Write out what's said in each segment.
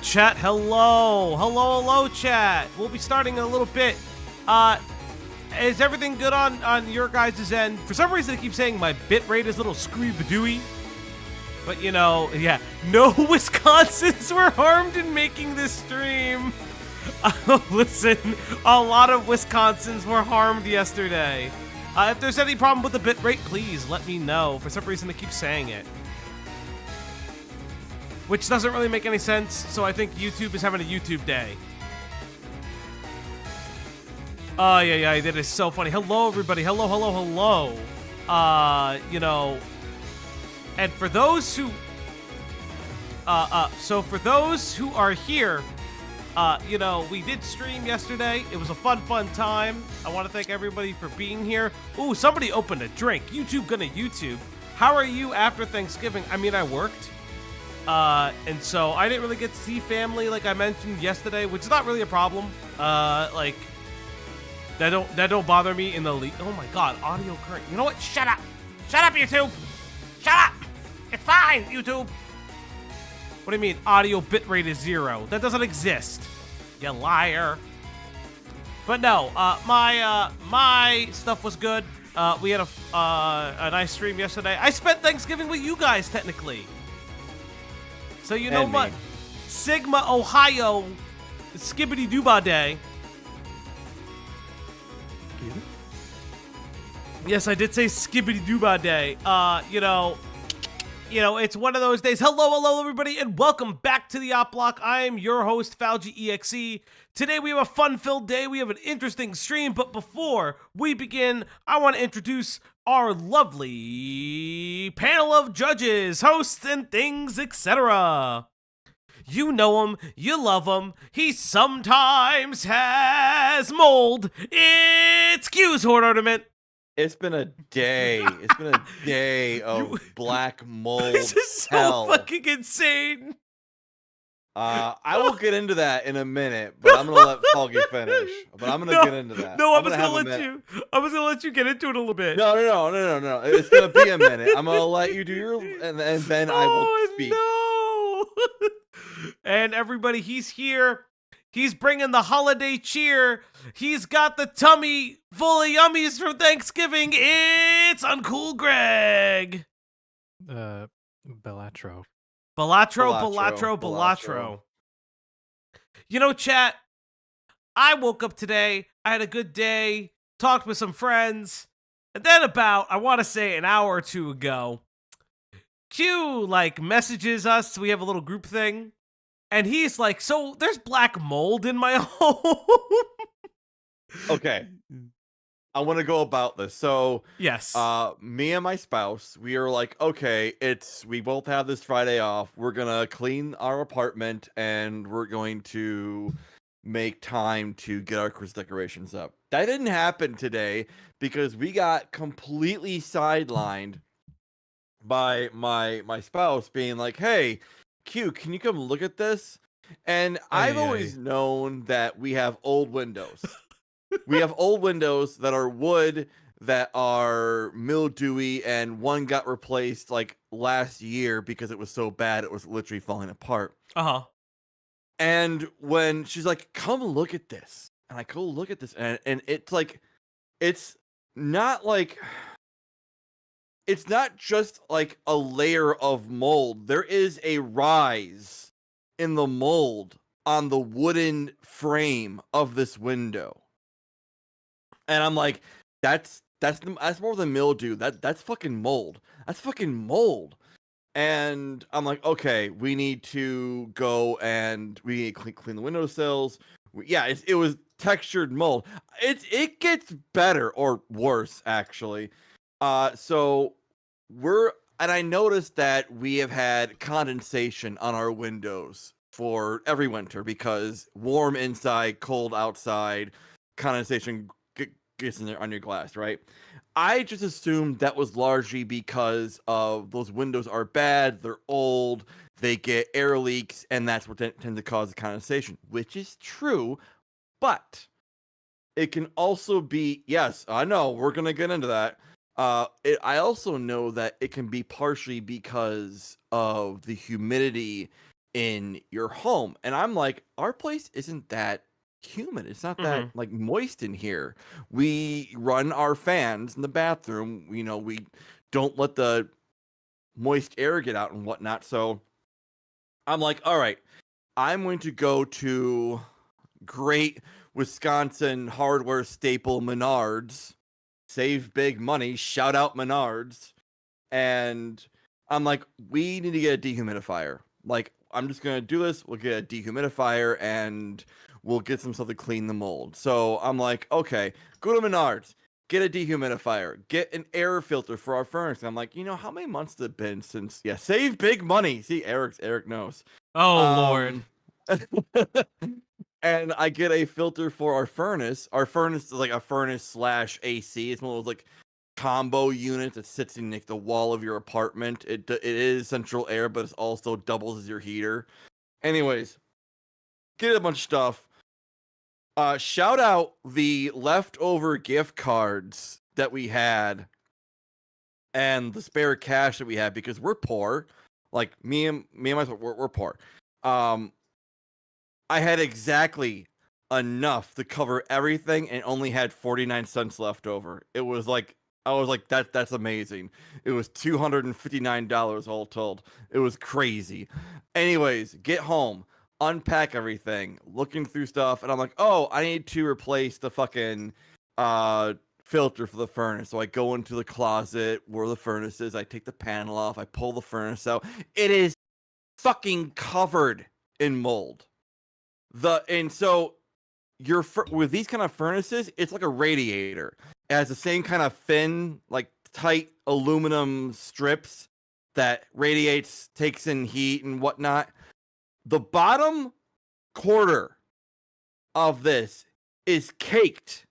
chat. Hello, chat. We'll be starting in a little bit. Is everything good on your guys' end? For some reason, I keep saying my bitrate is a little screebadooey. But, you know, yeah, no Wisconsins were harmed in making this stream. Listen, a lot of Wisconsins were harmed yesterday. If there's any problem with the bitrate, please let me know. For some reason, I keep saying it. Which doesn't really make any sense, so I think YouTube is having a YouTube day. Oh, yeah, that is so funny. Hello, everybody. Hello. You know, and for those who, so for those who are here, you know, we did stream yesterday. It was a fun time. I want to thank everybody for being here. Ooh, somebody opened a drink. YouTube gonna YouTube. How are you after Thanksgiving? I mean, I worked. And so I didn't really get to see family like I mentioned yesterday, which is not really a problem. Like, that don't bother me in the least. Oh my god, audio current. You know what? Shut up, YouTube. Shut up. It's fine, YouTube. What do you mean audio bitrate is 0? That doesn't exist, you liar. But no, my stuff was good. We had a nice stream yesterday. I spent Thanksgiving with you guys technically. So you know what? Sigma, Ohio, Skibbity Dooba Day. Yes, I did say Skibbity Dooba Day. You know, it's one of those days. Hello, everybody, and welcome back to the Opp Block. I am your host, Falgi.Exe. Today we have a fun-filled day. We have an interesting stream, but before we begin, I want to introduce our lovely panel of judges, hosts, and things, etc. You know him, you love him, he sometimes has mold. It's Q's Horde Ornament. It's been a day. It's been a day of black mold. This is so fucking insane. I will get into that in a minute, but I'm gonna let Falgi finish. But I'm gonna get into that. No, I was gonna let you get into it a little bit. No. It's gonna be a minute. I'm gonna let you do your, and then I will speak. No. And everybody, he's here. He's bringing the holiday cheer. He's got the tummy full of yummies from Thanksgiving. It's Uncool Greg. Bellatro. You know, chat, I woke up today. I had a good day. Talked with some friends. And then about, I want to say an hour or two ago, Q, like, messages us. We have a little group thing. And he's like, so there's black mold in my home. Okay. I want to go about this. So, yes. Me and my spouse, we are like, okay, we both have this Friday off. We're going to clean our apartment and we're going to make time to get our Christmas decorations up. That didn't happen today because we got completely sidelined by my spouse being like, hey, Q, can you come look at this? And I've always known that we have old windows. We have old windows that are wood, that are mildewy, and one got replaced like last year because it was so bad it was literally falling apart. Uh-huh. And when she's like, come look at this, and I go look at this, and it's like, it's not just like a layer of mold. There is a rise in the mold on the wooden frame of this window. And I'm like, that's more than mildew. That's fucking mold. That's fucking mold. And I'm like, okay, we need to go and we need to clean the windowsills. It was textured mold. It gets better or worse actually. So I noticed that we have had condensation on our windows for every winter because warm inside, cold outside, condensation gets in there on your glass, right? I just assumed that was largely because of those windows are bad, they're old, they get air leaks, and that's what tends to cause the condensation, which is true, but it can also be, yes, I know, we're going to get into that. I also know that it can be partially because of the humidity in your home. And I'm like, our place isn't that humid. It's not that Mhm. like moist in here. We run our fans in the bathroom. You know, we don't let the moist air get out and whatnot. So I'm like, all right, I'm going to go to great Wisconsin hardware staple Menards, save big money, shout out Menards. And I'm like, we need to get a dehumidifier. Like, I'm just gonna do this. We'll get a dehumidifier and we'll get some stuff to clean the mold. So I'm like, okay, go to Menards, get a dehumidifier, get an air filter for our furnace. And I'm like, how many months has it been since? Yeah, save big money. See, Eric knows. Oh Lord. Um, and I get a filter for our furnace. Our furnace is like a furnace slash AC. It's one of those like combo units that sits in like the wall of your apartment. It is central air, but it also doubles as your heater. Anyways, get a bunch of stuff. Shout out the leftover gift cards that we had and the spare cash that we had because we're poor. Like me and myself, we're poor. I had exactly enough to cover everything and only had 49 cents left over. It was like I was like that's amazing. It was $259 all told. It was crazy. Anyways, get home, unpack everything, looking through stuff, and I'm like, "Oh, I need to replace the fucking filter for the furnace." So I go into the closet where the furnace is, I take the panel off, I pull the furnace out. It is fucking covered in mold. And so with these kind of furnaces, it's like a radiator. It has the same kind of thin, like tight aluminum strips that radiates, takes in heat and whatnot. The bottom quarter of this is caked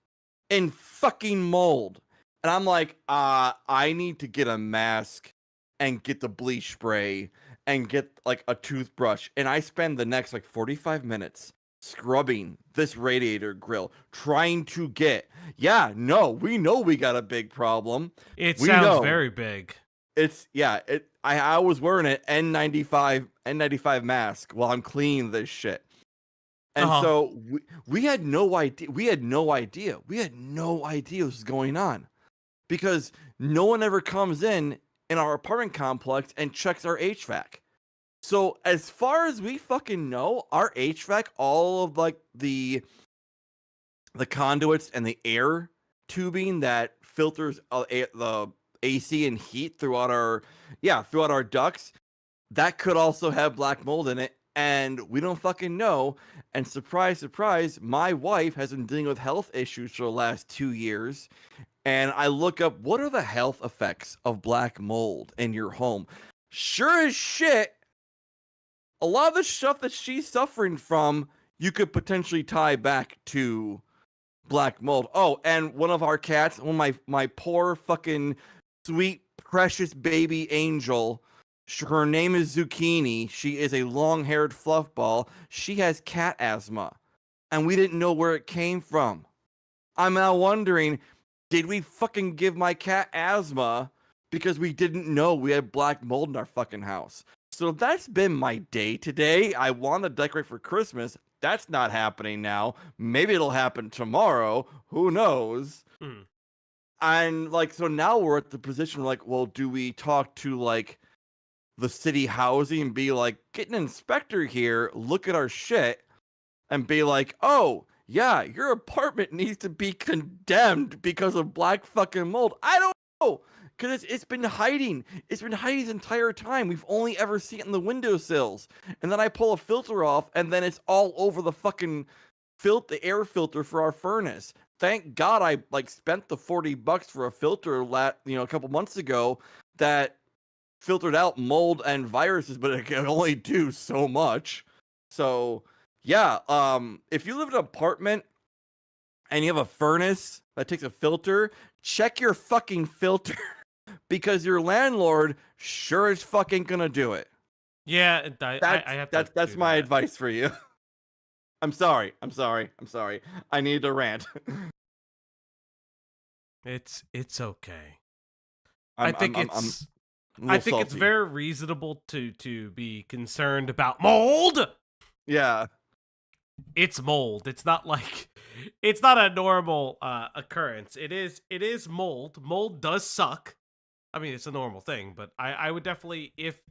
in fucking mold. And I'm like, I need to get a mask and get the bleach spray and get like a toothbrush. And I spend the next like 45 minutes scrubbing this radiator grill, trying to get, we know we got a big problem. It We sounds know. very big. I was wearing an N95 mask while I'm cleaning this shit. And Uh-huh. so we had no idea. We had no idea what was going on because no one ever comes in our apartment complex and checks our HVAC. So as far as we fucking know, our HVAC, all of like the conduits and the air tubing that filters the AC and heat throughout our ducts, that could also have black mold in it. And we don't fucking know. And surprise, surprise, my wife has been dealing with health issues for the last 2 years. And I look up, what are the health effects of black mold in your home? Sure as shit, a lot of the stuff that she's suffering from, you could potentially tie back to black mold. Oh, and one of our cats, my poor fucking sweet, precious baby angel, her name is Zucchini. She is a long-haired fluff ball. She has cat asthma, and we didn't know where it came from. I'm now wondering, did we fucking give my cat asthma because we didn't know we had black mold in our fucking house? So that's been my day today. I want to decorate for Christmas. That's not happening now. Maybe it'll happen tomorrow. Who knows? Mm. And like, so now we're at the position like, well, do we talk to like the city housing and be like, get an inspector here, look at our shit, and be like, oh, yeah, your apartment needs to be condemned because of black fucking mold. I don't know. Because it's been hiding. It's been hiding this entire time. We've only ever seen it in the windowsills. And then I pull a filter off, and then it's all over the fucking the air filter for our furnace. Thank God I like spent the $40 for a filter a couple months ago that filtered out mold and viruses, but it can only do so much. So yeah, if you live in an apartment and you have a furnace that takes a filter, check your fucking filter because your landlord sure is fucking gonna do it. Yeah, I have to That's do my that. advice for you. I'm sorry. I need to rant. It's okay. I'm, I think I'm, I'm, it's I think it's very reasonable to be concerned about mold. Yeah. It's mold. It's not like it's not a normal occurrence. It is mold. Mold does suck. I mean, it's a normal thing, but I would definitely if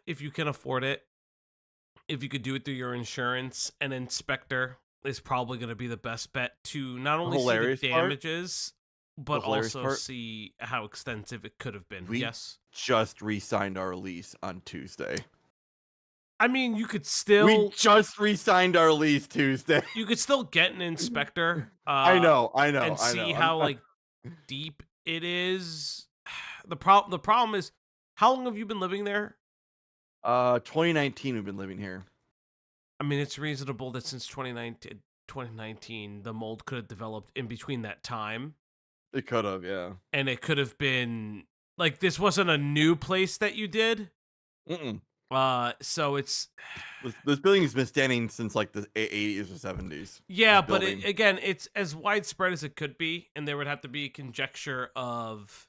if you can afford it, if you could do it through your insurance, an inspector is probably going to be the best bet to not only see the damages, but also see how extensive it could have been. We just re-signed our lease on Tuesday. I mean, you could still... We just re-signed our lease Tuesday. You could still get an inspector. I know. And see how, like, deep it is. The problem is, how long have you been living there? 2019 we've been living here. I mean, it's reasonable that since 2019, the mold could have developed in between that time. It could have, yeah. And it could have been, like, this wasn't a new place that you did. So it's... This building has been standing since, like, the 80s or 70s. Yeah, but again, it's as widespread as it could be, and there would have to be conjecture of...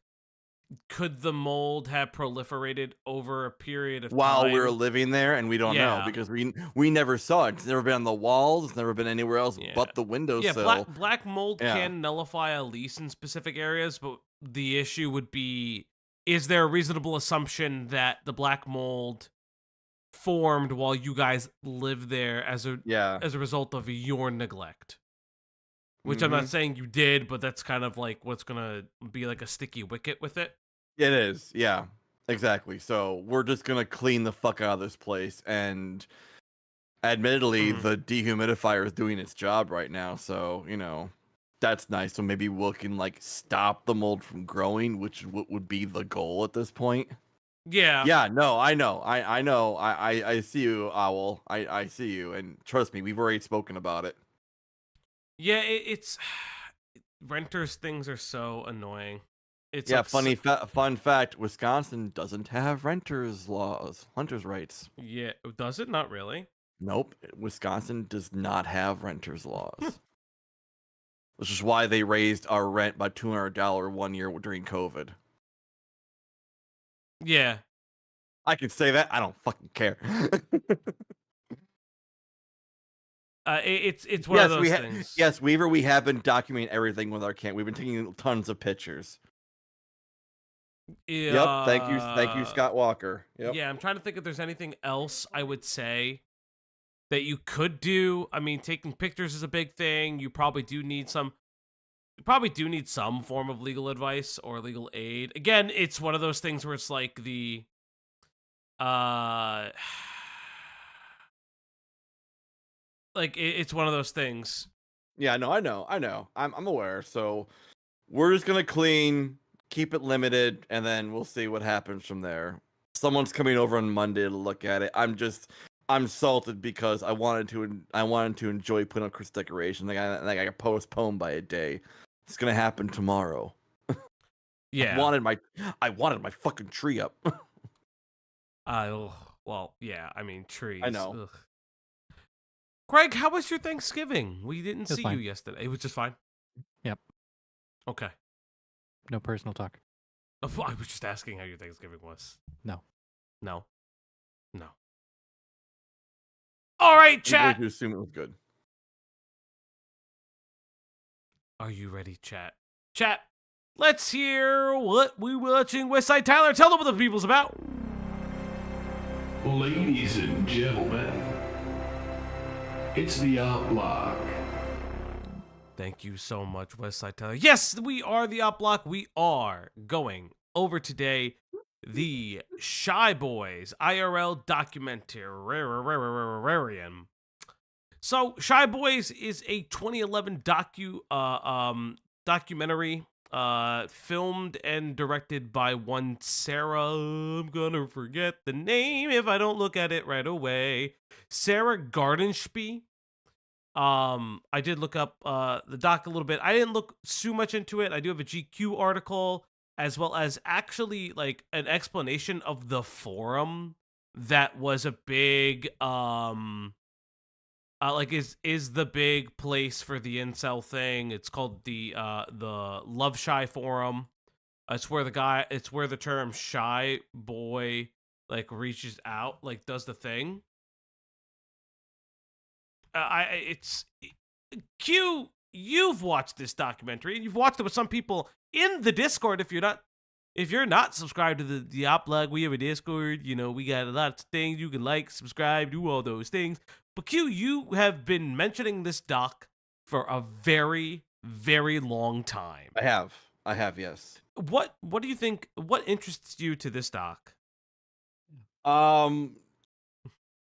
Could the mold have proliferated over a period of while time? we were living there, and we don't know because we never saw it. It's never been on the walls. It's never been anywhere else but the windowsill. Yeah, black mold can nullify a lease in specific areas, but the issue would be: is there a reasonable assumption that the black mold formed while you guys lived there as a result of your neglect? Which I'm not saying you did, but that's kind of like what's gonna be like a sticky wicket with it. It is, yeah, exactly. So we're just gonna clean the fuck out of this place, and admittedly, the dehumidifier is doing its job right now. So that's nice. So maybe we can like stop the mold from growing, which would be the goal at this point. Yeah. Yeah. No, I know. I know. I see you, Owl. I see you, and trust me, we've already spoken about it. Yeah, it's renters things are so annoying. It's fun fact: Wisconsin doesn't have renters rights. Yeah, does it? Not really. Nope, Wisconsin does not have renters laws. Which is why they raised our rent by $200 1 year during COVID. Yeah, I can say that. I don't fucking care. It's one of those things. Yes, Weaver, we have been documenting everything with our camp. We've been taking tons of pictures. Yeah. Yep. Thank you, Scott Walker. Yep. Yeah, I'm trying to think if there's anything else I would say that you could do. I mean, taking pictures is a big thing. You probably do need some form of legal advice or legal aid. Again, it's one of those things where it's like the like it's one of those things. Yeah, no, I know. I'm aware. So we're just gonna clean, keep it limited, and then we'll see what happens from there. Someone's coming over on Monday to look at it. I'm salted because I wanted to enjoy putting up Christmas decorations. Like I got postponed by a day. It's gonna happen tomorrow. Yeah. I wanted my fucking tree up. Well, yeah. I mean, trees. I know. Ugh. Greg, how was your Thanksgiving? We didn't see fine. you yesterday. It was just fine? Yep. Okay. No personal talk. I was just asking how your Thanksgiving was. No. All right, chat. I'm going to assume it was good. Are you ready, chat? Chat, let's hear what we're watching. Westside Tyler, tell them what the people's about. Ladies and gentlemen, it's the Opp Block. Thank you so much, Westside Tyler. Yes, we are the Opp Block. We are going over today the Shy Boys IRL documentarian. So, Shy Boys is a 2011 documentary filmed and directed by one Sara. I'm gonna forget the name if I don't look at it right away. Sara Gardephe. I did look up the doc a little bit. I didn't look too much into it. I do have a GQ article as well as actually like an explanation of the forum that was a big like is the big place for the incel thing. It's called the Love Shy forum. It's where the term shy boy like reaches out, like does the thing. It's Q. You've watched this documentary, and you've watched it with some people in the Discord. If you're not subscribed to the Opp Block, we have a Discord. You know, we got a lot of things you can like, subscribe, do all those things. But Q, you have been mentioning this doc for a very, very long time. I have, yes. What do you think? What interests you to this doc?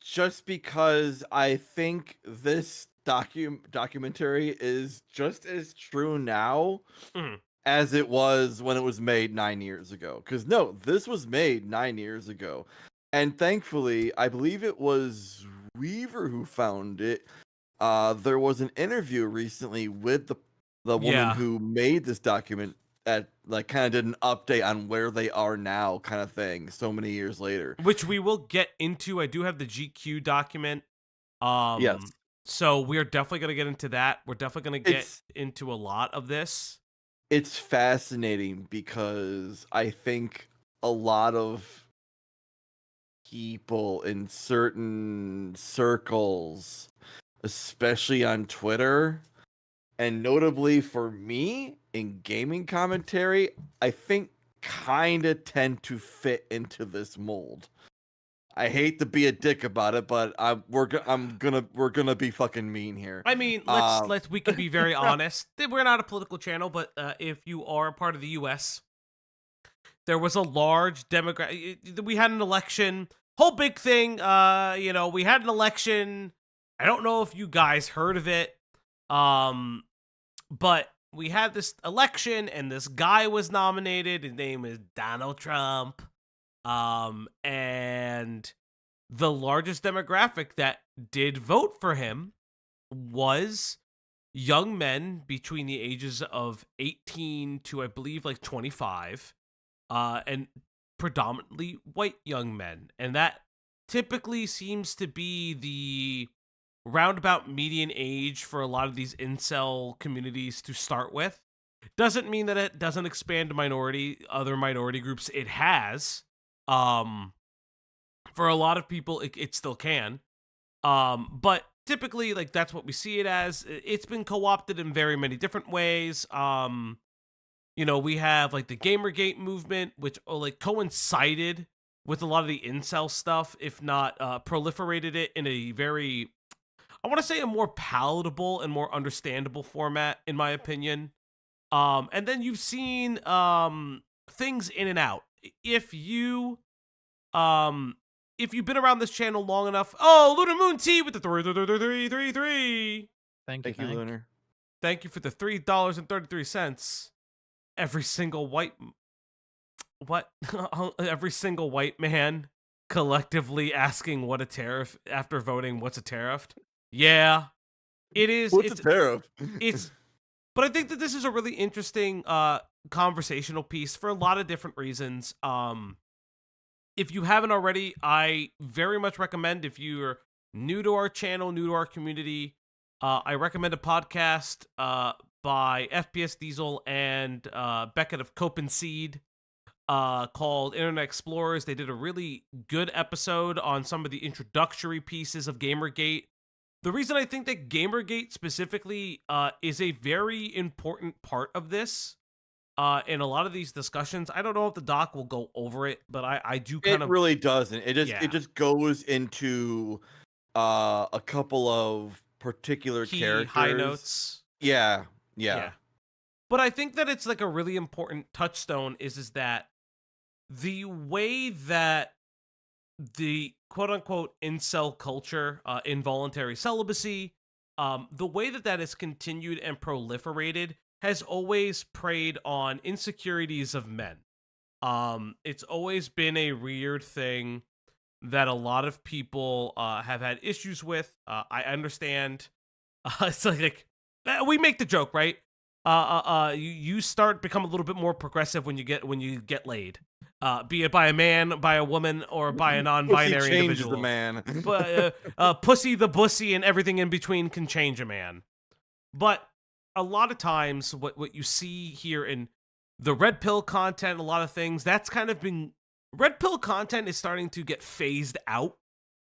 Just because I think this documentary is just as true now Mhm. as it was when it was made 9 years ago. Because no, this was made 9 years ago, and thankfully, I believe it was Weaver who found it. There was an interview recently with the woman Yeah. who made this document that like kind of did an update on where they are now, kind of thing. So many years later, Which we will get into. I do have the GQ document. yes, So we're definitely gonna get into that. We're definitely gonna get it's into a lot of this. it's fascinating because I think a lot of people in certain circles, especially on Twitter, and notably for me in gaming commentary, I think kind of tend to fit into this mold. I hate to be a dick about it, but we're gonna be fucking mean here. I mean, we can be very honest. We're not a political channel, but if you are a part of the U.S., there was a large demographic. We had an election, whole big thing. We had an election. I don't know if you guys heard of it, but we had this election, and this guy was nominated. His name is Donald Trump. And the largest demographic that did vote for him was young men between the ages of 18 to, I believe, like 25, and predominantly white young men. And that typically seems to be the roundabout median age for a lot of these incel communities to start with. Doesn't mean that it doesn't expand to other minority groups. It has. For a lot of people, it still can. But typically, like, that's what we see it as. It's been co-opted in very many different ways. We have like the Gamergate movement, which like coincided with a lot of the incel stuff, if not proliferated it in a very, I want to say, a more palatable and more understandable format, in my opinion. And then you've seen things in and out. If you've been around this channel long enough, Lunar Moon T with the 333. Thank you, Lunar. Thank you for the $3.33. Every single white man collectively asking what a tariff after voting. What's a tariff? Yeah, it is. What's a tariff? But I think that this is a really interesting conversational piece for a lot of different reasons. If you haven't already, I very much recommend, if you're new to our channel, new to our community, I recommend a podcast by FPS Diesel and Beckett of Cope and Seed called Internet Explorers. They did a really good episode on some of the introductory pieces of Gamergate. The reason I think that Gamergate specifically is a very important part of this in a lot of these discussions. I don't know if the doc will go over it, but I do kind of... It really doesn't. It just goes into a couple of particular key characters. high notes. Yeah. But I think that it's like a really important touchstone is that the way that the quote-unquote incel culture, involuntary celibacy, the way that is continued and proliferated has always preyed on insecurities of men. It's always been a weird thing that a lot of people have had issues with. I understand. It's like we make the joke, right? You start become a little bit more progressive when you get laid, be it by a man, by a woman, or by a non-binary individual. The man. But pussy, the bussy, and everything in between can change a man. But a lot of times, what you see here, and the red pill content, a lot of things, that's kind of been, red pill content is starting to get phased out,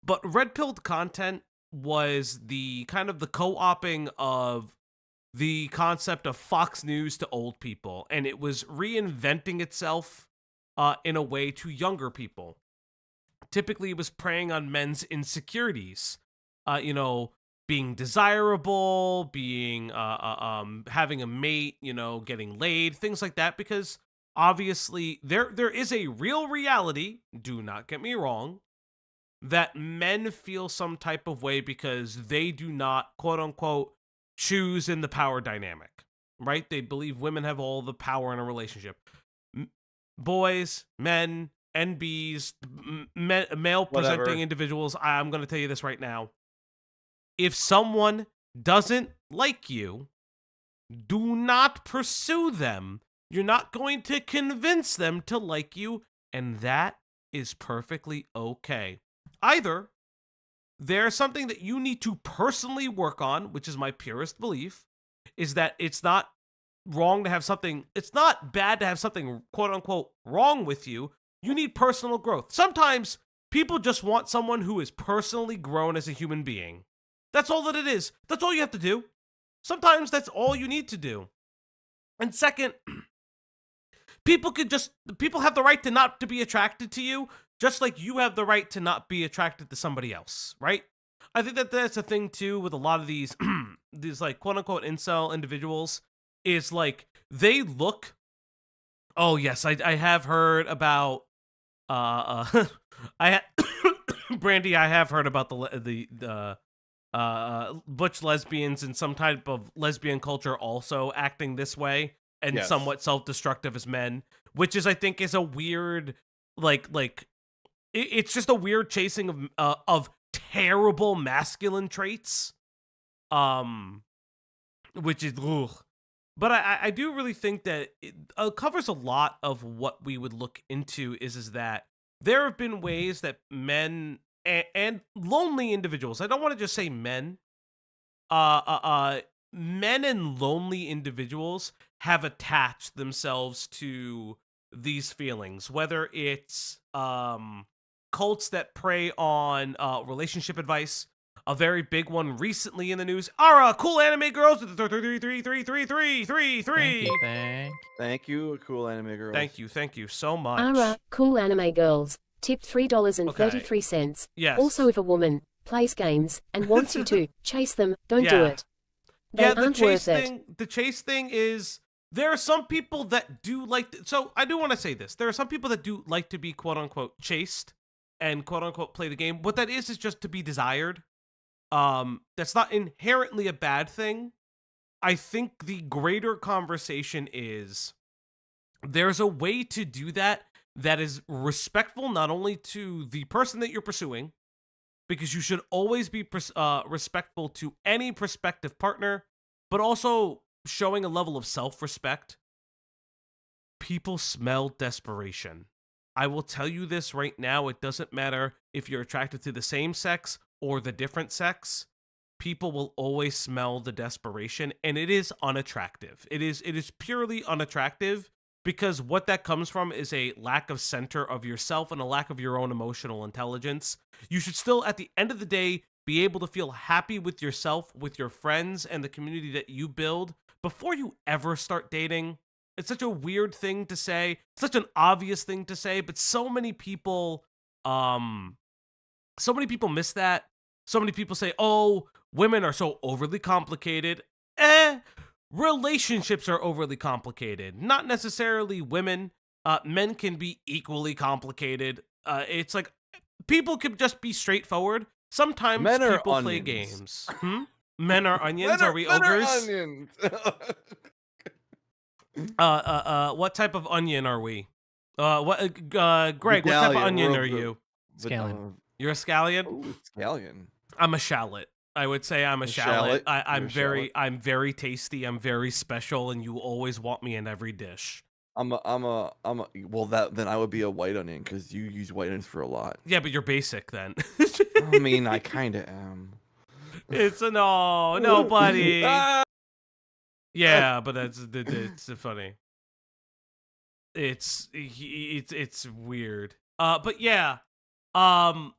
but red pilled content was the kind of the co-oping of the concept of Fox News to old people, and it was reinventing itself in a way to younger people. Typically, it was preying on men's insecurities, being desirable, being having a mate, getting laid, things like that. Because obviously, there is a real reality. Do not get me wrong, that men feel some type of way because they do not, quote unquote, choose in the power dynamic, right? They believe women have all the power in a relationship. Boys, men, NBs, male presenting individuals, I'm going to tell you this right now. If someone doesn't like you, do not pursue them. You're not going to convince them to like you, and that is perfectly okay. Either there's something that you need to personally work on, which is my purest belief, is that it's not wrong to have something, it's not bad to have something quote unquote wrong with you. You need personal growth. Sometimes people just want someone who is personally grown as a human being. That's all that it is. That's all you have to do. Sometimes that's all you need to do. And second, people have the right to not to be attracted to you, just like you have the right to not be attracted to somebody else, right? I think that that's a thing too with a lot of these these like quote unquote incel individuals, is like they look, oh yes, I have heard about Brandy, I have heard about the butch lesbians and some type of lesbian culture also acting this way and somewhat self-destructive as men, which is, I think, is a weird, it's just a weird chasing of terrible masculine traits, which is, ugh. But I do really think that it covers a lot of what we would look into is that there have been ways that men and lonely individuals, I don't want to just say men, men and lonely individuals have attached themselves to these feelings, whether it's cults that prey on relationship advice. A very big one recently in the news are cool anime girls with the 3333333. Thank you, cool anime girls. Thank you so much. Ara, cool anime girls, tipped $3.33. Yes. Also, if a woman plays games and wants you to chase them, don't do it. They aren't worth it. The chase thing is, there are some people that do like, so I do want to say this. There are some people that do like to be quote unquote chased and quote unquote play the game. What that is just to be desired. That's not inherently a bad thing. I think the greater conversation is there's a way to do that is respectful not only to the person that you're pursuing, because you should always be respectful to any prospective partner, but also showing a level of self-respect. People smell desperation. I will tell you this right now, it doesn't matter if you're attracted to the same sex or the different sex, people will always smell the desperation, and it is unattractive. It is purely unattractive, because what that comes from is a lack of center of yourself and a lack of your own emotional intelligence. You should still, at the end of the day, be able to feel happy with yourself, with your friends, and the community that you build before you ever start dating. It's such a weird thing to say, such an obvious thing to say, but so many people miss that. So many people say, oh, women are so overly complicated. Relationships are overly complicated. Not necessarily women. Men can be equally complicated. It's like, people can just be straightforward. Sometimes people play games. Men are onions? Are we ogres? Men are onions. What type of onion are we? Greg, what type of onion are you? Scallion. You're a scallion? Ooh, scallion. I'm a shallot. I would say I'm a shallot. I'm very tasty. I'm very special, and you always want me in every dish. Well, then I would be a white onion, because you use white onions for a lot. Yeah, but you're basic then. I mean, I kind of am. It's a no, buddy. Yeah, but it's funny. It's weird. But yeah, um,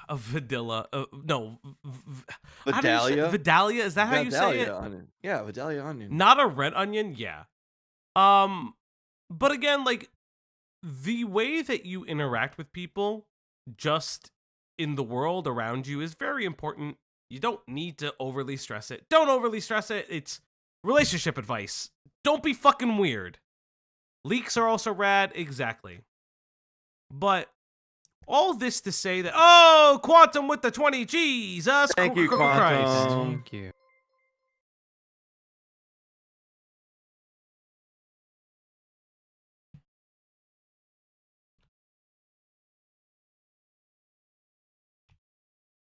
a Vidilla. No, how do you say Vidalia? Vidalia? Is that how you say it? Vidalia onion. Yeah, Vidalia onion. Not a red onion. Yeah. But again, like the way that you interact with people, just in the world around you, is very important. You don't need to overly stress it. Don't overly stress it. It's relationship advice. Don't be fucking weird. Leaks are also rad, exactly. But all this to say that, oh, Quantum with the 20 Jesus Thank you, Christ. Quantum. Thank you.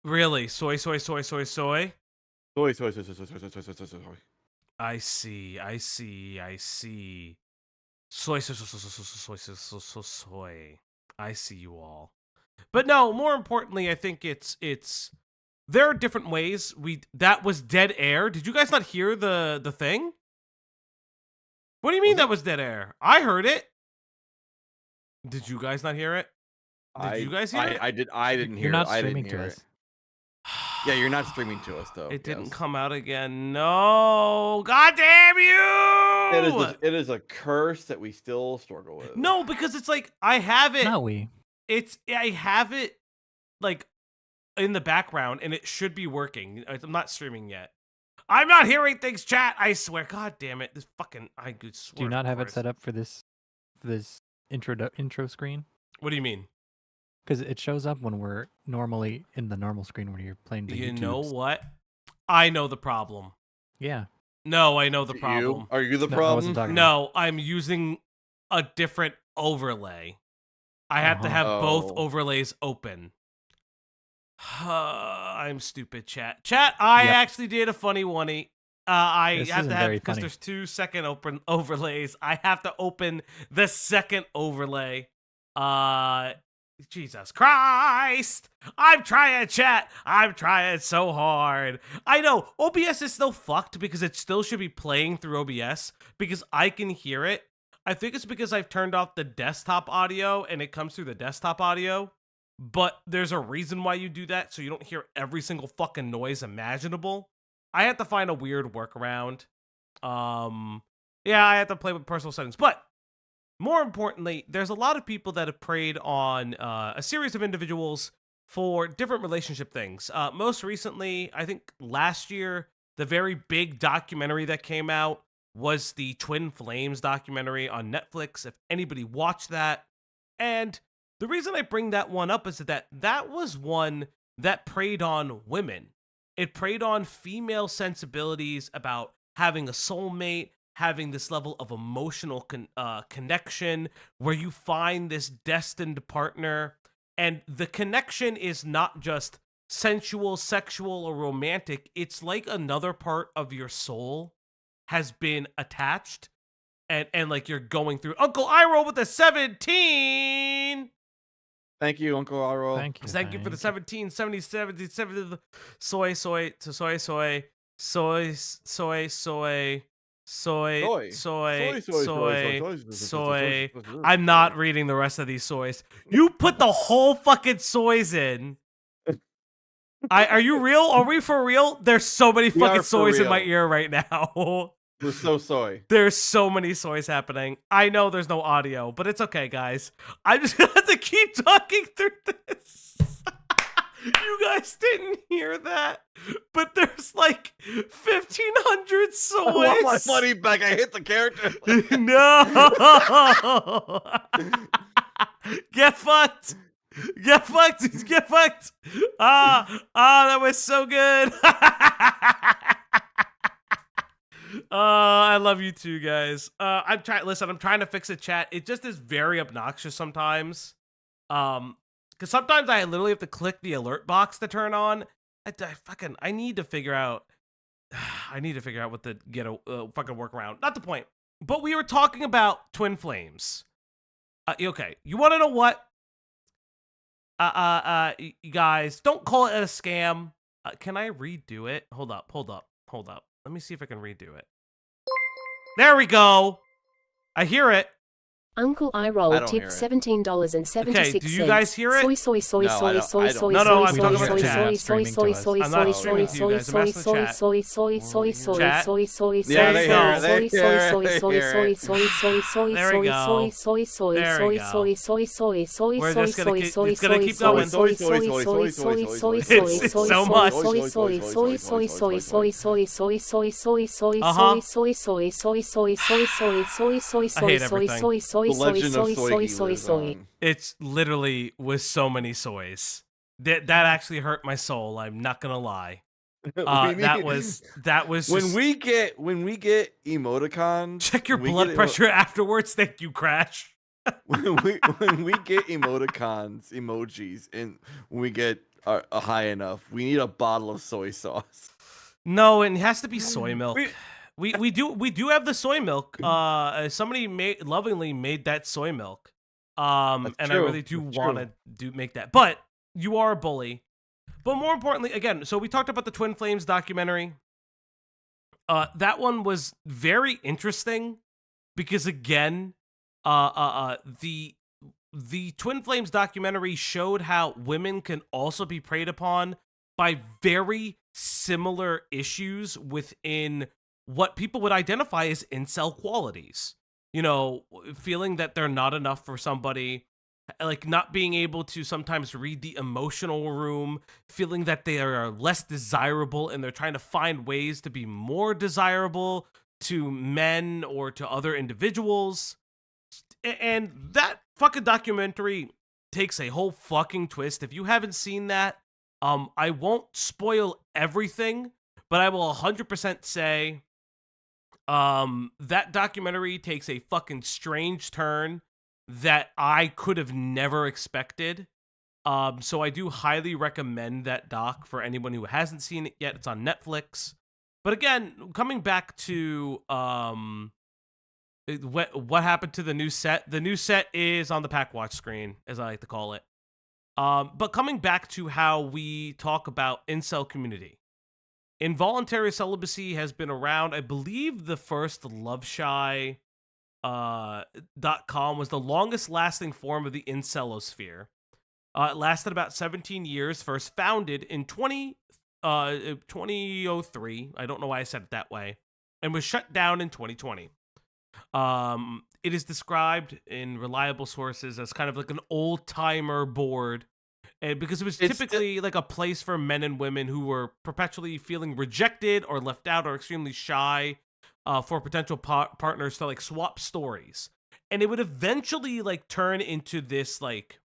Really? Soy. Soy, soy, soy, soy, soy, soy, soy, soy, soy, soy. I see. Soy. I see you all. But no, more importantly, I think it's there are different ways. That was dead air. Did you guys not hear the thing? What do you mean that was dead air? I heard it. Did you guys not hear it? Did you guys hear it? I didn't hear You're not it. I streaming didn't to hear us. it. Yeah, you're not streaming to us though. It didn't yes. come out again. No. God damn you! It is a curse that we still struggle with. No, because it's like I have it. Not we. I have it like in the background and it should be working. I'm not streaming yet. I'm not hearing things, chat. I swear. God damn it. This fucking I could swear. Do you not have it Christ. set up for this intro screen? What do you mean? Because it shows up when we're normally in the normal screen when you're playing the You YouTubes. know what? I know the problem. Yeah. No, I know the You? problem. Are you the No, I problem? wasn't talking No, I'm using a different overlay. I have to have both Oh. overlays open. I'm stupid, chat. Chat, I Yep. actually did a funny one-y. I This have isn't to have, very because funny. there's 2 second open overlays. I have to open the second overlay. Jesus Christ! I'm trying, chat. I'm trying so hard. I know OBS is still fucked because it still should be playing through OBS because I can hear it. I think it's because I've turned off the desktop audio and it comes through the desktop audio. But there's a reason why you do that, so you don't hear every single fucking noise imaginable. I had to find a weird workaround. Yeah, I had to play with personal settings. But more importantly, there's a lot of people that have preyed on a series of individuals for different relationship things. Most recently, I think last year, the very big documentary that came out was the Twin Flames documentary on Netflix, if anybody watched that. And the reason I bring that one up is that was one that preyed on women. It preyed on female sensibilities about having a soulmate, having this level of emotional connection where you find this destined partner. And the connection is not just sensual, sexual, or romantic. It's like another part of your soul has been attached. And like you're going through. Uncle Iroh with the 17! Thank you, Uncle Aro. Thank you. Thank you for the 17, 70, 77, soy, soy, to soy, soy, soy, soy, soy, soy, soy, soy. I'm not reading the rest of these soys. You put the whole fucking soys in. Are you real? Are we for real? There's so many We are fucking for soys in my real. ear right now. We're so soy. There's so many soys happening. I know there's no audio, but it's okay, guys. I'm just gonna have to keep talking through this. You guys didn't hear that, but there's like 1,500 soys. I want my money back. I hit the character. No. Get fucked. Get fucked. Get fucked. That was so good. I love you too, guys. I'm trying to fix it, chat. It just is very obnoxious sometimes. Because sometimes I literally have to click the alert box to turn on. I need to figure out what to get a fucking workaround. Not the point. But we were talking about Twin Flames. Okay, you want to know what? You guys, don't call it a scam. Can I redo it? Hold up. Let me see if I can redo it. There we go. I hear it. Uncle I roll I don't tipped hear it. $17.76. Okay, do you guys hear it? Soy soy soy No, I soy don't- soy I don't. soy No, no, I'm soy talking soy about the soy chat. soy soy soy I'm not soy streaming soy to you guys. I'm soy asking the soy chat. soy soy soy soy Chat. soy soy Yeah, they soy hear it, they soy hear soy it, soy they hear soy it. soy soy soy There we soy go. soy soy There we soy go. soy soy soy soy We're soy just gonna soy keep- soy it's gonna soy keep soy going. soy soy soy soy soy soy It's soy so much. soy soy soy soy soy soy soy soy soy soy soy Uh-huh. soy soy soy soy soy soy soy soy I hate soy everything. soy soy The soy legend of soy soy Soygi soy lives soy. on. It's literally with so many soys. That actually hurt my soul. I'm not gonna lie. We That need- was when just, we get emoticons. check your when we blood get pressure afterwards. Thank you, Crash. when we get emoticons, emojis, and when we get high enough, we need a bottle of soy sauce. No, it has to be soy milk. We- We do have the soy milk. Somebody lovingly made that soy milk. That's And I true. really do That's want to make that. But you are a bully. But more importantly, again, so we talked about the Twin Flames documentary. That one was very interesting because again, the Twin Flames documentary showed how women can also be preyed upon by very similar issues within what people would identify as incel qualities. You know, feeling that they're not enough for somebody, like not being able to sometimes read the emotional room, feeling that they are less desirable and they're trying to find ways to be more desirable to men or to other individuals. And that fucking documentary takes a whole fucking twist. If you haven't seen that, I won't spoil everything, but I will 100% say that documentary takes a fucking strange turn that I could have never expected. So I do highly recommend that doc for anyone who hasn't seen it yet. It's on Netflix. But again, coming back to what happened to the new set? The new set is on the Pack Watch screen, as I like to call it. But coming back to how we talk about incel community. Involuntary celibacy has been around. I believe the first loveshy .com was the longest lasting form of the incelosphere. It lasted about 17 years, first founded in 2003. I don't know why I said it that way. And was shut down in 2020. It is described in reliable sources as kind of like an old-timer board, and because it was typically like a place for men and women who were perpetually feeling rejected or left out or extremely shy for potential partners to like swap stories. And it would eventually like turn into this like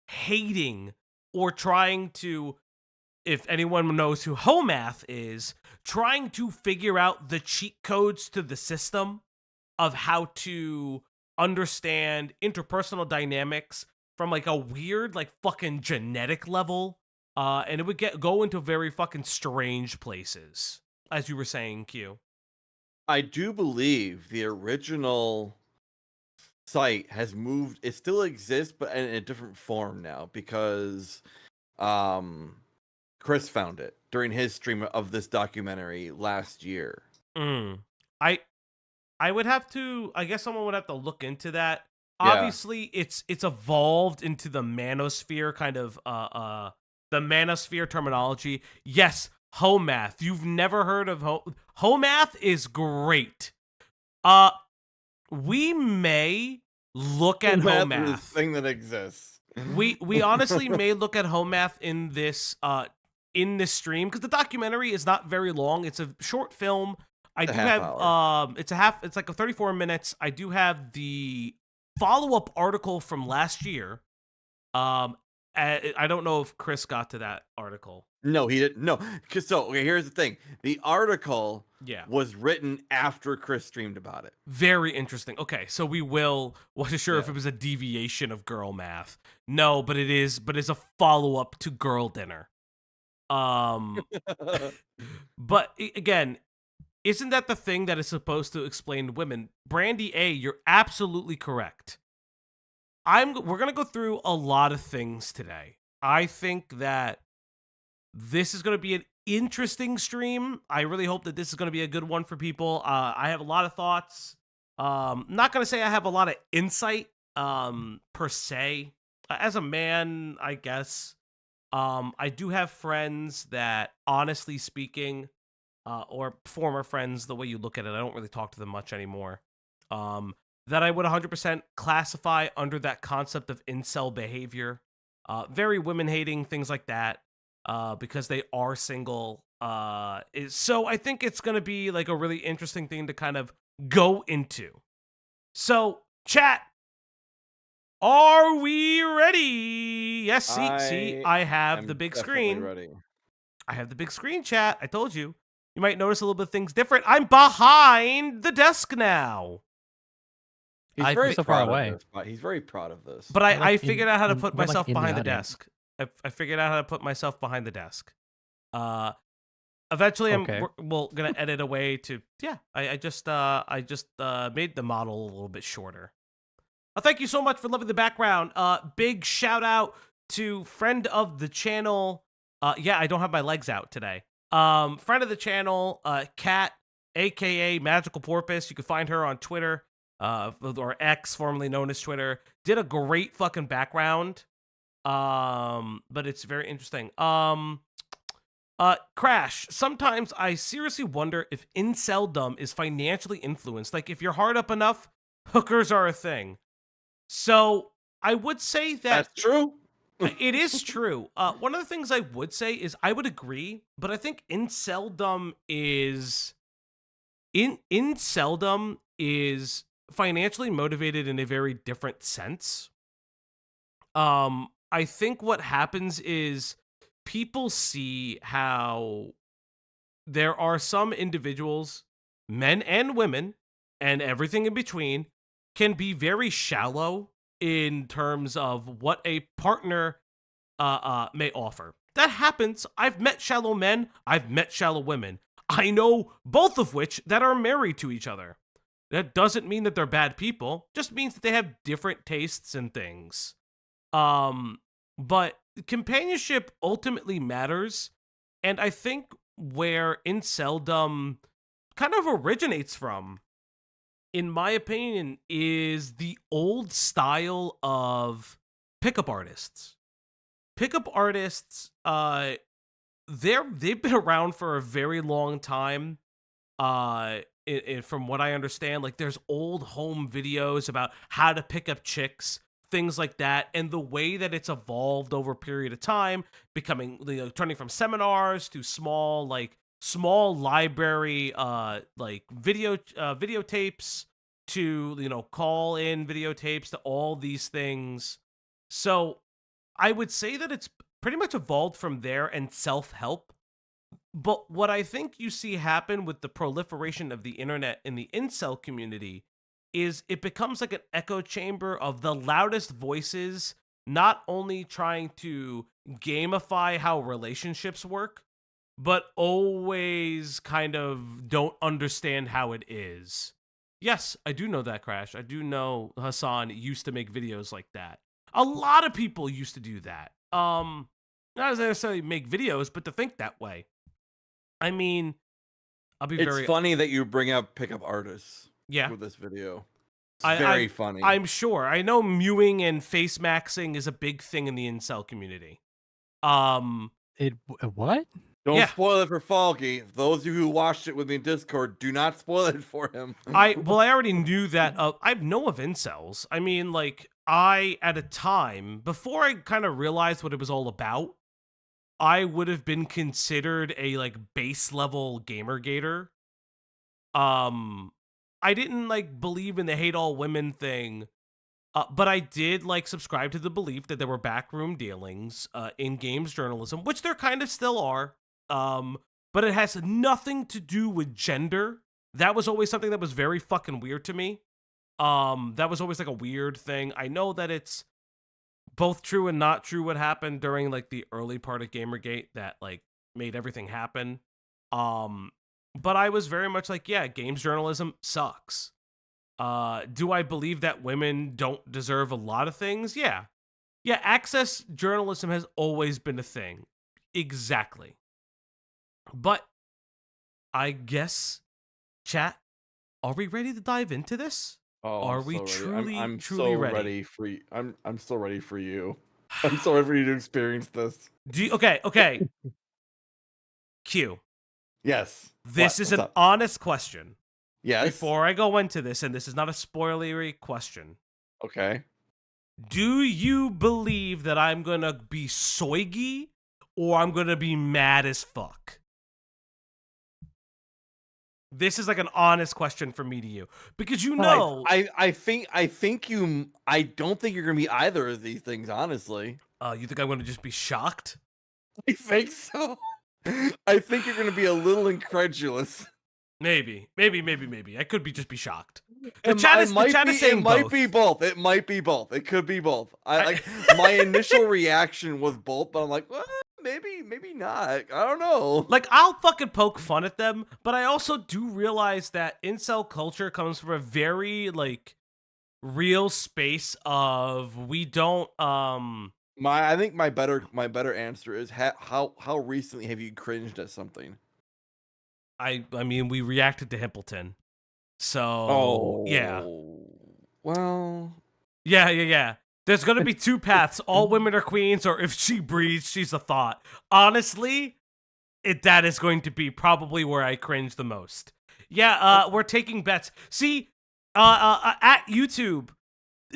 hating or trying to, if anyone knows who Homath is, trying to figure out the cheat codes to the system of how to understand interpersonal dynamics from like a weird like fucking genetic level, and it would go into very fucking strange places, as you were saying, Q. I do believe the original site has moved. It still exists, but in a different form now because Chris found it during his stream of this documentary last year. I would have to, I guess someone would have to look into that. Yeah. Obviously, it's evolved into the manosphere kind of the manosphere terminology. Yes, Homath. You've never heard of Homath is great. We may look at Homath is a Homath. thing that exists. We honestly may look at Homath in this stream because the documentary is not very long. It's a short film. I do have it's like a 34 minutes. I do have the follow-up article from last year. I don't know if Chris got to that article. No, he didn't. No, because okay, here's the thing: the article was written after Chris streamed about it. Very interesting. Okay, so we wasn't sure if it was a deviation of girl math. No, but it is. But it's a follow-up to Girl Dinner. But again, isn't that the thing that is supposed to explain to women? Brandy A, you're absolutely correct. We're gonna go through a lot of things today. I think that this is gonna be an interesting stream. I really hope that this is going to be a good one for people. I have a lot of thoughts. Not going to say I have a lot of insight per se. As a man, I guess, I do have friends that, honestly speaking, or former friends, the way you look at it, I don't really talk to them much anymore, that I would 100% classify under that concept of incel behavior. Very women-hating, things like that, because they are single. So I think it's going to be like a really interesting thing to kind of go into. So, chat, are we ready? Yes, see, I have the big screen. Ready. I have the big screen, chat. I told you. You might notice a little bit of things different. I'm behind the desk now. He's very so proud far away. of this. He's very proud of this. But I figured out how to put we're, like, myself in the behind the audience. desk. I figured out how to put myself behind the desk. Eventually, Okay. we're gonna edit a way to. Yeah, I just made the model a little bit shorter. Thank you so much for loving the background. Big shout out to friend of the channel. Yeah, I don't have my legs out today. Friend of the channel, Kat, aka Magical Porpoise. You can find her on Twitter, or X, formerly known as Twitter. Did a great fucking background. But it's very interesting. Crash. Sometimes I seriously wonder if inceldom is financially influenced. Like, if you're hard up enough, hookers are a thing. So I would say That's true. it is true. One of the things I would say is I would agree, but I think inceldom is financially motivated in a very different sense. I think what happens is people see how there are some individuals, men and women, and everything in between, can be very shallow in terms of what a partner may offer. That happens. I've met shallow men. I've met shallow women. I know both of which that are married to each other. That doesn't mean that they're bad people. Just means that they have different tastes and things. But companionship ultimately matters. And I think where inceldom kind of originates from, in my opinion, is the old style of pickup artists. Pickup artists, they've been around for a very long time. From what I understand, like, there's old home videos about how to pick up chicks, things like that, and the way that it's evolved over a period of time, becoming, turning from seminars to small library videotapes to call in videotapes to all these things. So I would say that it's pretty much evolved from there and self-help. But what I think you see happen with the proliferation of the internet in the incel community is it becomes like an echo chamber of the loudest voices, not only trying to gamify how relationships work, but always kind of don't understand how it is. Yes, I do know that, Crash. I do know Hassan used to make videos like that. A lot of people used to do that. Not as necessarily make videos, but to think that way. I mean, It's funny that you bring up pickup artists. Yeah. With this video. It's very funny. I'm sure. I know mewing and face maxing is a big thing in the incel community. What? Don't spoil it for Falgi. Those of you who watched it with me in Discord, do not spoil it for him. I already knew that. I know of incels. I mean, like, at a time, before I kind of realized what it was all about, I would have been considered a, like, base level gamergator. I didn't, like, believe in the hate all women thing, but I did, like, subscribe to the belief that there were backroom dealings in games journalism, which there kind of still are. But it has nothing to do with gender. That was always something that was very fucking weird to me. That was always like a weird thing. I know that it's both true and not true what happened during, like, the early part of Gamergate that, like, made everything happen. But I was very much like, yeah, games journalism sucks. Do I believe that women don't deserve a lot of things? Yeah. Yeah, access journalism has always been a thing. Exactly. But I guess, chat, are we ready to dive into this? Oh, Are I'm we so ready. I'm truly so ready? for you. I'm so ready for you. I'm so ready for you to experience this. Okay. Q. Yes. This is What's an up? honest question. Yes. Before I go into this, and this is not a spoilery question, Okay. do you believe that I'm gonna be soigy or I'm gonna be mad as fuck? This is like an honest question from me to you, because you know, I think you. I don't think you're gonna be either of these things, honestly. you think I'm gonna just be shocked? I think so. I think you're gonna be a little incredulous. Maybe. I could be just be shocked. The It chat is saying it might both. be both. It might be both. It could be both. I like my initial reaction was both, but I'm like, well, maybe not. I don't know. Like, I'll fucking poke fun at them, but I also do realize that incel culture comes from a very, like, real space of we don't, I think my better answer is how recently have you cringed at something? I mean, we reacted to Himpleton. So, yeah. Well, Yeah. There's gonna be two paths. All women are queens, or if she breathes, she's a thought. Honestly, that is going to be probably where I cringe the most. Yeah, we're taking bets. See, at YouTube,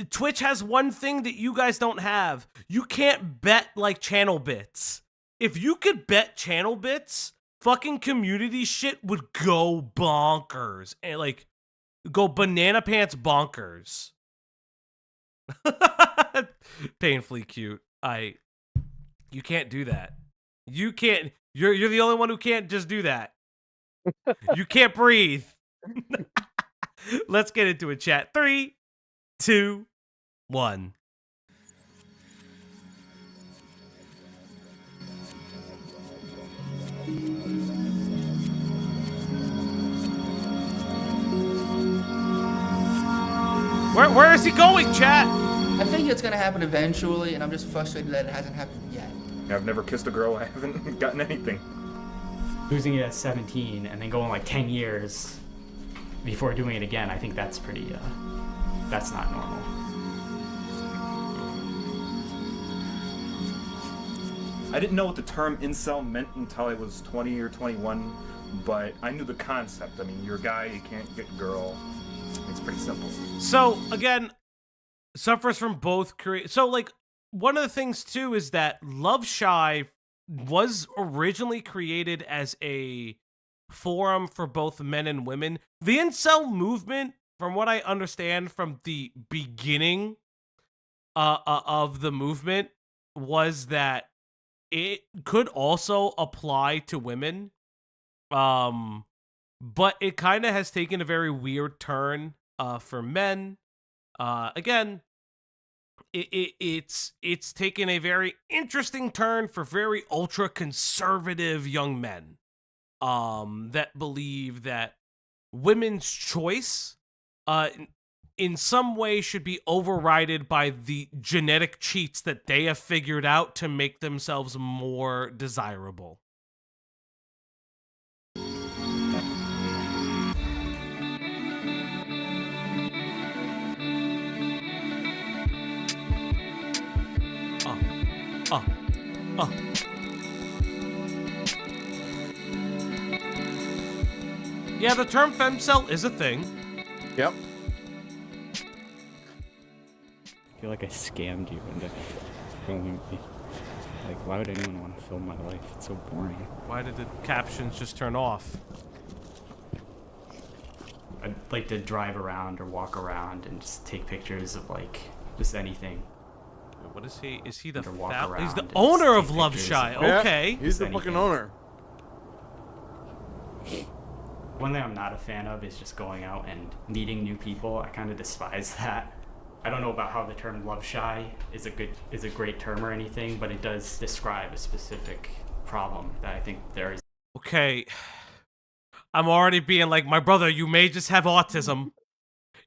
Twitch has one thing that you guys don't have. You can't bet, like, channel bits. If you could bet channel bits, fucking community shit would go bonkers. And, like, go banana pants bonkers. Painfully cute. You can't do that. You can't. You're the only one who can't just do that. You can't breathe. Let's get into it, chat. 3, 2, 1. Where is he going, chat? I think it's gonna happen eventually, and I'm just frustrated that it hasn't happened yet. I've never kissed a girl. I haven't gotten anything. Losing it at 17 and then going like 10 years before doing it again, I think that's pretty, that's not normal. I didn't know what the term incel meant until I was 20 or 21, but I knew the concept. I mean, you're a guy, you can't get a girl. It's pretty simple. So, again, suffers from both So, like, one of the things, too, is that Love Shy was originally created as a forum for both men and women. The incel movement, from what I understand from the beginning of the movement, was that it could also apply to women. But it kind of has taken a very weird turn for men. Again, it's taken a very interesting turn for very ultra conservative young men that believe that women's choice in some way should be overridden by the genetic cheats that they have figured out to make themselves more desirable. Yeah, the term femcel is a thing. yep. I feel like I scammed you into filming me. Like, why would anyone want to film my life? It's so boring. Why did the captions just turn off? I'd like to drive around or walk around and just take pictures of like just anything. What is he? Is he the Or walk He's the around and owner take of Love pictures Shy. of- Yeah, Okay. he's the Anything. fucking owner. One thing I'm not a fan of is just going out and meeting new people. I kind of despise that. I don't know about how the term love shy is a great term or anything, but it does describe a specific problem that I think there is. Okay. I'm already being like, my brother, you may just have autism.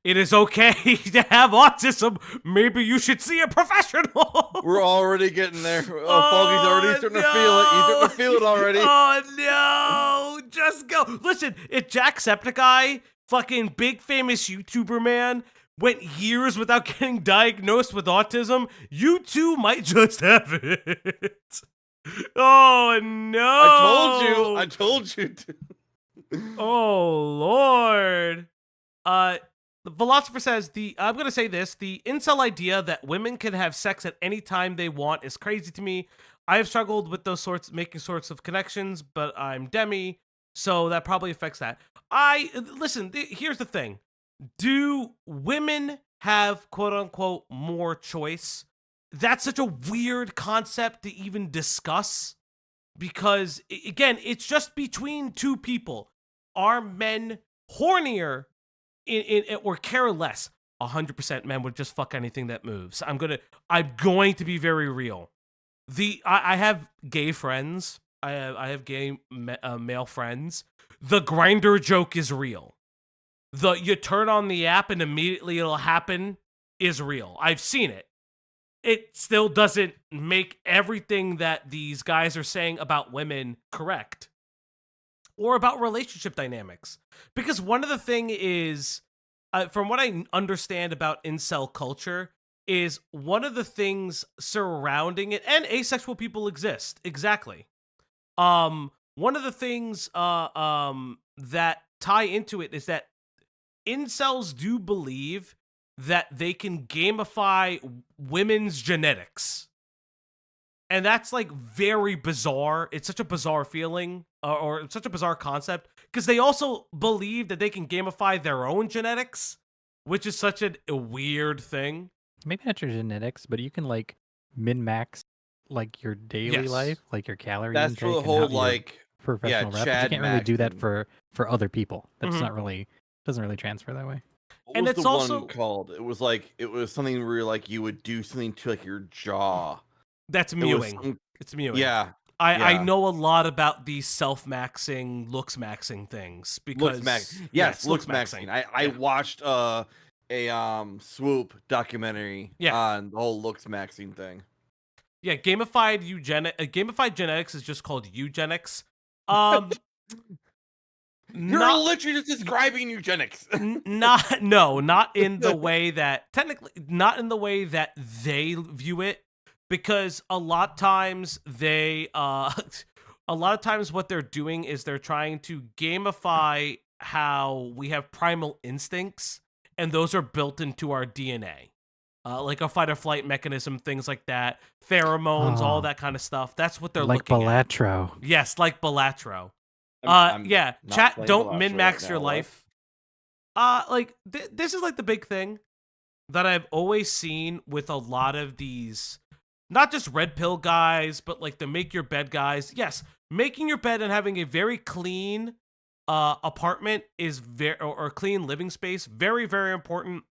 it is okay to have autism. Maybe you should see a professional. We're already getting there. Oh, Falgi's already starting to feel it. He's starting to feel it already. Oh no! Just go. Listen, if Jacksepticeye, fucking big famous YouTuber man, went years without getting diagnosed with autism, you too might just have it. Oh no! I told you. Oh Lord. The philosopher says I'm gonna say this: the incel idea that women can have sex at any time they want is crazy to me. I have struggled with making sorts of connections, but I'm demi, so that probably affects that. Listen. Here's the thing: do women have quote unquote more choice? That's such a weird concept to even discuss, because again, it's just between two people. Are men hornier or care less? 100% men would just fuck anything that moves. I'm going to be very real. I have gay friends. I have gay male friends. The grinder joke is real. You turn on the app and immediately it'll happen is real. I've seen it. It still doesn't make everything that these guys are saying about women correct. Or about relationship dynamics. Because one of the thing is, from what I understand about incel culture, is one of the things surrounding it, and asexual people exist, exactly. One of the things that tie into it is that incels do believe that they can gamify women's genetics. And that's like very bizarre. It's such a bizarre feeling, or it's such a bizarre concept, because they also believe that they can gamify their own genetics, which is such a weird thing. Maybe not your genetics, but you can like min-max like your daily life, like your calorie That's intake. for the and whole how your like professional rep. But you Chad can't really do that Maxon. for other people. That's not really doesn't really transfer that way. What And was it's the also one called? It was something where like you would do something to like your jaw. That's mewing. It's mewing. Yeah. I know a lot about these self-maxing, looks-maxing things because looks maxing. I watched a Swoop documentary on the whole looks maxing thing. Yeah, gamified genetics is just called eugenics. You're literally just describing eugenics. Not in the way that not in the way that they view it, because a lot of times what they're doing is they're trying to gamify how we have primal instincts, and those are built into our DNA. Like a fight or flight mechanism, things like that, pheromones, all that kind of stuff. That's what they're looking at. Like Balatro. Yes, like Balatro. Chat, don't min-max your life. This is like the big thing that I've always seen with a lot of these, not just red pill guys, but like the make your bed guys. Yes, making your bed and having a very clean apartment is or clean living space, very, very important.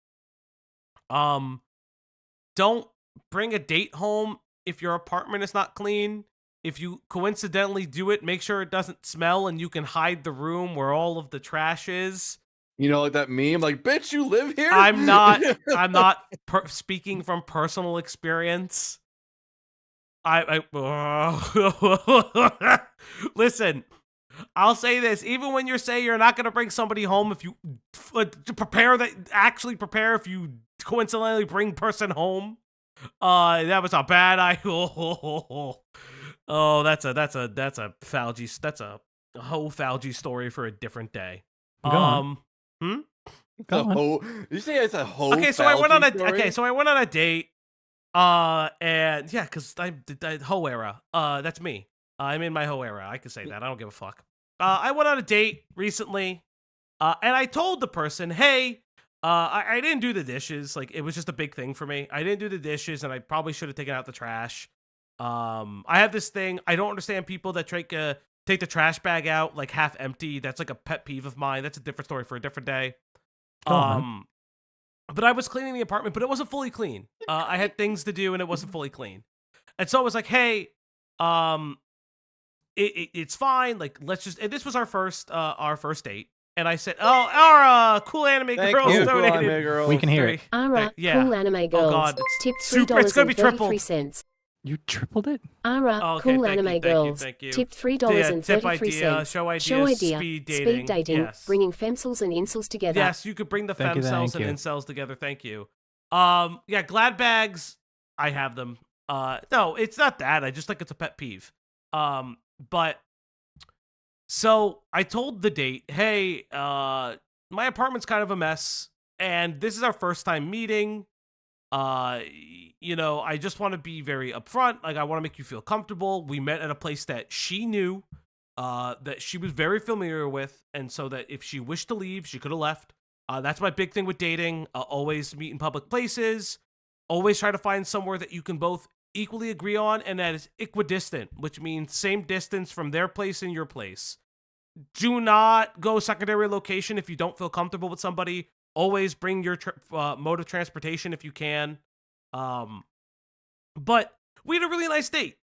Don't bring a date home if your apartment is not clean. If you coincidentally do it, make sure it doesn't smell and you can hide the room where all of the trash is. You know, like that meme, like, bitch, you live here? I'm not speaking from personal experience. Listen, I'll say this. Even when you say you're not going to bring somebody home, if you prepare if you coincidentally bring person home, that was a bad Oh, that's a Falgi. That's a whole Falgi story for a different day. Go on. Did you say it's a whole? Okay, so I went on a date. And yeah, because I hoe era. That's me. I'm in my hoe era. I can say that. I don't give a fuck. I went on a date recently, and I told the person, hey, I didn't do the dishes. Like, it was just a big thing for me. I didn't do the dishes, and I probably should have taken out the trash. I have this thing. I don't understand people that take the trash bag out like half empty. That's like a pet peeve of mine. That's a different story for a different day. But I was cleaning the apartment, but it wasn't fully clean. I had things to do, and it wasn't fully clean. And so I was like, hey, it's fine. Like, let's just. And this was our first date. and I said, "Oh, our cool anime Thank girls you, cool donated." anime girls. We can hear it. Ara, Yeah. cool anime Oh girls. God, Tipped super. It's gonna be tripled. $3.33. You tripled it? Ara, Oh, okay, cool thank you, anime thank you, girls. thank you. Tipped Tip $3.33. idea, show idea, speed dating. Yes. bringing femcels and incels together. Yes, you could bring the Thank you, femcells thank and you. incels together. Thank you. Yeah, glad bags. I have them. No, it's not that. I just think it's a pet peeve. But so I told the date, hey, my apartment's kind of a mess, and this is our first time meeting. You know, I just want to be very upfront. Like, I want to make you feel comfortable. We met at a place that she knew, that she was very familiar with, and so that if she wished to leave, she could have left. That's my big thing with dating. Always meet in public places. Always try to find somewhere that you can both equally agree on, and that is equidistant, which means same distance from their place and your place. Do not go secondary location if you don't feel comfortable with somebody. Always bring your mode of transportation if you can. But we had a really nice date.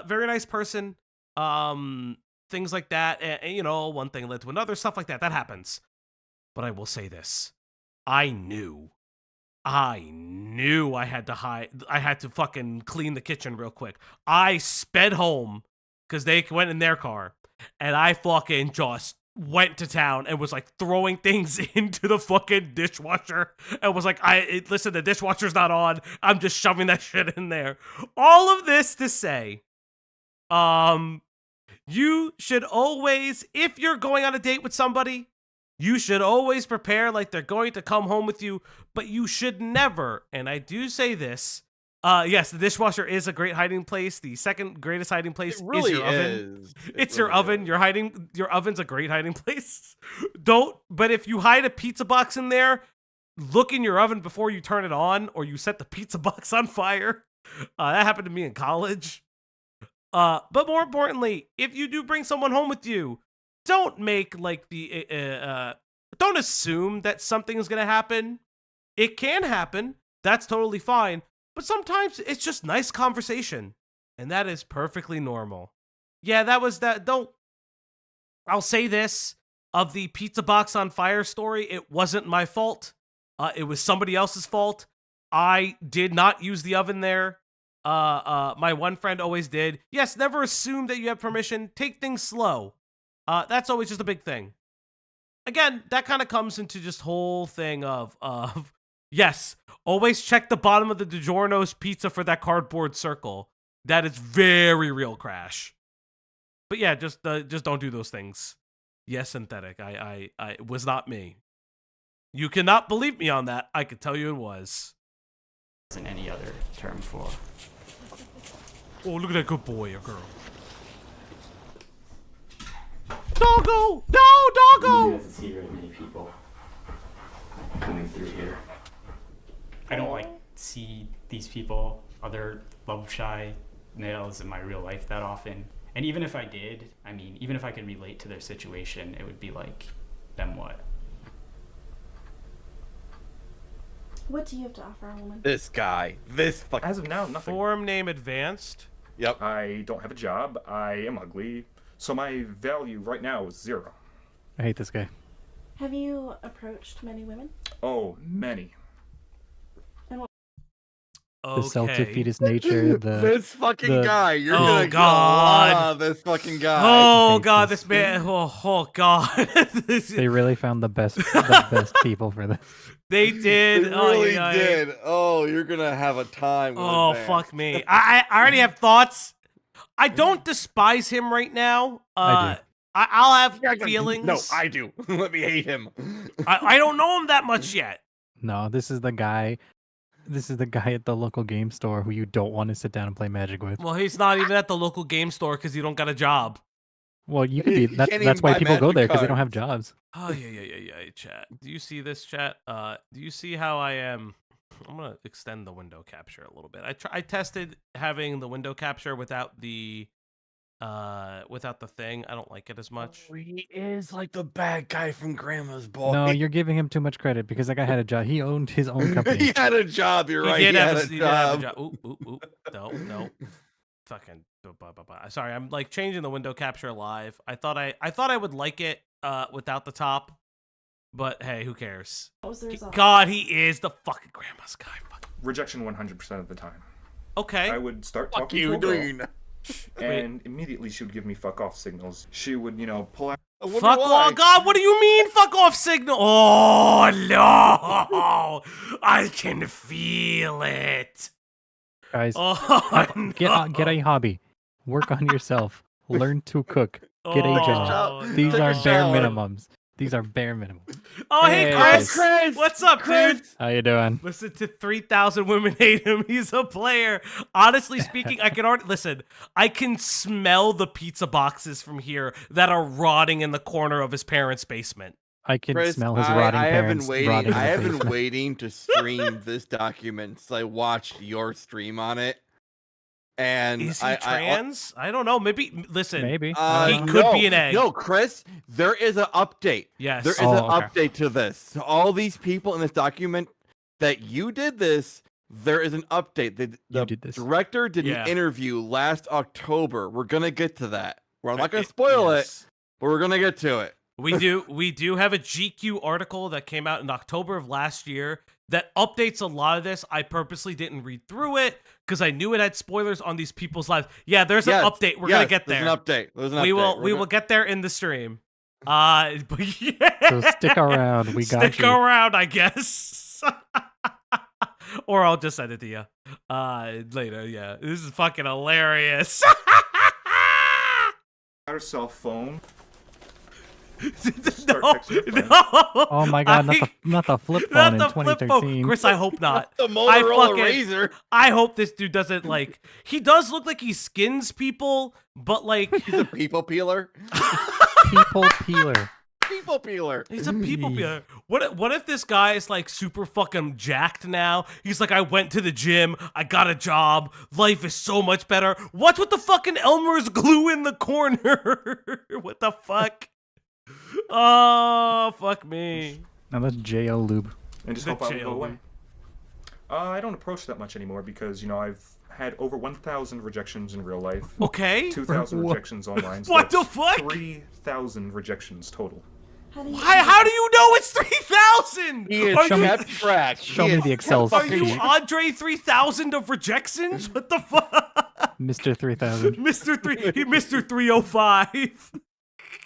Very nice person. Things like that. And, you know, one thing led to another, stuff like that. That happens. But I will say this. I knew I had to I had to fucking clean the kitchen real quick. I sped home because they went in their car, and I fucking just went to town and was like throwing things into the fucking dishwasher and was like, listen, the dishwasher's not on. I'm just shoving that shit in there. All of this to say, you should always, if you're going on a date with somebody, you should always prepare like they're going to come home with you, but you should never, and I do say this, yes, the dishwasher is a great hiding place. The second greatest hiding place really is your oven. It's really your oven. is. Your oven's a great hiding place. But if you hide a pizza box in there, look in your oven before you turn it on, or you set the pizza box on fire. That happened to me in college. But more importantly, if you do bring someone home with you, don't make like don't assume that something is gonna happen. It can happen. That's totally fine. But sometimes it's just nice conversation, and that is perfectly normal. Yeah, that was that. I'll say this, of the pizza box on fire story, it wasn't my fault. It was somebody else's fault. I did not use the oven there. My one friend always did. Yes, never assume that you have permission. Take things slow. That's always just a big thing. Again, that kind of comes into just whole thing of yes, always check the bottom of the DiGiorno's pizza for that cardboard circle. That is very real, Crash. But yeah, just don't do those things. Yes, synthetic. It was not me. You cannot believe me on that. I can tell you it was. Isn't any other term for. Oh, look at that good boy or girl. Doggo! No, doggo! He doesn't see very many people coming through here. I don't like see these people, other love shy males in my real life that often. And even if I did, I mean, even if I could relate to their situation, it would be like, then what? What do you have to offer a woman? This guy. This fucking. As of now, nothing. Form name advanced. Yep. I don't have a job. I am ugly. So my value right now is 0. I hate this guy. Have you approached many women? Oh, many. The self-defeatist nature. This fucking guy. You're Oh, gonna God. love this fucking guy. Oh hate god, this this man. Oh god. They really found the best people for this. They did. They Oh, really yeah. did. Oh, you're gonna have a time. with Oh Advance. fuck me. I already have thoughts. I don't despise him right now. I do. I'll have feelings. No, I do. Let me hate him. I don't know him that much yet. No, this is the guy. This is the guy at the local game store who you don't want to sit down and play Magic with. Well, he's not even at the local game store because you don't got a job. Well, you could be. You That's can't even why buy people go Magic there because they don't cards. have jobs. Oh yeah, chat. Do you see this, chat? Do you see how I am? I'm gonna extend the window capture a little bit. I tested having the window capture without the thing. I don't like it as much. Oh, he is like the bad guy from Grandma's Boy. No, you're giving him too much credit because that guy had a job. He owned his own company. he had a job. You're right. He did He have had a, a he did have a job. job. Ooh. No. Fucking. Sorry, I'm like changing the window capture live. I thought I would like it without the top. But hey, who cares? What was the result? God, he is the fucking grandma's guy. Rejection 100% of the time. Okay. I would start Fuck talking you, to a girl, doing. and immediately she would give me fuck off signals. She would, pull out. Fuck off, God, what do you mean fuck off signal? Oh, no. I can feel it. Guys, Oh, no. get a hobby. Work on yourself. Learn to cook. Get a Oh, job. These Take a are bare shower. minimums. These are bare minimums. Oh, hey, Chris. Chris. What's up, dude? How you doing? Listen to 3,000 women hate him. He's a player. Honestly speaking, I can already listen. I can smell the pizza boxes from here that are rotting in the corner of his parents' basement. I can Chris, smell his rotting parents. I have been waiting to stream this document since I watched your stream on it. And is he trans? I don't know. Maybe listen. Maybe he could be an egg. No, Chris, there is an update. Yes, there is an update to this. So all these people in this document that you did this, there is an update. The director did an interview last October. We're gonna get to that. I'm not gonna spoil it, but we're gonna get to it. We do have a GQ article that came out in October of last year that updates a lot of this. I purposely didn't read through it because I knew it had spoilers on these people's lives. Yeah, there's an update. We're gonna get there. There's an update. We will get there in the stream. But yeah. So stick around. We got Stick around, I guess. Or I'll just send it to you later. Yeah, this is fucking hilarious. Our cell phone. No. Oh my God! Not the flip phone in 2013. Chris, I hope not. The Motorola Razr. I hope this dude doesn't like. He does look like he skins people, but like he's a people peeler. People peeler. People peeler. He's a people peeler. What if this guy is like super fucking jacked now? He's like, I went to the gym, I got a job, life is so much better. What's with the fucking Elmer's glue in the corner? What the fuck? Oh, fuck me. Now that's J.O. Lube. And just hope I will go away. I don't approach that much anymore because, I've had over 1,000 rejections in real life. Okay. 2,000 rejections online. So what the fuck? 3,000 rejections total. How do you know it's 3,000? He is kept track. Show me the Excel Are you sheet. Andre 3,000 of rejections? What the fuck? Mr. 3000. Mr. 305.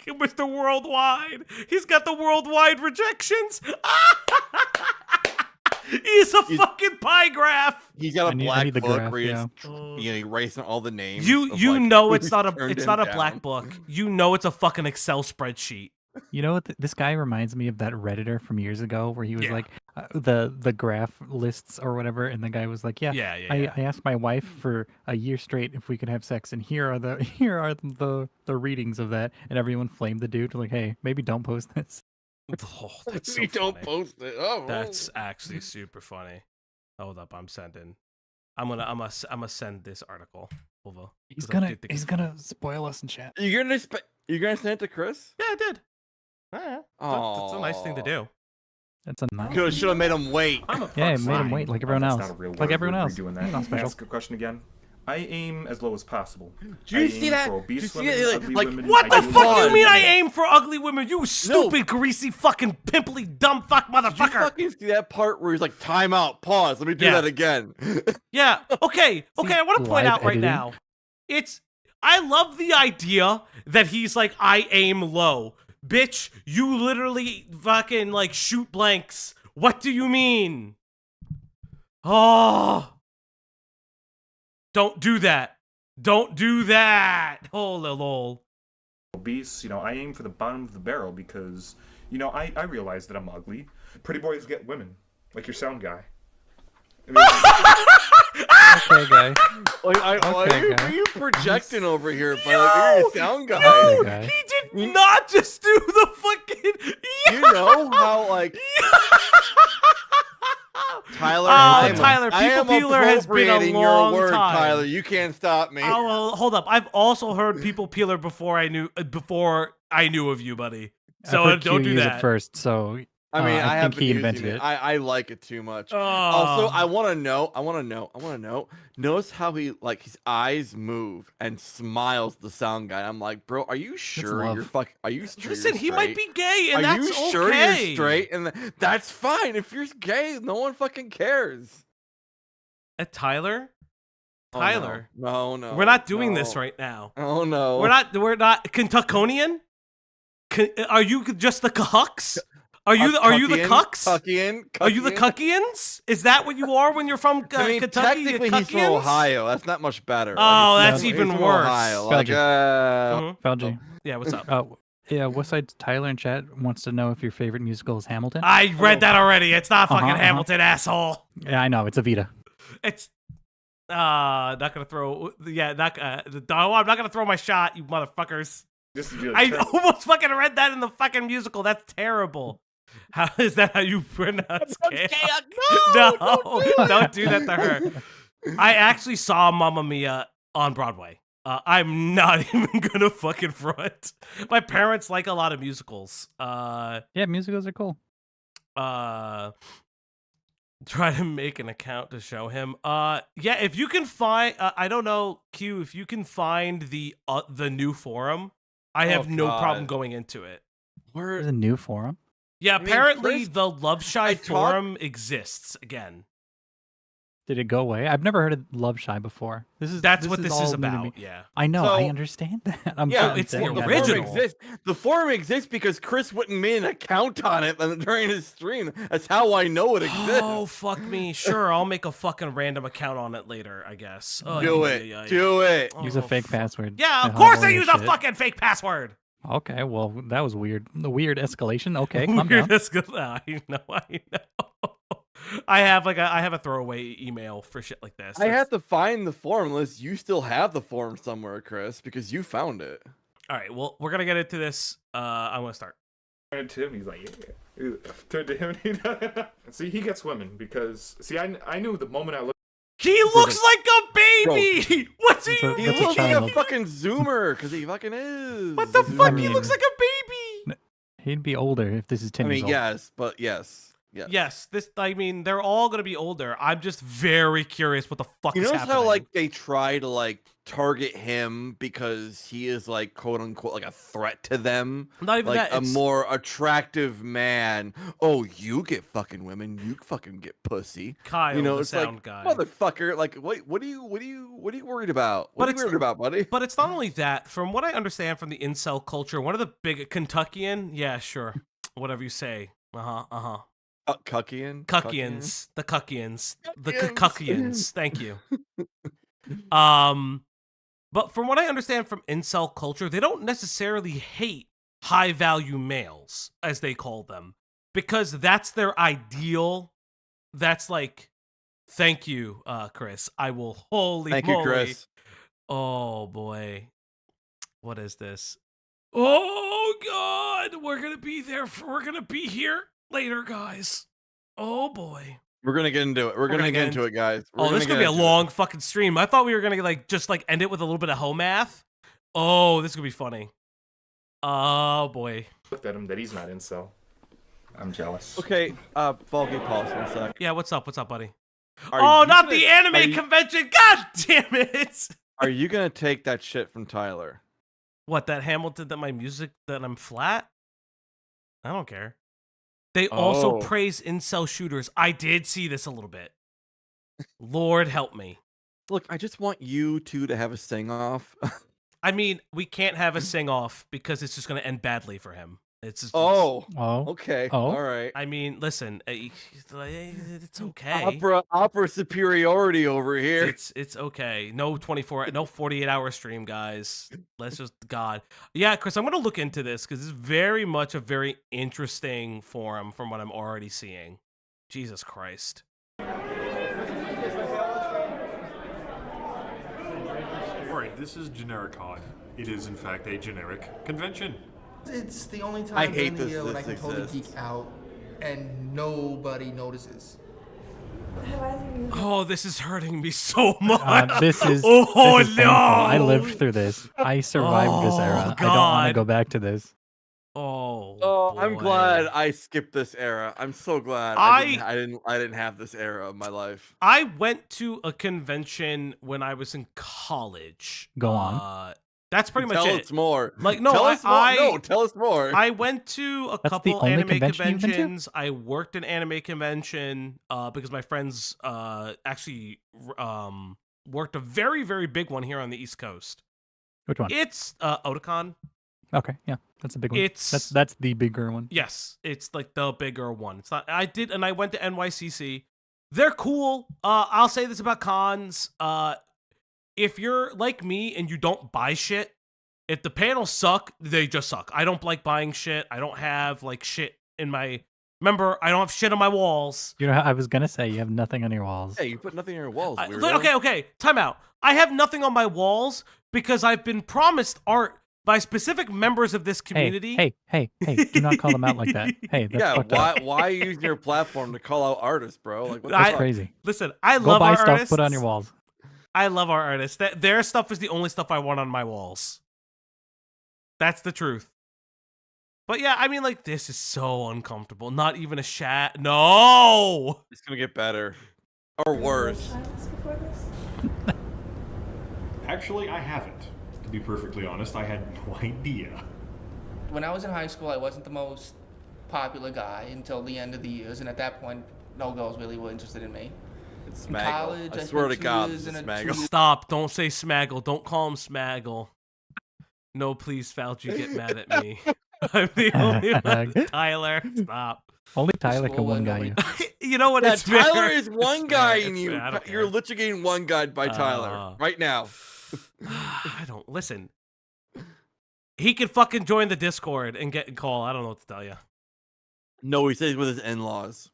Mr. Worldwide. He's got the worldwide rejections. He's a fucking pie graph. He's got a black book where he's erasing all the names. You know it's not a black book. You know it's a fucking Excel spreadsheet. You know what? This guy reminds me of that Redditor from years ago where he was like the graph lists or whatever, and the guy was like, I asked my wife for a year straight if we could have sex, and here are the readings of that, and everyone flamed the dude like, hey, maybe don't post this. Oh, that's so don't funny. post it. Oh, that's actually super funny. Hold up, I'm gonna send this article over. He's gonna spoil us in chat. You're gonna send it to Chris? Yeah, I did. That's a nice thing to do. That's a nice. Should have made him wait. Yeah, made him wait like everyone else. Not a real Like word. everyone else. Doing that. Not special. Ask a question again. I aim as low as possible. Do you see that? What the fuck do you mean I aim for ugly women? You stupid, greasy, fucking, pimply, dumb fuck motherfucker. Did you fucking see that part where he's like, time out, pause, let me do that again. Yeah, okay, I want to point out right now. I love the idea that he's like, I aim low. Bitch, you literally fucking like shoot blanks. What do you mean? Oh. Don't do that. Don't do that. Oh, lol. Obese, I aim for the bottom of the barrel because, I realize that I'm ugly. Pretty boys get women, like your sound guy. Okay, guy. Are you projecting over here? By you're a sound guy. He did not just do the fucking. You know how Tyler. Tyler, people peeler has been a long your word, time. Tyler, you can't stop me. Oh, well, hold up. I've also heard people peeler before I knew of you, buddy. So don't do use that it first. So I mean, I think haven't he used invented it. I like it too much. Oh. Also, I want to know. Notice how he like his eyes move and smiles at the sound guy. I'm like, bro, are you sure love. you're fuck? Are you sure? Listen, you're he might straight? be gay, and Are that's you sure okay. you're straight? And that's fine. If you're gay, no one fucking cares. Tyler? Oh, Tyler. no. We're not doing this right now. Oh no. We're not Kentuckonian? Are you just the cohosts? Are you the cucks? Cuckian? Are you the cuckians? Is that what you are when you're from I mean, Kentucky? technically he's from Ohio. That's not much better. Oh, Like, that's he's even from worse. Ohio. Like, Falgi. Yeah, what's up? Yeah, Westside Tyler in chat wants to know if your favorite musical is Hamilton. I read that already. It's not fucking Hamilton, asshole. Yeah, I know. It's Evita. It's not gonna throw. Yeah, no, I'm not gonna throw my shot, you motherfuckers. I almost fucking read that in the fucking musical. That's terrible. How is that how you pronounce chaos? No, don't do that to her. I actually saw Mamma Mia on Broadway. I'm not even gonna fucking front. My parents like a lot of musicals. Yeah, musicals are cool. Try to make an account to show him. Yeah, if you can find, I don't know, Q, if you can find the new forum, I have no problem going into it. There's a new forum? Yeah, apparently the Love Shy forum exists again. Did it go away? I've never heard of Love Shy before. That's what this is all new to about. me. Yeah, I know. So- I understand that. it's the The original. forum exists because Chris wouldn't make an account on it during his stream. That's how I know it exists. Oh, fuck me. Sure, I'll make a fucking random account on it later, I guess. Do it. Use a fake password. Yeah, of course I use a fucking fake password. Okay, well, that was weird. The weird escalation. Okay, calm Weird down. I know. I have a throwaway email for shit like this. I have to find the forum unless you still have the forum somewhere, Chris, because you found it. All right, well, we're gonna get into this. I'm gonna start. Turn to him, he's like, yeah. Turn to him, see, he gets women because, see, I knew the moment I looked. He looks like a baby. What's he? He looks like a fucking Zoomer, because he fucking is. What the fuck? He looks like a baby. He'd be older if this is 10 years old. yes, but yes. Yes, they're all gonna be older. I'm just very curious what the fuck is happening. You notice how like they try to like target him because he is like quote unquote like a threat to them. Not even like that, a more attractive man. Oh, you get fucking women. You fucking get pussy. Kyle, you know, the it's sound like, guy. motherfucker. Like, what are you worried about? What are you worried about, buddy? But it's not only that. From what I understand from the incel culture, one of the big Kentuckian, yeah, sure, whatever you say. Cuckians, the Cuckians. Thank you. But from what I understand from incel culture, they don't necessarily hate high value males, as they call them, because that's their ideal. That's like, thank you, Chris. I will Thank you, Chris. Oh boy, what is this? Oh God, we're gonna be here later, guys. Oh boy. We're gonna get into it. We're gonna get into it, guys. This is gonna be a long fucking stream. I thought we were gonna just end it with a little bit of home math. Oh, this is gonna be funny. Oh boy. Looked at him that he's not incel. I'm jealous. Okay, Falgi, pause 1 sec. Yeah, what's up, buddy? Not not the anime convention. God damn it. Are you gonna take that shit from Tyler? What, that Hamilton, that my music, that I'm flat? I don't care. They also praise incel shooters. I did see this a little bit. Lord help me. Look, I just want you two to have a sing-off. I mean, we can't have a sing-off because it's just going to end badly for him. It's just, okay. All right. I mean, listen, it's okay. Opera superiority over here. It's okay. No 48-hour stream, guys. Let's just God. Yeah, Chris, I'm gonna look into this because it's very much a very interesting forum from what I'm already seeing. Jesus Christ. All right, this is GenericCon. It is in fact a generic convention. It's the only time I hate in the this. year when I This can totally exists. geek out and nobody notices. Oh, this is hurting me so much. This is no! painful. I lived through this. I survived this era. I don't want to go back to this. Oh, I'm boy. glad I skipped this era. I'm so glad I didn't have this era of my life. I went to a convention when I was in college. Go on. That's pretty much it. Tell us more. Like, no, tell us more. No, tell us more. I went to a That's the couple only anime convention you've been to? conventions. I worked an anime convention because my friends actually worked a very, very big one here on the East Coast. Which one? It's Otakon. Okay, yeah, that's a big one. It's that's the bigger one. Yes, it's like the bigger one. It's not. I went to NYCC. They're cool. I'll say this about cons. If you're like me and you don't buy shit, if the panels suck, they just suck. I don't like buying shit. I don't have like shit in my. Remember, I don't have shit on my walls. You know, I was gonna say you have nothing on your walls. Hey, you put nothing on your walls. Weirdo. Okay. Time out. I have nothing on my walls because I've been promised art by specific members of this community. Hey! Do not call them out like that. Hey, that's fucked up. why are you using your platform to call out artists, bro? Like, what That's crazy. Listen, I Go love buy our stuff, artists. put it on your walls. I love our artists. Their stuff is the only stuff I want on my walls. That's the truth. But yeah, I mean, like, this is so uncomfortable. Not even a chat. No! It's gonna get better. Or worse. Actually, I haven't. To be perfectly honest, I had no idea. When I was in high school, I wasn't the most popular guy until the end of the years, and at that point, no girls really were interested in me. It's In Smaggle. college, I swear to spent 2 God, years it's in a Smaggle. Stop. Don't say Smaggle. Don't call him Smaggle. No, please, Falgi, get mad at me. I'm the only one. Tyler, stop. Only Tyler can one guy you. You know what? Yeah, It's Tyler fair. is one It's guy fair. in It's you. fair. I don't You're care. literally getting one guyed by Tyler right now. I don't listen. He can fucking join the Discord and get a call. I don't know what to tell you. No, he says with his in-laws.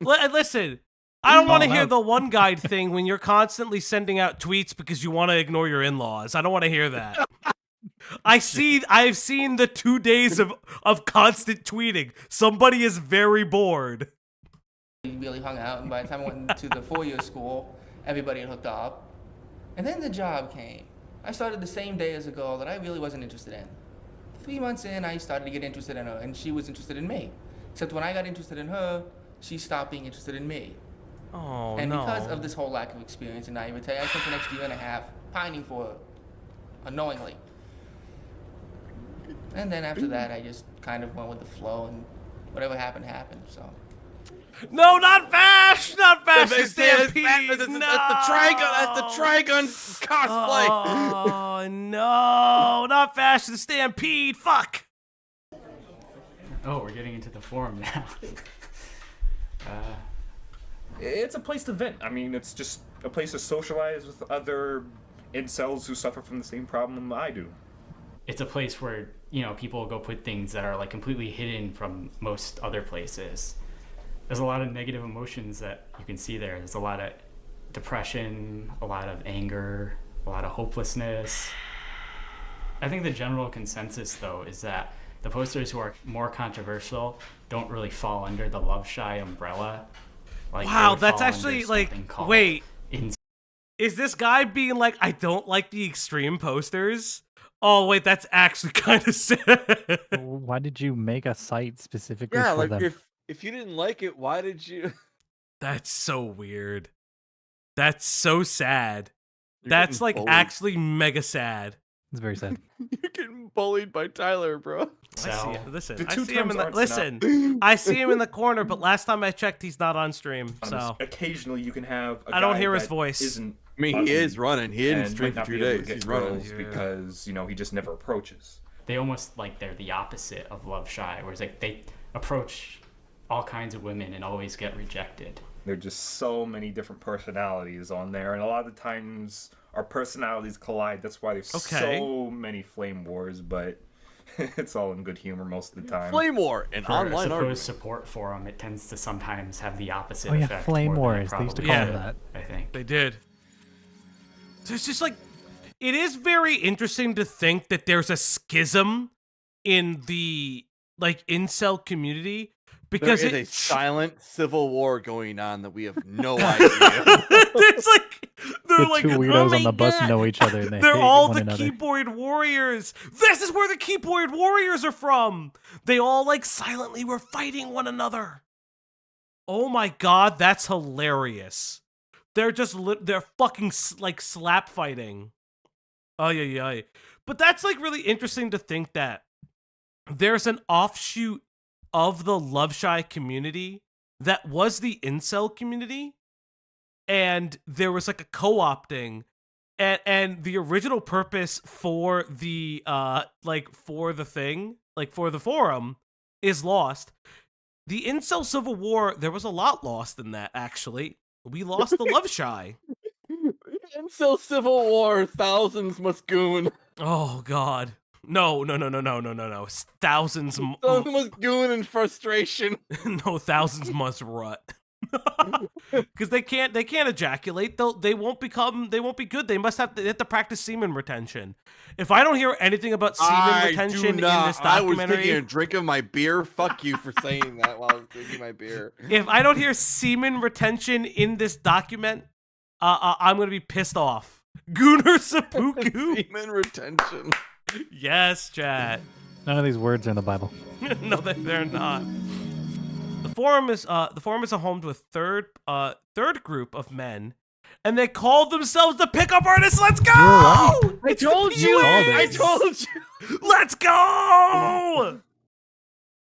Listen, I don't want to hear the one guide thing when you're constantly sending out tweets because you want to ignore your in-laws. I don't want to hear that. I've seen the 2 days of constant tweeting. Somebody is very bored. We really hung out, and by the time I went to the 4-year school, everybody had hooked up. And then the job came. I started the same day as a girl that I really wasn't interested in. 3 months in, I started to get interested in her, and she was interested in me. Except when I got interested in her, she stopped being interested in me. Oh, and no. because of this whole lack of experience and naivete, I spent the next year and a half pining for her, unknowingly. And then after that, I just kind of went with the flow, and whatever happened, happened, so. No, not Bash! Not Bash! The Stampede! That's the Trigun cosplay. Oh, no! Not Bash the Stampede! Fuck! Oh, we're getting into the forum now. It's a place to vent. I mean, it's just a place to socialize with other incels who suffer from the same problem I do. It's a place where, people will go put things that are like completely hidden from most other places. There's a lot of negative emotions that you can see there. There's a lot of depression, a lot of anger, a lot of hopelessness. I think the general consensus, though, is that the posters who are more controversial don't really fall under the love shy umbrella. Like, wow, that's actually like, wait, is this guy being like, I don't like the extreme posters? Oh, wait, that's actually kind of sad. Why did you make a site specifically for like them? if you didn't like it, why did you? That's so weird. That's so sad. You're That's getting like bullied. actually mega sad. It's very sad. You're getting bullied by Tyler, bro. I see it. Listen, The I two see him terms in the aren't listen. I see him in the corner, but last time I checked, he's not on stream. So occasionally you can have. I don't guy hear his that voice. Isn't I mean, he ugly is running. He didn't and stream might for not 2 be able to days. get He's running. girls because he just never approaches. They almost like they're the opposite of love shy, whereas like they approach all kinds of women and always get rejected. There are just so many different personalities on there, and a lot of the times our personalities collide. That's why there's so many flame wars, but it's all in good humor most of the time. Flame war and For online a supposed argument. support forum, it tends to sometimes have the opposite Oh yeah, effect. flame more than it wars. They used to probably call should, them that. I think. they did. So it's just like, it is very interesting to think that there's a schism in the like incel community because There is a silent civil war going on that we have no idea. There's like They're The like, two oh weirdos my on the bus God. know each other and they They're hate all one the another. keyboard warriors. This is where the keyboard warriors are from. They all like silently were fighting one another. Oh my God, that's hilarious. They're just they're fucking like slap fighting. Oh yeah. But that's like really interesting to think that there's an offshoot of the Love Shy community that was the incel community, and there was like a co-opting, and the original purpose for the for the forum is lost. The incel civil war, there was a lot lost in that, actually. We lost the Love Shy. Incel civil war, thousands must goon. Oh God. No. Thousands must goon in frustration. No, thousands must rut. Because they can't ejaculate. They won't be good. They have to practice semen retention. If I don't hear anything about semen retention in this documentary, I was taking a drink of my beer. Fuck you for saying that while I was drinking my beer. If I don't hear semen retention in this document, I'm gonna be pissed off. Gooner seppuku. Semen retention. Yes, chat. None of these words are in the Bible. No, they're not. The forum is a home to a third group of men, and they call themselves the pickup artists. Let's go! Right. I told you. I told you. Let's go!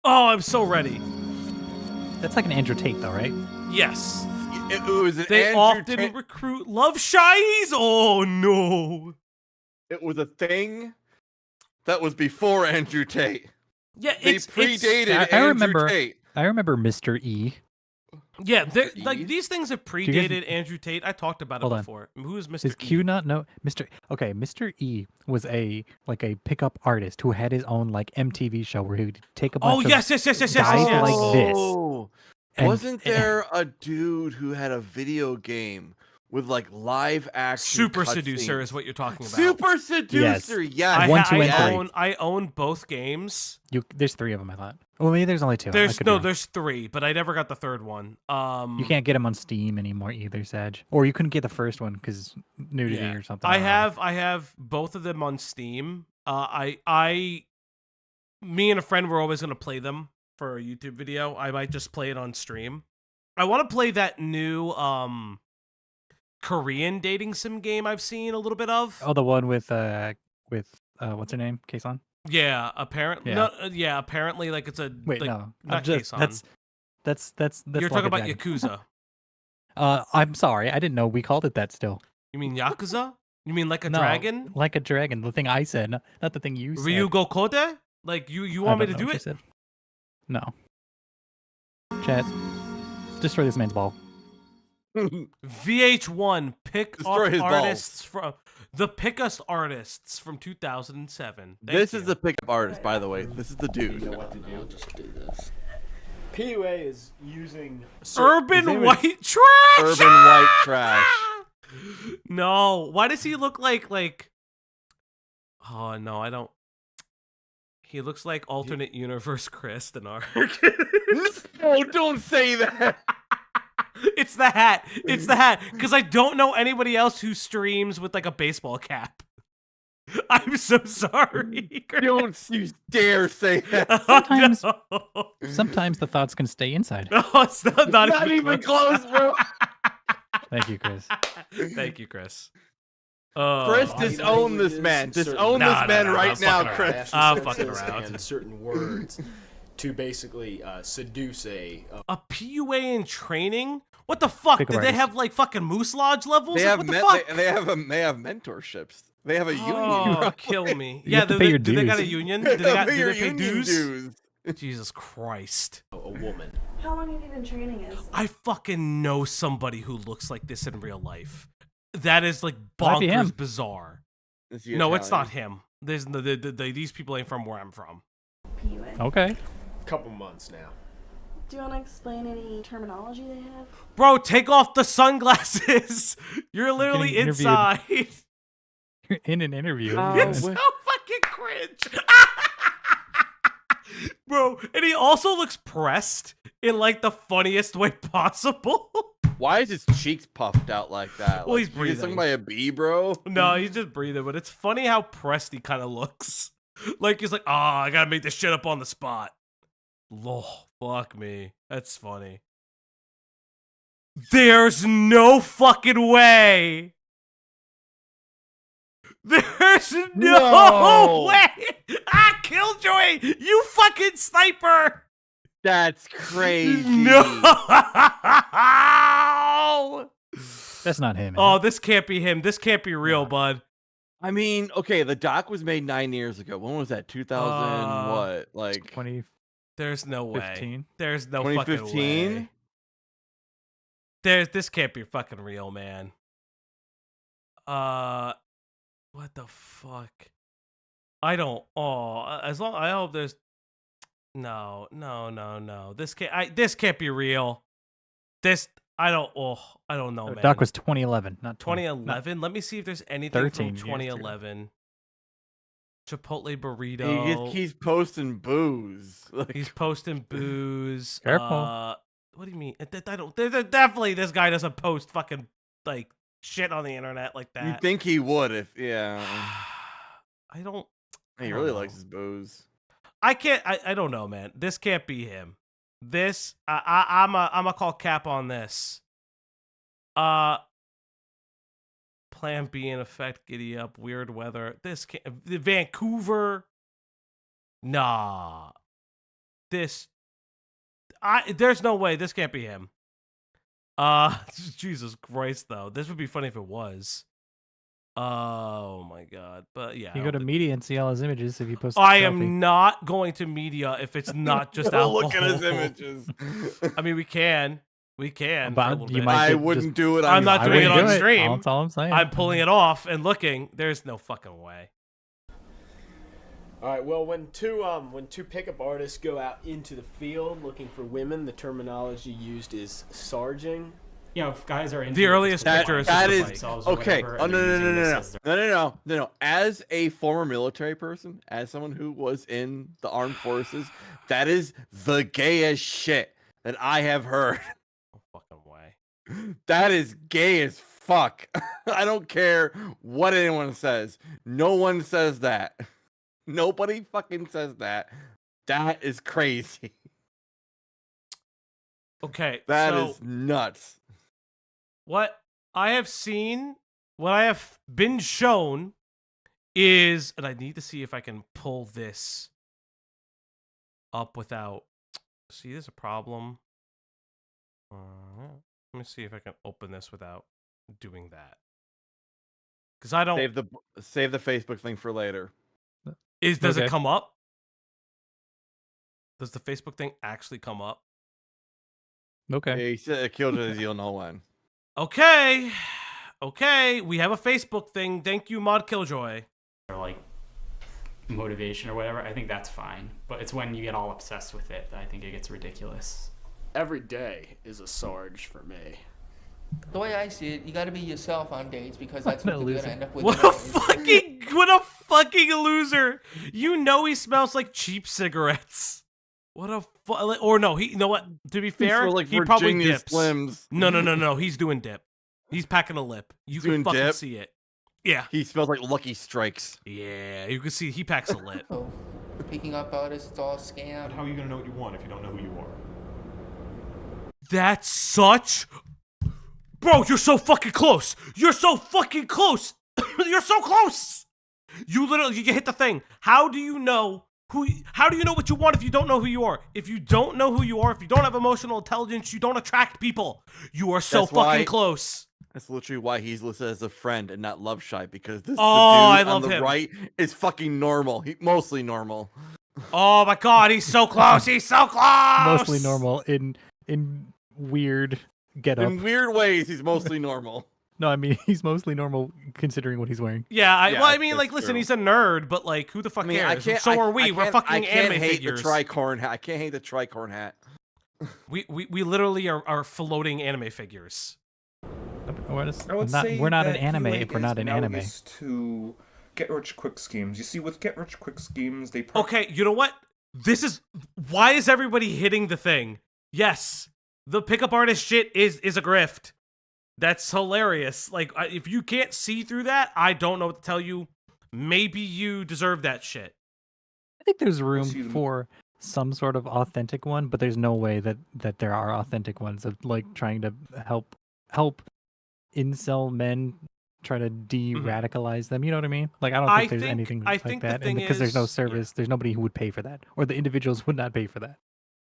Oh, I'm so ready. That's like an Andrew Tate, though, right? Yes. It was an They Andrew often Tate. recruit love shies. Oh no. It was a thing that was before Andrew Tate. Yeah, They predated Andrew Tate. I remember Mr. E. Yeah, like these things have predated Andrew Tate. I talked about it Hold on. before. Who is Mr. Does E? Q not know Mr. Okay, Mr. E was a pickup artist who had his own like MTV show where he would take a bunch of yes. guys like this. Oh, And- wasn't there a dude who had a video game with like live action? Super cutscenes? Seducer is what you're talking about. Super Seducer, yes. One, two, and three. I own both games. There's three of them, I thought. Well, maybe there's only two. There's three, but I never got the third one. You can't get them on Steam anymore either, Sag. Or you couldn't get the first one because nudity or something. I have both of them on Steam. Me and a friend were always gonna play them for a YouTube video. I might just play it on stream. I want to play that new Korean dating sim game I've seen a little bit of. Oh, the one with what's her name? Kason? Yeah, apparently. Yeah. No, apparently, like it's a Wait, like, no, not Kason. That's You're like talking a about dragon. Yakuza. I'm sorry, I didn't know we called it that still. You mean Yakuza? You mean like a No, dragon? Like a dragon. The thing I said, not the thing you said. Ryugo Kode? Like you I want me don't to know do what you it? said. No. Chat. Destroy this man's ball. VH1 pick Destroy up his artists from the pick us artists from 2007. This is the pickup artist, by the way. This is the dude. You know what to do. I'll just do this. PUA is using urban white trash. Urban white trash. No, why does he look like? Oh no, I don't. He looks like alternate universe Chris than our. No, don't say that. It's the hat. It's the hat. Because I don't know anybody else who streams with like a baseball cap. I'm so sorry. Chris. Don't you dare say that. Sometimes, No. sometimes the thoughts can stay inside. No, it's not even close, bro. Thank you, Chris. Thank you, Chris. Chris, disown this man. Disown this man right now, Chris. I'm fucking around. And certain words to basically seduce a PUA in training? What the fuck? Pick a Did they artist. have like fucking Moose Lodge levels? They Like, have what the fuck? they have mentorships. They have a union. Oh, kill me. You Yeah, have to pay your do they got a dues. union? Do they Pay your pay union dues? Jesus Christ. a woman. How long have you been training as? I fucking know somebody who looks like this in real life. That is like Might be him. bonkers bizarre. Is he No, it's not Italian? him. There's these people ain't from where I'm from. PUA. Okay. Couple months now. Do you want to explain any terminology they have? Bro, take off the sunglasses. You're literally getting interviewed. inside. You're in an interview. It's so fucking cringe. Bro, and he also looks pressed in like the funniest way possible. Why is his cheeks puffed out like that? Well, like, he's breathing. You stung by a bee, bro? No, he's just breathing, but it's funny how pressed he kind of looks. Like, he's like, I gotta make this shit up on the spot. Lol, fuck me. That's funny. There's no fucking way. There's no way. Killjoy, you fucking sniper. That's crazy. No. That's not him. Oh, this can't be him. This can't be real, bud. I mean, okay, the doc was made 9 years ago. When was that? 2000 what? Like 2015? There's no way. There's no fucking 2015? way. This can't be fucking real, man. What the fuck? I don't. As long I hope there's. No. This can't be real. I don't know, man. Doc was 2011, not 2011. Let me see if there's anything from 2011. Chipotle burrito. He's posting booze. He's posting booze. Careful. What do you mean? Definitely, this guy doesn't post fucking like shit on the internet like that. You think he would if I don't. He really likes his booze. I can't. I don't know, man. This can't be him. This I'm a call cap on this. Plan B in effect. Giddy up. Weird weather. This can't. Vancouver. Nah. There's no way. This can't be him. Jesus Christ, though. This would be funny if it was. Oh my god. But yeah. You go to media and see all his images if you post. I am not going to media if it's not just alcohol. Look at his images. I mean, we can. But you I wouldn't do it. I'm not doing it on stream. That's all I'm saying. I'm pulling it off and looking. There's no fucking way. All right. Well, when two pickup artists go out into the field looking for women, the terminology used is sarging. You know, if guys are into the earliest picture is okay. Oh no. As a former military person, as someone who was in the armed forces, that is the gayest shit that I have heard. No fucking way. That is gay as fuck. I don't care what anyone says. No one says that. Nobody fucking says that. That is crazy. Okay. That is nuts. What I have seen, what I have been shown is, and I need to see if I can pull this up without, see, there's a problem. Let me see if I can open this without doing that. Because I don't... Save the Facebook thing for later. Does it come up? Does the Facebook thing actually come up? Okay. Yeah, he said Killjoy, you'll know when. Okay, we have a Facebook thing. Thank you, Mod Killjoy. Or like motivation or whatever, I think that's fine. But it's when you get all obsessed with it that I think it gets ridiculous. Every day is a sarge for me. The way I see it, you gotta be yourself on dates because that's what you're gonna end up with. What a fucking loser! You know he smells like cheap cigarettes. What a or no, you know what? To be fair, he probably dips. Slims. No. He's doing dip. He's packing a lip. You can fucking see it. Yeah. He smells like Lucky Strikes. Yeah, you can see he packs a lip. Oh, picking up artists, it's all scam. How are you gonna know what you want if you don't know who you are? That's such... Bro, you're so fucking close. You're so fucking close. You're so close. You hit the thing. How do you know what you want if you don't know who you are? If you don't know who you are, if you don't have emotional intelligence, you don't attract people. You are so fucking close. That's literally why he's listed as a friend and not love shy, because the dude on the right is fucking normal. Mostly normal. Oh my god, he's so close. He's so close. Mostly normal in weird getup. In weird ways, he's mostly normal. No, I mean, he's mostly normal considering what he's wearing. Yeah, listen, he's a nerd, but like, who the fuck cares? So are we. We're fucking anime figures. The tricorn hat. I can't hate the tricorn hat. We literally are floating anime figures. We're not an anime if we're not an anime. To get rich quick schemes. You see, with get rich quick schemes, they... Okay, you know what? Why is everybody hitting the thing? Yes. the pickup artist shit is a grift. That's hilarious. Like, if you can't see through that, I don't know what to tell you. Maybe you deserve that shit. I think there's room for some sort of authentic one, but there's no way that there are authentic ones of like trying to help incel men try to de-radicalize them. You know what I mean? Like, I don't think there's anything like that, and because there's no service, there's nobody who would pay for that, or the individuals would not pay for that.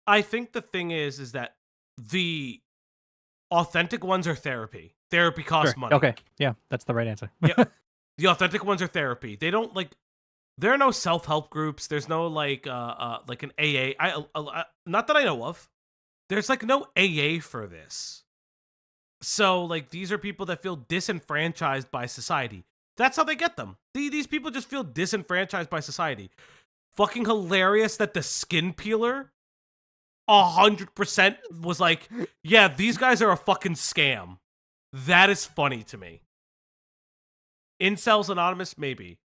I think the thing is that the authentic ones are therapy. Therapy costs money. Okay, yeah, that's the right answer. Yeah, the authentic ones are therapy. They don't like. There are no self-help groups. There's no like an AA. Not that I know of. There's like no AA for this. So like these are people that feel disenfranchised by society. That's how they get them. These people just feel disenfranchised by society. Fucking hilarious that the skin peeler 100% was like, yeah, these guys are a fucking scam. That is funny to me. Incels Anonymous, maybe.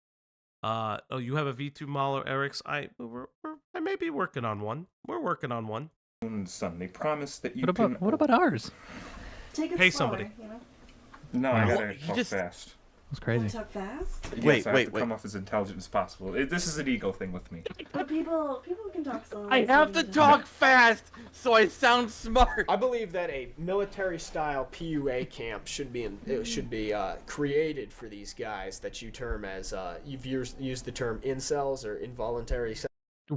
Oh, you have a V2 Mahler, Erics. I may be working on one. We're working on one. Son, they promised that you What about ours? Take it Pay slower, somebody. You know? No, I gotta talk fast. That's crazy. Talk fast? Yes, I have to come off as intelligent as possible. This is an ego thing with me. But people can talk slow. I have to talk fast so I sound smart. I believe that a military-style PUA camp should be created for these guys that you term as you've used the term incels or involuntary.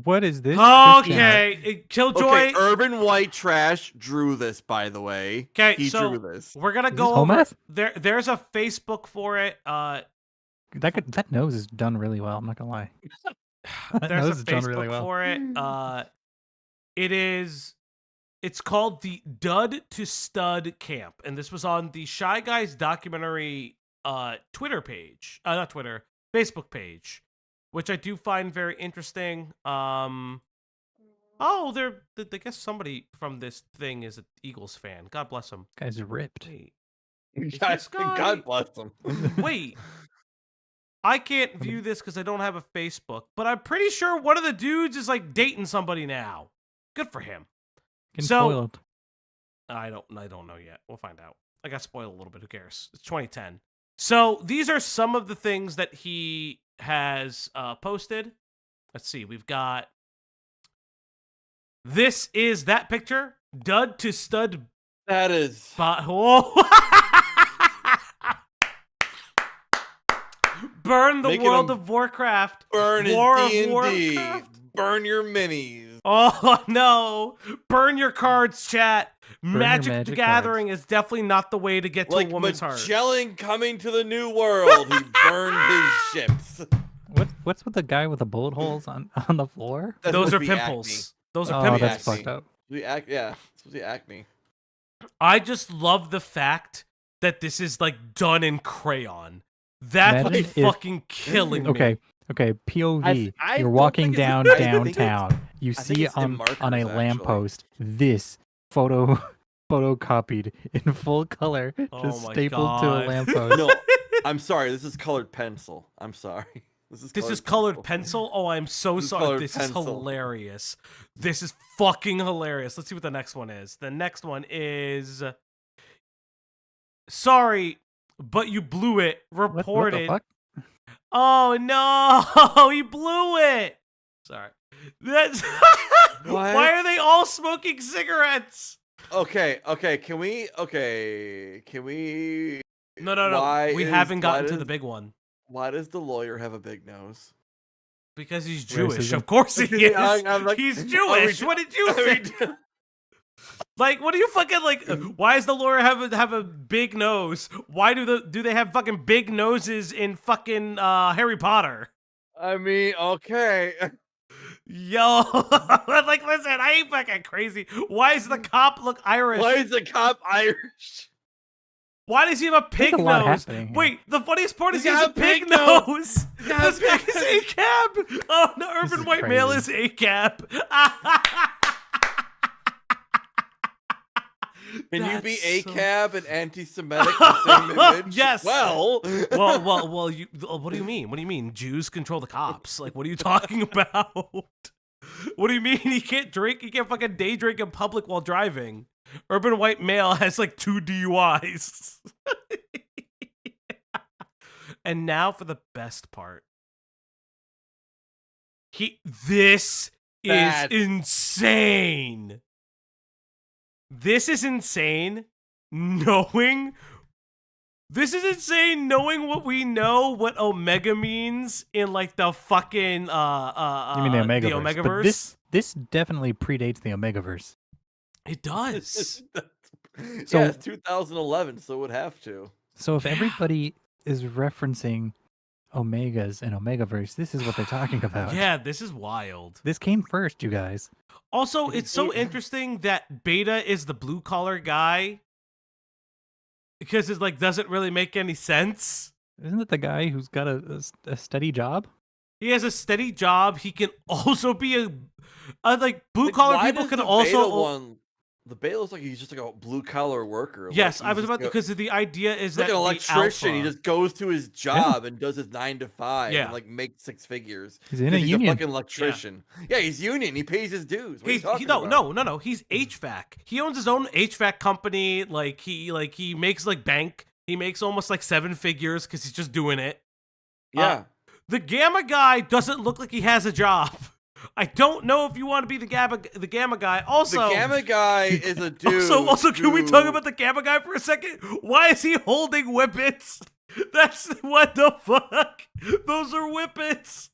What is this? Okay, Killjoy. Okay, Urban White Trash drew this, by the way. Okay, he so drew this. We're gonna go over. There's a Facebook for it. That nose is done really well. I'm not gonna lie. There's a Facebook for it. It's called the Dud to Stud Camp, and this was on the Shy Guys documentary Twitter page. Not Twitter, Facebook page. Which I do find very interesting. I guess somebody from this thing is an Eagles fan. God bless him. Guy's ripped. God bless him. Wait. I can't view this because I don't have a Facebook, but I'm pretty sure one of the dudes is like dating somebody now. Good for him. Getting spoiled. I don't know yet. We'll find out. I got spoiled a little bit. Who cares? It's 2010. So these are some of the things that he has posted. Let's see. We've got this is that picture. Dud to Stud. That is. Burn the World of Warcraft. Burn his War D&D. of Warcraft. Burn your minis. Oh no! Burn your cards, chat. Burn Magic the Gathering is definitely not the way to get to a woman's heart. Magellan coming to the New World. He burned his ships. What's with the guy with the bullet holes on the floor? Those are pimples. Acne. Those are pimples. That's fucked up. Yeah, it's the acne. I just love the fact that this is like done in crayon. That's what's fucking killing me. Okay, POV. I You're don't walking think down it's- downtown. You see on a lamppost this photocopied in full color, just stapled to a lamppost. No, I'm sorry. This is colored pencil. I'm sorry. This is colored pencil? Oh, I'm so sorry. This is hilarious. This is fucking hilarious. Let's see what the next one is. The next one is... Sorry, but you blew it. Reported. What the fuck? Oh, no. He blew it. Sorry. That's... Why are they all smoking cigarettes? Okay. Can we... No. We haven't gotten to the big one. Why does the lawyer have a big nose? Because he's Jewish. Of course he is. He's Jewish. What did you think? Like, what do you fucking like? Why does the lawyer have a big nose? Why do they have fucking big noses in fucking Harry Potter? I mean, okay. Yo, like, listen, I ain't fucking crazy. Why does the cop look Irish? Why is the cop Irish? Why does he have a pig nose? Wait, the funniest part is he has a pig nose. This guy is ACAB. Oh, no, urban white male is ACAB. Can you be ACAB and anti-Semitic the same image? Yes. Well, what do you mean? What do you mean? Jews control the cops? Like, what are you talking about? What do you mean he can't drink? He can't fucking day drink in public while driving. Urban white male has like 2 DUIs. And now for the best part. This is insane. This is insane. Knowing what we know, what Omega means in like the fucking You mean the Omegaverse? But this definitely predates the Omegaverse. It does. So it's 2011, so it would have to. So if everybody is referencing Omegas and Omegaverse, this is what they're talking about. Yeah, this is wild. This came first, you guys. Also, it's so interesting that Beta is the blue collar guy. Because it like doesn't really make any sense. Isn't it the guy who's got a steady job? He has a steady job. He can also be a like blue collar people can also. The beta looks like he's just like a blue collar worker. Yes, like I was about because the idea is like that an electrician. He just goes to his job and does his 9 to 5 and like makes 6 figures. He's in a union. He's a fucking electrician. Yeah, he's union. He pays his dues. What are you talking about? No. He's HVAC. He owns his own HVAC company. Like he makes like bank. He makes almost like 7 figures because he's just doing it. Yeah. The Gamma guy doesn't look like he has a job. I don't know if you want to be the Gamma guy. Also, the Gamma guy is a dude. Also, can we talk about the Gamma guy for a second? Why is he holding whippets? That's what the fuck. Those are whippets.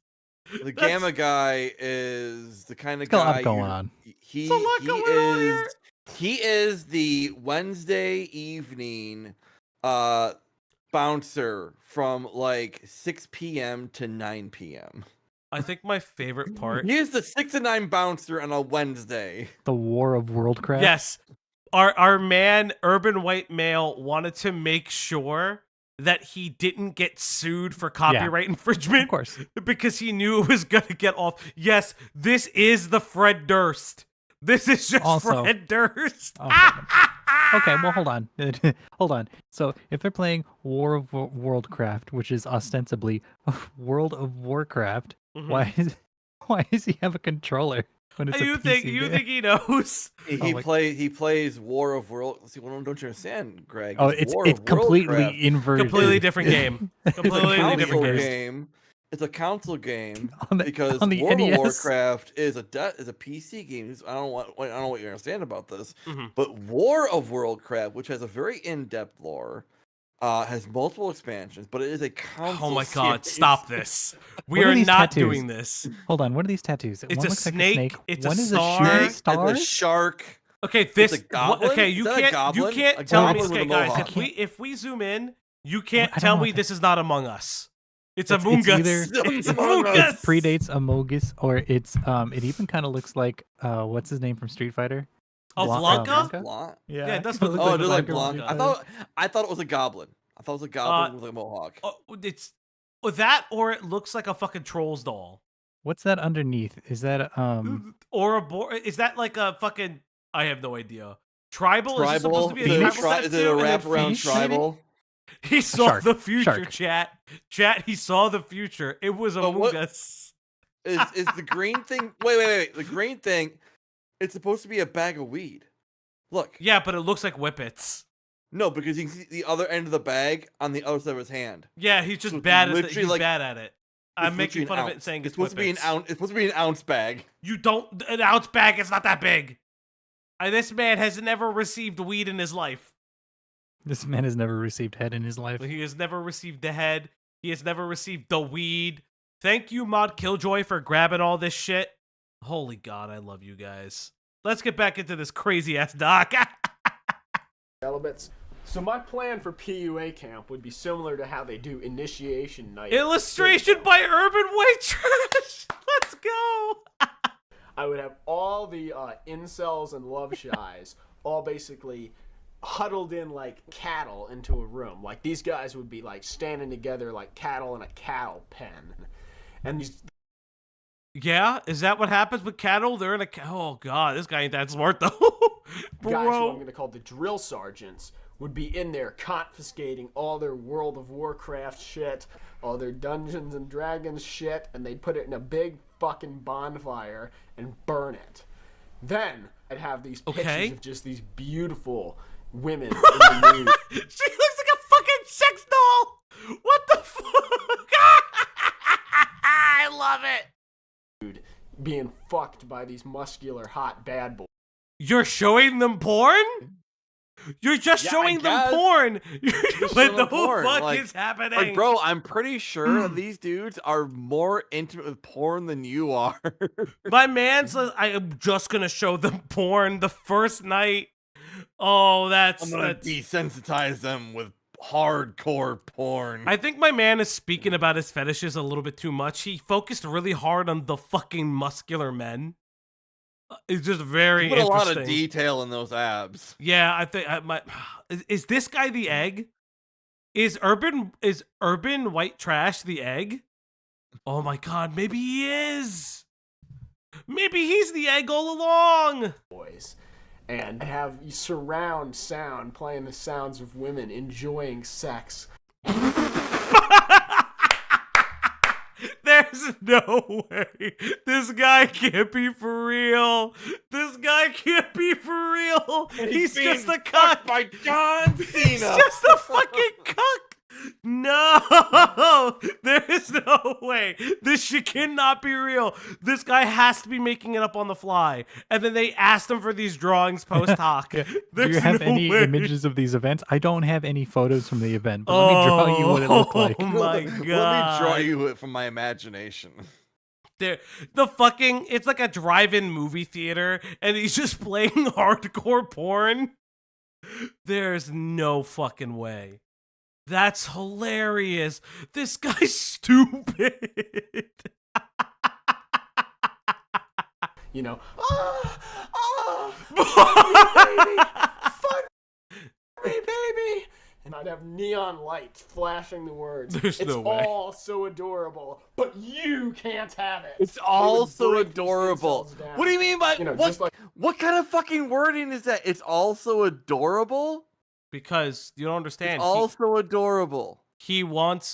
The Gamma guy is the kind of guy. A lot going on. He is the Wednesday evening bouncer from like 6 p.m. to 9 p.m. I think my favorite part. He is the 6 to 9 bouncer on a Wednesday. The War of Worldcraft. Yes, our man, urban white male, wanted to make sure that he didn't get sued for copyright infringement. Of course, because he knew it was gonna get off. Yes, this is the Fred Durst. This is just also, Fred Durst. Okay, well, hold on. Hold on. So, if they're playing War of Worldcraft, which is ostensibly World of Warcraft, why does he have a controller when it's you a PC you think he knows? He plays War of World. See, don't you understand, Greg? Oh, it's completely inverted. Completely different game. Completely different game. It's a console game because World of Warcraft is a PC game. I don't know what you understand about this, but War of Worldcraft, which has a very in-depth lore, has multiple expansions, but it is a console. Oh my god! Stop this! We are not doing this. Hold on. What are these tattoos? It's a snake. It's one a is star. A star. It's a shark. Okay, this. It's a goblin? Okay, you can't tell me. Okay, guys, if we zoom in, you can't tell me this is not Among Us. It's Among Us. It's Among Us. It predates Among Us, or it's it even kind of looks like what's his name from Street Fighter? Oh, Blanca? Yeah, it does look it does like Blanca. I thought it was a goblin. I thought it was a goblin with a mohawk. It's that, or it looks like a fucking Trolls doll. What's that underneath? Is that or a is that like a fucking? I have no idea. Tribal? Is this supposed to be a tribal? Is it a wraparound tribal? He saw the future, chat. He saw the future. It was Among Us. Is the green thing? Wait. The green thing. It's supposed to be a bag of weed. Look. Yeah, but it looks like whippets. No, because you can see the other end of the bag on the other side of his hand. Yeah, he's just bad at it. He's bad at it. I'm making fun of it, saying it's supposed to be an ounce. It's supposed to be an ounce bag. An ounce bag is not that big. This man has never received weed in his life. This man has never received head in his life. He has never received the head. He has never received the weed. Thank you, Mod Killjoy, for grabbing all this shit. Holy God, I love you guys. Let's get back into this crazy-ass doc. Celibates. So my plan for PUA camp would be similar to how they do initiation night. Illustration by Urban White Trash. Let's go. I would have all the incels and love shies all basically huddled in like cattle into a room. Like these guys would be like standing together like cattle in a cattle pen. And these... Yeah, is that what happens with cattle? They're in a oh god, this guy ain't that smart though. Guys who I'm going to call the drill sergeants would be in there confiscating all their World of Warcraft shit, all their Dungeons and Dragons shit, and they'd put it in a big fucking bonfire and burn it. Then I'd have these pictures Okay. of just these beautiful women in the nude. She looks like a fucking sex doll. What the fuck? I love it. Being fucked by these muscular, hot bad boys. You're showing them porn? You're just showing them porn. What the fuck is happening? Like, bro, I'm pretty sure these dudes are more intimate with porn than you are. My man says I am just gonna show them porn the first night. Oh, I'm gonna desensitize them with hardcore porn. I think my man is speaking about his fetishes a little bit too much. He focused really hard on the fucking muscular men. It's just very put interesting. a lot of detail in those abs. Yeah, I think is this guy the egg? Is urban white trash the egg? Oh my god, maybe he is. Maybe he's the egg all along. Boys. And have surround sound playing the sounds of women enjoying sex. There's no way. This guy can't be for real. This guy can't be for real. He's just a cuck. By John Cena. He's just a fucking cuck. No, there is no way. This shit cannot be real. This guy has to be making it up on the fly. And then they asked him for these drawings post hoc. Do you have any images of these events? I don't have any photos from the event, but let me draw you what it looked like. Oh my god. Let me draw you it from my imagination. It's like a drive-in movie theater, and he's just playing hardcore porn. There's no fucking way. That's hilarious. This guy's stupid. You know, fuck me, baby. And I'd have neon lights flashing the words. There's no way. It's all so adorable, but you can't have it. It's all so adorable. What do you mean by what kind of fucking wording is that? It's all so adorable? Because you don't understand. It's also adorable. He wishes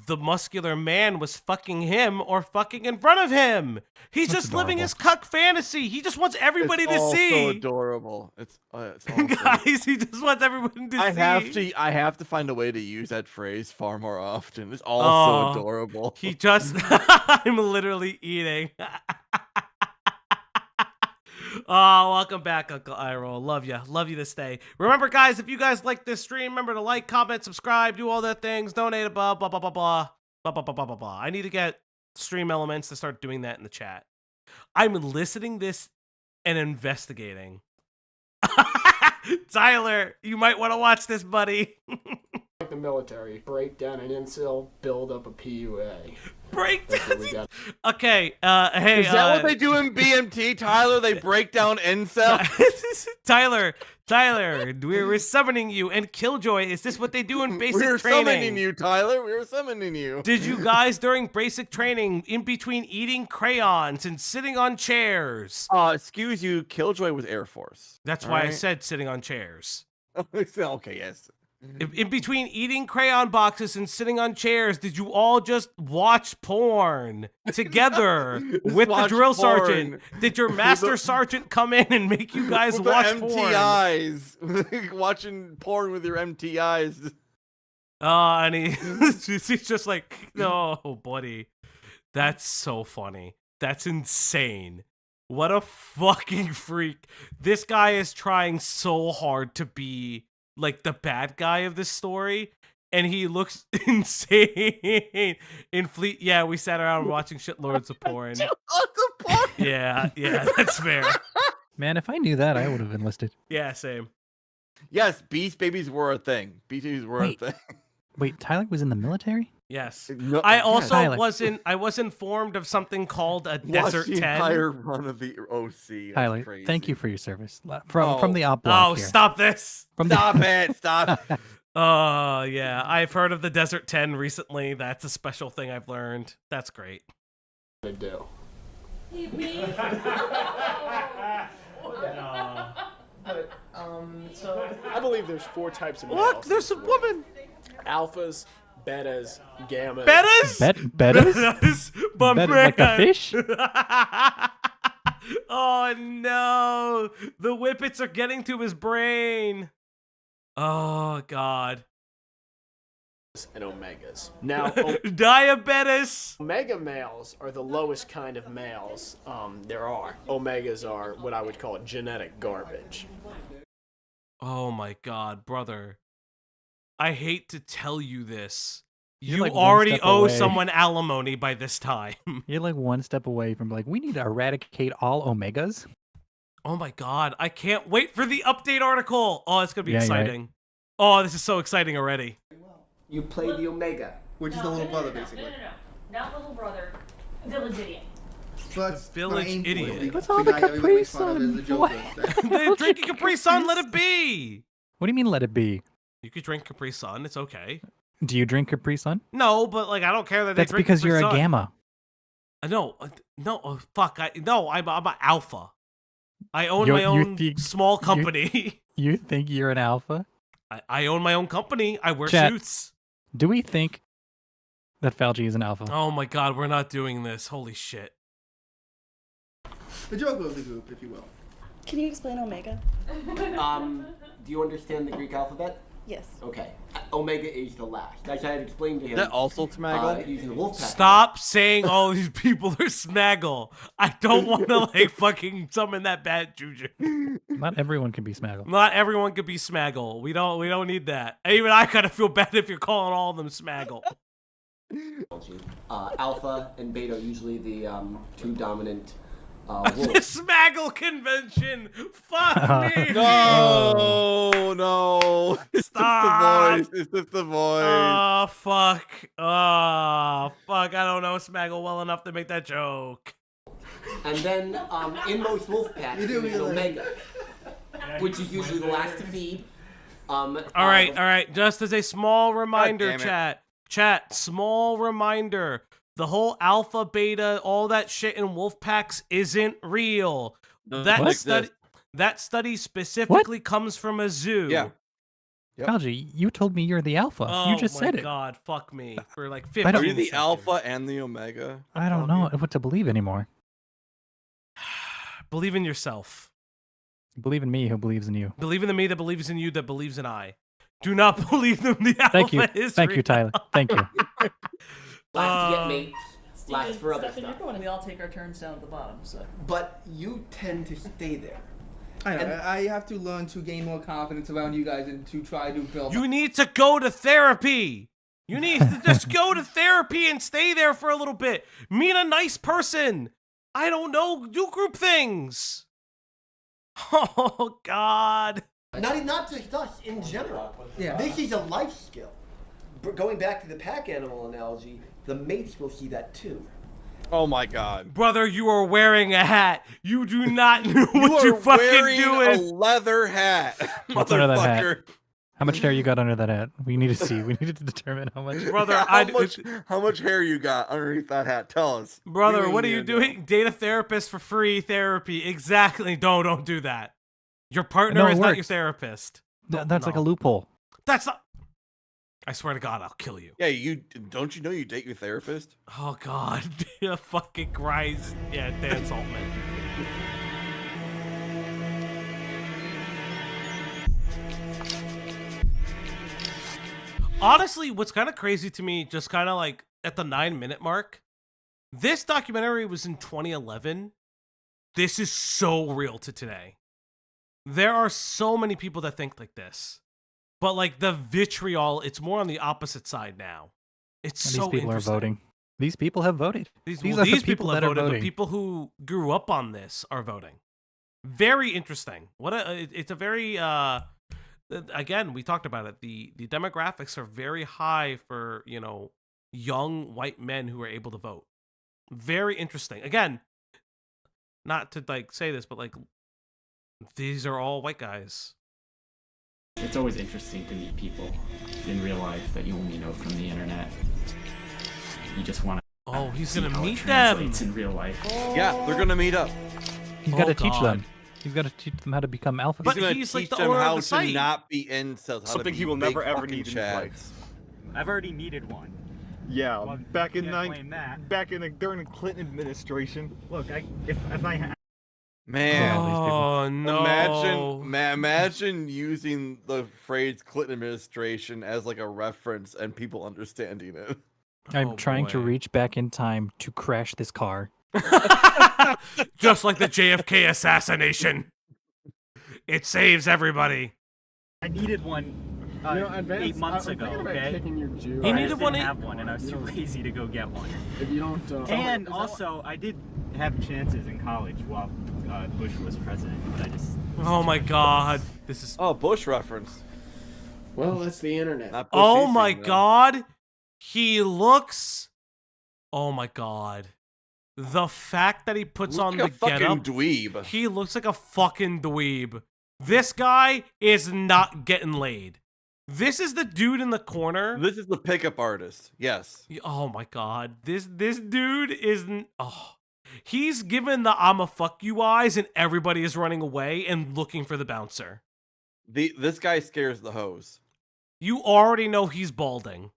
the muscular man was fucking him or fucking in front of him. He's That's just living adorable. his cuck fantasy. He just wants everybody to see. It's also adorable. It's also Guys, he just wants everyone to see. I have to find a way to use that phrase far more often. It's also adorable. He just I'm literally eating. Oh, welcome back, Uncle Iroh. Love you to stay. Remember, guys, if you guys like this stream, remember to like, comment, subscribe, do all that things, donate, blah blah blah blah blah blah blah blah blah blah. I need to get Stream Elements to start doing that in the chat. I'm listening this and investigating. Tyler, you might want to watch this, buddy. Like the military, break down an incel, build up a PUA. Break That's what we got. Okay, hey. Is that what they do in BMT, Tyler? They break down incel? Tyler, we're summoning you. And Killjoy, is this what they do in basic training? We're summoning you, Tyler. We're summoning you. Did you guys, during basic training, in between eating crayons and sitting on chairs? Excuse you, Killjoy was Air Force. That's why I said sitting on chairs. Okay, yes. In between eating crayon boxes and sitting on chairs, did you all just watch porn together with the drill sergeant? Did your master sergeant come in and make you guys with watch the porn? MTIs. Watching porn with your MTIs. And he's just like, no, buddy. That's so funny. That's insane. What a fucking freak. This guy is trying so hard to be like the bad guy of this story, and he looks insane in Fleet. Yeah, we sat around watching shitloads of porn. Yeah, that's fair. Man, if I knew that, I would have enlisted. Yeah, same. Yes, Beast Babies were a thing. Beast Babies were a thing. Wait, Tyler was in the military? Yes. No, I also Tyler. I was informed of something called a Desert 10. The entire run of the OC. That's Tyler, crazy. thank you for your service. From the Opp Block Oh, here. stop this. Stop it. Stop. Oh, yeah. I've heard of the Desert 10 recently. That's a special thing I've learned. That's great. They do. But, so I believe there's 4 types of males. Look, there's a woman. Alphas, betas, gammas. Bettas? Bettas? My Bet- like a man. fish? Oh no! The whippets are getting to his brain. Oh god. And omegas. Now, diabetes. Omega males are the lowest kind of males there are. Omegas are what I would call genetic garbage. Oh my god, brother. I hate to tell you this. You're You like one already step owe away. someone alimony by this time. You're like one step away from like, we need to eradicate all omegas. Oh my god, I can't wait for the update article. Oh, it's gonna be Yeah, right. exciting. Oh, this is so exciting already. You play the Omega, which is the little brother, basically. No. Not little brother. Village idiot. But Village idiot. What's all the Capri Sun? They're drinking Capri Sun, let it be. What do you mean let it be? You could drink Capri Sun, it's okay. Do you drink Capri Sun? No, but like I don't care that they That's drink because Capri you're Sun. a gamma. No, fuck. I'm an alpha. I own my own small company. You think you're an alpha? I own my own company. I wear Chat, suits. Do we think that Falgi is an alpha? Oh my god, we're not doing this. Holy shit. The joke of the group, if you will. Can you explain Omega? Do you understand the Greek alphabet? Yes. Okay. Omega is the last. As I had explained to him. That also Smaggle? Using the wolf pattern. Stop saying all these people are Smaggle. I don't want to like fucking summon that bad juju. Not everyone can be Smaggle. Not everyone could be Smaggle. We don't need that. Even I kind of feel bad if you're calling all of them Smaggle. Alpha and Beta are usually the two dominant wolves. The Smaggle convention. Fuck me. No. Stop. It's just the voice. Oh fuck. Oh fuck. I don't know Smaggle well enough to make that joke. And then in most wolf packs, there's an Omega, which is usually the last to feed. All right. Just as a small reminder, chat. Small reminder. The whole alpha, beta, all that shit in wolf packs isn't real. That study specifically comes from a zoo. Yeah. Yep. Falgi, you told me you're the alpha. You just said it. Oh my god, fuck me. For like 15 Are you the seconds. alpha and the omega? I don't know what to believe anymore. Believe in yourself. Believe in me who believes in you. Believe in the me that believes in you that believes in I. Do not believe in the alpha is Thank real. you, Tyler. Thank you. Last to get mates, last for other stuff. We all take our turns down at the bottom, so. But you tend to stay there. I know. I have to learn to gain more confidence around you guys and to try to build. You need to go to therapy. You need to just go to therapy and stay there for a little bit. Meet a nice person. I don't know. Do group things. Oh, God. Not just us, in general. Yeah. This is a life skill. Going back to the pack animal analogy, the mates will see that too. Oh my god. Brother, you are wearing a hat. You do not know what you're fucking doing. A leather hat. What's under that hat? How much hair you got under that hat? We need to see. We need to determine how much. Brother, how much hair you got underneath that hat? Tell us. Brother, what are you doing? Date a therapist for free therapy. Exactly. Don't do that. Your partner is not your therapist. That's like a loophole. That's not. I swear to God, I'll kill you. Yeah, don't you know you date your therapist? Oh God, fucking Christ! Yeah, Dan Saltman. Honestly, what's kind of crazy to me, just kind of like at the 9-minute mark, this documentary was in 2011. This is so real to today. There are so many people that think like this. But like the vitriol, it's more on the opposite side now. It's so these people are voting. These people have voted. These are the people have that voted. are But voting. people who grew up on this are voting. Very interesting. It's a very again, we talked about it. The demographics are very high for, young white men who are able to vote. Very interesting. Again, not to like say this, but like these are all white guys. It's always interesting to meet people in real life that you only know from the internet. You just want to. Oh, he's gonna meet them them in real life. Yeah, they're gonna meet up. He's got to teach them. He's got to teach them how to become alpha. But he's like the owner of the site. Not be incels. Something he will never ever need in his life. I've already needed one. Yeah, Well, back in can't blame that. during the Clinton administration. Look, if I Man, oh no! Imagine using the phrase "Clinton administration" as like a reference and people understanding it. I'm trying to reach back in time to crash this car. Just like the JFK assassination. It saves everybody. I needed one 8 months ago, okay? He needed didn't one. Have one, and I was too lazy to go get one. If you don't, and also, I did have chances in college while Bush was president, but I just. Oh my God! This is. Oh, Bush reference. Well, that's the internet. Oh my God! He looks. Oh my God! The fact that he puts on the getup. Dweeb. He looks like a fucking dweeb. This guy is not getting laid. This is the dude in the corner. This is the pickup artist. Yes. Oh my God. This dude is. Oh. He's given the "I'ma fuck you" eyes, and everybody is running away and looking for the bouncer. This guy scares the hoes. You already know he's balding,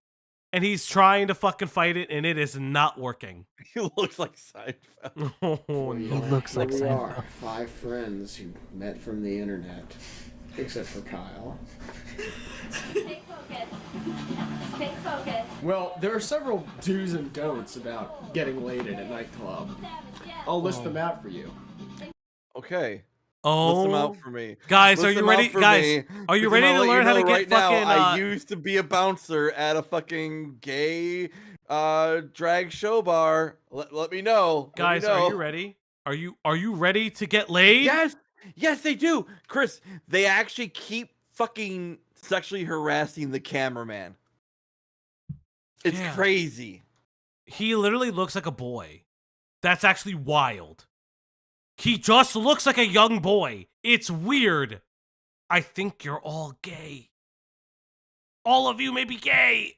and he's trying to fucking fight it, and it is not working. He looks like Seinfeld. Oh, he looks like we Seinfeld. are 5 friends who met from the internet, except for Kyle. Stay focused. Stay focused. Well, there are several do's and don'ts about getting laid at a nightclub. I'll list them out for you. Okay. Oh, list them out for me, guys. List are you them ready, out for guys? me, Are you because ready I'm to gonna let learn you how to know get right now, fucking? I used to be a bouncer at a fucking gay drag show bar. Let me know, Guys. Let me know. Are you ready? Are you ready to get laid? Yes, they do, Chris. They actually keep fucking sexually harassing the cameraman. It's crazy. He literally looks like a boy. That's actually wild. He just looks like a young boy. It's weird. I think you're all gay. All of you may be gay.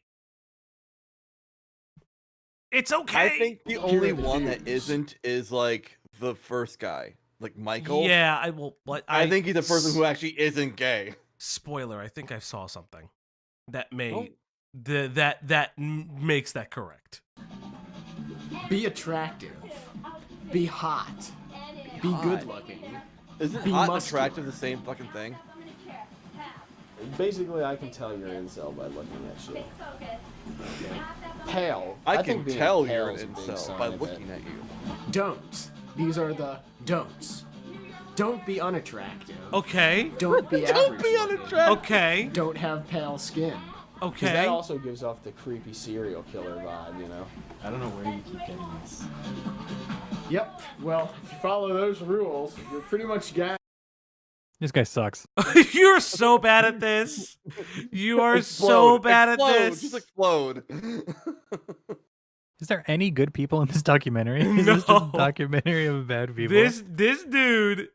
It's okay. I think the only one that isn't is like the first guy, like Michael. Yeah, I will. What I think he's the person who actually isn't gay. Spoiler: I think I saw something that may that makes that correct. Be attractive. Be hot. Be good looking. Isn't be hot and muscular. attractive the same fucking thing? Basically, I can tell you're an incel by looking at you. Okay. Pale. I think can being tell pale you're is a an big incel sign by of looking it. at you. Don't. These are the don'ts. Don't be unattractive. Okay. Don't be average. unattractive. Okay. Don't have pale skin. Okay. That also gives off the creepy serial killer vibe, you know? I don't know where you keep getting this. Yep. Well, if you follow those rules, you're pretty much got. This guy sucks. You're so bad at this. You are so bad at this. Just explode. Is there any good people in this documentary? Is this just a documentary of bad people? This dude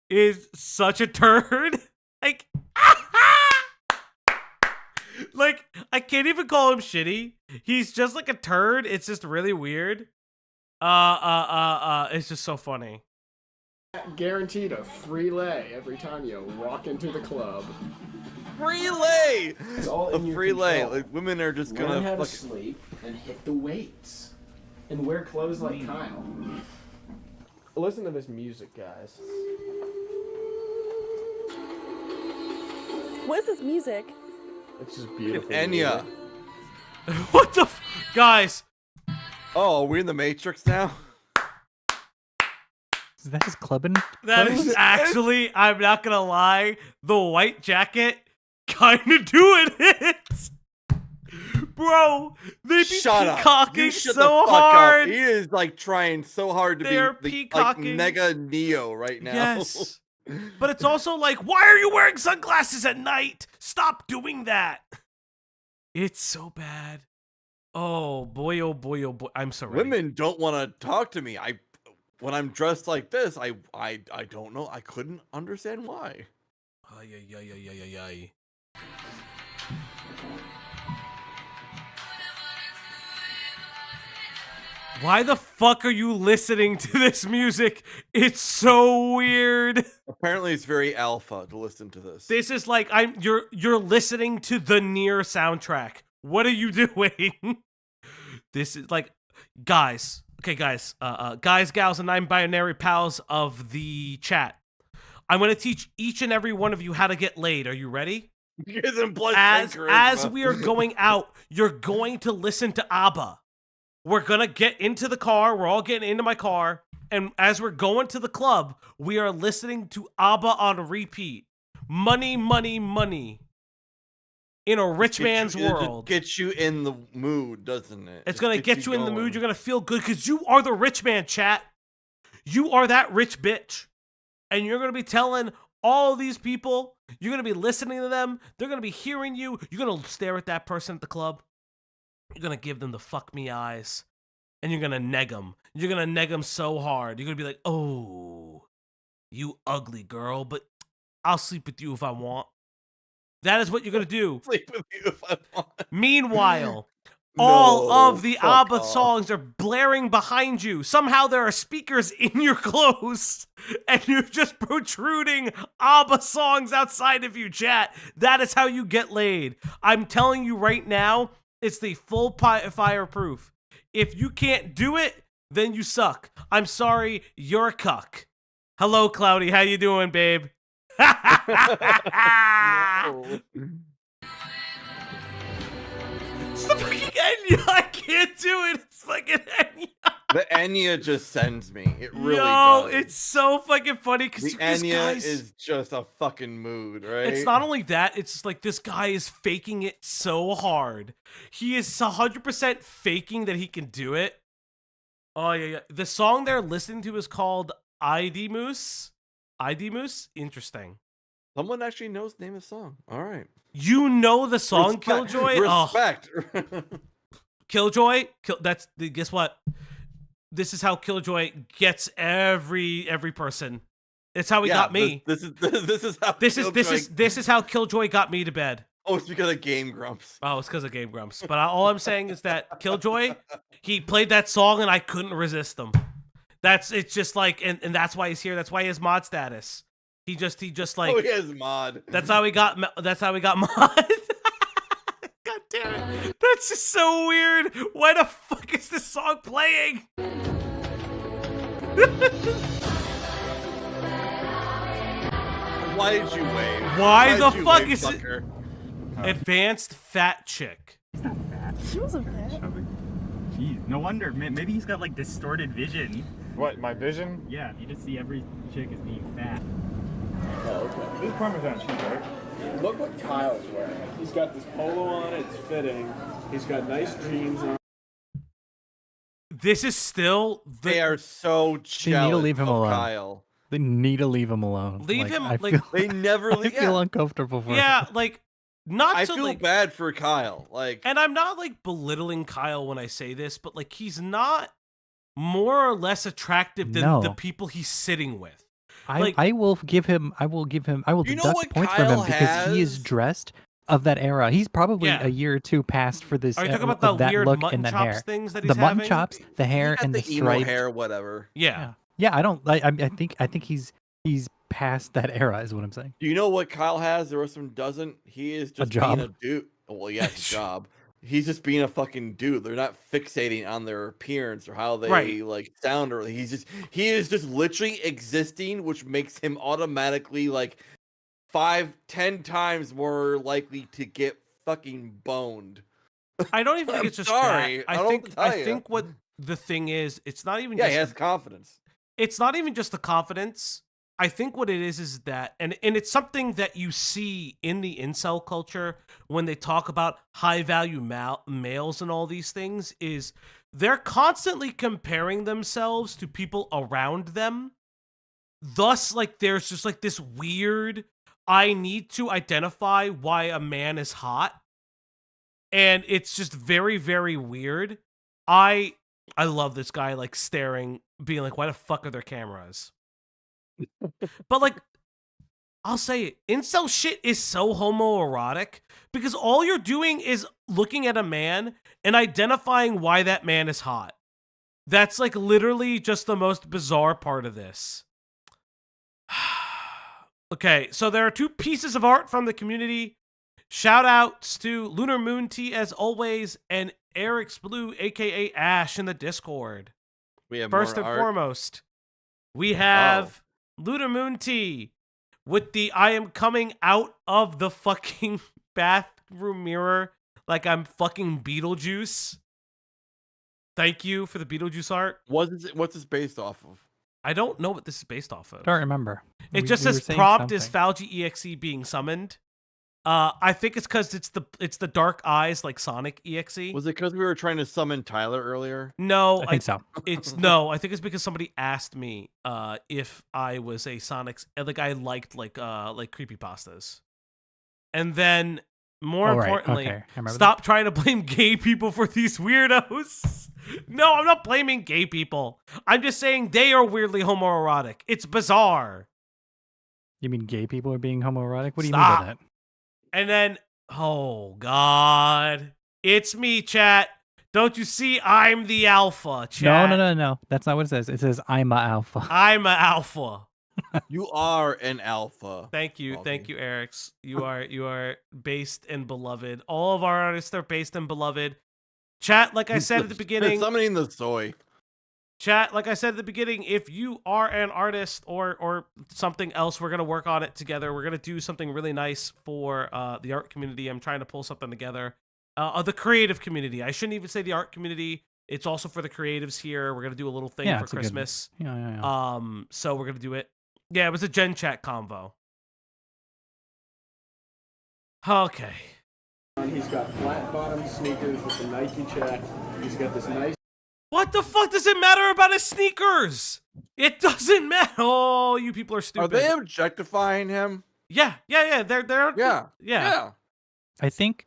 is such a turd. Like I can't even call him shitty. He's just like a turd. It's just really weird. It's just so funny. Guaranteed a free lay every time you walk into the club. Free lay. It's all A in your free lay. control. Like women are just Learn gonna how to fuck. sleep and hit the weights and wear clothes like Kyle. Listen to this music, guys. What is this music? It's just beautiful. Enya. What the guys? Oh, are we in the Matrix now? Is that his clubbing? That clothes? is actually, I'm not gonna lie, the white jacket kind of doing it. Bro, they be Shut up. peacocking You shut so the fuck hard. Up. He is like trying so hard to They're be like peacocking. mega Neo right now. Yes. But it's also like, why are you wearing sunglasses at night? Stop doing that. It's so bad. Oh boy, oh boy, oh boy. I'm so ready. Women don't want to talk to me. When I'm dressed like this, I don't know. I couldn't understand why. Ay, ay, ay, ay, ay, ay, ay. Why the fuck are you listening to this music? It's so weird. Apparently, it's very alpha to listen to this. This is like you're listening to the Nier soundtrack. What are you doing? This is like, guys, Okay, guys, guys, gals, and non-binary pals of the chat. I'm going to teach each and every one of you how to get laid. Are you ready? As we are going out, you're going to listen to ABBA. We're going to get into the car. We're all getting into my car. And as we're going to the club, we are listening to ABBA on repeat. Money, money, money. In a rich man's world. Gets you in the mood, doesn't it? It's going to get you in the mood. You're going to feel good because you are the rich man, chat. You are that rich bitch. And you're going to be telling all these people, you're going to be listening to them. They're going to be hearing you. You're going to stare at that person at the club. You're going to give them the fuck me eyes. And you're going to neg them. You're going to neg them so hard. You're going to be like, oh, you ugly girl, but I'll sleep with you if I want. That is what you're going to do. Sleep with you if I want. Meanwhile, all of the ABBA songs are blaring behind you. Somehow there are speakers in your clothes, and you're just protruding ABBA songs outside of you, chat. That is how you get laid. I'm telling you right now, it's the full fire proof. If you can't do it, then you suck. I'm sorry, you're a cuck. Hello, Cloudy. How you doing, babe? No. It's the fucking Enya. I can't do it. It's fucking Enya. The Enya just sends me. It really Yo, does. it's so fucking funny because the Enya is just a fucking mood, right? It's not only that, it's just like this guy is faking it so hard. He is 100% faking that he can do it. Oh, yeah. The song they're listening to is called ID Moose. ID Moose? Interesting. Someone actually knows the name of the song. All right. You know the song, Killjoy? Respect. Oh. Killjoy? Guess what? This is how Killjoy gets every person. It's how he got me. This is how this is how Killjoy got me to bed. Oh, it's because of Game Grumps. Oh, it's because of Game Grumps. But all I'm saying is that Killjoy, he played that song and I couldn't resist him. It's just like, and that's why he's here. That's why he has mod status. He just like. Oh, he has mod. That's how we got mod. God damn it. That's just so weird. Why the fuck is this song playing? Why did you wave? Why the fuck is it? Advanced fat chick. He's not fat. She wasn't fat. Jeez, no wonder. Maybe he's got like distorted vision. What, my vision? Yeah, you just see every chick as being fat. Oh, okay. This is Parmesan cheese, right? Look what Kyle's wearing. He's got this polo on, it's fitting. He's got nice jeans on. This is still... They are so jealous they need to leave him of alone. Kyle. They need to leave him alone. Leave him, they never leave. I feel uncomfortable for him. Yeah, like, not I to, feel like, bad for Kyle. Like, and I'm not, like, belittling Kyle when I say this, but, like, he's not more or less attractive than the people he's sitting with. I will deduct points from him because he is dressed of that era. He's probably a year or two past for this. Are you talking about the that weird look mutton and that chops hair? things that he's the mutton having? chops, the hair, and the emo striped hair, whatever. Yeah. I think he's past that era, is what I'm saying. Do you know what Kyle has? The rest of him doesn't. He is just job. being a dude. Well, yeah, it's a job. He's just being a fucking dude. They're not fixating on their appearance or how they like sound, or he is just literally existing, which makes him automatically like 5-10 times more likely to get fucking boned. I don't even think it's just sorry. that. I think what the thing is, it's not even he just has confidence. It's not even just the confidence. I think what it is that, and it's something that you see in the incel culture when they talk about high-value males and all these things, is they're constantly comparing themselves to people around them. Thus, like, there's just, like, this weird, I need to identify why a man is hot. And it's just very, very weird. I love this guy, like, staring, being like, why the fuck are there cameras? But, like, I'll say it, incel shit is so homoerotic because all you're doing is looking at a man and identifying why that man is hot. That's, like, literally just the most bizarre part of this. Okay, so there are two pieces of art from the community. Shout outs to Lunar Moon T as always, and Eric's Blue, aka Ash, in the Discord. We have First more and art. foremost, we have Ludamoon T with the I am coming out of the fucking bathroom mirror like I'm fucking Beetlejuice. Thank you for the Beetlejuice art. What's this based off of? I don't know what this is based off of. Don't remember. It just says prompt is Falgi.Exe being summoned. I think it's because it's the dark eyes like Sonic EXE. Was it because we were trying to summon Tyler earlier? No, I think so. I think it's because somebody asked me if I was a Sonic's like I liked like creepypastas. And then more importantly, stop trying to blame gay people for these weirdos. No, I'm not blaming gay people. I'm just saying they are weirdly homoerotic. It's bizarre. You mean gay people are being homoerotic? What do you mean by that? And then, oh God, it's me, chat. Don't you see? I'm the alpha, chat. No. That's not what it says. It says I'm a alpha. I'm a alpha. You are an alpha. Thank you, Eric's. You are based and beloved. All of our artists are based and beloved. Chat, like I said at the beginning. Summoning the soy. Chat, like I said at the beginning, if you are an artist or something else, we're going to work on it together. We're going to do something really nice for the art community. I'm trying to pull something together. The creative community. I shouldn't even say the art community. It's also for the creatives here. We're going to do a little thing for Christmas. Yeah. So we're going to do it. Yeah, it was a Gen Chat convo. Okay. He's got flat bottom sneakers with the Nike check. He's got this nice... What the fuck does it matter about his sneakers? It doesn't matter. Oh, you people are stupid. Are they objectifying him? Yeah. They're yeah. I think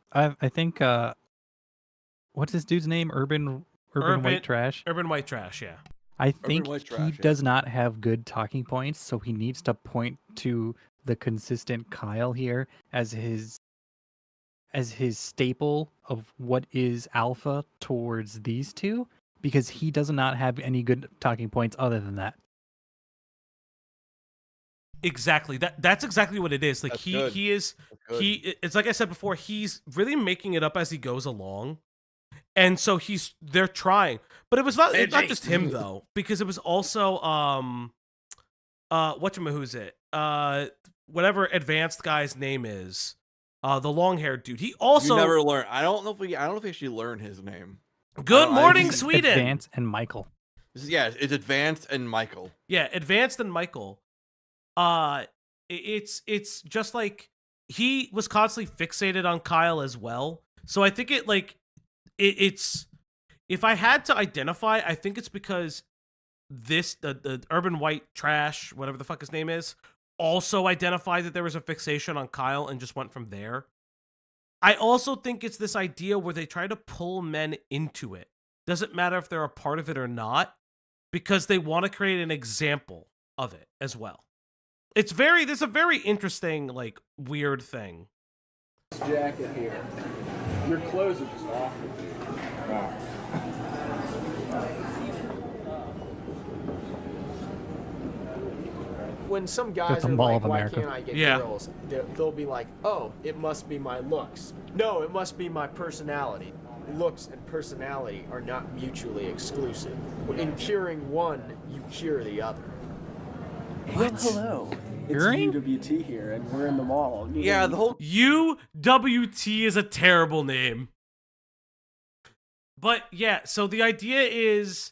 what's this dude's name? Urban White Trash. Urban White Trash, yeah. I think he does not have good talking points, so he needs to point to the consistent Kyle here as his staple of what is alpha towards these two, because he does not have any good talking points other than that. Exactly. That's exactly what it is. Like it's like I said before, he's really making it up as he goes along. And so they're trying. But it's not just him though, because it was also who's it? Whatever advanced guy's name is. The long-haired dude. He also You never learn. I don't know if we actually learn his name. Good morning, Sweden. Advanced and Michael. It's Advanced and Michael. Yeah, Advanced and Michael. It's just like he was constantly fixated on Kyle as well. So I think it's if I had to identify, I think it's because the Urban White Trash, whatever the fuck his name is, also identified that there was a fixation on Kyle and just went from there. I also think it's this idea where they try to pull men into it. Doesn't matter if they're a part of it or not, because they want to create an example of it as well. There's a very interesting, weird thing. Jacket here. Your clothes are just awful. Wow. When some guys are like, why can't I get girls? They'll be like, oh, it must be my looks. No, it must be my personality. Looks and personality are not mutually exclusive. In curing one, you cure the other. Well, hello. It's UWT here, and we're in the mall. Yeah, the whole UWT is a terrible name. But yeah, so the idea is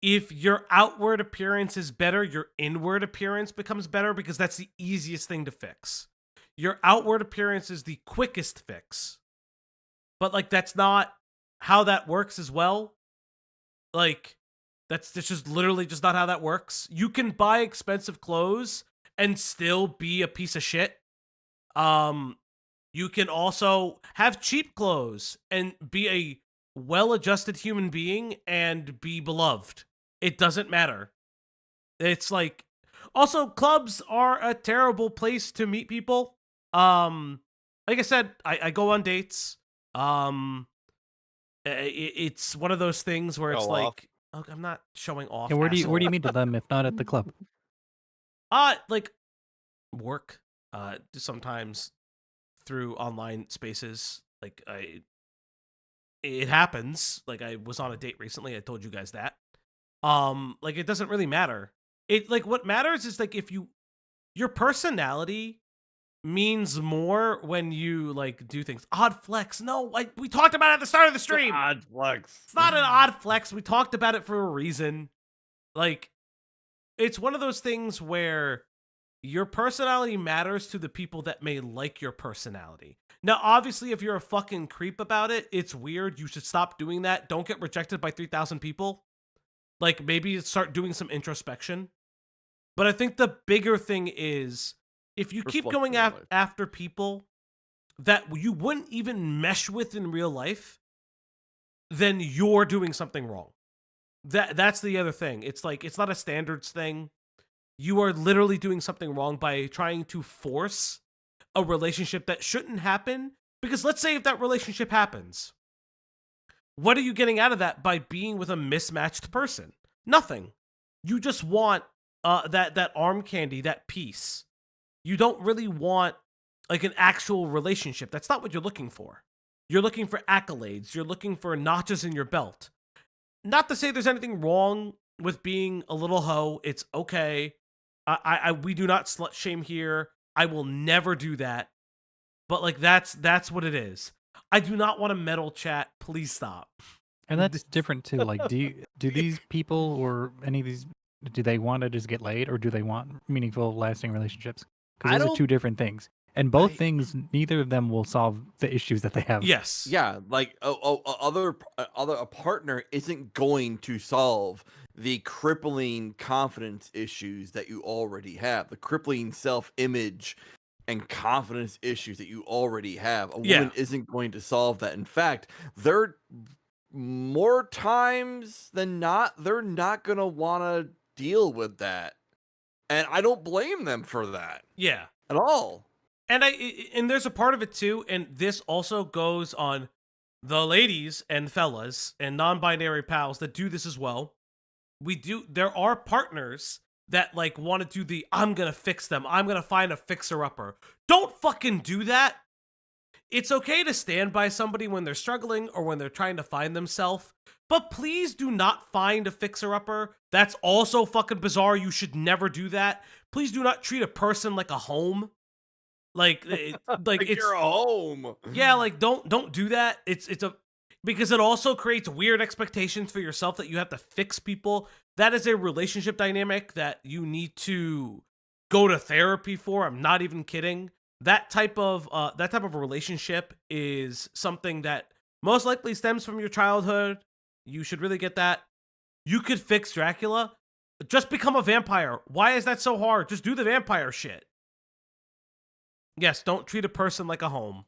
if your outward appearance is better, your inward appearance becomes better, because that's the easiest thing to fix. Your outward appearance is the quickest fix. But that's not how that works as well. That's just literally just not how that works. You can buy expensive clothes and still be a piece of shit. You can also have cheap clothes and be a well-adjusted human being and be beloved. It doesn't matter. It's also clubs are a terrible place to meet people. Like I said, I go on dates. It's one of those things where it's I'm not showing off. Yeah, where do you meet them if not at the club? Work. Sometimes through online spaces. It happens. I was on a date recently. I told you guys that. Like it doesn't really matter. It like what matters is like if your personality means more when you like do things. Odd flex. No, we talked about it at the start of the stream. Odd flex. It's not an odd flex. We talked about it for a reason. Like, it's one of those things where your personality matters to the people that may like your personality. Now, obviously, if you're a fucking creep about it, it's weird. You should stop doing that. Don't get rejected by 3,000 people. Like, maybe start doing some introspection. But I think the bigger thing is, if you keep going after people that you wouldn't even mesh with in real life, then you're doing something wrong. That's the other thing. It's like, it's not a standards thing. You are literally doing something wrong by trying to force a relationship that shouldn't happen. Because let's say if that relationship happens, what are you getting out of that by being with a mismatched person? Nothing. You just want that arm candy, that piece. You don't really want like an actual relationship. That's not what you're looking for. You're looking for accolades. You're looking for notches in your belt. Not to say there's anything wrong with being a little hoe. It's okay. We do not slut shame here. I will never do that. But like that's what it is. I do not want to meddle, chat. Please stop. And that's different too. Like, do these people or any of these, do they want to just get laid or do they want meaningful, lasting relationships? Because those are two different things. And both things, neither of them will solve the issues that they have. Yes. Yeah, like a partner isn't going to solve the crippling confidence issues that you already have, the crippling self-image and confidence issues that you already have. A woman isn't going to solve that. In fact, they're more times than not, they're not going to want to deal with that. And I don't blame them for that. Yeah. At all. And there's a part of it too, and this also goes on the ladies and fellas and non-binary pals that do this as well. There are partners that like want to do the, I'm gonna fix them, I'm gonna find a fixer-upper. Don't fucking do that. It's okay to stand by somebody when they're struggling or when they're trying to find themselves, but please do not find a fixer-upper. That's also fucking bizarre. You should never do that. Please do not treat a person like a home. Like it's you're a home. Yeah, like don't do that. Because it also creates weird expectations for yourself that you have to fix people. That is a relationship dynamic that you need to go to therapy for. I'm not even kidding. That type of relationship is something that most likely stems from your childhood. You should really get that. You could fix Dracula. Just become a vampire. Why is that so hard? Just do the vampire shit. Yes, don't treat a person like a home.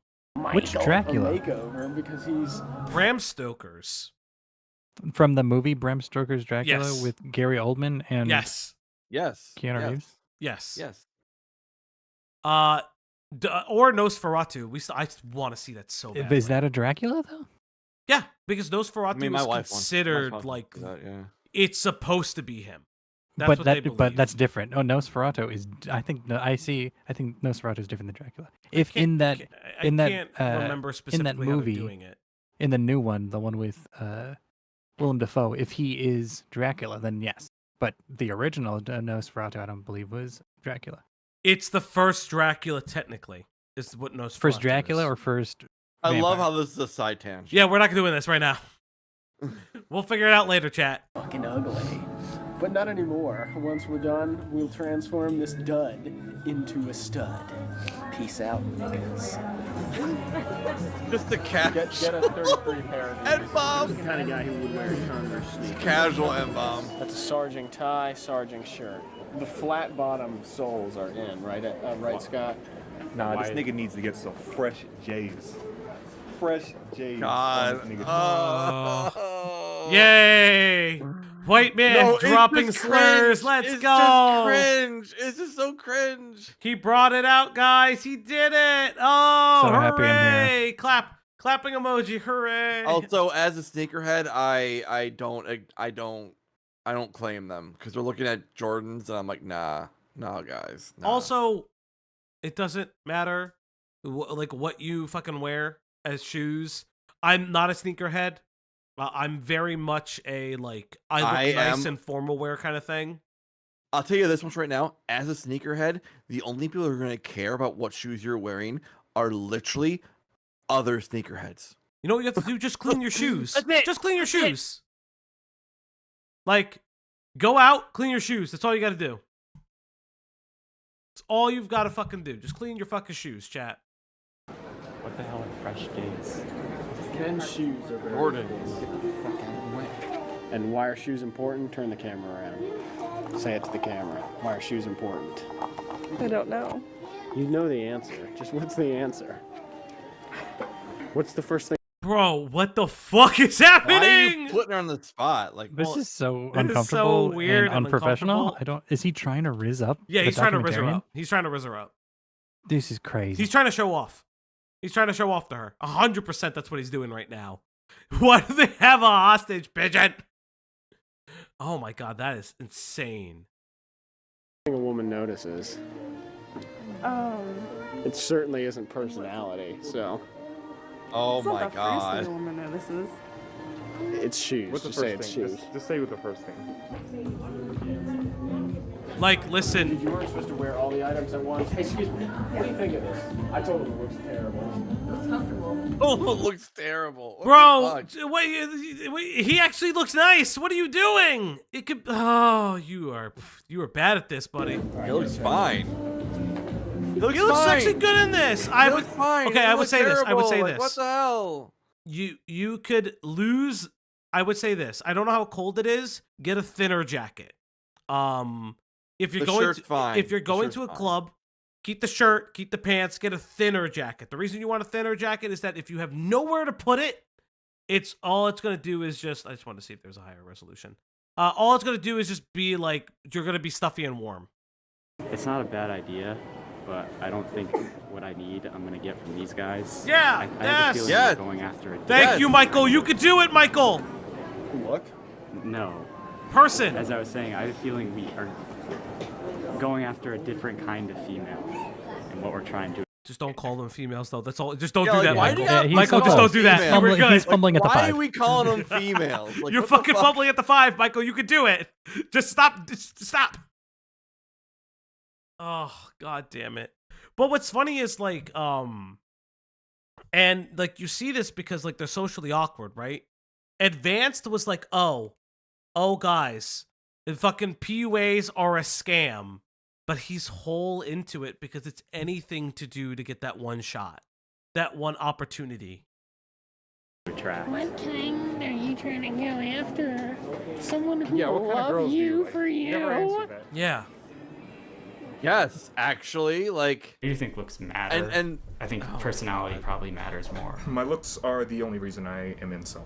Which Dracula? A makeover because he's Bram Stoker's. From the movie Bram Stoker's Dracula with Gary Oldman and Yes. Keanu Reeves? Yes. Yes. Or Nosferatu. I want to see that so bad. Is that a Dracula though? Yeah, because Nosferatu is considered like it's supposed to be him. That's what they believe. But that's different. Oh, Nosferatu is. I think Nosferatu is different than Dracula. I can't remember specifically movie, how they're doing it. In the new one, the one with Willem Dafoe, if he is Dracula, then yes. But the original Nosferatu, I don't believe, was Dracula. It's the first Dracula, technically. Is what Nosferatu First Dracula is. or first? I vampire? love how this is a side tangent. Yeah, we're not doing this right now. We'll figure it out later, chat. fucking ugly. But not anymore. Once we're done, we'll transform this dud into a stud. Peace out, niggas. Just a cat. Get a 33 pair of these. N-bomb. He's the kind of guy who would wear Converse sneakers. Casual N-bomb. That's a sergeant tie, sergeant shirt. The flat bottom soles are in, right, right, Scott? Nah, this nigga needs to get some fresh J's. Fresh J's. God. Yay! White man dropping slurs. Let's it's go. Just cringe. It's just so cringe. He brought it out, guys. He did it. Oh, So hooray! happy I'm here. Clapping emoji. Hooray! Also, as a sneakerhead, I don't claim them because they're looking at Jordans and I'm like, nah, guys. Nah. Also, it doesn't matter like what you fucking wear as shoes. I'm not a sneakerhead. I'm very much a like I look nice in formal wear kind of thing. I'll tell you this much right now. As a sneakerhead, the only people who are going to care about what shoes you're wearing are literally other sneakerheads. You know what you have to do? Just clean your shoes. Just clean your shoes. Like, go out, clean your shoes. That's all you got to do. It's all you've got to fucking do. Just clean your fucking shoes, chat. What the hell are fresh gates? Men's shoes are very important. Get the fuck out of the way. And why are shoes important? Turn the camera around. Say it to the camera. Why are shoes important? I don't know. You know the answer. Just what's the answer? What's the first thing? Bro, what the fuck is happening? Why are you putting her on the spot? Like this is so this uncomfortable is so weird and unprofessional. I don't. Is he trying to rizz up? Yeah, the he's trying to rizz her documentarian? up. He's trying to rizz her up. This is crazy. He's trying to show off. He's trying to show off to her. 100% that's what he's doing right now. Why do they have a hostage pigeon? Oh my god, that is insane. A woman notices. It certainly isn't personality, so. Oh it's not my the first god. thing a woman notices. It's shoes. What's the Just say first it's thing? shoes. Just say with the first thing. Like, listen. You weren't supposed to wear all the items at once. Hey, excuse me. What do you think of this? I told him it looks terrible. It's comfortable. Oh, it looks terrible. What Bro, the wait, he actually looks nice. What are you doing? It could. Oh, you are bad at this, buddy. fuck? He looks fine. He looks actually good in this. I would. fine. Okay, He I would looks say this. I would say terrible. Like, this. what the hell? You could lose. I would say this. I don't know how cold it is. Get a thinner jacket. If you're The going shirt's fine. if you're The going shirt's to a fine. club, keep the shirt, keep the pants, get a thinner jacket. The reason you want a thinner jacket is that if you have nowhere to put it, it's going to do is just. I just want to see if there's a higher resolution. All it's going to do is just be like you're going to be stuffy and warm. It's not a bad idea, but I don't think what I need I'm gonna get from these guys. Yeah, I have a yes. feeling Yes. they're going after it. Thank you, Michael. You could do it, Michael. Look. No. Person. As I was saying, I have a feeling we are going after a different kind of female, and what we're trying to. Just don't call them females, though. That's all. Just don't Yeah, do like, that, why Michael. do you have to Michael, call just them don't do that. females? You were good. He's fumbling at the Why 5. are we calling them females? Like, You're what the fucking fuck? fumbling at the 5, Michael. You could do it. Just stop. Just stop. Oh, god damn it. But what's funny is like, and like you see this because like they're socially awkward, right? Advanced was like, oh guys, the fucking PUAs are a scam. But he's whole into it because it's anything to do to get that one shot, that one opportunity. What kind are you trying to go after? Someone who Yeah, what will kind of love girls do you you like? for You never you? answered that. Yeah. Yes, actually, like. What do you think looks matter? And I think personality probably matters more. My looks are the only reason I am incel.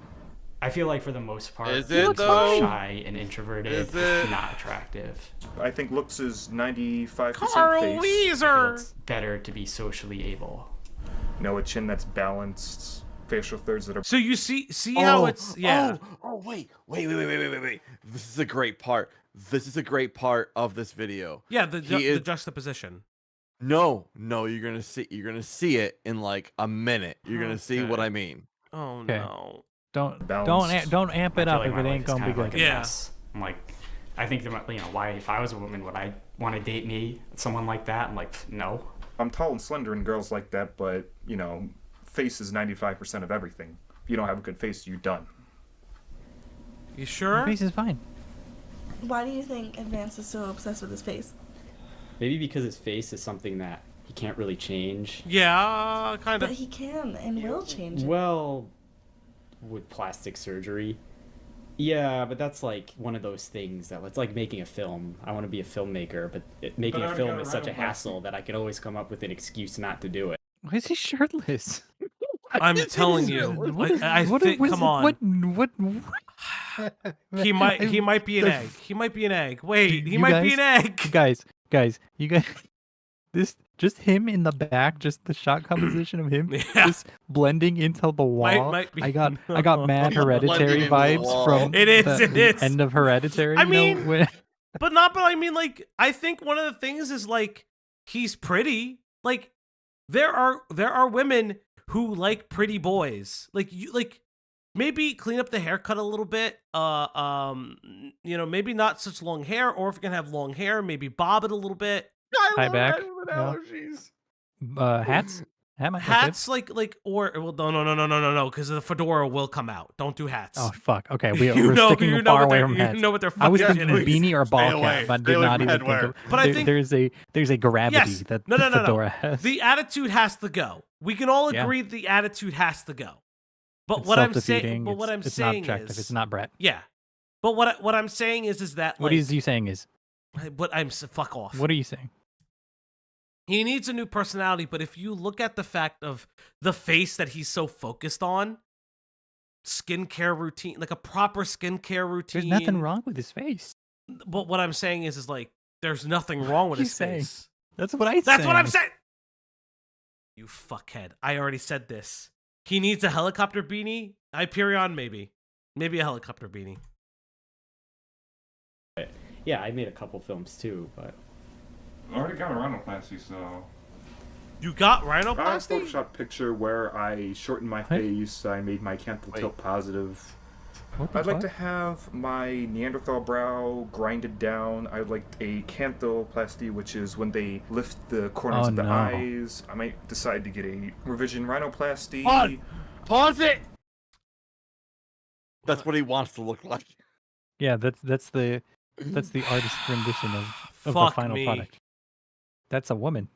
I feel like for the most part, Is it though? shy and introverted, Is it? not attractive. I think looks is 95% Carl face. Weezer. It's better to be socially able. You know, a chin that's balanced, facial thirds that are. So you see how it's wait. This is a great part. This is a great part of this video. Yeah, the is- juxtaposition. No, you're gonna see it in like a minute. You're gonna see what I mean. Oh Okay. no. Don't Balanced. don't amp I it feel up like if my it life ain't is gonna be kind of good. like a Yeah. mess. I'm like, I think that, why if I was a woman would I want to date me, someone like that? I'm like, no. I'm tall and slender and girls like that, but, you know, face is 95% of everything. If you don't have a good face, you're done. You sure? Your face is fine. Why do you think Advance is so obsessed with his face? Maybe because his face is something that he can't really change. Yeah, kind But of. he can and will change it. Well, with plastic surgery. Yeah, but that's like one of those things that it's like making a film. I want to be a filmmaker, but making a film is such a hassle that I can always come up with an excuse not to do it. Why is he shirtless? I'm telling you. I think. Come on. What? He might be an egg. He might be an egg. Wait, he might be an egg. Guys, you guys. This just him in the back, just the shot composition of him, just blending into the wall. Might be. I got mad Hereditary vibes from the end of Hereditary. I you know, mean, when- but I mean, like, I think one of the things is like he's pretty. Like, there are women who like pretty boys. Like maybe clean up the haircut a little bit. You know, maybe not such long hair, or if you're gonna have long hair, maybe bob it a little bit. High back. Allergies. Hats. Hat might look good. Hats, or well, no, because the fedora will come out. Don't do hats. Oh fuck. Okay, we're sticking far away from hats. You know what they're. I was fucking thinking beanie or ball cap, but did not even think of. But I think there's a gravity that the fedora has. The attitude has to go. We can all agree that the attitude has to go. But what I'm saying, it's not objective. It's not Brett. Yeah. But what I'm saying is that what is you saying is? What I'm fuck off. What are you saying? He needs a new personality, but if you look at the fact of the face that he's so focused on, skincare routine, like a proper skincare routine. There's nothing wrong with his face. But what I'm saying is like there's nothing wrong with his face. That's what I said. That's what I'm saying. You fuckhead. I already said this. He needs a helicopter beanie. Hyperion, maybe. Maybe a helicopter beanie. Yeah, I made a couple films too, but I already got a rhinoplasty, so... You got rhinoplasty? I have a Photoshop picture where I shortened my face, I made my canthal tilt positive. I'd like to have my Neanderthal brow grinded down. I'd like a canthoplasty, which is when they lift the corners of the eyes. I might decide to get a revision rhinoplasty. Pause it! That's what he wants to look like. Yeah, that's the artist's rendition of the final product. That's a woman.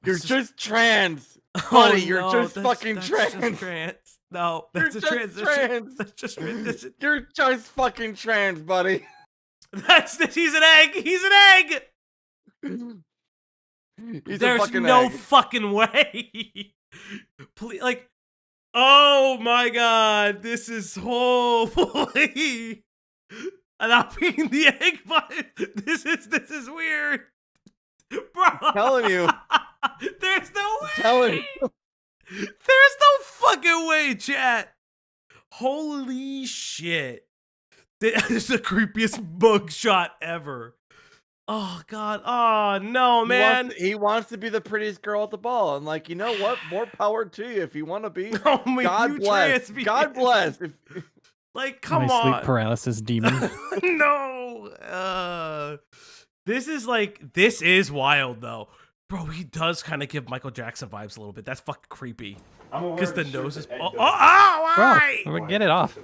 You're just trans, buddy. You're just fucking that's trans. Just trans. No, that's a transition. Trans. That's just transition. You're just fucking trans, buddy. He's an egg. He's an egg. There's no fucking way. Please, like, oh my god, this is holy. I'm not being the egg, but this is weird, bro. I'm telling you. There's no way. I'm telling you. There's no fucking way, chat. Holy shit. That is the creepiest mugshot ever. Oh god. Oh no, man. He wants to be the prettiest girl at the ball, and like, you know what? More power to you if you want to be. Oh, my, God bless. God bless. Like, come my on. Sleep paralysis demon. No. This is wild though. Bro, he does kind of give Michael Jackson vibes a little bit. That's fucking creepy. Because the nose is... why? Bro, get it off.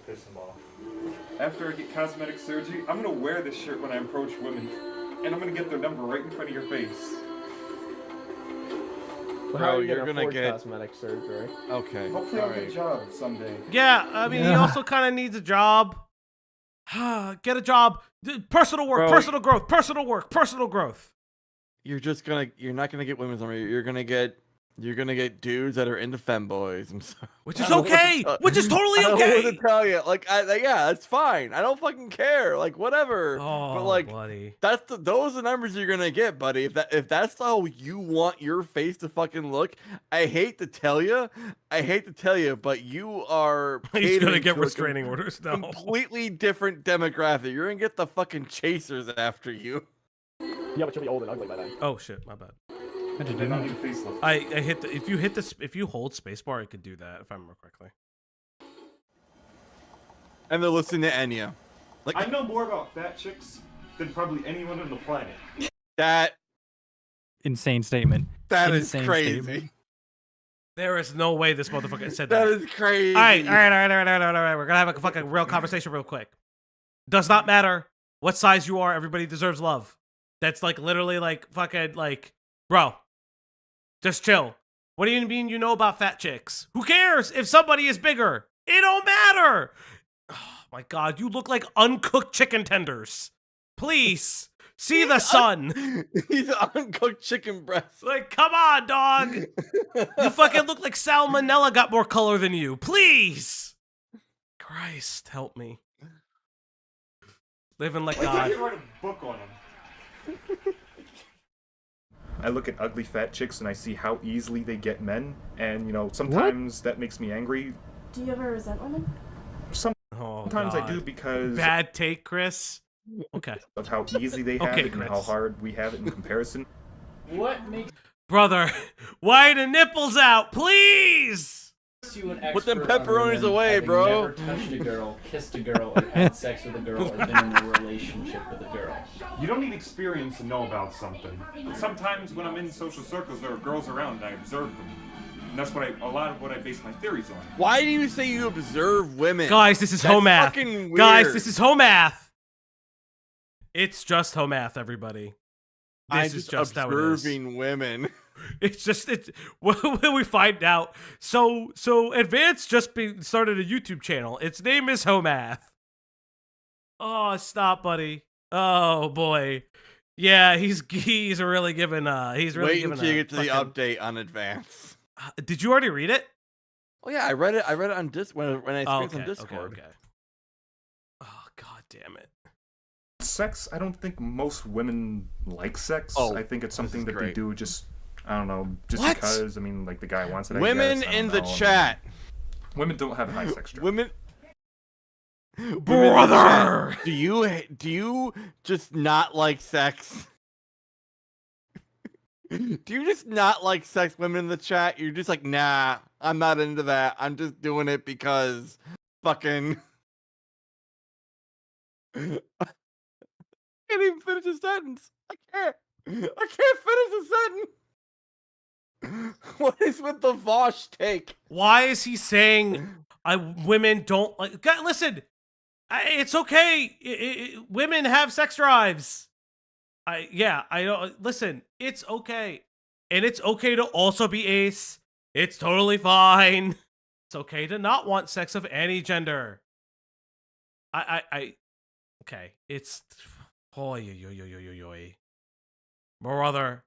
After I get cosmetic surgery, I'm going to wear this shirt when I approach women. And I'm going to get their number right in front of your face. Bro, you're going to get... cosmetic surgery. Okay. Hopefully I'll get a job someday. Yeah, I mean, he also kind of needs a job. Get a job. Personal work, personal growth, personal work, personal growth. You're not gonna get women's number. You're gonna get dudes that are into femboys. I'm sorry. Which is okay. Which is totally okay. I don't know what to tell you. Like, yeah, it's fine. I don't fucking care. Like, whatever. Oh, but like, buddy. Those are the numbers you're gonna get, buddy. If that's how you want your face to fucking look, I hate to tell you, but you are. He's gonna get restraining orders now. Completely different demographic. You're gonna get the fucking chasers after you. Yeah, but you'll be old and ugly by then. Oh shit, my bad. I hit the if you hold spacebar, it could do that if I remember correctly. And they're listening to Enya. Like, I know more about fat chicks than probably anyone on the planet. That insane statement. That is crazy. Statement. There is no way this motherfucker said that. That is crazy. All right. We're gonna have a fucking real conversation real quick. Does not matter what size you are. Everybody deserves love. That's like literally like fucking like, bro, just chill. What do you mean you know about fat chicks? Who cares if somebody is bigger? It don't matter. Oh my god, you look like uncooked chicken tenders. Please see the sun. He's uncooked chicken breast. Like, come on, dog. You fucking look like salmonella got more color than you. Please. Christ, help me. Living like God. I could write a book on him. I look at ugly fat chicks and I see how easily they get men, and you know, sometimes that makes me angry. Do you ever resent women? Sometimes I do because bad take, Chris. Okay. Of how easy they have it and how hard we have it in comparison. What makes brother? Why the nipples out, please? You an Put them expert on pepperonis women away, having bro. Never touched a girl, kissed a girl, or had sex with a girl, or been in a relationship with a girl. You don't need experience to know about something. Sometimes when I'm in social circles, there are girls around and I observe them. And that's a lot of what I base my theories on. Why do you say you observe women? Guys, this is home math. Fucking weird. Guys, this is home math. It's just home math, everybody. This is just how it is. Observing women. It's just when we find out. So Advance just started a YouTube channel. Its name is Home Math. Oh, stop, buddy. Oh boy. Yeah, he's really giving he's really Wait giving until you get to the update on Advance. Did you already read it? Oh yeah, I read it on when I streamed okay, on Discord. Okay. Oh god damn it. Sex, I don't think most women like sex. Oh, I think it's something that great. they do just, I don't know, just What? because. I mean, like the guy wants it. I Women guess. I in don't the know. chat. Women don't have a high sex drive. Women. Brother! Do you just not like sex? Do you just not like sex, women in the chat? You're just like, nah, I'm not into that. I'm just doing it because fucking. I can't even finish a sentence. I can't finish a sentence. What is with the Vosh take? Why is he saying women don't like? God, listen, it's okay. Women have sex drives. I don't listen. It's okay, and it's okay to also be ace. It's totally fine. It's okay to not want sex of any gender. Okay. It's brother.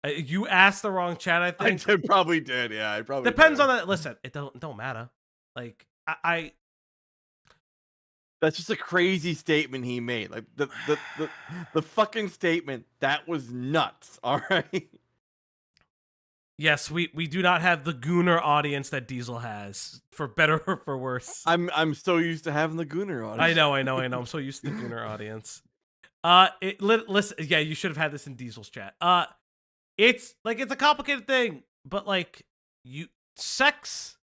You asked the wrong chat. I think I probably did. Yeah, I probably depends did. on that. Listen, it don't matter. Like I That's just a crazy statement he made. Like the fucking statement that was nuts. All right. Yes, we do not have the Gooner audience that Diesel has, for better or for worse. I'm so used to having the Gooner audience. I know. I'm so used to the Gooner audience. Listen, yeah, you should have had this in Diesel's chat. It's a complicated thing, but sex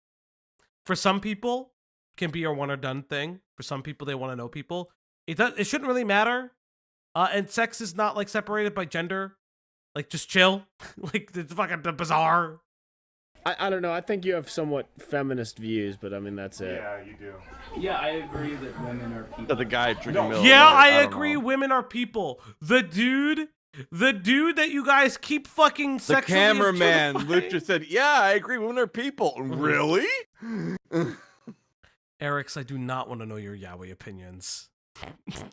for some people can be a one or done thing. For some people, they want to know people. It shouldn't really matter. And sex is not separated by gender. Just chill. It's fucking bizarre. I don't know. I think you have somewhat feminist views, but I mean, that's it. Yeah, you do. Yeah, I agree that women are people. The guy drinking milk. Yeah, I don't agree. know. Women are people. The dude that you guys keep fucking The sexually cameraman objectifying- just said, "Yeah, I agree. Women are people." Really? Eric's, I do not want to know your yaoi opinions.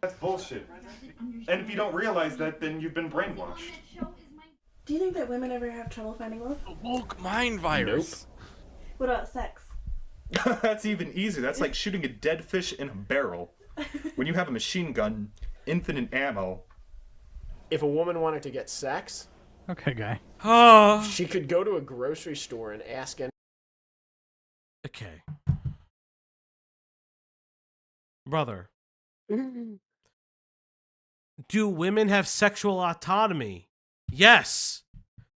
That's bullshit. And if you don't realize that, then you've been brainwashed. Do you think that women ever have trouble finding love? Woke mind virus. What about sex? That's even easier. That's like shooting a dead fish in a barrel. When you have a machine gun, infinite ammo. If a woman wanted to get sex, okay, guy. She could go to a grocery store and ask any. Okay. Brother. Do women have sexual autonomy? Yes.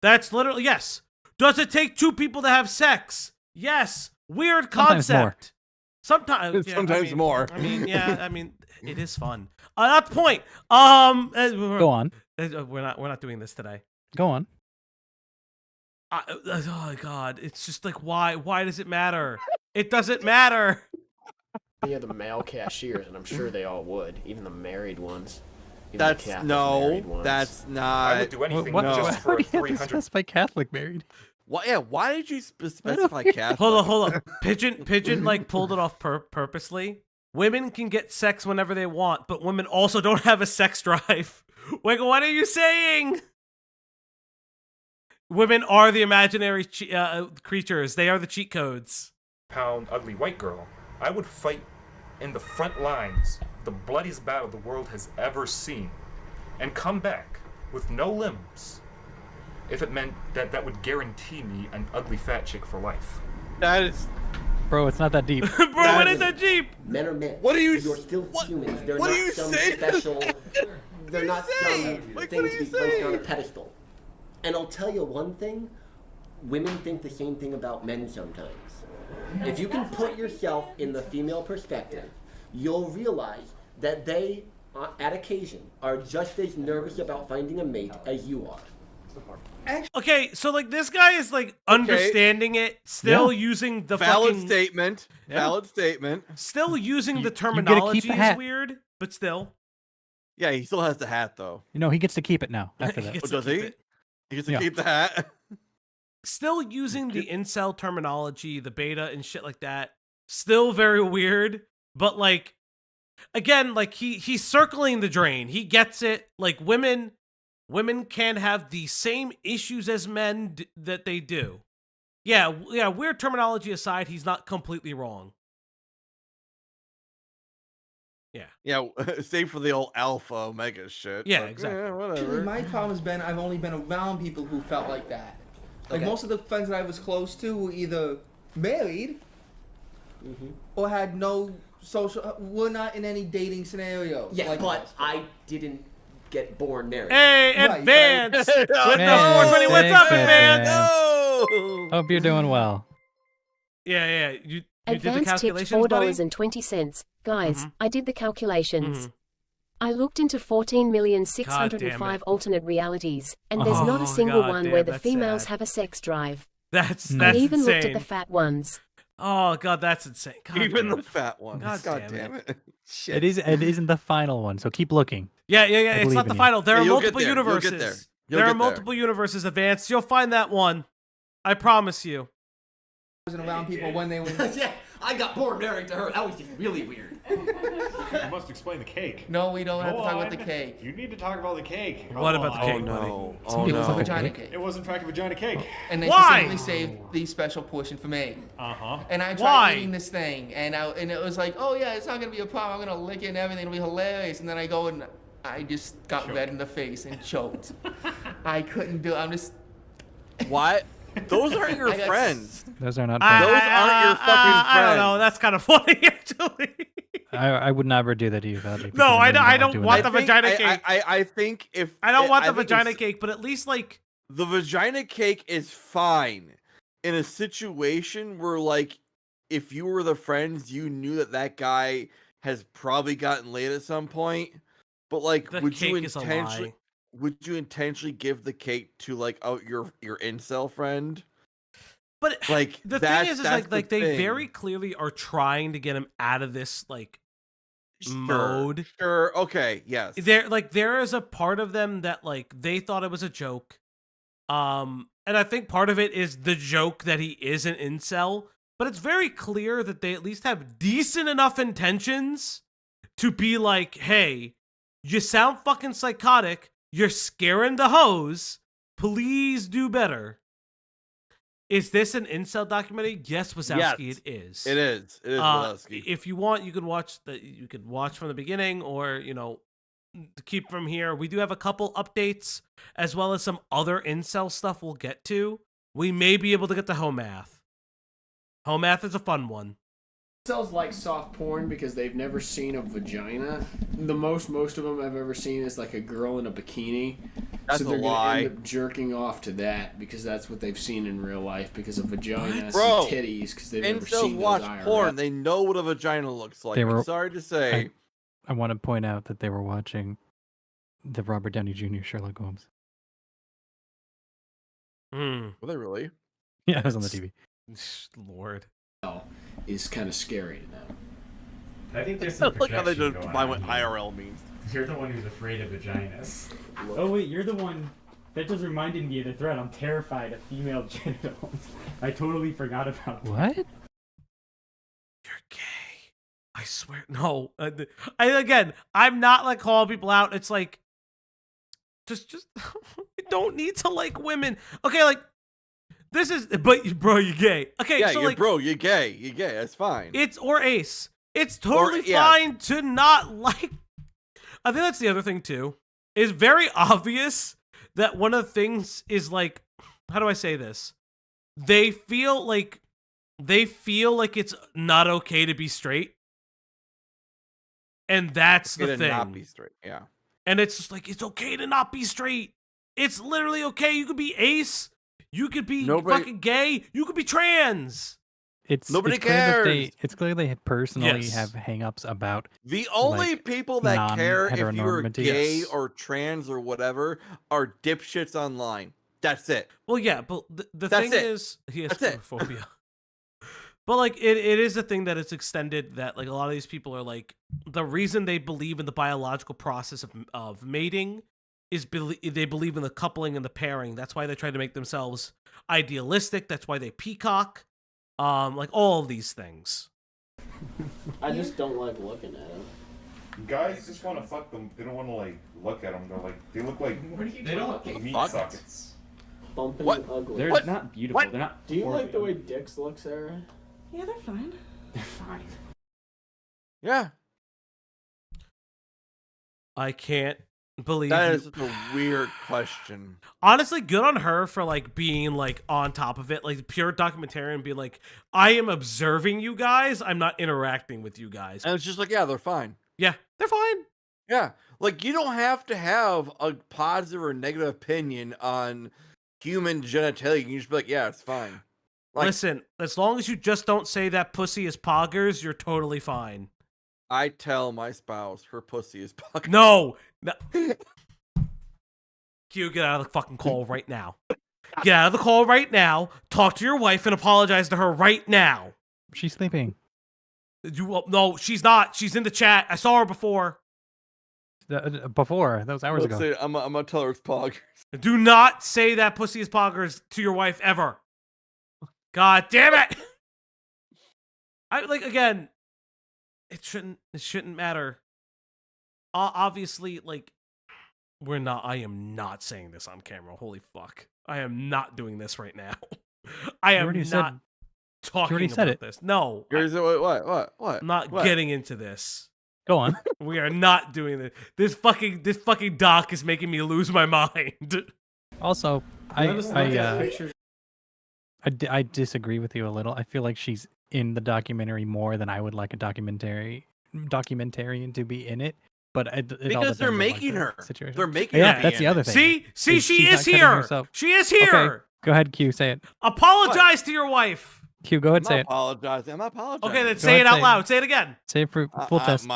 That's literally yes. Does it take two people to have sex? Yes. Weird concept. Sometimes more. I mean, it is fun. That's the point. Go on. We're not doing this today. Go on. Oh my god, it's just why does it matter? It doesn't matter. Any of the male cashiers, and I'm sure they all would, even the married ones. Even That's the Catholic married ones. that's not. I would do anything What, just for why a do you have to 300. specify Catholic married? Why? Yeah. Why did you specify Catholic? Hold on. Pigeon pulled it off purposely. Women can get sex whenever they want, but women also don't have a sex drive. What are you saying? Women are the imaginary creatures. They are the cheat codes. Pound ugly white girl. I would fight in the front lines, the bloodiest battle the world has ever seen, and come back with no limbs if it meant that would guarantee me an ugly fat chick for life. That is... Bro, it's not that deep. Bro, what is that deep? Men are men. What are you... You're still humans. They're what not are you some saying? special... They're not some saying? Like, thing what are to be you placed saying? on a pedestal. And I'll tell you one thing. Women think the same thing about men sometimes. If you can put yourself in the female perspective, you'll realize that they, at occasion, are just as nervous about finding a mate as you are. Okay, so like this guy is like understanding it, still using the valid fucking statement. Valid statement. Still using the keep terminology the is hat. weird, but still. Yeah, he still has the hat though. You know, he gets to keep it now after that. Does he? He gets to keep the hat. Still using the incel terminology, the beta and shit like that. Still very weird, but like again, like he's circling the drain. He gets it. Like women can have the same issues as men that they do. Yeah, weird terminology aside, he's not completely wrong. Yeah, save for the old alpha omega shit. Yeah, but, exactly. Whatever. My problem has been I've only been around people who felt like that. Like most of the friends that I was close to were either married or had no social. Were not in any dating scenarios. Yeah, like but I didn't get born married. Hey, Advance! With the 420, what's up, Advance? No! Hope you're doing well. Yeah. You did the Advance tipped calculations, buddy? $4.20. Guys, I did the calculations. I looked into God damn 14,605 it. alternate realities, and there's not a single God one damn, where the that's females sad. have a sex drive. That's I even insane. looked at the fat ones. Oh god, that's insane. God Even damn the it. fat one. God damn it. Shit. It isn't the final one, so keep looking. Yeah. I It's believe not the in you. final. There Yeah, are you'll get multiple there. You'll get universes. there. You'll There are get there. multiple universes, Advance. You'll find that one. I promise you. wasn't around people when they were. Yeah, I got born married to her. That was just really weird. You must explain the cake. No, we don't have to Go talk about on. the cake. You need to talk about the cake. What about the cake, Oh buddy? no. It Oh was a no. vagina cake. It was in fact a vagina cake. And they Why? specifically saved the special portion for me. Uh-huh. And I tried Why? eating this thing, and it was like, oh yeah, it's not gonna be a problem. I'm gonna lick it and everything. It'll be hilarious. And then I go and I just got red in the face and choked. I couldn't do it. I'm just. What? Those aren't your I got friends. Those are not. Those aren't your fucking friends. I don't know. That's kind of funny, actually. I would never do that to you, Valdez. No, I don't want the vagina cake. I think if I don't want the think vagina it's- cake, but at least like the vagina cake is fine in a situation where, like, if you were the friends, you knew that guy has probably gotten laid at some point. But like, The would you cake is a lie. give the cake to like your incel friend? But Like the that's, thing is that's like the they thing. very clearly are trying to get him out of this like mode. Sure. Okay. Yes. There is a part of them that like they thought it was a joke. And I think part of it is the joke that he is an incel, but it's very clear that they at least have decent enough intentions to be like, hey, you sound fucking psychotic. You're scaring the hoes. Please do better. Is this an incel documentary? Yes, Wazowski, Yes, it is. It is. It is Wazowski. If you want, you could watch from the beginning, or to keep from here. We do have a couple updates as well as some other incel stuff we'll get to. We may be able to get to home math. Home math is a fun one. Incels like soft porn because they've never seen a vagina. The most of them I've ever seen is like a girl in a bikini. That's so they're a gonna lie. end up jerking off to that because that's what they've seen in real life because of vaginas Bro, and titties because they've never incels seen watch those IRL. porn. They know what a vagina looks like. They were- I'm sorry to say. I want to point out that they were watching the Robert Downey Jr. Sherlock Holmes. Were they really? Yeah, it was on the TV. Lord. Is kind of scary to them. I think there's I some like how they projection don't going define on what here. IRL means. You're the one who's afraid of vaginas. Oh wait, you're the one that just reminded me of the thread. I'm terrified of female genitals. I totally forgot about that. What? You're gay. I swear. No. Again, I'm not like calling people out. It's like, just you don't need to like women. Okay, like, this is, but bro, you're gay. Okay, Yeah, so you're like, you're gay. You're gay. That's fine. or ace. It's totally yeah. fine to not like. I think that's the other thing too. It's very obvious that one of the things is like, how do I say this? They feel like it's not okay to be straight, and that's the Gonna thing. not be straight. Yeah. And it's just like, it's okay to not be straight. It's literally okay. You could be ace. You could be Nobody- fucking gay. You could be trans. Nobody it's clear cares. It's clear they personally Yes. have hang-ups about The only like, people that care if you're non-heteronormative. gay Yes. or trans or whatever are dipshits online. That's it. Well, yeah, but the That's thing it. is, he has That's it. queerphobia. But like, it is a thing that it's extended. That like a lot of these people are like, the reason they believe in the biological process of mating is they believe in the coupling and the pairing. That's why they try to make themselves idealistic. That's why they peacock. Like all of these things. I just don't like looking at him. Guys just want to fuck them. They don't want to like look at them. They're like they look like They don't look meat fuck? sockets. Bumping What? and ugly. They're not beautiful. What? They're not. Do you like the way horrible. dicks look, Sarah? Yeah, they're fine. They're fine. Yeah. I can't believe That you- is such a weird question. Honestly, good on her for like being like on top of it, like pure documentarian, being like, I am observing you guys. I'm not interacting with you guys. And it's just like, yeah, they're fine. Yeah, they're fine. Yeah. Like, you don't have to have a positive or negative opinion on human genitalia. You can just be like, yeah, it's fine. Like, Listen, as long as you just don't say that pussy is poggers, you're totally fine. I tell my spouse her pussy is poggers. No. Q, get out of the fucking call right now. Get out of the call right now. Talk to your wife and apologize to her right now. She's sleeping. No, she's not. She's in the chat. I saw her before. Before, that was hours Let's ago. say, I'm gonna tell her it's poggers. Do not say that pussy is poggers to your wife ever. God damn it! I like again. It shouldn't matter. Obviously, like I am not saying this on camera. Holy fuck! I am not doing this right now. I am not talking about this. No. What? I'm not What? getting into this. Go on. We are not doing this. This fucking doc is making me lose my mind. Also, I disagree with you a little. I feel like she's in the documentary more than I would like a documentarian to be in it. But it all Because they're depends on, like, making the her. situation. They're making Yeah, her. that's the other thing. See, she she's is not cutting here. herself. She is here. Okay, go ahead, Q. Say it. Apologize to your wife. Q, go ahead, say I'm it. apologizing. I'm not apologizing. Okay, then Go say ahead, it out say it. loud. Say it again. Say it for full test.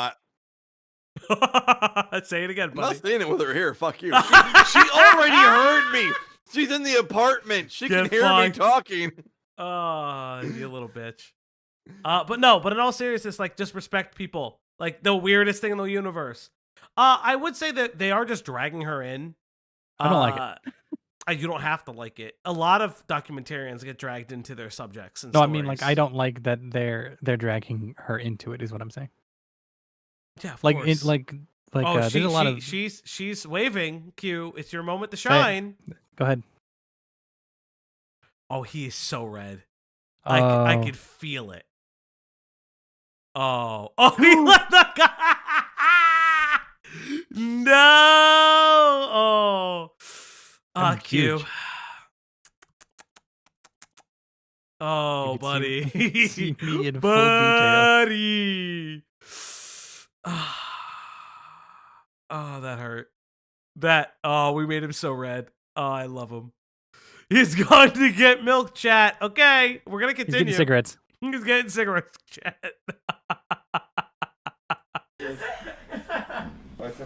Say it again, I'm buddy. not saying it with her here. Fuck you. She already heard me. She's in the apartment. She Get can hear me fucked. talking. You little bitch. But in all seriousness, like, just respect people. Like, the weirdest thing in the universe. I would say that they are just dragging her in. I don't like it. You don't have to like it. A lot of documentarians get dragged into their subjects. And No, stories. I mean, like, I don't like that they're dragging her into it. Is what I'm saying. Yeah, of like, course. there's a lot of. She's waving. Q, it's your moment to shine. Go ahead. Oh, he is so red. I could feel it. Oh, he let the guy. No. Oh, Q. huge. Oh, You buddy. could see me in full buddy. Oh, that hurt. We made him so red. Oh, I love him. He's going to get milk, chat. Okay, we're going to He's continue. getting cigarettes. He's getting cigarettes, chat.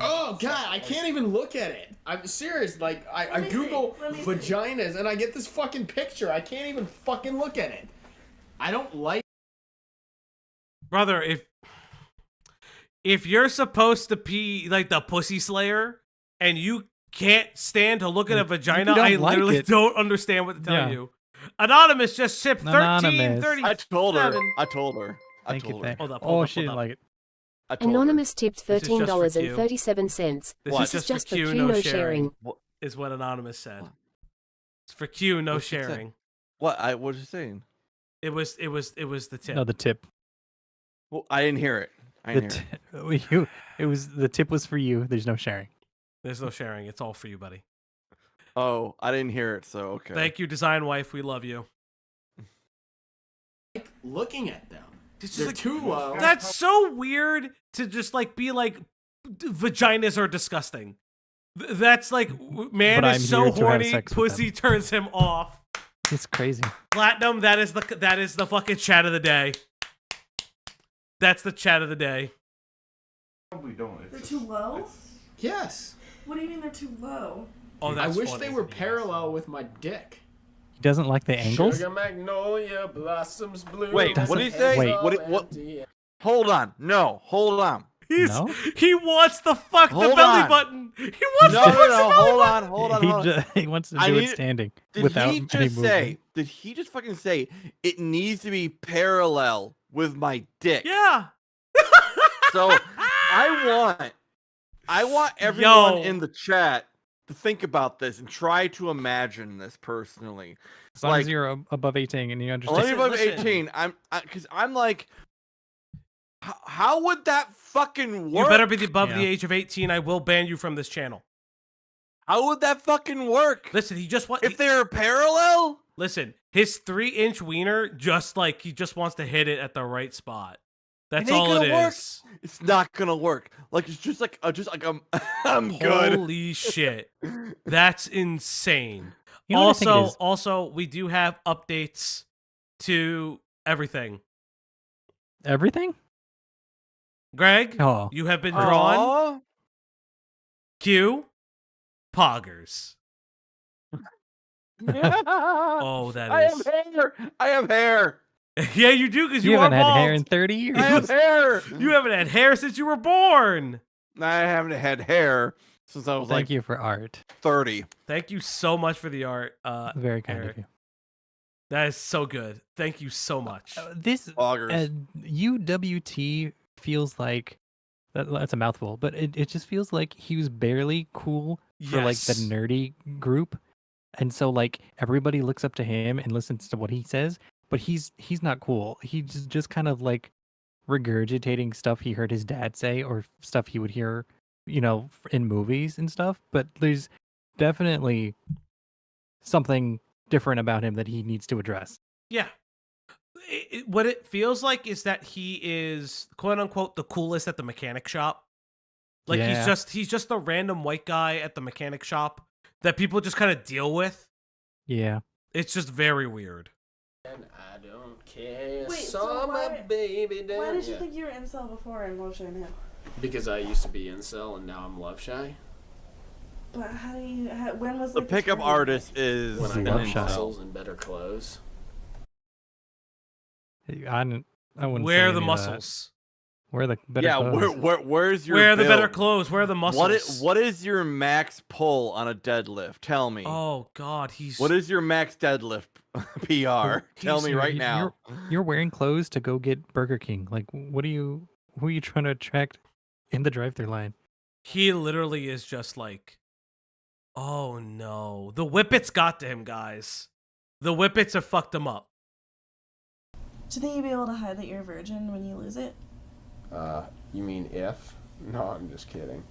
Oh god, I can't even look at it. I'm serious. Like I Google vaginas and I get this fucking picture. I can't even fucking look at it. I don't like. Brother, if you're supposed to be like the pussy slayer and you can't stand to look at a vagina, don't I like literally it. don't understand what to tell Yeah. you. Anonymous just shipped Anonymous. 1330. I told her. Thank you. Hold up, Oh, hold she up, didn't like it. I told her. Anonymous tipped This is just for $13.37. This This is just for Q, no sharing. Is what Anonymous said. It's for Q, no What'd she say? sharing. What was you saying? It was the tip. No, the tip. Well, I didn't hear it. The tip was for you. There's no sharing. There's no sharing. It's all for you, buddy. Oh, I didn't hear it. So okay. Thank you, design wife. We love you. Looking at them. It's just They're like, too low. That's so weird to just like be like, vaginas are disgusting. That's like, man But I'm is so here to have horny, sex with pussy turns him off. It's crazy. Platinum, that is the fucking chat of the day. That's the chat of the day. Probably don't. They're too low? Yes. What do you mean they're too low? Oh, I wish they were parallel with my dick. He doesn't like the angles? Sugar magnolia blossoms blue. Wait, what did he say? Wait. What? Hold on. No, hold on. He wants to fuck the belly button. He wants to fuck the belly button. Hold on. He wants to do it standing without any movement. Did he just fucking say it needs to be parallel with my dick? Yeah. So I want everyone in the chat to think about this and try to imagine this personally. As long as you're above 18 and you understand. Only above 18. I'm like, how would that fucking work? You better be above the age of 18. I will ban you from this channel. How would that fucking work? Listen, if they're parallel. Listen, his 3-inch wiener he just wants to hit it at the right spot. That's all it is. It's not gonna work. Like it's just like I'm good. Holy shit, that's insane. You know what I think it is? Also, we do have updates to everything. Everything? Greg, you have been drawn. Q, poggers. Oh, that is. I have hair. Yeah, you do because you haven't are had bald. hair in 30 years. I have hair. You haven't had hair since you were born. I haven't had hair since I was Thank you for art. 30. Thank you so much for the art. Very kind Eric. of you. That is so good. Thank you so much. This UWT feels like that's a mouthful, but it just feels like he was barely cool for like the nerdy group, and so like everybody looks up to him and listens to what he says, but he's not cool. He's just kind of like regurgitating stuff he heard his dad say or stuff he would hear, in movies and stuff. But there's definitely something different about him that he needs to address. Yeah. What it feels like is that he is quote unquote the coolest at the mechanic shop. Like he's just a random white guy at the mechanic shop that people just kind of deal with. Yeah. It's just very weird. And I don't care. Wait, Saw my baby down. Why did you think you were incel before and love shy now? Because I used to be incel and now I'm love shy. But when was The pickup artist is when I got muscles and better clothes. I wouldn't Where say are the any of muscles? Where are the better clothes? Where's your Where are the build? better clothes? Where are the muscles? What is your max pull on a deadlift? Tell me. Oh God, What is your max deadlift PR? Tell me right now. You're wearing clothes to go get Burger King. Like, who are you trying to attract in the drive-thru line? He literally is just like, oh no, the whippets got to him, guys. The whippets have fucked him up. Do you think you'd be able to hide that you're a virgin when you lose it? You mean if? No, I'm just kidding.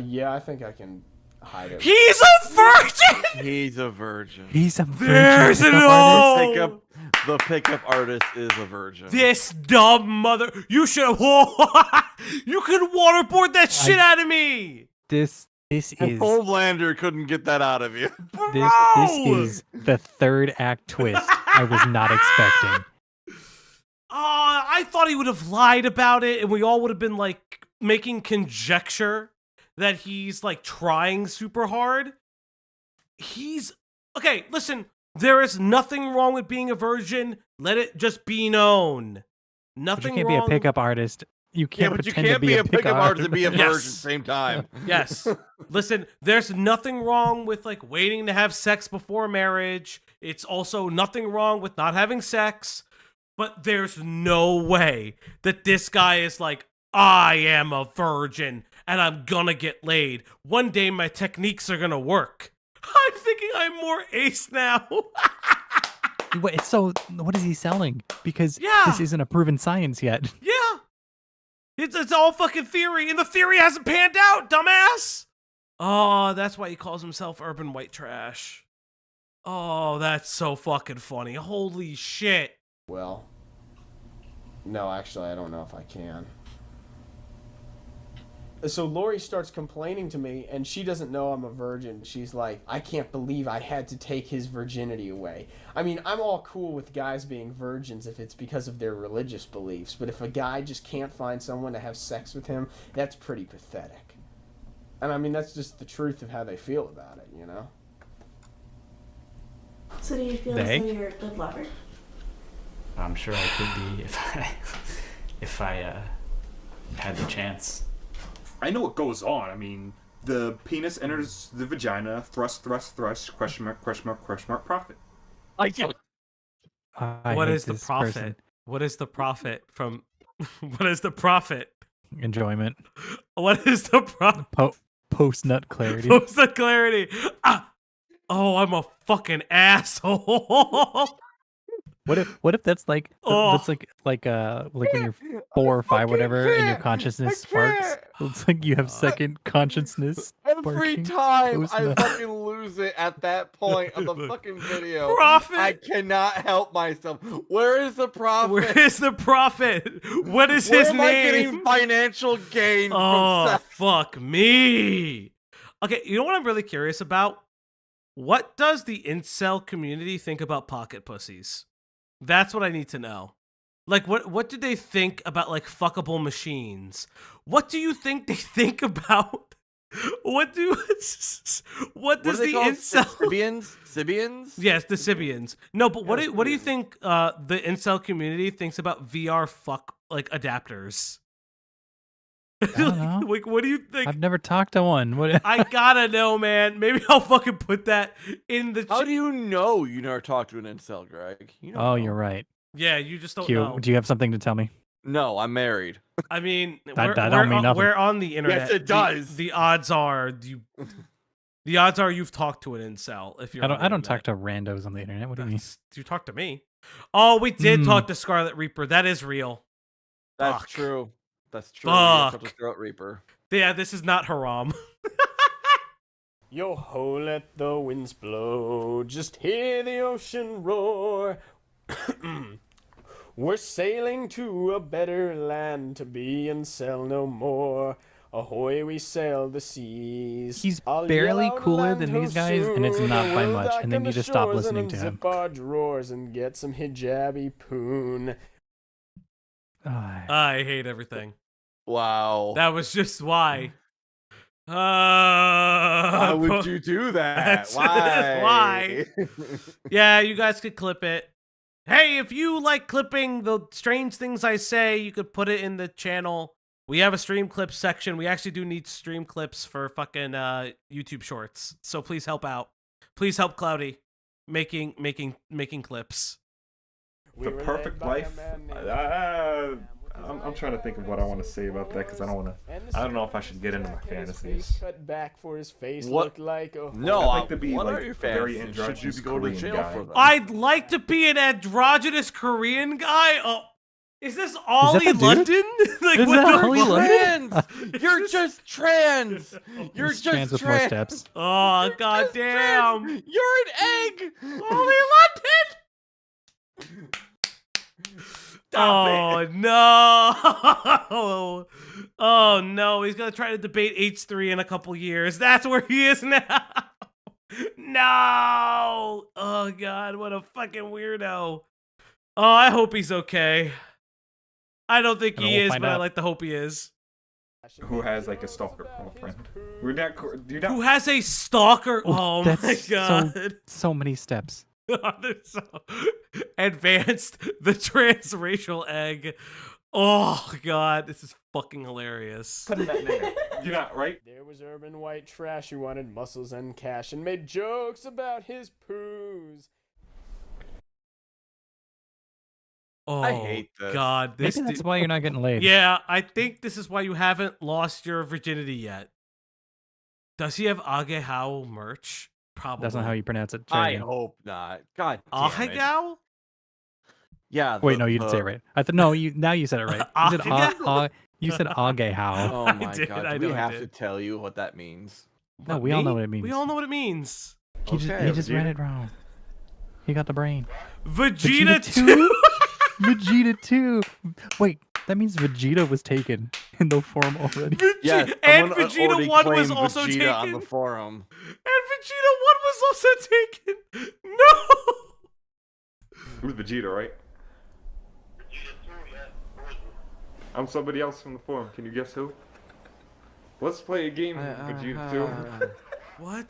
Yeah, I think I can hide it. He's a virgin! He's a virgin. He's a virgin. There's an O! The pickup artist is a virgin. This dumb mother. You should. You could waterboard that shit out of me. This is. Homelander couldn't get that out of you. This is the third act twist I was not expecting. I thought he would have lied about it, and we all would have been like making conjecture that he's like trying super hard. Okay, listen, there is nothing wrong with being a virgin. Let it just be known. Nothing But you can't wrong. be a pickup artist. You can't but you pretend can't to be a pickup artist and be a virgin at the same time. Yes. Listen, there's nothing wrong with like waiting to have sex before marriage. It's also nothing wrong with not having sex. But there's no way that this guy is like, I am a virgin and I'm gonna get laid. One day my techniques are gonna work. I'm thinking I'm more ace now. Wait, so what is he selling? Because this isn't a proven science yet. Yeah. It's all fucking theory, and the theory hasn't panned out, dumbass. Oh, that's why he calls himself urban white trash. Oh, that's so fucking funny. Holy shit. Well, no, actually, I don't know if I can. So Lori starts complaining to me, and she doesn't know I'm a virgin. She's like, I can't believe I had to take his virginity away. I mean, I'm all cool with guys being virgins if it's because of their religious beliefs, but if a guy just can't find someone to have sex with him, that's pretty pathetic. And I mean, that's just the truth of how they feel about it, you know? So do you feel as though you're a good lover? I'm sure I could be if I had the chance. I know what goes on. I mean, the penis enters the vagina, thrust, question mark, profit. What is the profit? Person. What is the profit from? What is the profit? Enjoyment. What is the profit? Post nut clarity. Post nut clarity. Ah! Oh, I'm a fucking asshole. What if that's like that's like when you're 4 or 5 whatever and your consciousness sparks? It's like you have second consciousness. Every time I fucking lose it at that point of the fucking video. Profit. I cannot help myself. Where is the profit? Where is the profit? What is Where his am name? I getting financial gain from sex? Fuck me. Okay, you know what I'm really curious about? What does the incel community think about pocket pussies? That's what I need to know. Like, what do they think about, like, fuckable machines? What do you think they think about? What does the incel... Sibians? Yes, the Sibians. No, but what do you think the incel community thinks about VR fuck, like, adapters? I don't know. Like, what do you think? I've never talked to one. What? I gotta know, man. Maybe I'll fucking put that in the... How do you know you never talked to an incel, Greg? You don't know. You're right. Yeah, you just don't Q, know. do you have something to tell me? No, I'm married. I mean, that don't mean nothing. We're on the internet. Yes, it does. The odds are the odds are you've talked to an incel. If you're, I don't talk to randos on the internet. What do you mean? You talk to me. Oh, we did talk to Scarlet Reaper. That is real. That's true. That's true. Fuck. The Throat Reaper. Yeah, this is not haram. Yo ho, let the winds blow. Just hear the ocean roar. We're sailing to a better land to be and sell no more. Ahoy, we sail the seas. He's barely cooler than these guys, and it's not by much. And then you just stop listening to him. Zip our drawers and get some hijabi poon. I hate everything. Wow. That was just why. Why would you do that? Why? Yeah, you guys could clip it. Hey, if you like clipping the strange things I say, you could put it in the channel. We have a stream clips section. We actually do need stream clips for fucking YouTube shorts. So please help out. Please help Cloudy making clips. The perfect life. I'm trying to think of what I want to say about that because I don't know if I should get into my fantasies. Cut back for his face What? looked like a No, I'd like to be what like are your a very fantasies? androgynous Should you go to Korean jail guy. for them? I'd like to be an androgynous Korean guy. Oh, is this Ollie the dude? London? Like, Is what that the Ollie fuck? Trans! You're just trans! You're He's just trans with more steps. Oh, goddamn. You're an egg! Ollie London! Oh, no. Oh, no. He's going to try to debate H3 in a couple years. That's where he is now. No. Oh, God. What a fucking weirdo. Oh, I hope he's okay. I don't think he is, but I like to hope he is. Who has like a stalker girlfriend? Who has a stalker? Oh, my That's God. so many steps. They're so advanced. The transracial egg. Oh, God. This is fucking hilarious. Put that name. You're not right. There was urban white trash who wanted muscles and cash and made jokes about his poos. Oh, I hate this. God. Maybe that's why you're not getting laid. Yeah, I think this is why you haven't lost your virginity yet. Does he have Agehao merch? Probably. That's not how you pronounce it. I hope not. God damn it. Agehao? Yeah. Wait, no, you didn't say it right. Now you said it right. You said Agehao. Oh my did, God. I Do we know I have did. to tell you what that means? No, we all know what it means. We all know what it means. He just read it wrong. He got the brain. Vegeta 2? Vegeta 2. Wait, That means Vegeta was taken in the forum already. Yes, and someone Vegeta already 1 was claimed also Vegeta taken. on the forum. And Vegeta 1 was also taken. No. It was Vegeta, right? I'm somebody else from the forum. Can you guess who? Let's play a game, Vegeta 2. What?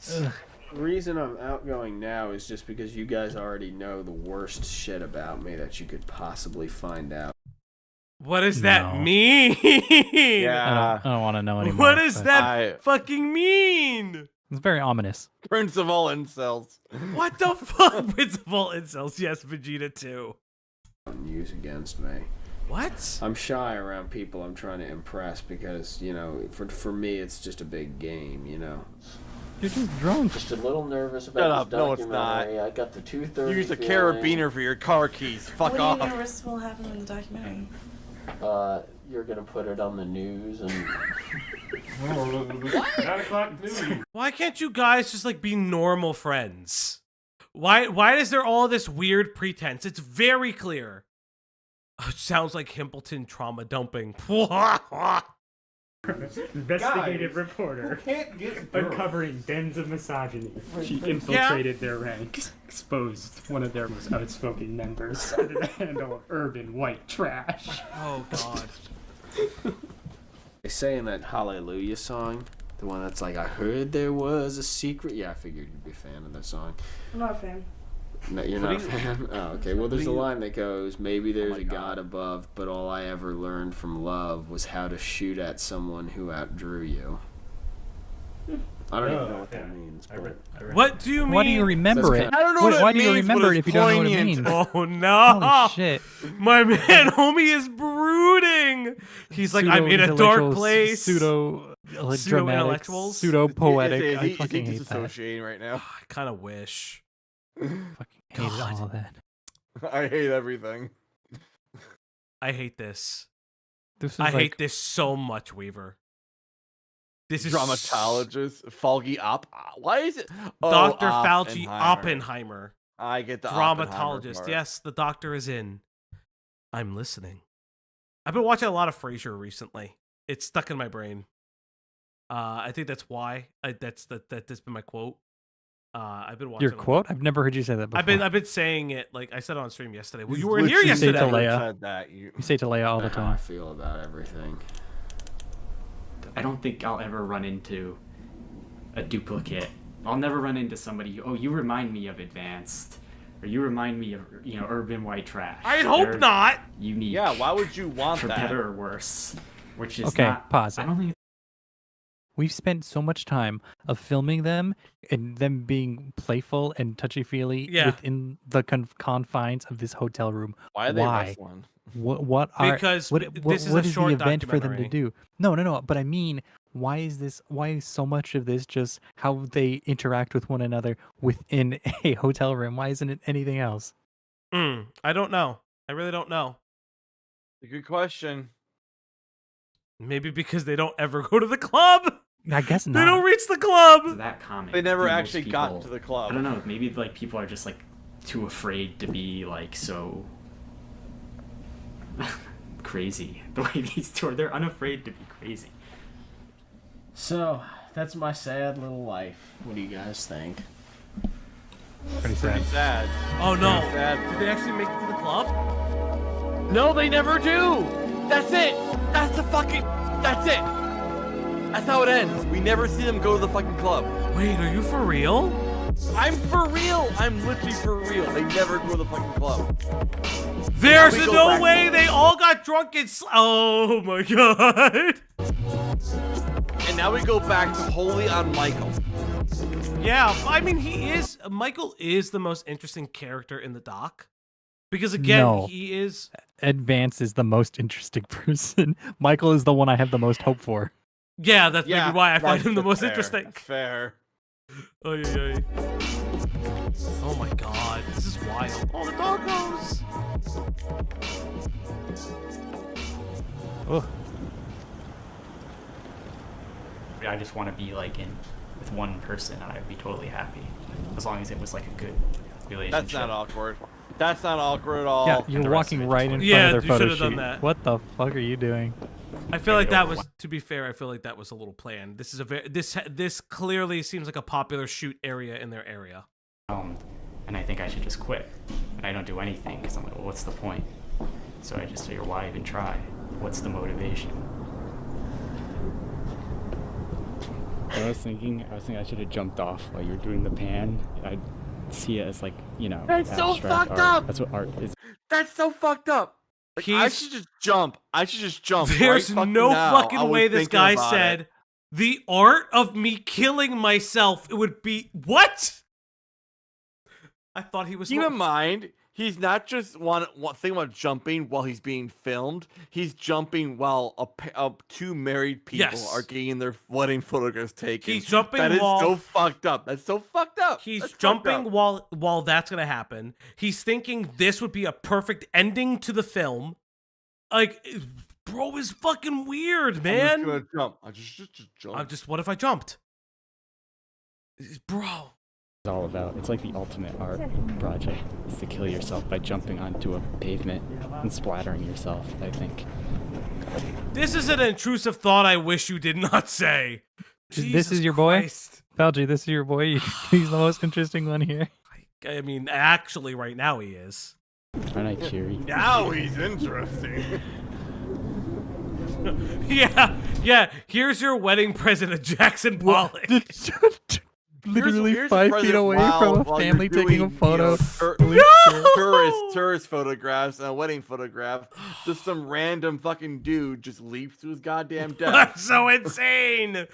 The reason I'm outgoing now is just because you guys already know the worst shit about me that you could possibly find out. What does that mean? I don't want to know anymore. What does that fucking mean? It's very ominous. Prince of all incels. What the fuck? Prince of all incels. Yes, Vegeta 2. Use against me. What? I'm shy around people I'm trying to impress because, you know, for me it's just a big game, you know. You're just drunk. Just a little nervous Shut about up. this No, it's not. documentary. I got the 2:30 Use a feeling. carabiner for your car keys. Fuck what off. What are you nervous will happen in the documentary? You're gonna put it on the news and... 9 o'clock news. Why can't you guys just like be normal friends? Why is there all this weird pretense? It's very clear. It sounds like Himpleton trauma dumping. Investigative reporter uncovering dens of misogyny. She infiltrated their ranks, exposed one of their most outspoken members under the handle of urban white trash. Oh God. They say in that Hallelujah song, the one that's like, I heard there was a secret. Yeah, I figured you'd be a fan of that song. I'm not a fan. No, you're not a fan? Oh, okay. Well, there's a line that goes, maybe there's a God above, but all I ever learned from love was how to shoot at someone who outdrew you. I don't even know what that means. But... What do you mean? Why do you remember it? I don't know what it Why do you means, remember but it it's if you don't know what it poignant. means? Oh no! Holy shit! My man, homie is brooding. He's like, I'm in a dark place. Pseudo-intellectuals, pseudo-poetic. I fucking hate that. disassociating right now. I kind of wish. Fucking hate all of that. I hate everything. I hate this. I hate this so much, Weaver. This is Dramatologist, Falgi.Exe. Why is it? Oh, Dr. Falgi Oppenheimer. I get the Dramatologist. Yes, the doctor is in. I'm listening. I've been watching a lot of Frasier recently. It's stuck in my brain. I think that's why. That's been my quote. I've been watching. Your quote? I've never heard you say that before. I've been saying it like I said on stream yesterday. Well, you were in here yesterday. You say to Leia. You say to Leia all the time. I feel about everything. I don't think I'll ever run into a duplicate. I'll never run into somebody. Oh, you remind me of Advanced, or you remind me of urban white trash. I'd hope not. Unique. Yeah, why would you want for that? better or worse? Which is okay. Not, Pause. I don't think. We've spent so much time of filming them and them being playful and touchy-feely within the confines of this hotel room. Why are they wrestling? What are because what this is what a is short the event for them to documentary. do? No. But I mean, why is so much of this just how they interact with one another within a hotel room? Why isn't it anything else? I don't know. I really don't know. A good question. Maybe because they don't ever go to the club. I guess not. They don't reach the club. It's that common. They never Most actually got people- to the club. I don't know. Maybe like people are just like too afraid to be like so crazy. The way these two are, they're unafraid to be crazy. So, that's my sad little life. What do you guys think? Pretty sad. Oh no! Pretty sad. Did they actually make it to the club? No, they never do. That's it. That's it. That's how it ends. We never see them go to the fucking club. Wait, are you for real? I'm for real. I'm literally for real. They never go to the fucking club. There's no way they all got drunk and oh my god. And now we go back to wholly on Michael. Yeah, I mean Michael is the most interesting character in the doc. Because again, he is Advance is the most interesting person. Michael is the one I have the most hope for. Yeah, that's maybe why I find him the most fair. interesting. That's fair. Oy, oy, oy. Oh my god, this is wild. Oh, the doggos! Oh. I just want to be like with one person, and I'd be totally happy as long as it was like a good relationship. That's not awkward. That's not awkward at all. Yeah, you're walking right in front of their photo shoot. Done that. What the fuck are you doing? I feel like that was, to be fair, I feel like that was a little planned. This is a this clearly seems like a popular shoot area in their area. And I think I should just quit. And I don't do anything because I'm like, well, what's the point? So I just figure, why even try? What's the motivation? I was thinking I should have jumped off while you were doing the pan. I see it as like, you know, that's so fucked art. up. That's what art is. That's so fucked up. Like, I should just jump. There's right no now. fucking way this guy said the art of me killing myself. It would be what? I thought he was. Keep in mind, he's not just one thing about jumping while he's being filmed. He's jumping while two married people are getting their wedding photographs taken. He's jumping. That is so fucked up. That's so fucked up. He's jumping while that's gonna happen. He's thinking this would be a perfect ending to the film. Like, bro is fucking weird, man. I'm just gonna jump. I just jump. What if I jumped? Bro. It's all about. It's like the ultimate art project is to kill yourself by jumping onto a pavement and splattering yourself, I think. This is an intrusive thought I wish you did not say. This is your boy? Falgi, this is your boy? He's the most interesting one here. I mean, actually, right now he is. Aren't I cheery? Now he's interesting. Yeah. Here's your wedding present of Jackson Pollock. Literally here's 5 feet away from a family taking a photo. Tourist photographs and a wedding photograph. Just some random fucking dude just leaps to his goddamn death. That's so insane.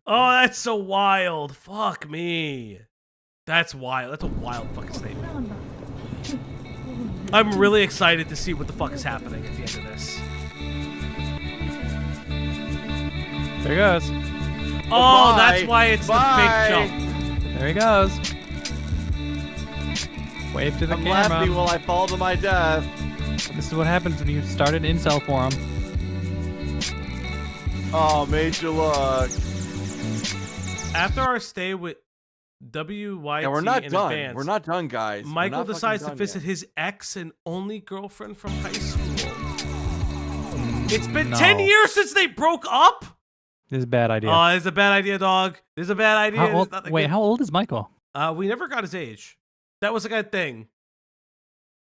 Oh, that's so wild. Fuck me. That's wild. That's a wild fucking statement. I'm really excited to see what the fuck is happening at the end of this. There he goes. Oh, that's why it's the fake jump. There he goes. Wave to the camera. I'm laughing while I fall to my death. This is what happens when you start an incel forum. Oh, made you look. After our stay with WYT we're not in done. advance, We're not done, guys. Michael decides to visit his ex and only girlfriend from high school. It's been 10 years since they broke up? This is a bad idea. Oh, it's a bad idea, dog. This is a bad idea. How old is Michael? We never got his age. That was a good thing.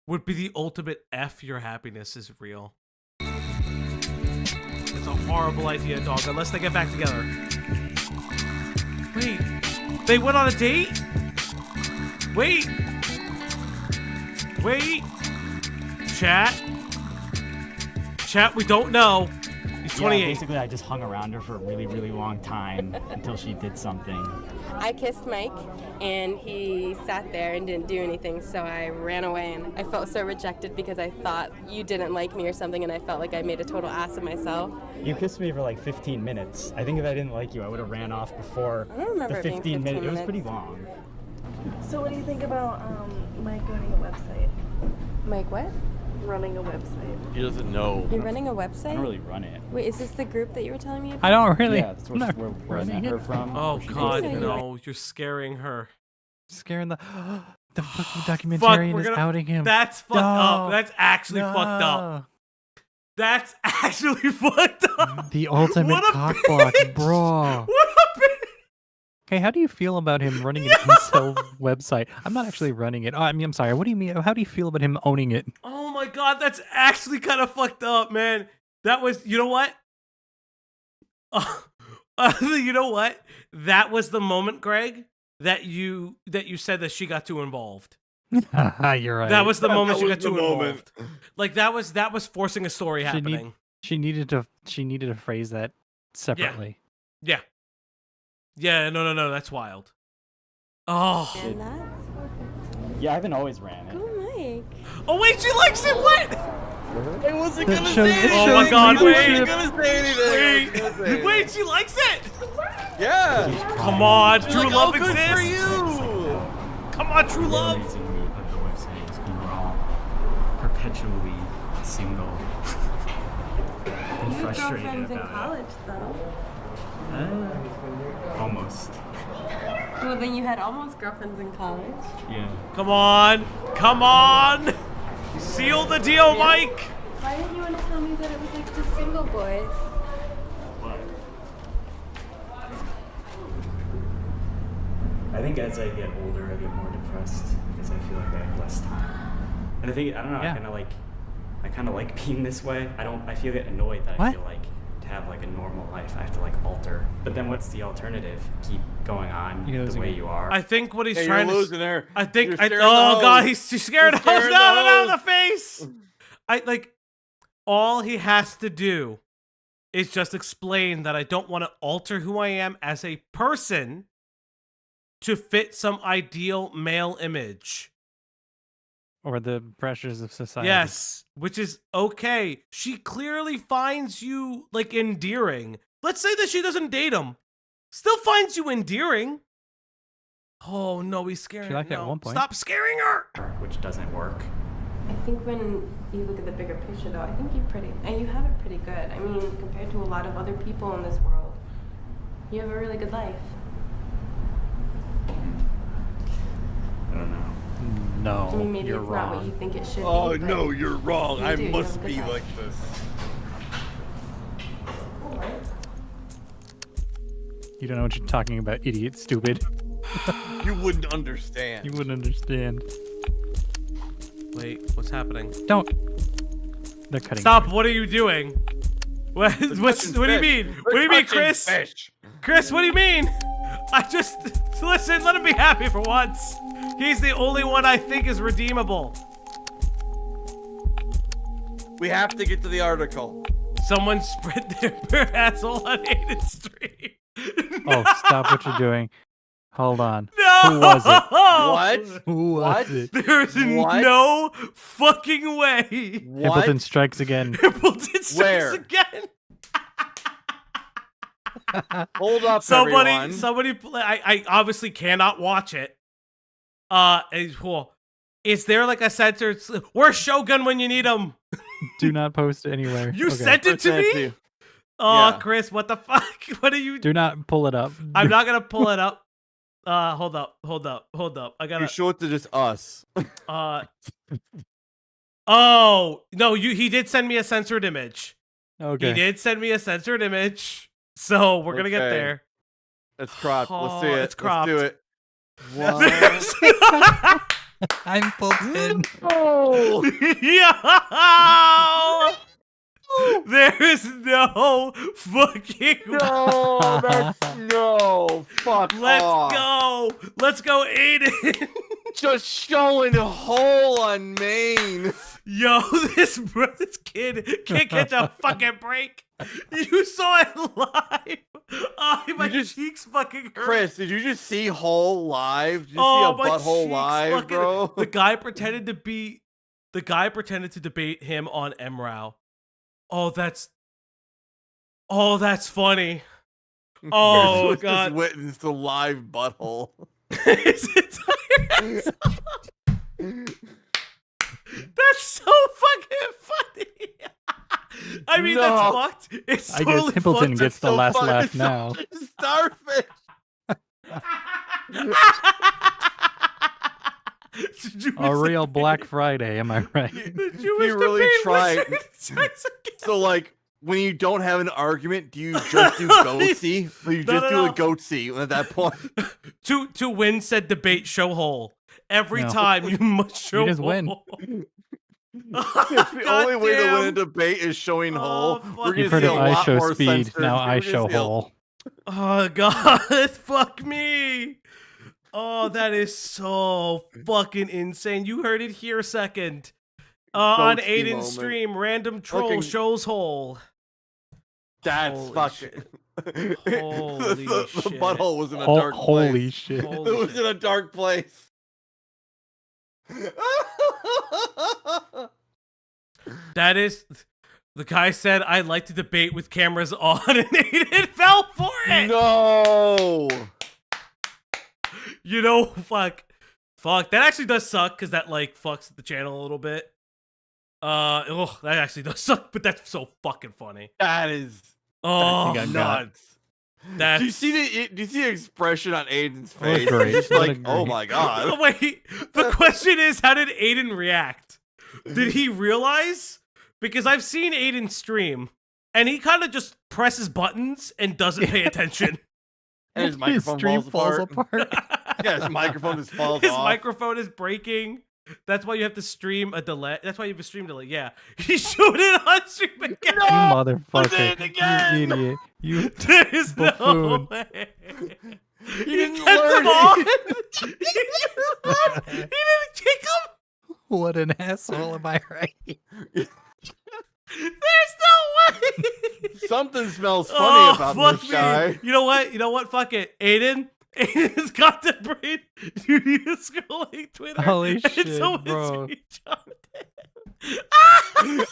Would be the ultimate F your happiness is real. It's a horrible idea, dog, unless they get back together. Wait, they went on a date? Wait. Chat, we don't know. He's 28. Yeah, basically, I just hung around her for a really, really long time until she did something. I kissed Mike, and he sat there and didn't do anything, so I ran away, and I felt so rejected because I thought you didn't like me or something, and I felt like I made a total ass of myself. You kissed me for like 15 minutes. I think if I didn't like you, I would have ran off before I don't remember the 15 minutes. It was pretty long. So what do you think about Mike running a website? Mike what? Running a website. He doesn't know. You're running a website? I don't really run it. Wait, is this the group that you were telling me about? I don't really. Yeah, that's where I met her from. Oh God, no! You're scaring her. Scaring the fucking documentarian is outing him. That's fucked up. That's actually fucked up. That's actually fucked up. The ultimate cock block, bro. What happened? Okay, how do you feel about him running an incel website? I'm not actually running it. Oh, I mean, I'm sorry. What do you mean? How do you feel about him owning it? Oh my God, that's actually kind of fucked up, man. That was, you know what? You know what? That was the moment, Greg, that you said that she got too involved. You're right. That was the moment she got too involved. Like that was forcing a story happening. She needed to phrase that separately. Yeah. Yeah, no, that's wild. Oh. And that? Yeah, I haven't always ran it. Go Mike. Oh wait, she likes it. What? I wasn't gonna say anything. Oh my God, wait. I wasn't gonna say anything. Wait, she likes it. Yeah. Come on, true like, love good exists. for you. Come on, true love. Amazing to me of the website is because we're all perpetually single and frustrated girlfriends in about college, though. it. Almost. Well, then you had almost girlfriends in college. Yeah. Come on. Come on. Seal the deal, Mike. Why didn't you want to tell me that it was like just single boys? I think as I get older, I get more depressed because I feel like I have less time. And I don't know. Yeah. I kind of like being this way. I feel annoyed that I feel like to have like a normal life, I have to like alter. But then what's the alternative? Keep going on the way you are. I think what he's Hey, trying you're to. losing her. I think. You're scaring the Oh hose. God, he's scared of You're us. scaring No, the the face. I like. All he has to do is just explain that I don't want to alter who I am as a person to fit some ideal male image. Or the pressures of society. Yes, which is okay. She clearly finds you like endearing. Let's say that she doesn't date him. Still finds you endearing. Oh no, he's scaring her. She liked it at one point. Stop scaring her. Which doesn't work. I think when you look at the bigger picture, though, I think you're pretty, and you have it pretty good. I mean, compared to a lot of other people in this world, you have a really good life. I don't know. No, I mean, maybe you're it's wrong. not what you think it should Oh be. but no, you're wrong. you I do. You must have a good be life. like this. You don't know what you're talking about, idiot, stupid. You wouldn't understand. You wouldn't understand. Wait, what's happening? Don't. They're cutting. Stop! What are you doing? What do you mean? What do you mean, Chris? Chris, what do you mean? I just listen. Let him be happy for once. He's the only one I think is redeemable. We have to get to the article. Someone spread their asshole on Aiden's stream. Oh, stop what you're doing. Hold on. No! Who was it? What? Who was it? There's no fucking way. Hippleton strikes again. Hippleton strikes Where? again. Hold up, everyone. Somebody. I obviously cannot watch it. Is there like a censored? Where's Shogun when you need him? Do not post anywhere. You Okay. sent it to me. Oh, Chris, what the fuck? What are you? Do not pull it up. I'm not gonna pull it up. Hold up. I gotta. You show it to just us. Oh no, he did send me a censored image. Okay. He did send me a censored image. So we're gonna get Okay. there. It's cropped. Let's Oh, see it. it's cropped. Let's do it. I'm pulled in. Oh. Yo! There is no fucking No, that's no. Fuck Let's off. go. Let's go, Aiden. Just showing a hole on Maine. Yo, this kid can't catch a fucking break. You saw it live. Oh, my cheeks fucking hurt. Chris, did you just see hole live? Did you Oh, see a my butthole cheeks live, fucking- bro? The guy pretended to debate him on MRAW. Oh, that's funny. Oh Chris God. just witnessed the live butthole. His entire That's so fucking funny. I mean, No. that's fucked. It's I guess totally Hippleton fucked. gets the so last funny. laugh It's now. Starfish. A real Black Friday, am I right? He really tried. So, like, when you don't have an argument, do you just do goatsy? Or you just do a goatsy at that point? To win said debate, show hole. Every No. time you must show You just win. hole. It's the only way to win a debate is showing hole. We're You've gonna heard see of a I lot show more speed, censored- now we're I gonna show see a- hole. Oh God, fuck me. Oh, that is so fucking insane. You heard it here second. On Goatsy Aiden's moment. stream, random troll Fucking- shows hole. That's Holy fucking. Holy the shit. butthole was in a dark place. Holy shit. Holy It was shit. in a dark place. That is, the guy said, I'd like to debate with cameras on, and Aiden fell for it. No. You know, fuck. That actually does suck, because that, like, fucks the channel a little bit. That actually does suck, but that's so fucking funny. That is. Oh, I think I got- nuts. Do you see the expression on Aiden's face? great. It's What a like, oh great- my god. Wait, the question is, how did Aiden react? Did he realize? Because I've seen Aiden stream, and he kind of just presses buttons and doesn't pay attention. And his microphone stream falls apart. Yeah, his microphone just falls His off. microphone is breaking. That's why you have to stream a delay. That's why you have a stream delay. Yeah, he showed it on stream again. You motherfucker. it again. You idiot. You There's no buffoon. way. He didn't kept learn them on. it. He didn't kick them. What an asshole, am I right? There's no way. Something smells funny about fuck this me. guy. You know what? You know what? Fuck it. Aiden's got the brain. Dude, he was scrolling Twitter. Holy and shit, someone bro. screenshotted it.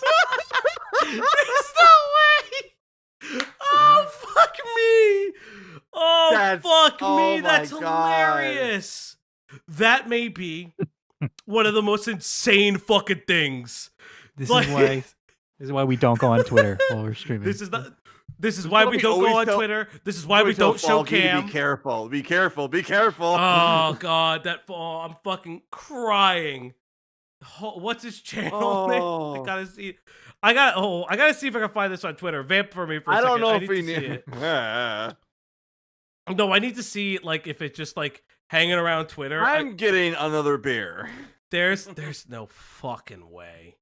There's no way. Oh, fuck me. Oh, fuck me. my That's God. hilarious. That may be one of the most insane fucking things. This Like- is why we don't go on Twitter while we're streaming. This is why we don't always go on tell- Twitter. This is why we Always tell don't show Falgi to cam. Be careful. Be careful. Be careful. Oh god, I'm fucking crying. What's his channel name? Oh. I gotta see. I gotta see if I can find this on Twitter. Vamp for me for a I second. don't know if need we to see need. it. Yeah. No, I need to see like if it's just like hanging around Twitter. I'm getting another beer. There's no fucking way.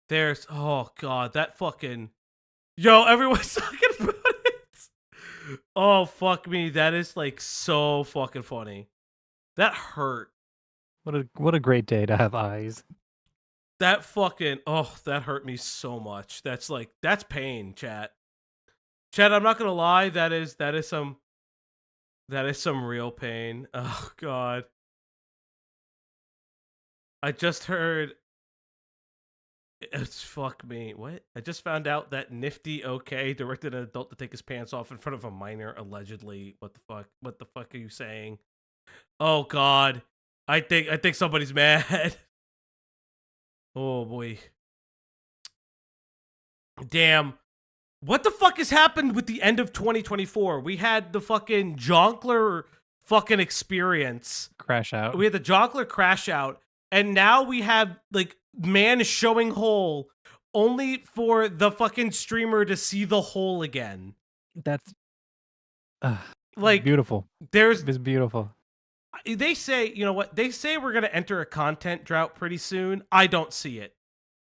There's oh god, that fucking everyone's talking about it. Oh fuck me, that is like so fucking funny. That hurt. What a great day to have eyes. That fucking that hurt me so much. That's pain, chat. Chat, I'm not gonna lie, that is some real pain. Oh god. I just heard it's fuck me. What? I just found out that Nifty OK directed an adult to take his pants off in front of a minor, allegedly. What the fuck? What the fuck are you saying? Oh god. I think somebody's mad. Oh boy. Damn. What the fuck has happened with the end of 2024? We had the fucking Jonkler fucking experience. Crash out. We had the Jonkler crash out. And now we have, like, man showing hole only for the fucking streamer to see the hole again. That's like beautiful. It's beautiful. They say, you know what? They say we're going to enter a content drought pretty soon. I don't see it.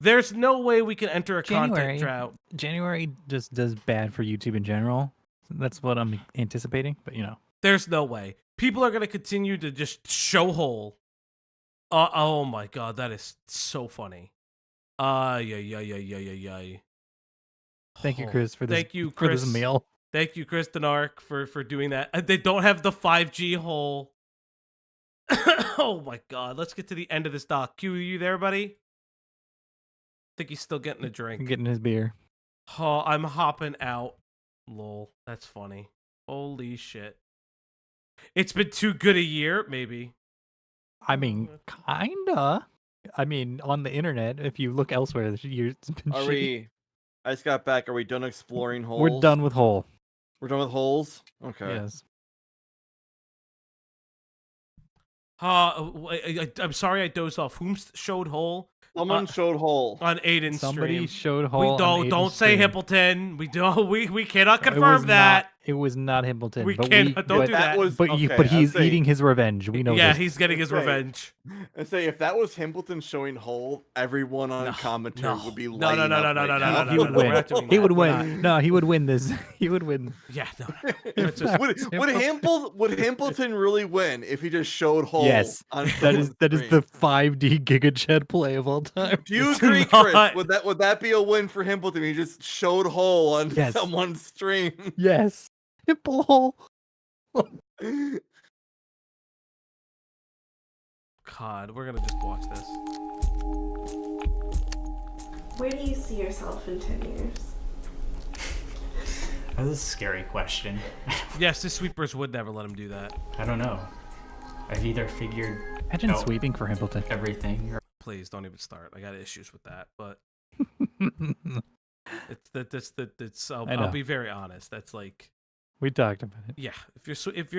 There's no way we can enter a content drought. January just does bad for YouTube in general. That's what I'm anticipating, but There's no way. People are going to continue to just show hole. Oh my god, that is so funny. Yeah. Thank you, Chris, for this. Thank you, for Chris. this meal. Thank you, Chris Denark, for doing that. They don't have the 5G hole. Oh my god, let's get to the end of this doc. Q, are you there, buddy? I think he's still getting a drink. Getting his beer. Oh, I'm hopping out. Lol, that's funny. Holy shit. It's been too good a year, maybe. I mean, kinda. I mean, on the internet, if you look elsewhere, this year's been Are shitty. we? I just got back. Are we done exploring holes? We're done with hole. We're done with holes. Okay. Yes. I'm sorry I dozed off. Whom showed hole? Someone showed hole on Aiden's Somebody stream. showed hole. Don't say Himpleton. We don't. We cannot It was confirm that. It was not Himpleton. We but can't. Don't do that. But he's eating his revenge. We know. Yeah, this. he's getting his revenge. And say if that was Himpleton showing hole, everyone on commentary would be lighting no, up right now. He would win. He would win. No, he would win this. He would win. Yeah, no. Would Himpleton really win if he just showed hole? Yes, on that is someone's the stream? 5D GigaChat play of all time. Do you agree, Chris? Would that be a win for Himpleton? He just showed hole on Yes. someone's stream. Yes. Himple hole. God, we're gonna just watch this. Where do you see yourself in 10 years? That's a scary question. Yes, the sweepers would never let him do that. I don't know. I've either figured Imagine out sweeping for Himpleton. everything, or Please don't even start. I got issues with that, but it's I know. I'll be very honest. That's like We talked about it. Yeah, if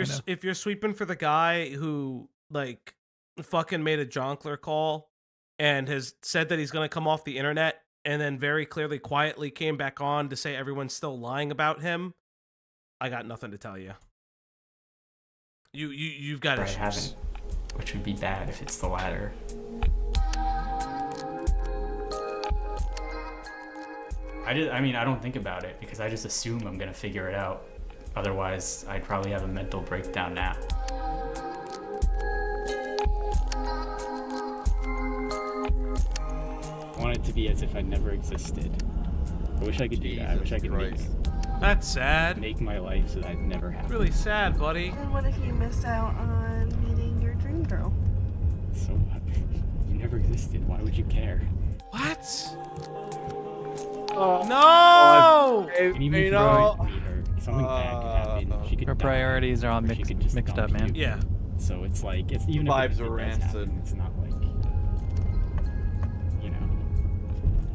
you're sweeping for the guy who like fucking made a jonkler call and has said that he's gonna come off the internet and then very clearly quietly came back on to say everyone's still lying about him, I got nothing to tell you. You've got issues. I haven't, which would be bad if it's the latter. I mean, I don't think about it because I just assume I'm gonna figure it out. Otherwise, I'd probably have a mental breakdown now. I want it to be as if I never existed. I wish I could do that. I wish I could That's sad. Make my life so that I've never happened. Really sad, buddy. And what if you miss out on meeting your dream girl? So what? You never existed. Why would you care? What? No! And even if you don't meet her, something bad could happen. She could Her die, priorities are all or she could just mixed up, dump man. you. Yeah. So it's like, it's even Vibes if it are does rancid. happen, it's not like, you know,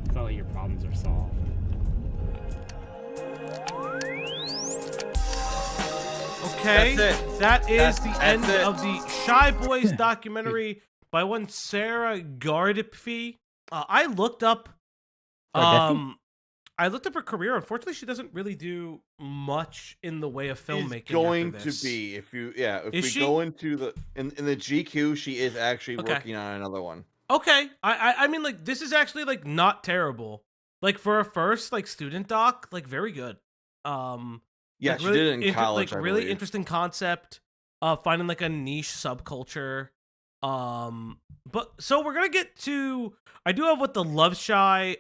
it's not like your problems are solved. Okay, that is the end it. of the Shy Boys documentary by one Sara Gardephe. I looked up Gardephe? I looked up her career. Unfortunately, she doesn't really do much in the way of filmmaking. She's going after to this. be if we she? go into the in the GQ, she is actually Okay. working on another one. Okay, I mean, like, this is actually like not terrible. Like, for a first like student doc, like, very good. Yeah, like, she really did it in college. Like, I really believe. interesting concept. Finding like a niche subculture. But so we're gonna get to. I do have what the Love Shy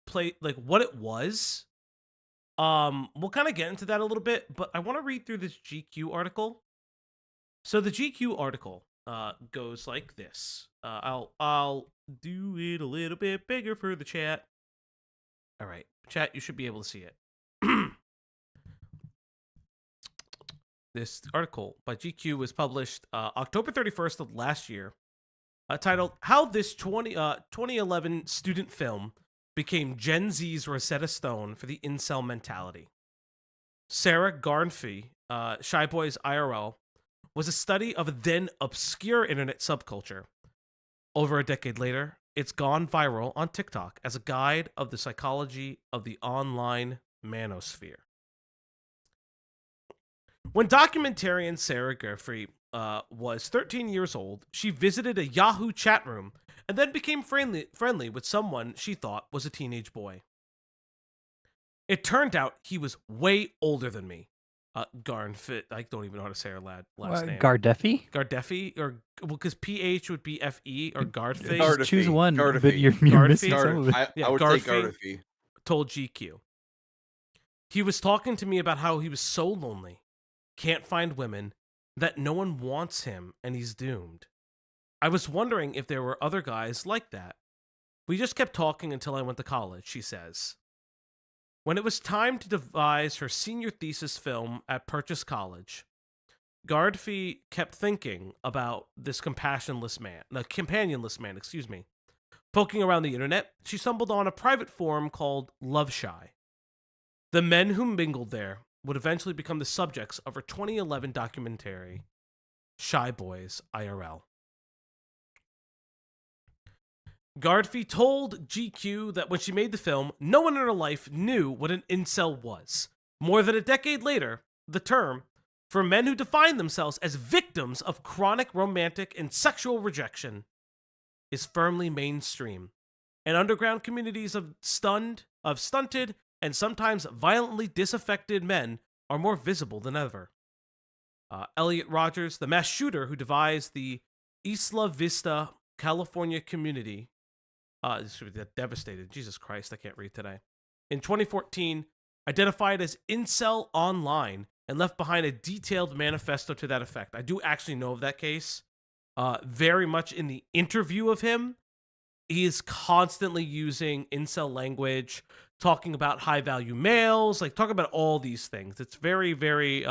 play, like what it was. We'll kind of get into that a little bit, but I want to read through this GQ article. So the GQ article goes like this. I'll do it a little bit bigger for the chat. All right, chat, you should be able to see it. This article by GQ was published October 31st of last year, titled "How This 2011 Student Film Became Gen Z's Rosetta Stone for the Incel Mentality." Sara Gardephe, Shy Boys IRL, was a study of a then obscure internet subculture. Over a decade later, it's gone viral on TikTok as a guide of the psychology of the online manosphere. When documentarian Sara Gardephe was 13 years old, she visited a Yahoo chat room and then became friendly with someone she thought was a teenage boy. It turned out he was way older than me. Gardephe, I don't even know how to say her last name. Gardephe? Gardephe, or because PH would be FE, or Gardephe. Just choose one, Gardephe. but you're missing some of it. I would say Gardephe. Told GQ. He was talking to me about how he was so lonely, can't find women, that no one wants him, and he's doomed. I was wondering if there were other guys like that. We just kept talking until I went to college, she says. When it was time to devise her senior thesis film at Purchase College, Gardephe kept thinking about this companionless man. Poking around the internet, she stumbled on a private forum called Love Shy. The men who mingled there would eventually become the subjects of her 2011 documentary, Shy Boys IRL. Gardephe told GQ that when she made the film, no one in her life knew what an incel was. More than a decade later, the term, for men who define themselves as victims of chronic romantic and sexual rejection, is firmly mainstream, and underground communities of stunted, and sometimes violently disaffected men are more visible than ever. Elliot Rogers, the mass shooter who devised the Isla Vista, California community, this should be devastated. Jesus Christ, I can't read today. In 2014, identified as Incel Online and left behind a detailed manifesto to that effect. I do actually know of that case. Very much in the interview of him, he is constantly using incel language, talking about high-value males, like talking about all these things. It's very, very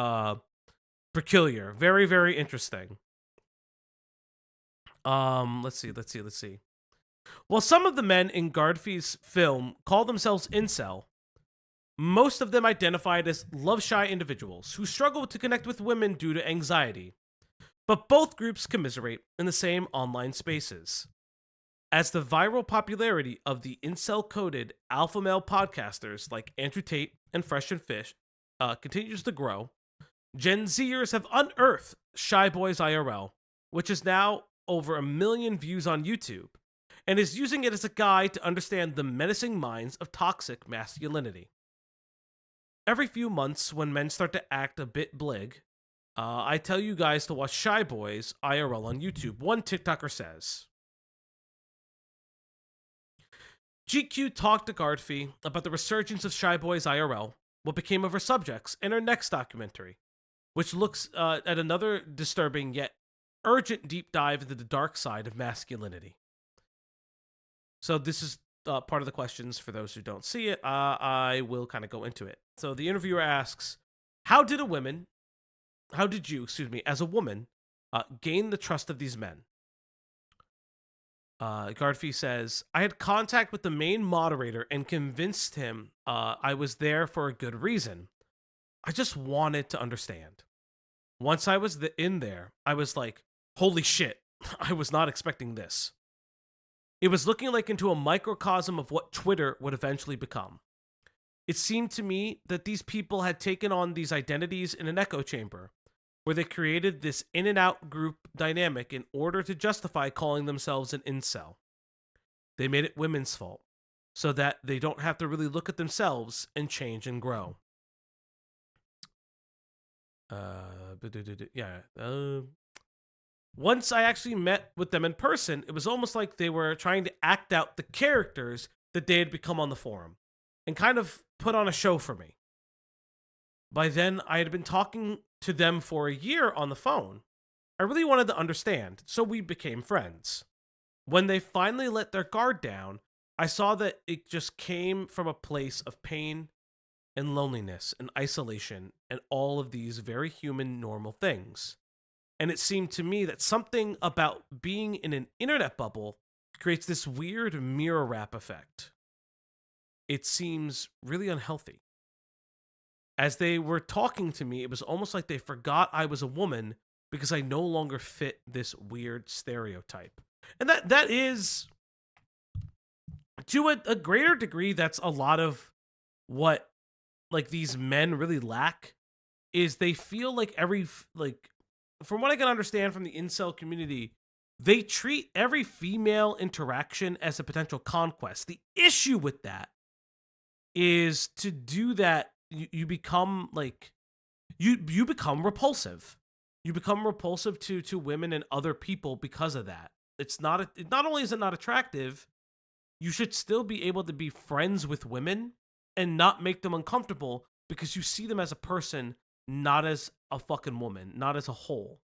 peculiar. Very, very interesting. Let's see. While some of the men in Gardephe's film call themselves incel, Most of them identified as love-shy individuals who struggle to connect with women due to anxiety. But both groups commiserate in the same online spaces. As the viral popularity of the incel-coded alpha male podcasters like Andrew Tate and Fresh and Fish continues to grow, Gen Zers have unearthed Shy Boys IRL, which is now over 1 million views on YouTube, and is using it as a guide to understand the menacing minds of toxic masculinity. Every few months, when men start to act a bit blig, I tell you guys to watch Shy Boys IRL on YouTube, one TikToker says. GQ talked to Gardephe about the resurgence of Shy Boys IRL, what became of her subjects, in her next documentary, which looks at another disturbing yet urgent deep dive into the dark side of masculinity. So this is part of the questions for those who don't see it. I will kind of go into it. So the interviewer asks, how did you, as a woman, gain the trust of these men? Gardephe says, I had contact with the main moderator and convinced him I was there for a good reason. I just wanted to understand. Once I was in there, I was like, holy shit, I was not expecting this. It was looking like into a microcosm of what Twitter would eventually become. It seemed to me that these people had taken on these identities in an echo chamber, where they created this in and out group dynamic in order to justify calling themselves an incel. They made it women's fault, so that they don't have to really look at themselves and change and grow. Once I actually met with them in person, it was almost like they were trying to act out the characters that they had become on the forum, and kind of put on a show for me. By then, I had been talking to them for a year on the phone. I really wanted to understand, so we became friends. When they finally let their guard down, I saw that it just came from a place of pain and loneliness and isolation and all of these very human, normal things. And it seemed to me that something about being in an internet bubble creates this weird mirror wrap effect. It seems really unhealthy. As they were talking to me, it was almost like they forgot I was a woman because I no longer fit this weird stereotype. And that is, to a greater degree, that's a lot of what like these men really lack, is they feel like from what I can understand from the incel community, they treat every female interaction as a potential conquest. The issue with that is, to do that, you become like, you become repulsive. You become repulsive to women and other people because of that. It's not only is it not attractive, you should still be able to be friends with women and not make them uncomfortable because you see them as a person, not as a fucking woman, not as a whole.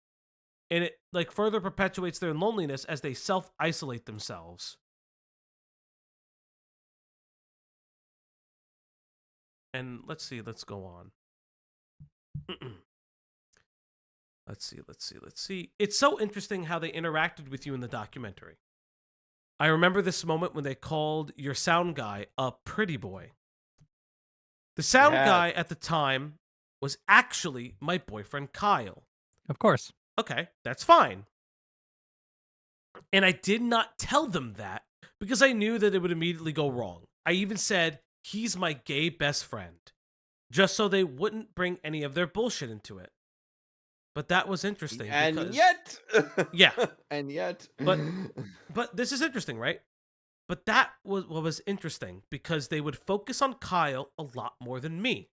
And it like further perpetuates their loneliness as they self-isolate themselves. And let's go on. Let's see. It's so interesting how they interacted with you in the documentary. I remember this moment when they called your sound guy a pretty boy. The sound guy at the time was actually my boyfriend, Kyle. Of course. Okay, that's fine. And I did not tell them that because I knew that it would immediately go wrong. I even said, he's my gay best friend, just so they wouldn't bring any of their bullshit into it. But that was interesting. And yet. Yeah. And yet. But this is interesting, right? But that was what was interesting, because they would focus on Kyle a lot more than me.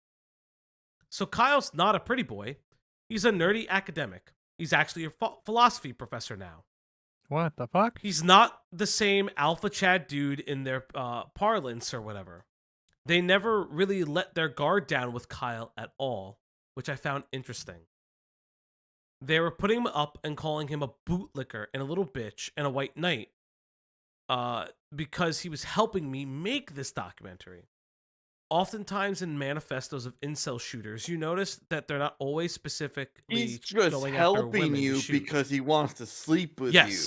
So Kyle's not a pretty boy. He's a nerdy academic. He's actually a philosophy professor now. What the fuck? He's not the same alpha Chad dude in their parlance or whatever. They never really let their guard down with Kyle at all, which I found interesting. They were putting him up and calling him a bootlicker and a little bitch and a white knight because he was helping me make this documentary. Oftentimes in manifestos of incel shooters, you notice that they're not always specifically He's just going helping you because he wants to sleep with you.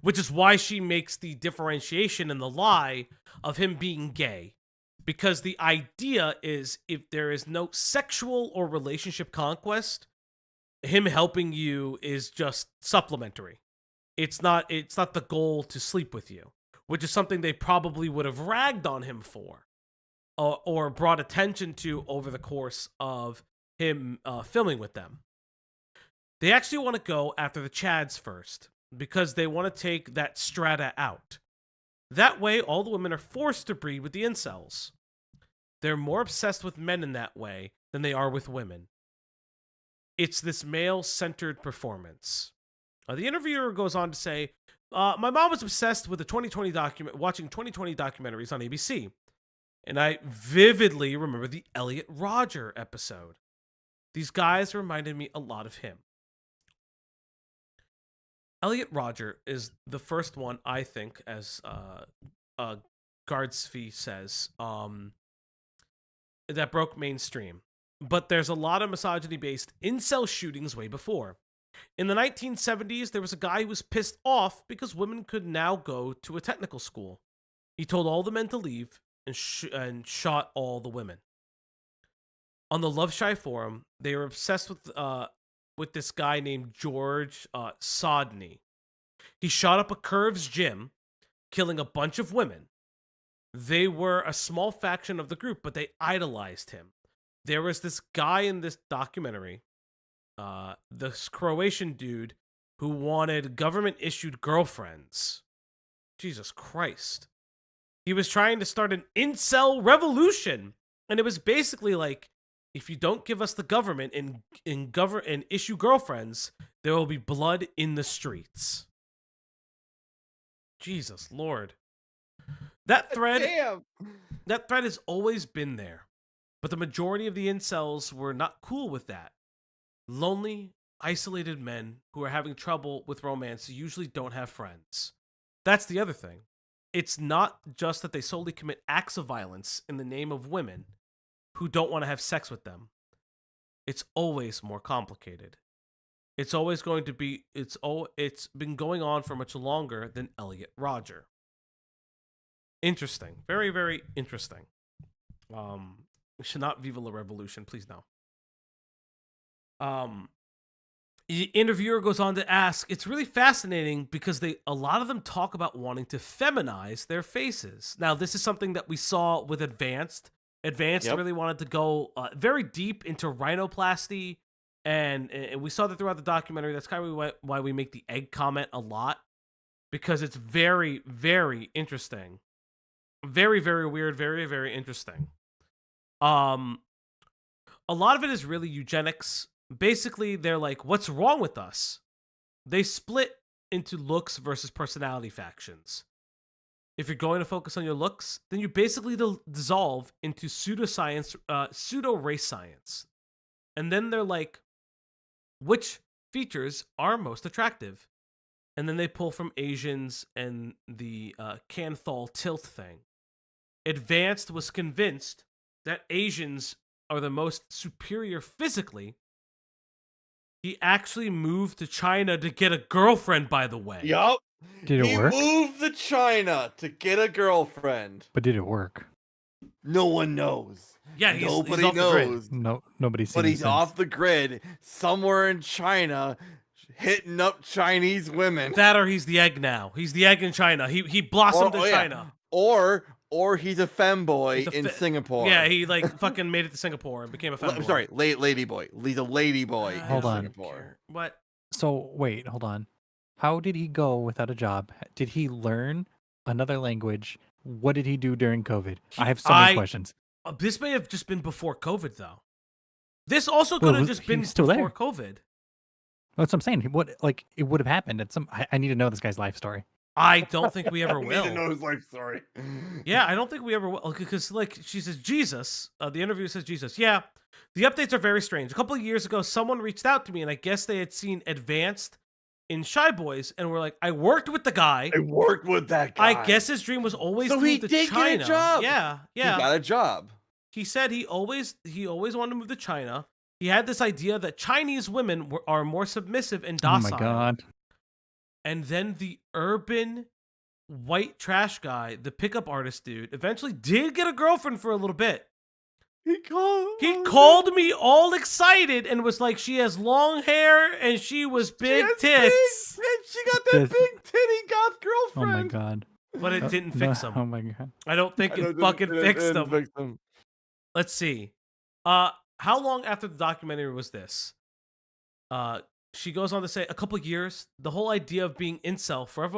Which is why she makes the differentiation in the lie of him being gay. because the idea is if there is no sexual or relationship conquest, him helping you is just supplementary. It's not the goal to sleep with you, which is something they probably would have ragged on him for or brought attention to over the course of him filming with them. They actually want to go after the Chads first because they want to take that strata out. That way, all the women are forced to breed with the incels. They're more obsessed with men in that way than they are with women. It's this male-centered performance. The interviewer goes on to say, my mom was obsessed with watching 2020 documentaries on ABC. And I vividly remember the Elliot Rodger episode. These guys reminded me a lot of him. Elliot Rodger is the first one, I think, as Gardephe says, that broke mainstream. But there's a lot of misogyny-based incel shootings way before. In the 1970s, there was a guy who was pissed off because women could now go to a technical school. He told all the men to leave and shot all the women. On the Love Shy forum, they were obsessed with this guy named George Sodney. He shot up a Curves gym, killing a bunch of women. They were a small faction of the group, but they idolized him. There was this guy in this documentary, this Croatian dude, who wanted government-issued girlfriends. Jesus Christ. He was trying to start an incel revolution. And it was basically like, if you don't give us the government and issue girlfriends, there will be blood in the streets. Jesus Lord. That thread has always been there. But the majority of the incels were not cool with that. Lonely, isolated men who are having trouble with romance usually don't have friends. That's the other thing. It's not just that they solely commit acts of violence in the name of women who don't want to have sex with them. It's always more complicated. It's always going to be, it's been going on for much longer than Elliot Rodger. Interesting. Very, very interesting. We should not viva la revolution, please no. The interviewer goes on to ask, it's really fascinating because a lot of them talk about wanting to feminize their faces. Now, this is something that we saw with Advanced. Advanced really wanted to go very deep into rhinoplasty, and we saw that throughout the documentary. That's kind of why we make the egg comment a lot, because it's very, very interesting. Very, very weird, very, very interesting. A lot of it is really eugenics. Basically, they're like, what's wrong with us? They split into looks versus personality factions. If you're going to focus on your looks, then you basically dissolve into pseudoscience, pseudo-race science. And then they're like, which features are most attractive? And then they pull from Asians and the Canthal tilt thing. Advanced was convinced that Asians are the most superior physically. He actually moved to China to get a girlfriend, by the way. Yup. Did it work? He moved to China to get a girlfriend. But did it work? No one knows. Yeah, Nobody he's off knows. the grid. No, nobody's seen But him he's since. off the grid somewhere in China, hitting up Chinese women. That or he's the egg now. He's the egg in China. He blossomed in China. Or he's a femboy in Singapore. Yeah, he like fucking made it to Singapore and became a femboy. I'm sorry, lady boy. He's a lady boy Hold in on. Singapore. What? So wait, hold on. How did he go without a job? Did he learn another language? What did he do during COVID? I have so many questions. This may have just been before COVID, though. This also could have just been still before there. COVID. That's what I'm saying. It would have happened at some. I need to know this guy's life story. I don't think we ever will. I need to know his life story. Yeah, I don't think we ever will. Because, like, she says, Jesus. The interview says, Jesus. Yeah, the updates are very strange. A couple of years ago, someone reached out to me, and I guess they had seen Advanced in Shy Boys, and were like, I worked with the guy. I worked with that guy. I guess his dream was always so to he move to did China. get a job. Yeah. He got a job. He said he always wanted to move to China. He had this idea that Chinese women are more submissive and docile. Oh my God. And then the urban white trash guy, the pickup artist dude, eventually did get a girlfriend for a little bit. He called me all excited and was like, she has long hair and she was big tits. And she got that big titty goth girlfriend. Oh my god. But it didn't fix him. Oh my god. I don't think it fucking fixed him. Let's see. How long after the documentary was this? She goes on to say a couple years. The whole idea of being incel, forever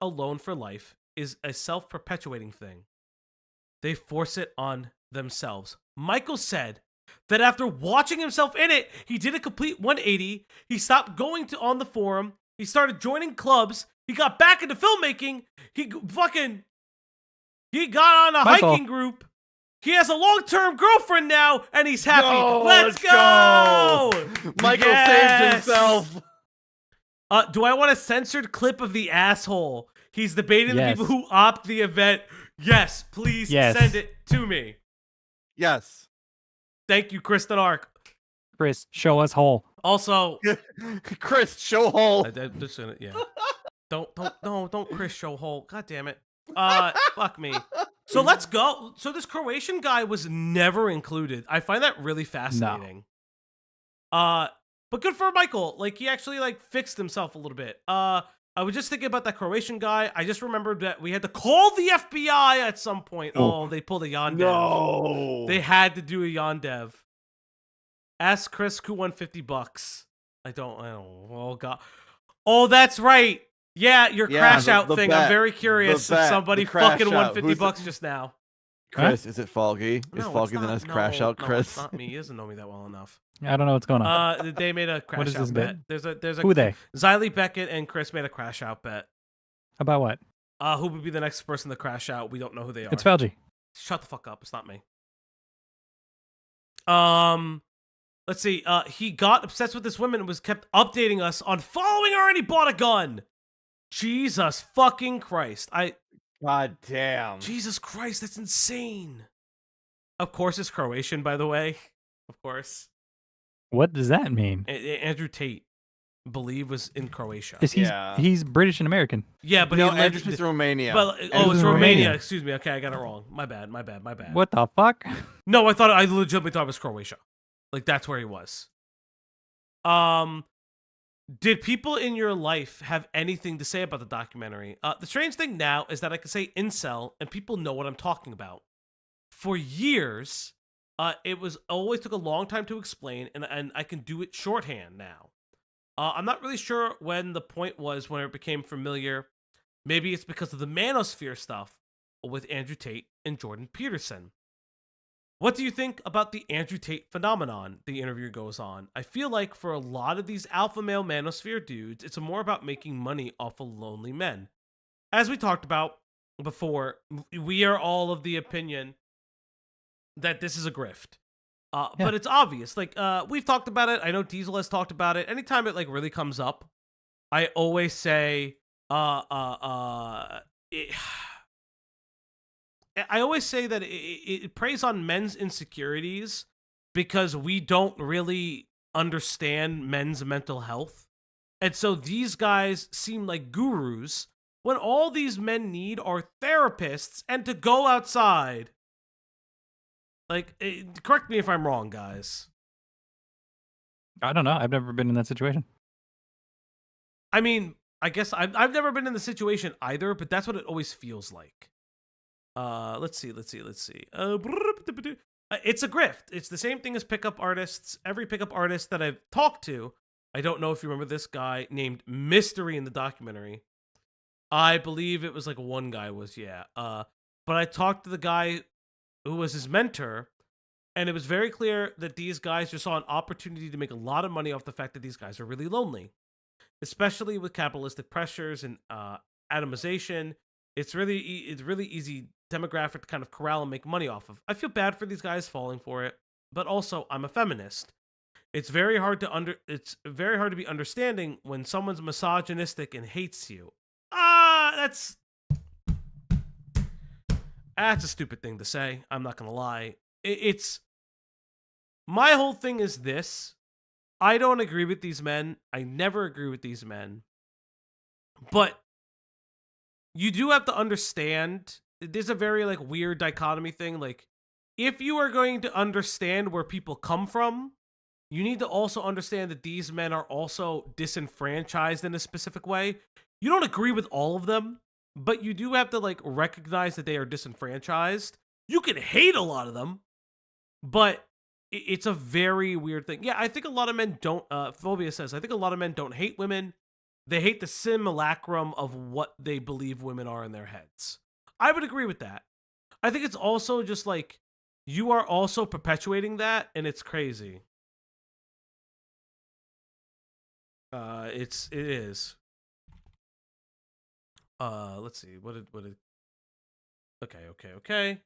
alone for life, is a self-perpetuating thing. They force it on themselves. Michael said that after watching himself in it, he did a complete 180. He stopped going on the forum. He started joining clubs. He got back into filmmaking. He got on a hiking group. He has a long-term girlfriend now, and he's happy. Let's go! Michael saved himself. Do I want a censored clip of the asshole? He's debating the people who opt the event. Yes, please send it to me. Yes. Thank you, Kristen Ark. Chris, show us hole. Also, Chris, show hole. Don't Chris show hole. God damn it. Fuck me. So let's go. So this Croatian guy was never included. I find that really fascinating. No. But good for Michael. Like, he actually fixed himself a little bit. I was just thinking about that Croatian guy. I just remembered that we had to call the FBI at some point. Oh, they pulled a Yondev. No. They had to do a Yondev. Ask Chris who won $50. I don't. Oh god. Oh, that's right. Yeah, your crash out thing. Bet. I'm very curious if somebody fucking won $50 just now. Chris, is it Foggy? No, is Foggy the next crash out, Chris? It's not me. He doesn't know me that well enough. I don't know what's going on. They made a crash What is out this bet. bet? There's a Who they? Xylee Beckett and Chris made a crash out bet. About what? Who would be the next person to crash out? We don't know who they are. It's Falgi. Shut the fuck up. It's not me. Let's see. He got obsessed with this woman and was kept updating us on following her, and he bought a gun. Jesus fucking Christ. God damn. Jesus Christ, that's insane. Of course, it's Croatian, by the way. Of course. What does that mean? Andrew Tate, I believe, was in Croatia. He's British and American. Yeah, but no, he Andrew Tate's Romania. But, it's Romania. Excuse me. Okay, I got it wrong. My bad. What the fuck? No, I legitimately thought it was Croatia. Like, that's where he was. Did people in your life have anything to say about the documentary? The strange thing now is that I can say incel and people know what I'm talking about. For years, it was always took a long time to explain, and I can do it shorthand now. I'm not really sure when the point was when it became familiar. Maybe it's because of the manosphere stuff with Andrew Tate and Jordan Peterson. What do you think about the Andrew Tate phenomenon? The interview goes on. I feel like for a lot of these alpha male manosphere dudes, it's more about making money off of lonely men. As we talked about before, we are all of the opinion that this is a grift. But it's obvious. Like, we've talked about it. I know Diesel has talked about it. Anytime it really comes up, I always say, I always say that it preys on men's insecurities because we don't really understand men's mental health. And so these guys seem like gurus when all these men need are therapists and to go outside. Like, correct me if I'm wrong, guys. I don't know. I've never been in that situation. I mean, I guess I've never been in the situation either, but that's what it always feels like. Let's see. It's a grift. It's the same thing as pickup artists. Every pickup artist that I've talked to, I don't know if you remember this guy named Mystery in the documentary. I believe it was like one guy was, but I talked to the guy who was his mentor, and it was very clear that these guys just saw an opportunity to make a lot of money off the fact that these guys are really lonely, especially with capitalistic pressures and atomization. It's really easy demographic to kind of corral and make money off of. I feel bad for these guys falling for it, but also I'm a feminist. It's very hard to be understanding when someone's misogynistic and hates you. That's a stupid thing to say. I'm not gonna lie. It's my whole thing is this. I don't agree with these men. I never agree with these men. But you do have to understand, there's a very like weird dichotomy thing. Like, if you are going to understand where people come from, you need to also understand that these men are also disenfranchised in a specific way. You don't agree with all of them, but you do have to like recognize that they are disenfranchised. You can hate a lot of them, but it's a very weird thing. Yeah, I think a lot of men don't, Phobia says, I think a lot of men don't hate women. They hate the simulacrum of what they believe women are in their heads. I would agree with that. I think it's also just like, you are also perpetuating that, and it's crazy. It is. Let's see. What did Okay.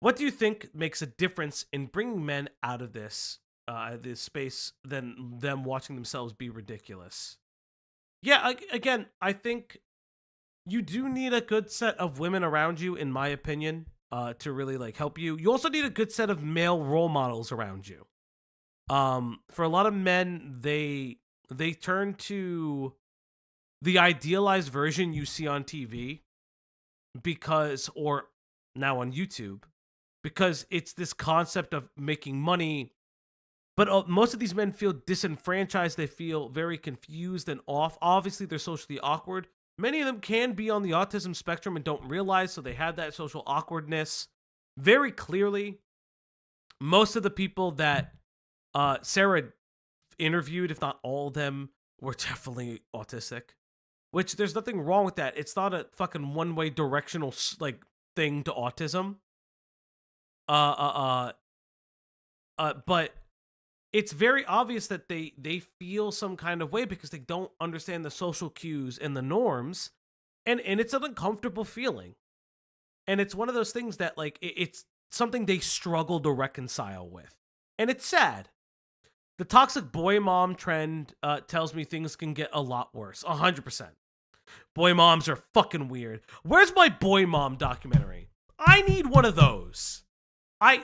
What do you think makes a difference in bringing men out of this space than them watching themselves be ridiculous? Yeah, again, I think you do need a good set of women around you, in my opinion, to really like help you. You also need a good set of male role models around you. For a lot of men, they turn to the idealized version you see on TV or now on YouTube, because it's this concept of making money. But most of these men feel disenfranchised. They feel very confused and off. Obviously, they're socially awkward. Many of them can be on the autism spectrum and don't realize, so they have that social awkwardness very clearly. Most of the people that Sara interviewed, if not all of them, were definitely autistic, which there's nothing wrong with that. It's not a fucking one-way directional like thing to autism. But it's very obvious that they feel some kind of way because they don't understand the social cues and the norms, and it's an uncomfortable feeling. And it's one of those things that like it's something they struggle to reconcile with, and it's sad. The toxic boy mom trend tells me things can get a lot worse. 100%. Boy moms are fucking weird. Where's my boy mom documentary? I need one of those.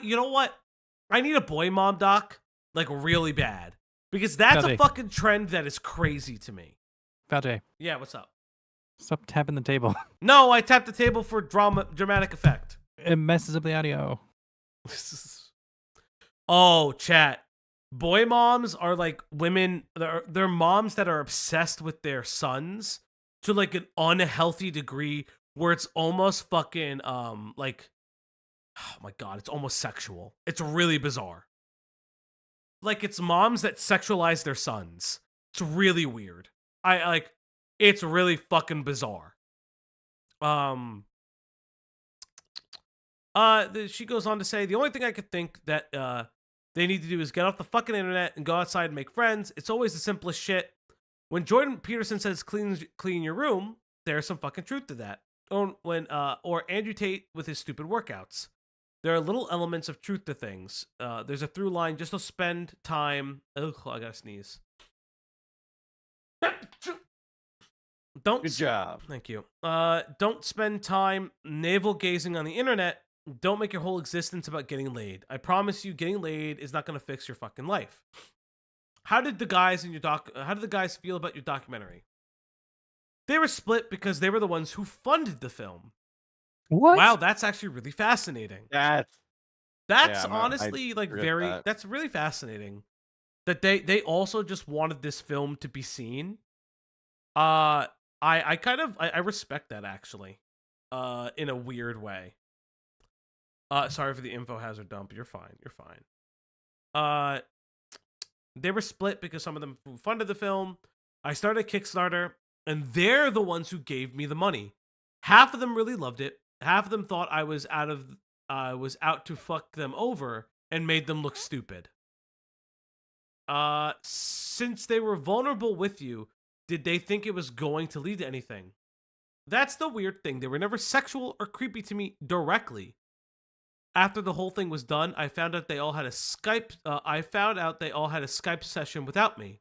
You know what? I need a boy mom doc, like really bad, because that's a fucking trend that is crazy to me. Valde. Yeah, what's up? Stop tapping the table. No, I tapped the table for dramatic effect. It messes up the audio. Oh, chat. Boy moms are like women. They're moms that are obsessed with their sons to like an unhealthy degree where it's almost fucking like, oh my god, it's almost sexual. It's really bizarre. Like, it's moms that sexualize their sons. It's really weird. It's really fucking bizarre. She goes on to say, the only thing I could think that they need to do is get off the fucking internet and go outside and make friends. It's always the simplest shit. When Jordan Peterson says clean your room, there's some fucking truth to that. Or Andrew Tate with his stupid workouts. There are little elements of truth to things. There's a through line just to spend time. Ugh, I gotta sneeze. Good job. Thank you. Don't spend time navel gazing on the internet. Don't make your whole existence about getting laid. I promise you, getting laid is not gonna fix your fucking life. How did the guys feel about your documentary? They were split because they were the ones who funded the film. What? Wow, that's actually really fascinating. That's honestly that's really fascinating. That they also just wanted this film to be seen. I respect that actually. In a weird way. Sorry for the info hazard dump. You're fine. They were split because some of them who funded the film. I started a Kickstarter, and they're the ones who gave me the money. Half of them really loved it. Half of them thought I was out to fuck them over and made them look stupid. Since they were vulnerable with you, did they think it was going to lead to anything? That's the weird thing. They were never sexual or creepy to me directly. After the whole thing was done, I found out they all had a Skype session without me.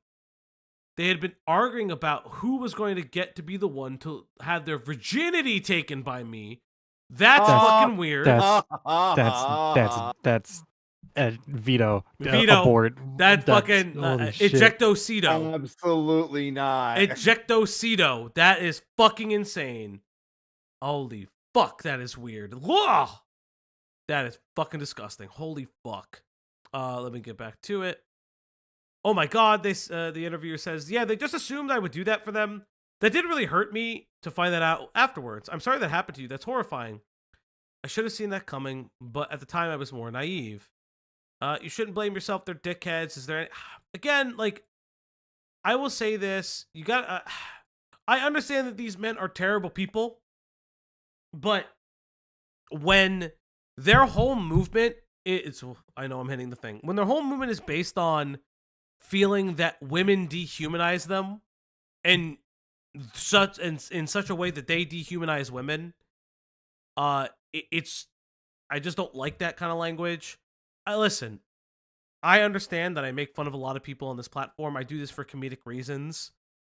They had been arguing about who was going to get to be the one to have their virginity taken by me. That's fucking weird. That's Veto. Veto. Abort. That fucking ejectocito. Absolutely not. Ejectocito. That is fucking insane. Holy fuck, that is weird. Ugh! That is fucking disgusting. Holy fuck. Let me get back to it. Oh my god, the interviewer says, yeah, they just assumed I would do that for them. That did really hurt me to find that out afterwards. I'm sorry that happened to you. That's horrifying. I should have seen that coming, but at the time I was more naive. You shouldn't blame yourself. They're dickheads. Is there any... Again, like, I will say this. You got... I understand that these men are terrible people, but when their whole movement is... I know I'm hitting the thing. When their whole movement is based on feeling that women dehumanize them and in such a way that they dehumanize women, it's... I just don't like that kind of language. Listen, I understand that I make fun of a lot of people on this platform. I do this for comedic reasons.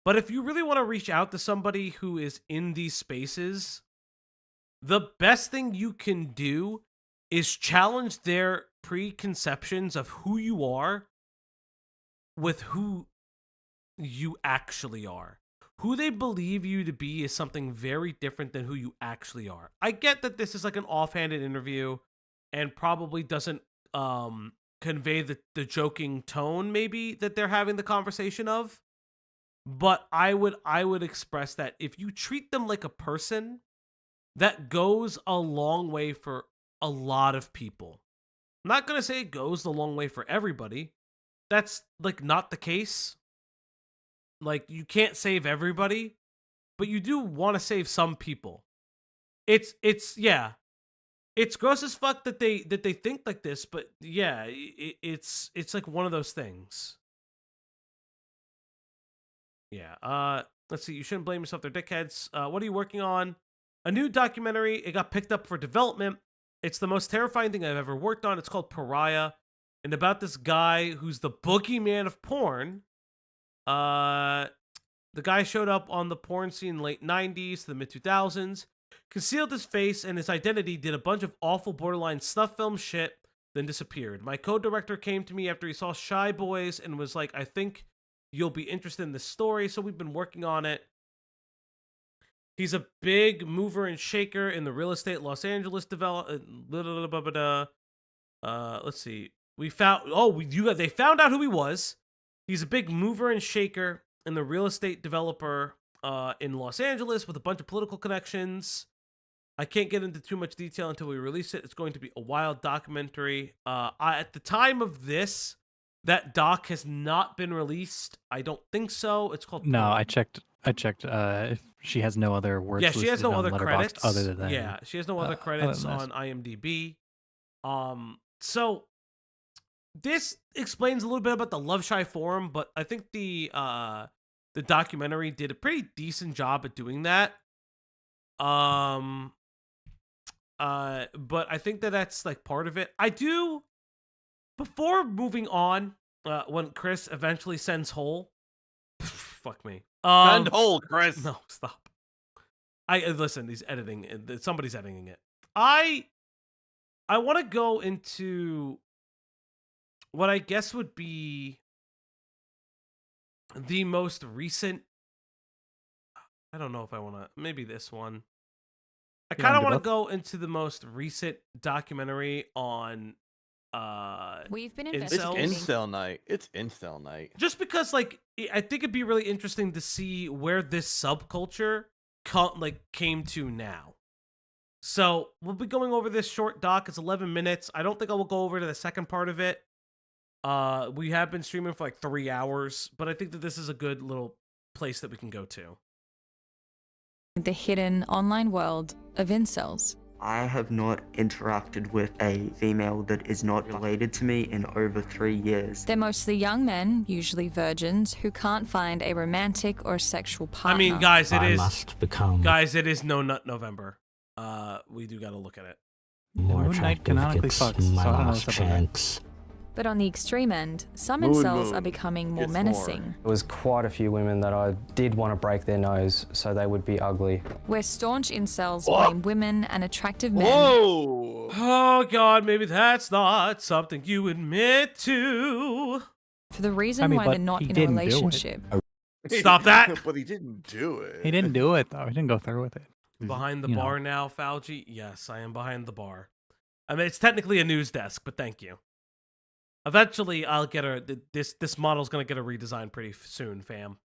But if you really want to reach out to somebody who is in these spaces, the best thing you can do is challenge their preconceptions of who you are with who you actually are. Who they believe you to be is something very different than who you actually are. I get that this is like an offhanded interview and probably doesn't convey the joking tone maybe that they're having the conversation of, but I would express that if you treat them like a person, that goes a long way for a lot of people. I'm not gonna say it goes a long way for everybody. That's like not the case. Like, you can't save everybody, but you do want to save some people. It's gross as fuck that they think like this, but yeah, it's like one of those things. Yeah. Let's see. You shouldn't blame yourself. They're dickheads. What are you working on? A new documentary. It got picked up for development. It's the most terrifying thing I've ever worked on. It's called Pariah, and about this guy who's the boogeyman of porn. The guy showed up on the porn scene in the late 90s to the mid 2000s. Concealed his face and his identity, did a bunch of awful borderline snuff film shit, then disappeared. My co-director came to me after he saw Shy Boys and was like, I think you'll be interested in this story, so we've been working on it. He's a big mover and shaker in the real estate Los Angeles let's see. They found out who he was. He's a big mover and shaker in the real estate developer in Los Angeles with a bunch of political connections. I can't get into too much detail until we release it. It's going to be a wild documentary. At the time of this, that doc has not been released. I don't think so. It's called... No, I checked if she has no other words. Yeah, she has no other Letterboxd credits. other than... Yeah, she has no other credits on IMDb. So this explains a little bit about the Love Shy forum, but I think the documentary did a pretty decent job at doing that. But I think that's like part of it. I do, before moving on, when Chris eventually sends whole, fuck me. Send whole, Chris. No, stop. Listen, he's editing. Somebody's editing it. I want to go into what I guess would be the most recent. I don't know if I want to. Maybe this one. I kind of want to go into the most recent documentary on We've been incels. It's Incel night. It's Incel night. Just because, like, I think it'd be really interesting to see where this subculture came to now. So we'll be going over this short doc. It's 11 minutes. I don't think I will go over to the second part of it. We have been streaming for like 3 hours, but I think that this is a good little place that we can go to. The hidden online world of incels. I have not interacted with a female that is not related to me in over 3 years. They're mostly young men, usually virgins, who can't find a romantic or sexual partner. I mean, guys, it is No Nut November. We do got to look at it. Moon Knight canonically fucks, so I don't know what's up with that. But on the extreme end, some Moon incels moon are becoming more gets menacing. more. There was quite a few women that I did want to break their nose so they would be ugly. Where staunch incels Whoa. blame women and attractive men. Whoa! Oh God, maybe that's not something you admit to. For the reason why they're not in a relationship. Stop that! But he didn't do it. He didn't do it though. He didn't go through with it. Behind the You know. bar now, Falgi? Yes, I am behind the bar. I mean, it's technically a news desk, but thank you. Eventually, I'll get this model's gonna get a redesign pretty soon, fam.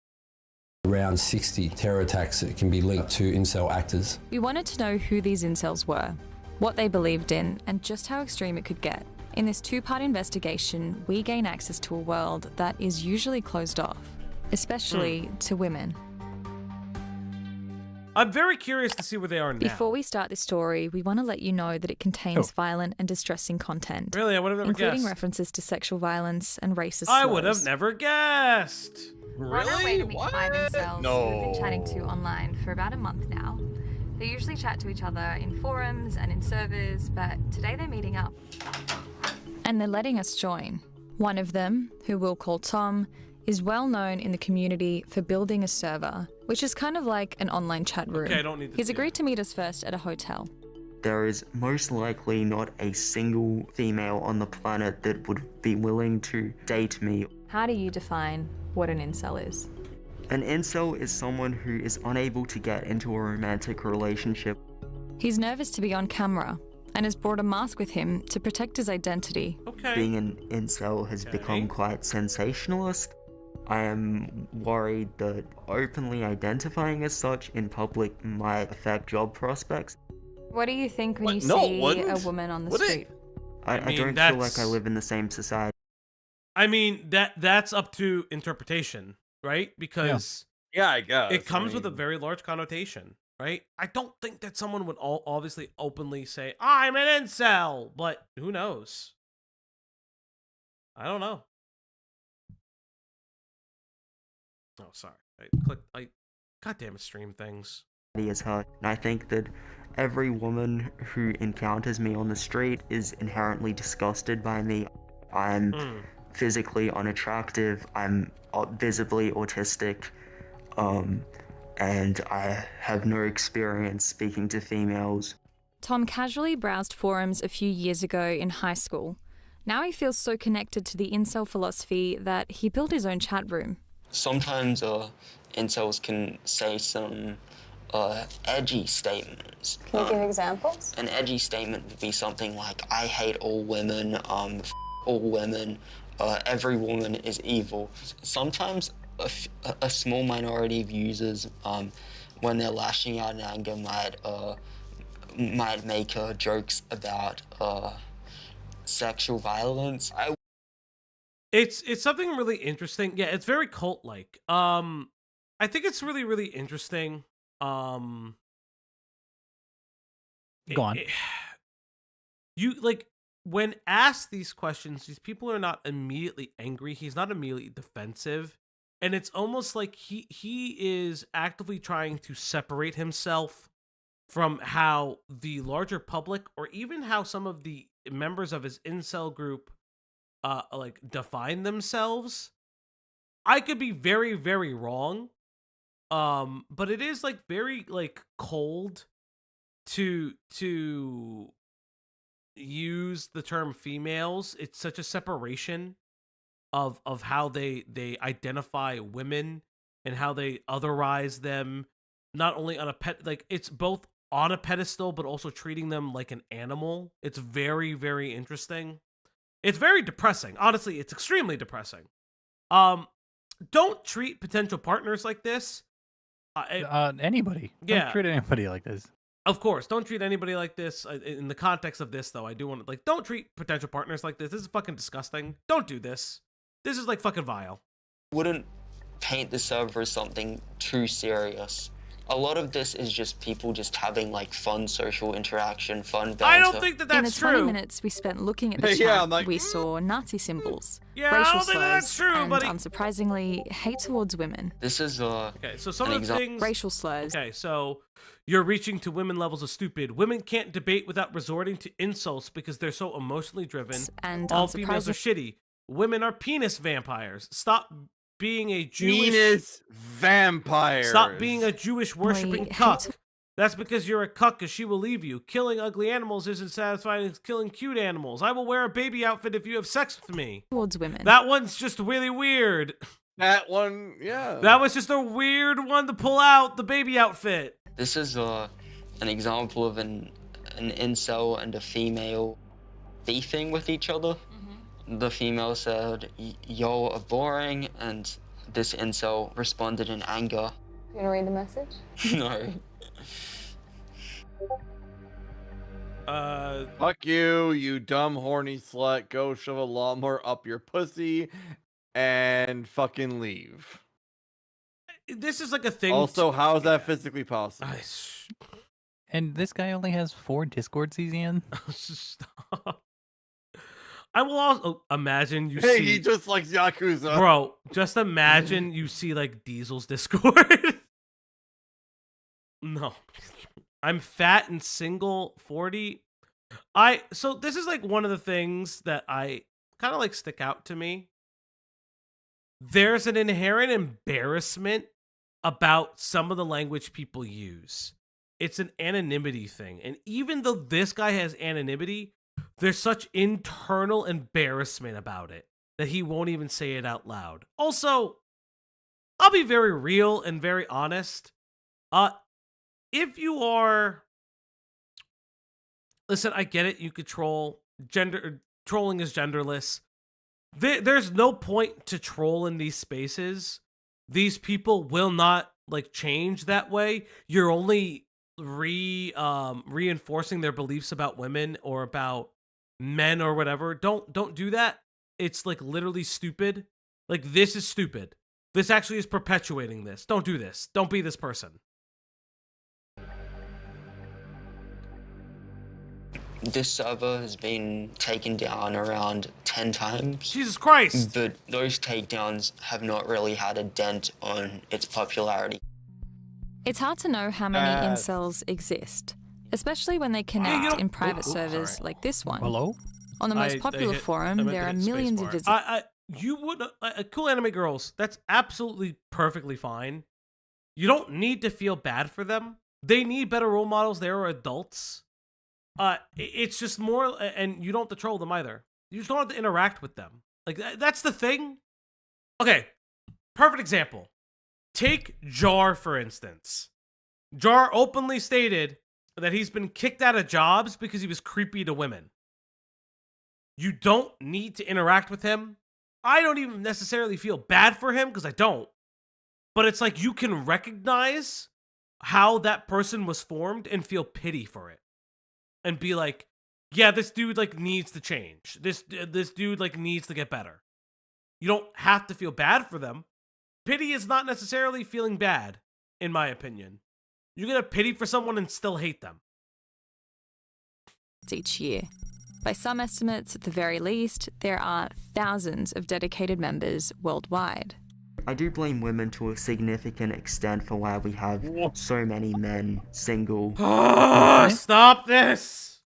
Around 60 terror attacks that can be linked to incel actors. We wanted to know who these incels were, what they believed in, and just how extreme it could get. In this two-part investigation, we gain access to a world that is usually closed off, especially to women. I'm very curious to see where they are now. Before we start this story, we want to let you know that it contains violent and distressing content. Really? I would have never including guessed. references to sexual violence and racist I would have slurs. never guessed. We're on our way to meet What? 5 incels No. who we've been chatting to online for about a month now. They usually chat to each other in forums and in servers, but today they're meeting up. And they're letting us join. One of them, who we'll call Tom, is well known in the community for building a server, which is kind of like an online chat room. Okay, I don't need to He's see agreed to meet us first at a hotel. There is most likely not a single female on the planet that would be willing to date me. How do you define what an incel is? An incel is someone who is unable to get into a romantic relationship. He's nervous to be on camera and has brought a mask with him to protect his identity. Being an incel has become quite sensationalist. I am worried that openly identifying as such in public might affect job prospects. What do you think when you No, it see wouldn't. a woman on the Would it? street? I mean, don't feel like I live in the same society. I mean, that's up to interpretation, right? Because Yeah, I guess. it comes I with a mean- very large connotation, right? I don't think that someone would obviously openly say, I'm an incel, but who knows? I don't know. Oh, sorry. God damn it, stream things. As her, and I think that every woman who encounters me on the street is inherently disgusted by me. I'm physically unattractive, I'm visibly autistic, and I have no experience speaking to females. Tom casually browsed forums a few years ago in high school. Now he feels so connected to the incel philosophy that he built his own chat room. Sometimes incels can say some edgy statements. Can you give examples? An edgy statement would be something like, I hate all women, all women, every woman is evil. Sometimes a small minority of users, when they're lashing out in anger, might make jokes about sexual violence. It's something really interesting. Yeah, it's very cult-like. I think it's really, really interesting. Go on. You like when asked these questions, these people are not immediately angry. He's not immediately defensive, and it's almost like he is actively trying to separate himself from how the larger public, or even how some of the members of his incel group, like define themselves. I could be very, very wrong. But it is like very like cold to use the term females. It's such a separation of how they identify women and how they otherize them, not only on a like it's both on a pedestal but also treating them like an animal. It's very, very interesting. It's very depressing. Honestly, it's extremely depressing. Don't treat potential partners like this. Anybody. Yeah. Don't treat anybody like this. Of course, don't treat anybody like this. In the context of this, though, I do want to, don't treat potential partners like this. This is fucking disgusting. Don't do this. This is, fucking vile. Wouldn't paint the server as something too serious. A lot of this is just people just having like fun social interaction, fun banter. I don't think that that's In the 20 true. minutes we spent looking at the chat, Yeah, I'm like, we saw Nazi symbols, Yeah, I racial don't think that that's slurs, true, and buddy. unsurprisingly, hate towards women. This is Okay, so some of the things. Racial slurs. Okay, so you're reaching to women levels of stupid. Women can't debate without resorting to insults because they're so emotionally driven. And all females are shitty. Women are penis vampires. Stop being a Jewish Penis vampires. Stop being a Jewish worshipping cuck. That's because you're a cuck, because she will leave you. Killing ugly animals isn't satisfying as killing cute animals. I will wear a baby outfit if you have sex with me. Towards women. That one's just really weird. That one, yeah. That was just a weird one to pull out, the baby outfit. This is an example of an incel and a female beefing with each other. The female said, "Y'all are boring," and this incel responded in anger. You wanna read the message? No. Fuck you, you dumb horny slut. Go shove a lawnmower up your pussy and fucking leave. This is like a thing. Also, how is that physically possible? And this guy only has 4 Discords he's in. Stop. I will also imagine you Hey, see. he just likes Yakuza. Bro, just imagine you see like Diesel's Discord. No. I'm fat and single, 40. So this is like one of the things that I kind of like stick out to me. There's an inherent embarrassment about some of the language people use. It's an anonymity thing. And even though this guy has anonymity, there's such internal embarrassment about it that he won't even say it out loud. Also, I'll be very real and very honest. If you are... Listen, I get it. You could troll. Trolling is genderless. There's no point to troll in these spaces. These people will not like change that way. You're only reinforcing their beliefs about women or about men or whatever. Don't do that. It's like literally stupid. Like, this is stupid. This actually is perpetuating this. Don't do this. Don't be this person. This server has been taken down around 10 times. Jesus Christ! But those takedowns have not really had a dent on its popularity. It's hard to know how many incels exist, especially when they connect in private servers like this one. Hello? On the most popular forum, there are millions of visitors. You would cool anime girls. That's absolutely perfectly fine. You don't need to feel bad for them. They need better role models. They are adults. It's just more, and you don't have to troll them either. You just don't have to interact with them. Like, that's the thing. Okay, perfect example. Take Jar, for instance. Jar openly stated that he's been kicked out of jobs because he was creepy to women. You don't need to interact with him. I don't even necessarily feel bad for him, because I don't. But it's like you can recognize how that person was formed and feel pity for it. And be like, yeah, this dude like needs to change. This dude like needs to get better. You don't have to feel bad for them. Pity is not necessarily feeling bad, in my opinion. You can have pity for someone and still hate them. Each year. By some estimates, at the very least, there are thousands of dedicated members worldwide. I do blame women to a significant extent for why we have so many men single. Stop this!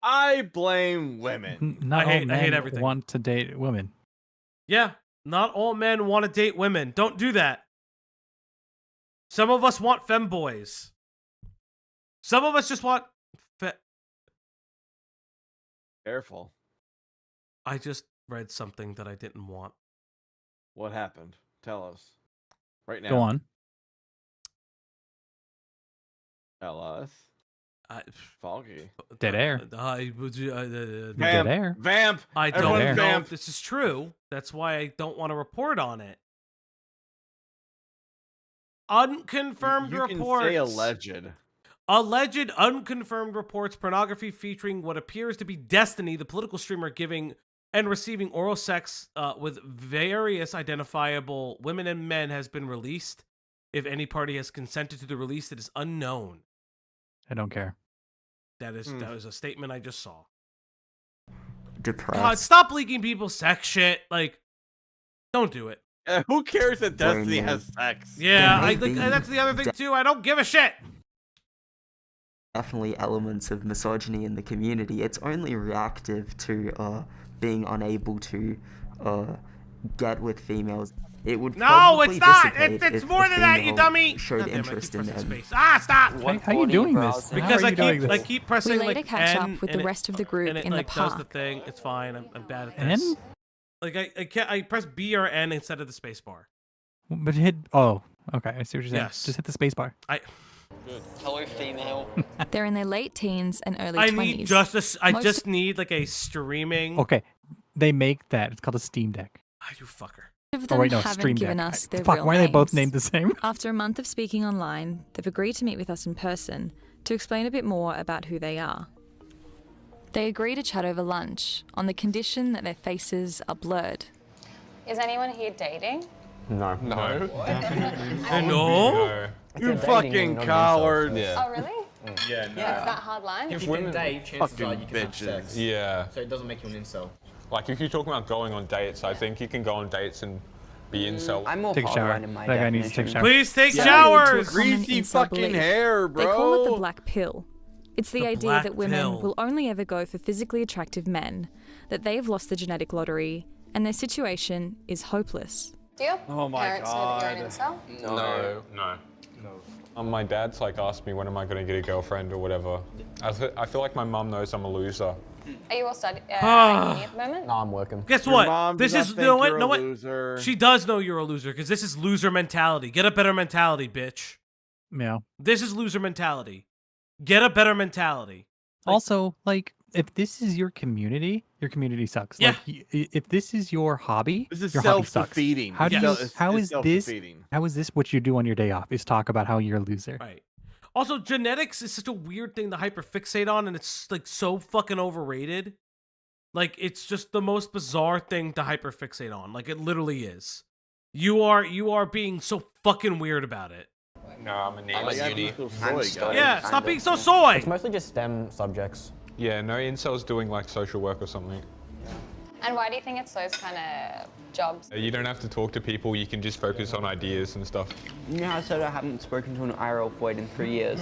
I blame women. Not I all hate men everything. want to date women. Yeah, not all men want to date women. Don't do that. Some of us want femboys. Some of us just want... Careful. I just read something that I didn't want. What happened? Tell us. Right now. Go on. Tell us. Falgi. Dead air. Dead air. Vamp. I Everyone don't know vamp. if this is true. That's why I don't want to report on it. Unconfirmed You can reports. say alleged. Alleged unconfirmed reports pornography featuring what appears to be Destiny, the political streamer, giving and receiving oral sex with various identifiable women and men has been released. If any party has consented to the release, it is unknown. I don't care. That was a statement I just saw. Depressed. God, stop leaking people's sex shit. Like, don't do it. Who cares that Destiny has sex? Yeah, that's the other thing too. I don't give a shit. Definitely elements of misogyny in the community. It's only reactive to being unable to get with females. It would probably it's not. dissipate It's if more a than that, you female showing showed God damn, interest in them. Stop! How are you doing this? Because How are you doing this? I keep pressing We later like catch N, up with and the rest of the group and it in the like does park. the thing. It's fine. I'm bad at N? this. Like I press B or N instead of the space bar. But hit. Oh, okay. I see what you're saying. Yes. Just hit the space bar. Hello, female. They're in their late teens and early I 20s. need just need like a streaming. Okay, they make that. It's called a Steam Deck. You fucker. Of them haven't given us their Fuck, real why are they both names. named the same? After a month of speaking online, they've agreed to meet with us in person to explain a bit more about who they are. They agree to chat over lunch on the condition that their faces are blurred. Is anyone here dating? No. No. No? You fucking coward. Oh, really? Yeah, no. It's that hard line? If If you can date, chances are you can have bitches. sex. Yeah. So it doesn't make you an incel. Like, if you're talking about going on dates, I think you can go on dates and be incel. I'm more Take a shower. hardline in my That guy needs to take a definition. shower. Please take They showers. lead to a common Greasy incel fucking belief. hair, bro. They call it the black pill. It's the idea black that women pill. will only ever go for physically attractive men, that they've lost the genetic lottery, and their situation is hopeless. Do your Oh my parents know that you're an God. incel? No. My dad's like asked me when am I going to get a girlfriend or whatever. I feel like my mum knows I'm a loser. Are you all studying at the moment? No, I'm working. Guess Your what? mom This does is not no think what? you're No a what? loser. She does know you're a loser because this is loser mentality. Get a better mentality, bitch. Yeah. This is loser mentality. Get a better mentality. Also, like, if this is your community sucks. Yeah. Like, if this is your hobby, This is your hobby sucks. self-defeating. How do Yes. you? It's- How it's is this? self-defeating. How is this what you do on your day off? Is talk about how you're a loser. Right. Also, genetics is such a weird thing to hyperfixate on, and it's like so fucking overrated. Like, it's just the most bizarre thing to hyperfixate on. Like, it literally is. You are being so fucking weird about it. No, I'm a uni. Yeah, stop being so soy. It's mostly just STEM subjects. Yeah, no incel's doing like social work or something. And why do you think it's those kind of jobs? You don't have to talk to people, you can just focus on ideas and stuff. You know, I said I haven't spoken to an IRL void in 3 years.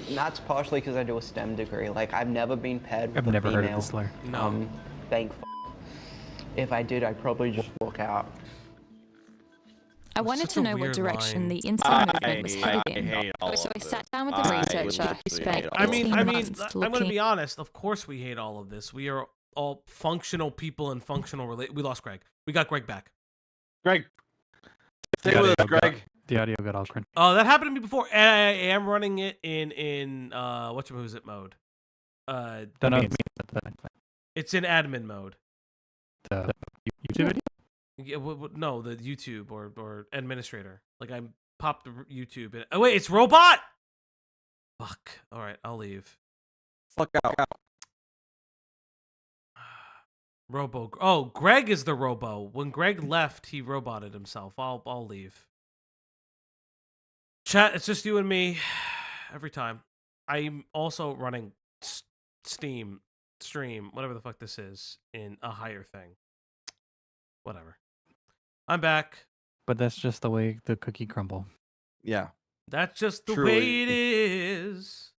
And that's partially because I do a STEM degree. Like, I've never been paired with I've a never female. heard of this slur. No. Thank If I did, I'd probably just walk out. I wanted such to a know what weird direction line. the incel movement was I headed in. hate all So of I this. sat down with the researcher who spent 18 months I'm going to looking. be honest. Of course we hate all of this. We are all functional people and functional We lost Greg. We got Greg back. Greg. Stay The with audio us, Greg. got- The audio got all crunchy. Oh, that happened to me before. And I am running it in whatchamacallit mode. Don't know. It's in admin mode. The YouTube video. Yeah, no, the YouTube or administrator. Like I popped the YouTube. Oh wait, it's robot. Fuck. All right, I'll leave. Fuck out. Robo. Oh, Greg is the robo. When Greg left, he roboted himself. I'll leave. Chat. It's just you and me. Every time. I'm also running Steam stream, whatever the fuck this is, in a higher thing. Whatever. I'm back. But that's just the way the cookie crumble. Yeah. That's just the Truly. way it is.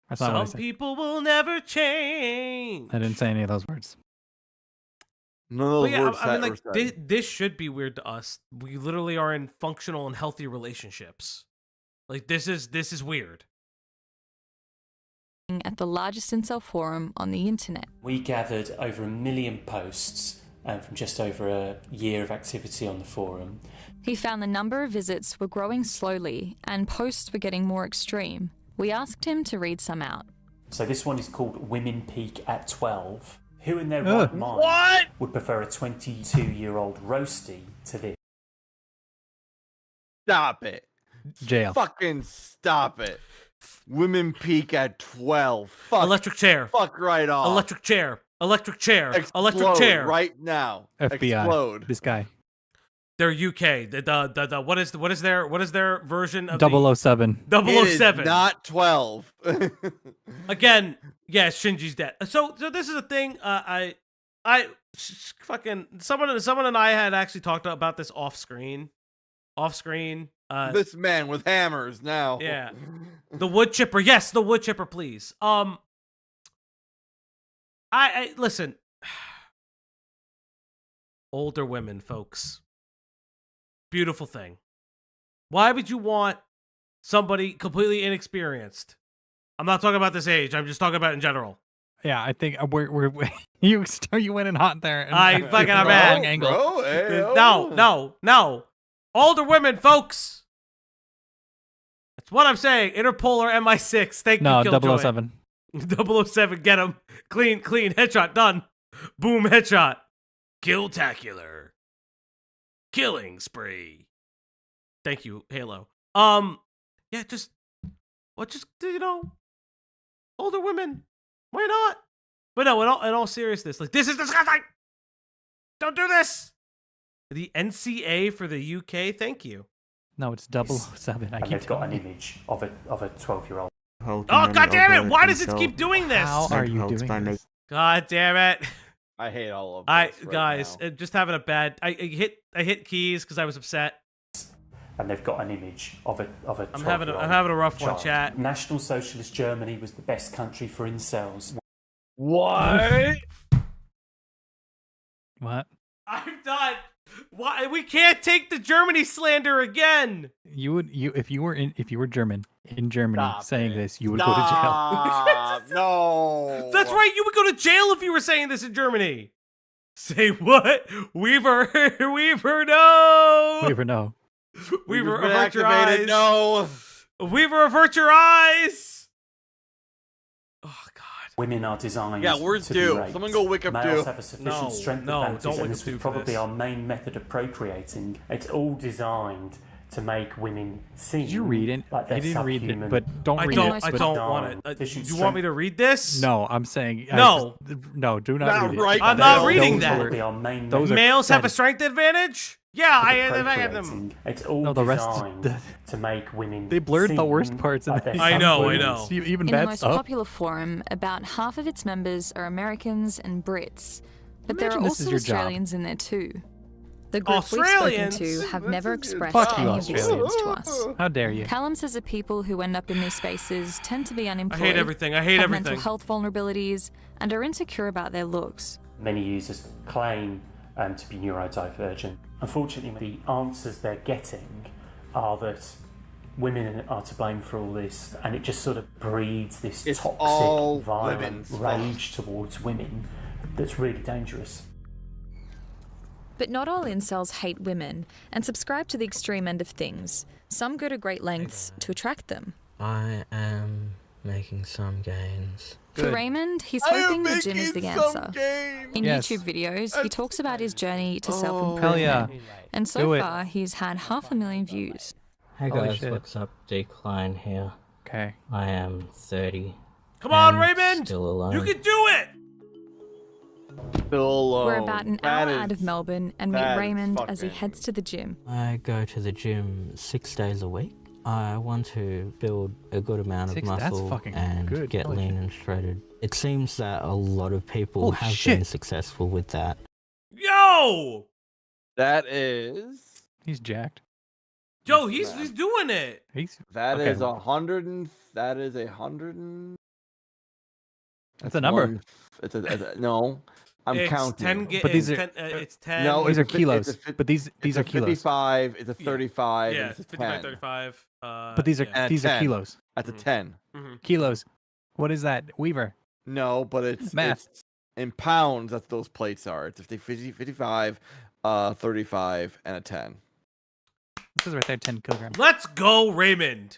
That's not what I Some said. people will never change. I didn't say any of those words. None of those But yeah, words I mean, were like said. this should be weird to us. We literally are in functional and healthy relationships. Like this is weird. At the largest incel forum on the internet. We gathered over 1 million posts from just over a year of activity on the forum. He found the number of visits were growing slowly and posts were getting more extreme. We asked him to read some out. So this one is called Women Peak at 12. Who in their right mind would prefer a 22-year-old roastie to this? Stop it. Jail. Fucking stop it. Women peak at 12. Fuck. Electric chair. Fuck right off. Electric chair. Electric chair. Explode Electric chair. right now. FBI. Explode. This guy. They're UK. What is their version of 007. 007? It is not 12. Again, yeah, Shinji's dead. So this is a thing. Fucking someone and I had actually talked about this off screen. This man with hammers now. Yeah, the wood chipper. Yes, the wood chipper, please. I listen. Older women, folks. Beautiful thing. Why would you want somebody completely inexperienced? I'm not talking about this age. I'm just talking about in general. Yeah, I think we're you went in hot there. And I'm mad. Angle. Bro, hey, No. Older women, folks. That's what I'm saying. Interpolar MI6. Thank you, Killjoy. 007. 007, get him. Clean, headshot, done. Boom, headshot. Kill-tacular. Killing spree. Thank you, Halo. Yeah, just older women. Why not? But no, in all seriousness, like, this is disgusting. Don't do this. The NCA for the UK, thank you. No, it's 007. I keep they've got an image of a 12-year-old. Oh, God damn it! Why does it keep doing this? How are you doing this? God damn it! I hate all of this. Guys, just having a bad. I hit keys because I was upset. And they've got an image of a 12-year-old. I'm having a rough one, child. chat. National Socialist Germany was the best country for incels. What? What? I'm done. Why we can't take the Germany slander again? If you were German in Germany Stop saying it. this, you would go to jail. No. That's right. You would go to jail if you were saying this in Germany. Say what? Weaver, no. Weaver, no. Weaver, been avert your activated, eyes. no. Weaver, avert your eyes. Oh God. Women are designed. Yeah, where's to Dew? Be raped. Someone go wake up Males Dew. have a sufficient No, strength no, advantage, don't and wake this up Dew was for probably this. our main method of procreating. It's all designed to make women seem. Did you read it? Like they're I didn't read subhuman. it, but don't read it. I but don't want it. Do you want me to read this? No, I'm saying No. no. Do not Not read it. right I'm not reading Those that. were- Probably our main those are Males have a fetish. strength advantage? Yeah, I have them. procreating. It's all No, the rest- designed to make women. They blurred the seem worst parts in like the- they're I know. subhuman. Even In the bad most stuff. popular forum, about half of its members are Americans and Brits. But there are Imagine this is also your job. Australians in there too. The group we've spoken Australians? to have never expressed Fuck you, any of these Australians. things to us. How dare you? Callum says that people who end up in these spaces tend to be unemployed, everything. I hate have everything. mental health vulnerabilities, and are insecure about their looks. Many users claim to be neurodivergent. Unfortunately, the answers they're getting are that women are to blame for all this, and it just sort of breeds this It's all toxic, violent women's rage towards women that's really dangerous. But not all incels hate women and subscribe to the extreme end of things. Some go to great lengths to attract them. I am making some gains. For Raymond, he's I am hoping the gym is making the some answer. gains. In Yes. YouTube videos, he talks about his journey to self-improvement. Hell yeah. And so Do it. far, he's had 500,000 views. Hey Holy guys, shit. what's up? Decline here. Okay. I am 30. Come on, and Raymond. Still alone. You can do it. Still alone. We're about an That hour is- out of Melbourne and meet that is Raymond as he fucking- heads to the gym. I go to the gym 6 days a week. I want to build a good amount of 6, that's muscle fucking and good. get Holy lean shit. and shredded. It seems that a lot of people Holy have shit. been successful with that. Yo, That is. He's jacked. yo, he's doing it. That Okay. is 100 and. That is 100 and. That's a number. It's a no. I'm It's counting. 10 But these are- it's 10. No, These it's are a fif- kilos. it's a fif- But these it's are a kilos. 55. It's a 35. Yeah, and it's a 55, 10. 35. But these are yeah. And a these are 10. kilos. That's a 10. Kilos. What is that, Weaver? No, but it's Math. it's in pounds. That those plates are. It's 55, 35, and a 10. This is right there, 10 kilograms. Let's go, Raymond.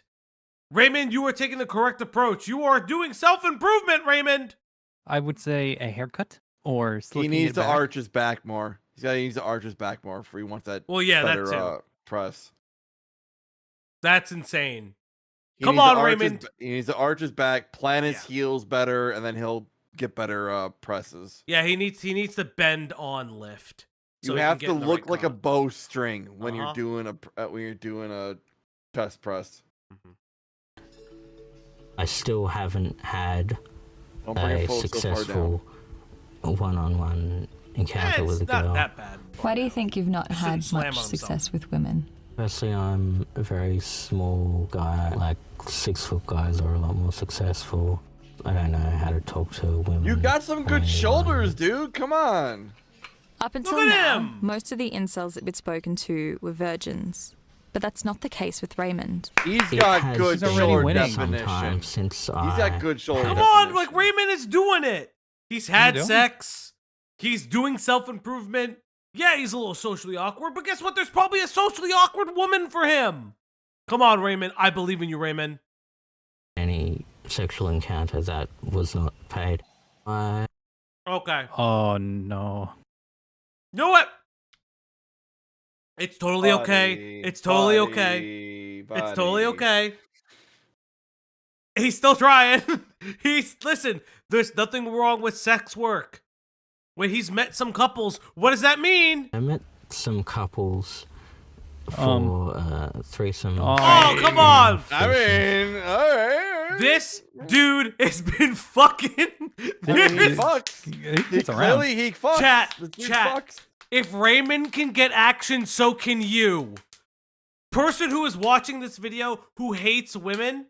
Raymond, you are taking the correct approach. You are doing self-improvement, Raymond. I would say a haircut or He slicking needs it to back. arch his back more. He needs to arch his back more if he wants that. Well, yeah, that better, too. Press. That's insane. He Come needs to on, arch his Raymond. he needs to arch his back, plant his heels better, and then he'll get better presses. Yeah, he needs to bend on lift. So You he can have get to in the look right like a con. bowstring when Uh-huh. you're doing a chest press. I still haven't had Don't bring a a foe so far successful one-on-one encounter with a girl. Not that bad. Why do you think you've not had slam much on himself. success with women? Firstly, I'm a very small guy. Like 6-foot guys are a lot more successful. I don't know how to talk to women. You got some good shoulders, dude. Come on. Up until now, most of the incels that we'd spoken to were virgins. But that's not the case with Raymond. He's It got has good been shoulder sometimes definition. since He's I got good shoulder Come definition. on, like Raymond is doing it. He's had doing it? sex. He's doing self-improvement. Yeah, he's a little socially awkward, but guess what? There's probably a socially awkward woman for him. Come on, Raymond. I believe in you, Raymond. any sexual encounter that was not paid. Okay. Oh no. You know what? It's totally okay. Buddy, It's totally buddy, okay. It's buddy. totally okay. He's still trying. Listen, there's nothing wrong with sex work. When he's met some couples, what does that mean? I met some couples for threesome. Oh, come on. I mean, alright. This dude has been fucking. I mean, he fucks. Clearly he fucks. Chat, This dude chat. fucks. If Raymond can get action, so can you. Person who is watching this video who hates women,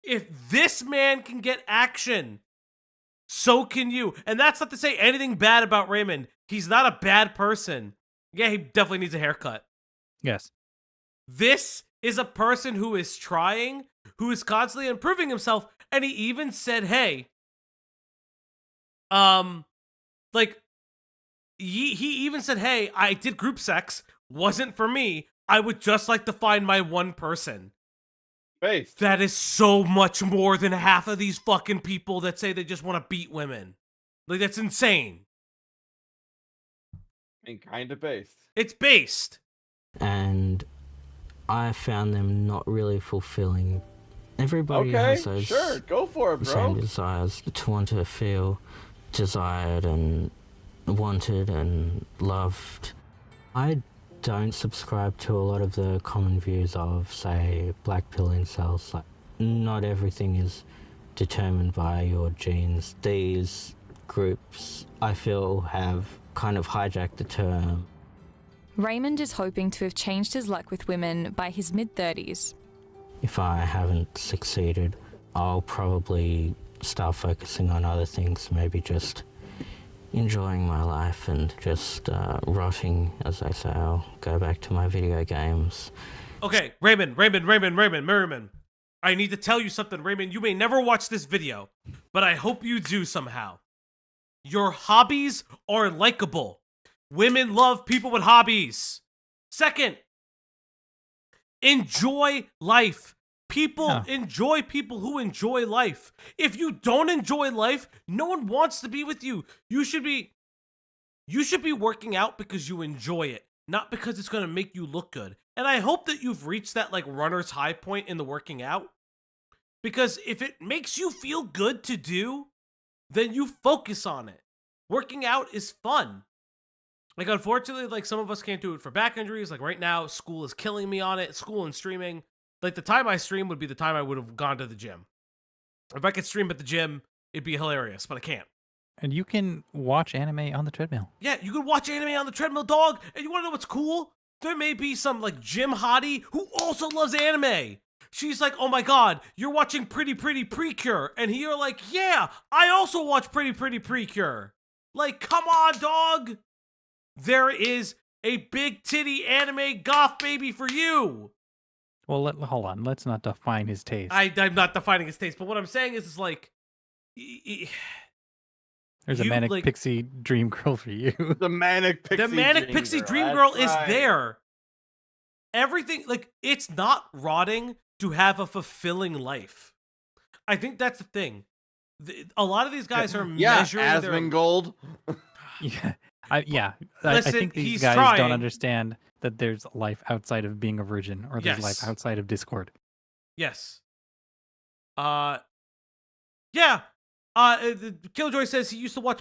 if this man can get action, so can you. And that's not to say anything bad about Raymond. He's not a bad person. Yeah, he definitely needs a haircut. Yes. This is a person who is trying, who is constantly improving himself, and he even said, hey, he even said, hey, I did group sex, wasn't for me. I would just like to find my one person. Based. That is so much more than half of these fucking people that say they just want to beat women. Like, that's insane. I mean, kind of based. It's based. And I found them not really fulfilling. Everybody Okay, has those sure, go for it, bro. same desires to want to feel desired and wanted and loved. I don't subscribe to a lot of the common views of, say, black pill incels. Like, not everything is determined by your genes. These groups, I feel, have kind of hijacked the term. Raymond is hoping to have changed his luck with women by his mid-30s. If I haven't succeeded, I'll probably start focusing on other things, maybe just enjoying my life and just rotting, as they say. I'll go back to my video games. Okay, Raymond. I need to tell you something, Raymond. You may never watch this video, but I hope you do somehow. Your hobbies are likable. Women love people with hobbies. Second, enjoy life. People enjoy people who enjoy life. If you don't enjoy life, no one wants to be with you. You should be working out because you enjoy it, not because it's going to make you look good. And I hope that you've reached that like runner's high point in the working out. Because if it makes you feel good to do, then you focus on it. Working out is fun. Like, unfortunately, like, some of us can't do it for back injuries. Like, right now, school is killing me on it. School and streaming. Like, the time I stream would be the time I would have gone to the gym. If I could stream at the gym, it'd be hilarious, but I can't. And you can watch anime on the treadmill. Yeah, you can watch anime on the treadmill, dog. And you want to know what's cool? There may be some, like, gym hottie who also loves anime. She's like, oh my god, you're watching Pretty Pretty Precure. And you're like, yeah, I also watch Pretty Pretty Precure. Like, come on, dog. There is a big titty anime goth baby for you. Well, hold on. Let's not define his taste. I'm not defining his taste, but what I'm saying is like... There's a manic pixie dream girl for you. The manic pixie dream girl is there. Everything, like, it's not rotting to have a fulfilling life. I think that's the thing. A lot of these guys are measuring their... Asmongold. Yeah. I think these he's guys don't trying. understand that there's life outside of being a virgin, or there's life outside of Discord. Yes. Killjoy says he used to watch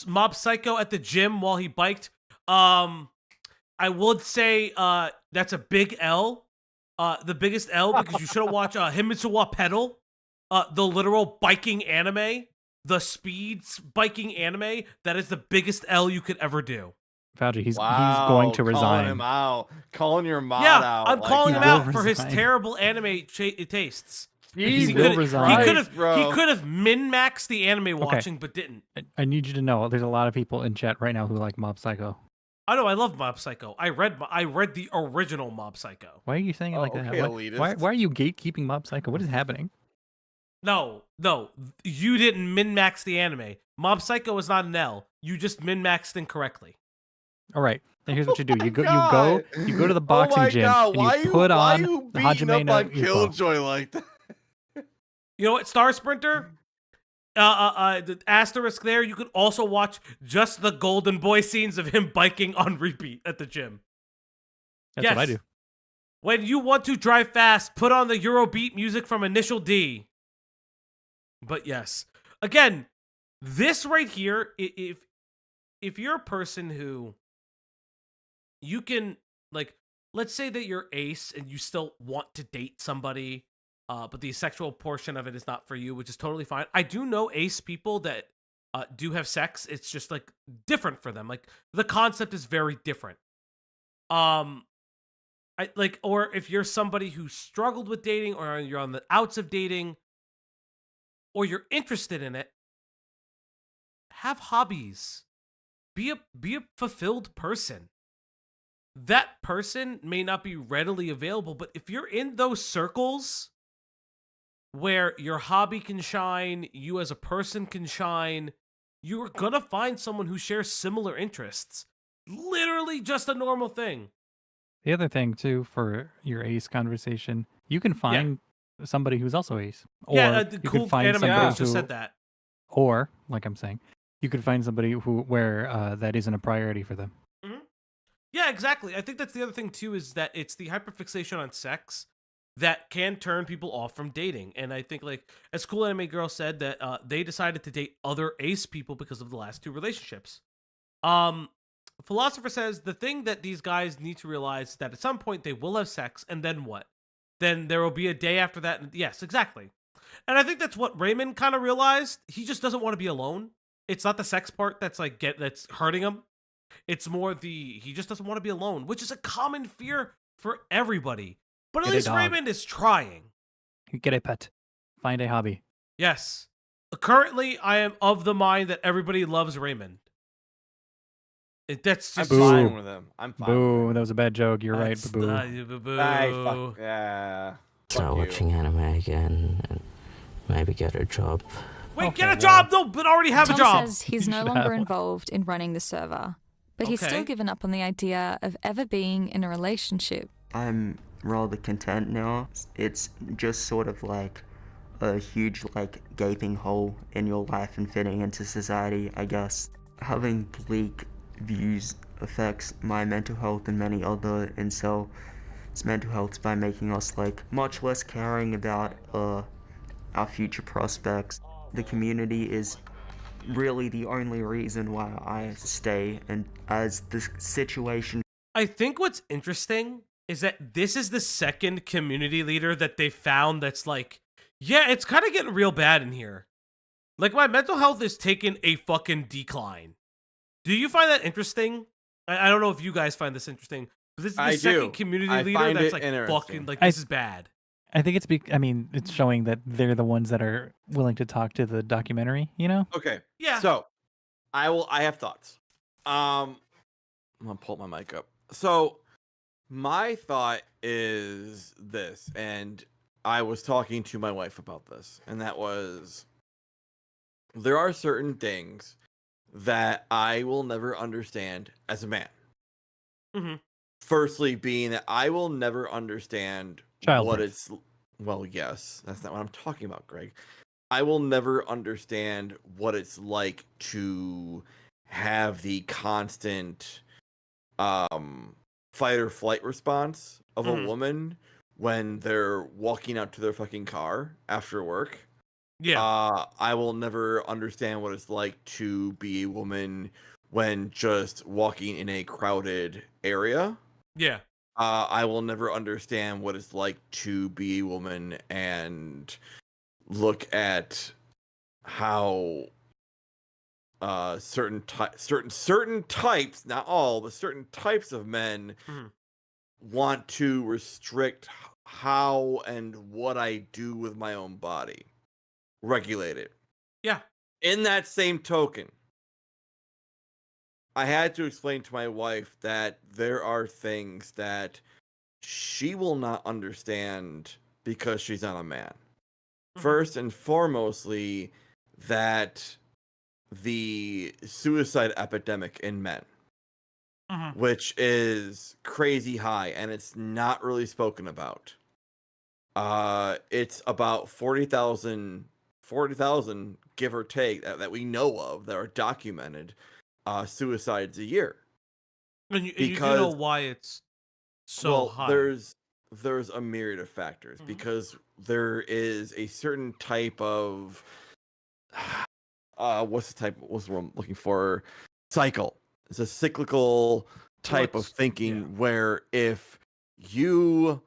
Mob Psycho at the gym while he biked. I would say that's a big L. The biggest L, because you should have watched Himitsu wa Pedal, the literal biking anime, the speeds biking anime. That is the biggest L you could ever do. Falgi, he's going to resign. Calling him out. Calling your mod Yeah, out. I'm like calling that. him out for his terrible anime tastes. He will resign. He could have min-maxed the anime watching, but didn't. I need you to know, there's a lot of people in chat right now who like Mob Psycho. I know, I love Mob Psycho. I read the original Mob Psycho. Why are you saying it like okay, that? elitist. Why are you gatekeeping Mob Psycho? What is happening? No, you didn't min-max the anime. Mob Psycho is not an L. You just min-maxed incorrectly. All right. Then here's what you do. You go to the boxing gym and you put on the Hajime no Ippo. Killjoy like that? You know what, Star Sprinter? The asterisk there, you could also watch just the Golden Boy scenes of him biking on repeat at the gym. That's what I do. When you want to drive fast, put on the Eurobeat music from Initial D. But yes. Again, this right here, if you're a person who you can, like, let's say that you're ace and you still want to date somebody, but the sexual portion of it is not for you, which is totally fine. I do know ace people that do have sex. It's just like different for them. Like the concept is very different. Or if you're somebody who struggled with dating, or you're on the outs of dating, or you're interested in it, have hobbies. Be a fulfilled person. That person may not be readily available, but if you're in those circles where your hobby can shine, you as a person can shine, you're gonna find someone who shares similar interests. Literally just a normal thing. The other thing, too, for your ace conversation, you can find somebody who's also ace. Or you cool could find anime somebody girls who, just said that. Or, like I'm saying, you could find somebody where that isn't a priority for them. Mm-hmm. Yeah, exactly. I think that's the other thing, too, is that it's the hyperfixation on sex that can turn people off from dating. And I think, like, as Cool Anime Girl said, that they decided to date other ace people because of the last two relationships. Philosopher says the thing that these guys need to realize is that at some point they will have sex, and then what? Then there will be a day after that. And yes, exactly. And I think that's what Raymond kind of realized. He just doesn't want to be alone. It's not the sex part that's that's hurting him. It's more he just doesn't want to be alone, which is a common fear for everybody. But at least Raymond is trying. Get a pet. Find a hobby. Yes. Currently, I am of the mind that everybody loves Raymond. That's just I'm fine with him. I'm fine. Boo, that was a bad joke. You're right. Boo. Fuck. Yeah. Start watching anime again and maybe get a job. Wait, get a job though, but already have Tom a job. says he's no longer involved in running the server, but he's still given up on the idea of ever being in a relationship. I'm rather content now. It's just sort of like a huge gaping hole in your life and fitting into society, I guess. Having bleak views affects my mental health and many other incels' mental health by making us much less caring about our future prospects. The community is really the only reason why I stay, and as the situation. I think what's interesting is that this is the second community leader that they found that's yeah, it's kind of getting real bad in here. My mental health is taking a fucking decline. Do you find that interesting? I don't know if you guys find this interesting, but this is the second community leader that's fucking this is bad. I think it's showing that they're the ones that are willing to talk to the documentary, you know? Okay. Yeah. So, I have thoughts. I'm gonna pull my mic up. So, my thought is this, and I was talking to my wife about this, and that was, there are certain things that I will never understand as a man. Mm-hmm. Firstly, being that I will never understand what it's. Well, yes, that's not what I'm talking about, Greg. I will never understand what it's like to have the constant fight or flight response of a woman when they're walking out to their fucking car after work. Yeah. I will never understand what it's like to be a woman when just walking in a crowded area. Yeah. I will never understand what it's like to be a woman and look at how certain types, not all, but certain types of men want to restrict how and what I do with my own body. Regulate it. Yeah. In that same token, I had to explain to my wife that there are things that she will not understand because she's not a man. First and foremostly, that the suicide epidemic in men, which is crazy high, and it's not really spoken about. It's about 40,000, give or take, that we know of, that are documented suicides a year. And you do know why it's so high. There's a myriad of factors, because there is a certain type of what's the word I'm looking for? Cycle. It's a cyclical type of thinking where if you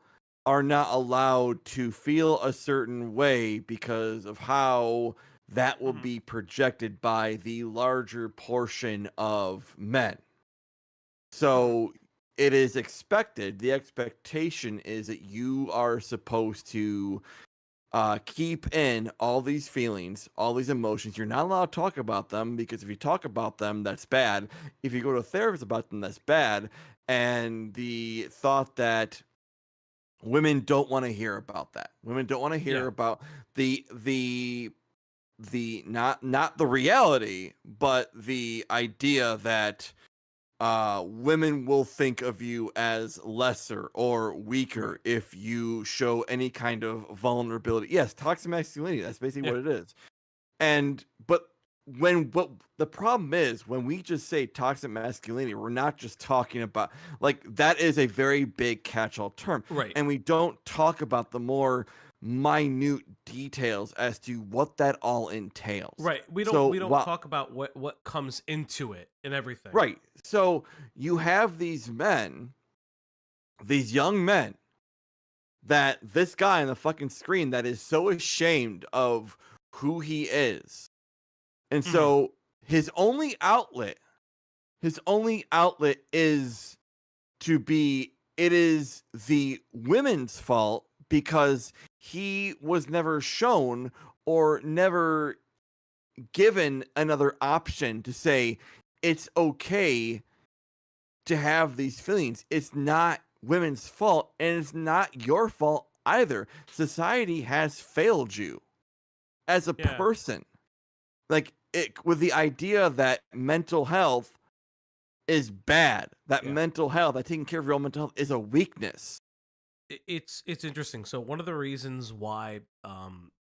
are not allowed to feel a certain way because of how that will be projected by the larger portion of men. So it is expected, the expectation is that you are supposed to keep in all these feelings, all these emotions. You're not allowed to talk about them, because if you talk about them, that's bad. If you go to a therapist about them, that's bad. And the thought that women don't want to hear about that. Women don't want to hear about the not the reality, but the idea that women will think of you as lesser or weaker if you show any kind of vulnerability. Yes, toxic masculinity, that's basically what it is. But the problem is, when we just say toxic masculinity, we're not just talking about, like, that is a very big catch-all term. Right. And we don't talk about the more minute details as to what that all entails. Right. We don't talk about what comes into it and everything. Right. So you have these men, these young men, that this guy on the fucking screen that is so ashamed of who he is. And so his only outlet is to be, it is the women's fault because he was never shown or never given another option to say it's okay to have these feelings. It's not women's fault, and it's not your fault either. Society has failed you as a person. Like, with the idea that mental health is bad, that mental health, that taking care of your own mental health is a weakness. It's interesting. So one of the reasons why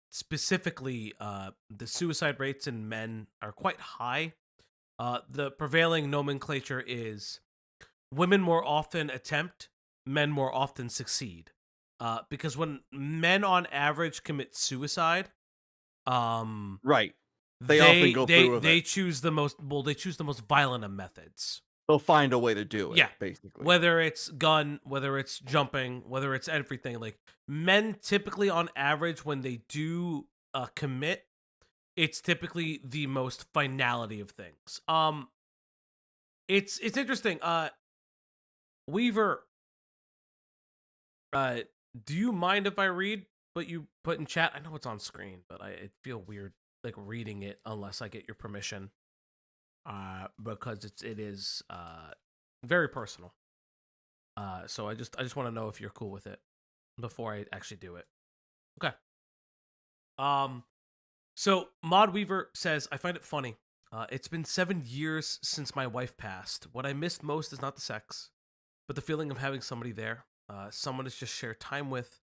specifically the suicide rates in men are quite high, the prevailing nomenclature is women more often attempt, men more often succeed. Because when men on average commit suicide, right, they often go through with they it. choose the most violent of methods. They'll find a way to do it. Yeah, basically. Whether it's gun, whether it's jumping, whether it's everything. Like, men typically, on average, when they do commit, it's typically the most finality of things. It's interesting. Weaver, do you mind if I read what you put in chat? I know it's on screen, but it feel weird like reading it unless I get your permission. Because it is very personal. So I just want to know if you're cool with it before I actually do it. Okay. So Mod Weaver says, I find it funny. It's been 7 years since my wife passed. What I missed most is not the sex, but the feeling of having somebody there, someone to just share time with,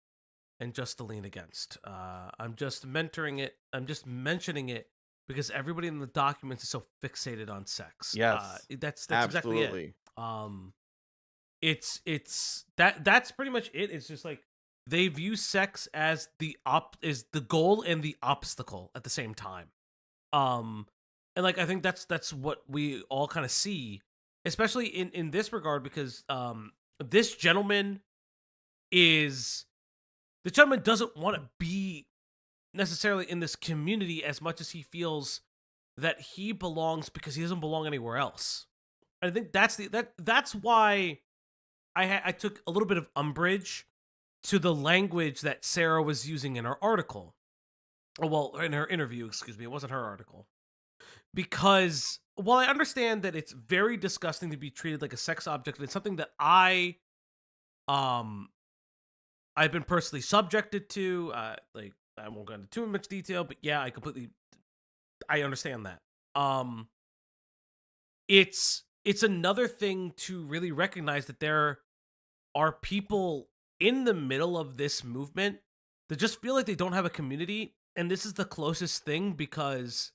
and just to lean against. I'm just mentoring it. I'm just mentioning it because everybody in the documents is so fixated on sex. Yes, that's absolutely. Exactly it. That's pretty much it. It's just like they view sex as the goal and the obstacle at the same time. And like I think that's what we all kind of see, especially in this regard, because this gentleman doesn't want to be necessarily in this community as much as he feels that he belongs because he doesn't belong anywhere else. I think that's why I took a little bit of umbrage to the language that Sara was using in her article. Well, in her interview, excuse me, it wasn't her article. Because while I understand that it's very disgusting to be treated like a sex object, it's something that I've been personally subjected to. Like I won't go into too much detail, but yeah, I understand that. It's another thing to really recognize that there are people in the middle of this movement that just feel like they don't have a community, and this is the closest thing because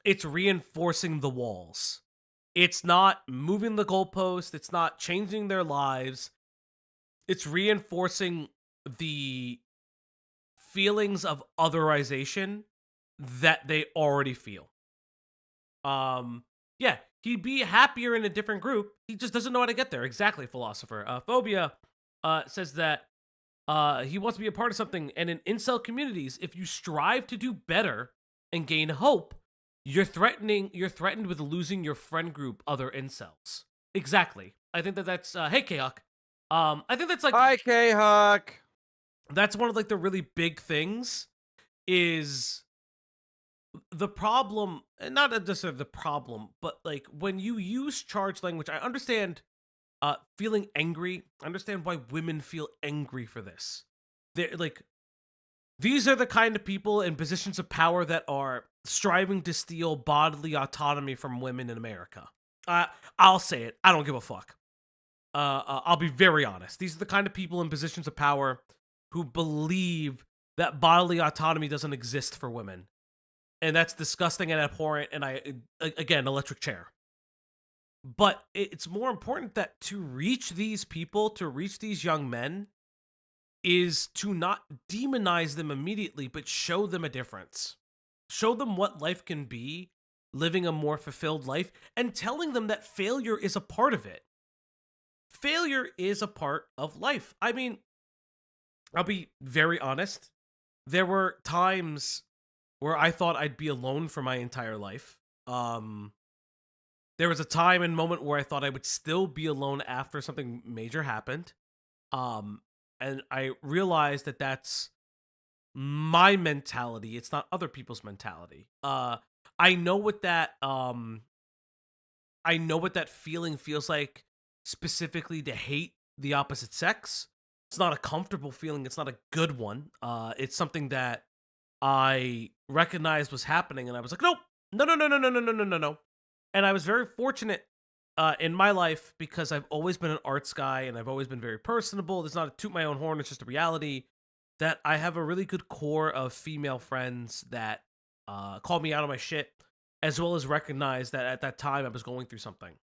it's reinforcing the walls. It's not moving the goalpost. It's not changing their lives. It's reinforcing the feelings of otherization that they already feel. Yeah, he'd be happier in a different group. He just doesn't know how to get there. Exactly, philosopher. Phobia says that he wants to be a part of something. And in incel communities, if you strive to do better and gain hope, you're threatened with losing your friend group, other incels. Exactly. I think that's hey K-Hawk. I think that's like hi K-Hawk. That's one of like the really big things is the problem, and not necessarily the problem, but like when you use charged language, I understand feeling angry. I understand why women feel angry for this. They're like, these are the kind of people in positions of power that are striving to steal bodily autonomy from women in America. I'll say it. I don't give a fuck. I'll be very honest. These are the kind of people in positions of power who believe that bodily autonomy doesn't exist for women. And that's disgusting and abhorrent, and again, electric chair. But it's more important that to reach these people, to reach these young men, is to not demonize them immediately, but show them a difference. Show them what life can be, living a more fulfilled life, and telling them that failure is a part of it. Failure is a part of life. I mean, I'll be very honest. There were times where I thought I'd be alone for my entire life. There was a time and moment where I thought I would still be alone after something major happened. And I realized that that's my mentality. It's not other people's mentality. I know what that feeling feels like, specifically to hate the opposite sex. It's not a comfortable feeling. It's not a good one. It's something that I recognized was happening, and I was like, nope, no. And I was very fortunate in my life because I've always been an arts guy, and I've always been very personable. It's not a toot my own horn. It's just a reality that I have a really good core of female friends that call me out on my shit, as well as recognize that at that time I was going through something.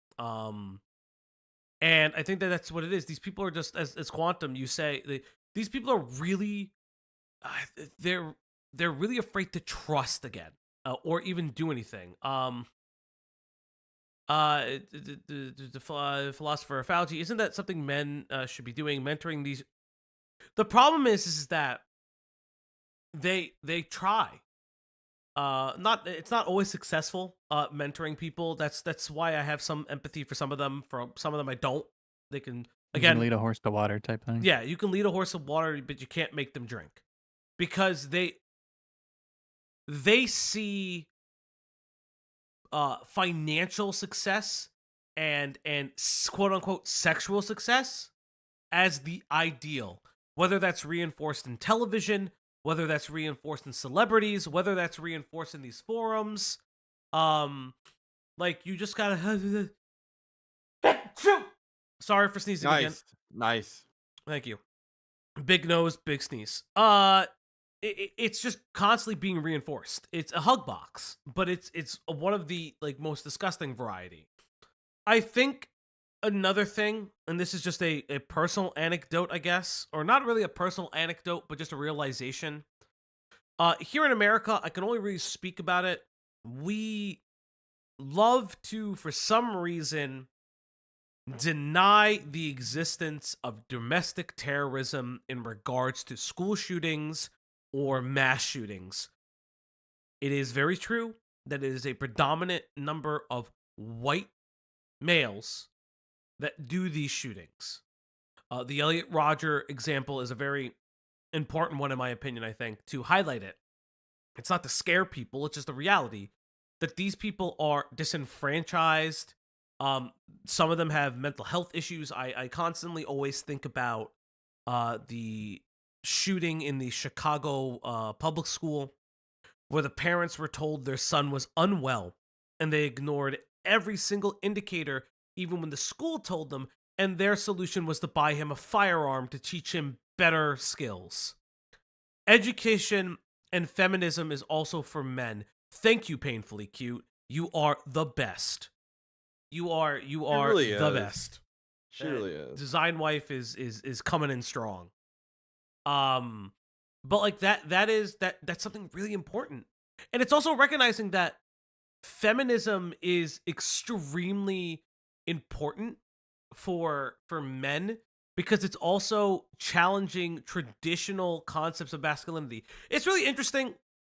And I think that that's what it is. These people are just, as Quantum, you say, these people are really, they're really afraid to trust again, or even do anything. The philosopher Falgi, isn't that something men should be doing, mentoring these? The problem is that they try. It's not always successful. Mentoring people. That's why I have some empathy for some of them. For some of them, I don't. They can again you can lead a horse to water type thing. Yeah, you can lead a horse to water, but you can't make them drink, because they see financial success and quote unquote sexual success as the ideal, whether that's reinforced in television, whether that's reinforced in celebrities, whether that's reinforced in these forums. Like, you just gotta sorry for sneezing again. Nice. Thank you. Big nose, big sneeze. It's just constantly being reinforced. It's a hug box, but it's one of the like most disgusting variety. I think another thing, and this is just a personal anecdote, I guess, or not really a personal anecdote, but just a realization. Here in America, I can only really speak about it. We love to, for some reason, deny the existence of domestic terrorism in regards to school shootings or mass shootings. It is very true that it is a predominant number of white males that do these shootings. The Elliot Rodger example is a very important one, in my opinion, I think, to highlight it. It's not to scare people, it's just the reality that these people are disenfranchised. Some of them have mental health issues. I constantly always think about the shooting in the Chicago public school, where the parents were told their son was unwell, and they ignored every single indicator, even when the school told them, and their solution was to buy him a firearm to teach him better skills. Education and feminism is also for men. Thank you, Painfully Cute. You are the best. You are really the is. best. She really is. Design Wife is coming in strong. But like that's something really important. And it's also recognizing that feminism is extremely important for men, because it's also challenging traditional concepts of masculinity. It's really interesting.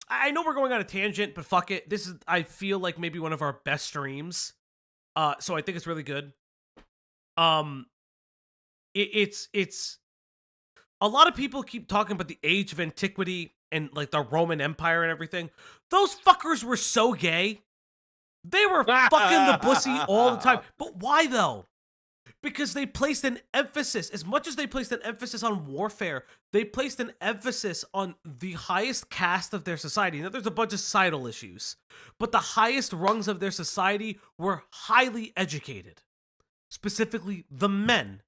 I know we're going on a tangent, but fuck it. This is, I feel like, maybe one of our best streams. So I think it's really good. It's a lot of people keep talking about the age of antiquity and like the Roman Empire and everything. Those fuckers were so gay. They were fucking the pussy all the time. But why though? Because they placed an emphasis, as much as they placed an emphasis on warfare, they placed an emphasis on the highest caste of their society. Now, there's a bunch of societal issues, but the highest rungs of their society were highly educated, specifically the men.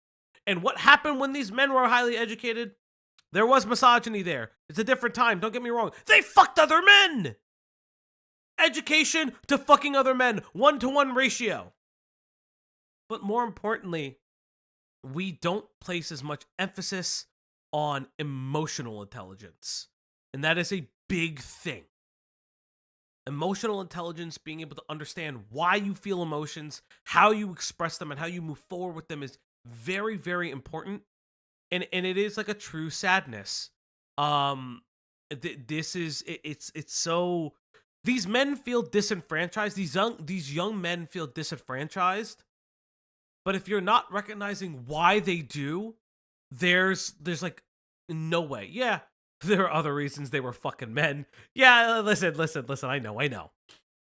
And what happened when these men were highly educated? There was misogyny there. It's a different time, don't get me wrong. They fucked other men! Education to fucking other men, 1-to-1 ratio. But more importantly, we don't place as much emphasis on emotional intelligence. And that is a big thing. Emotional intelligence, being able to understand why you feel emotions, how you express them, and how you move forward with them is very, very important. And it is like a true sadness. This is, it's so, these men feel disenfranchised. These young men feel disenfranchised. But if you're not recognizing why they do, there's like no way. Yeah, there are other reasons they were fucking men. Yeah, listen, I know.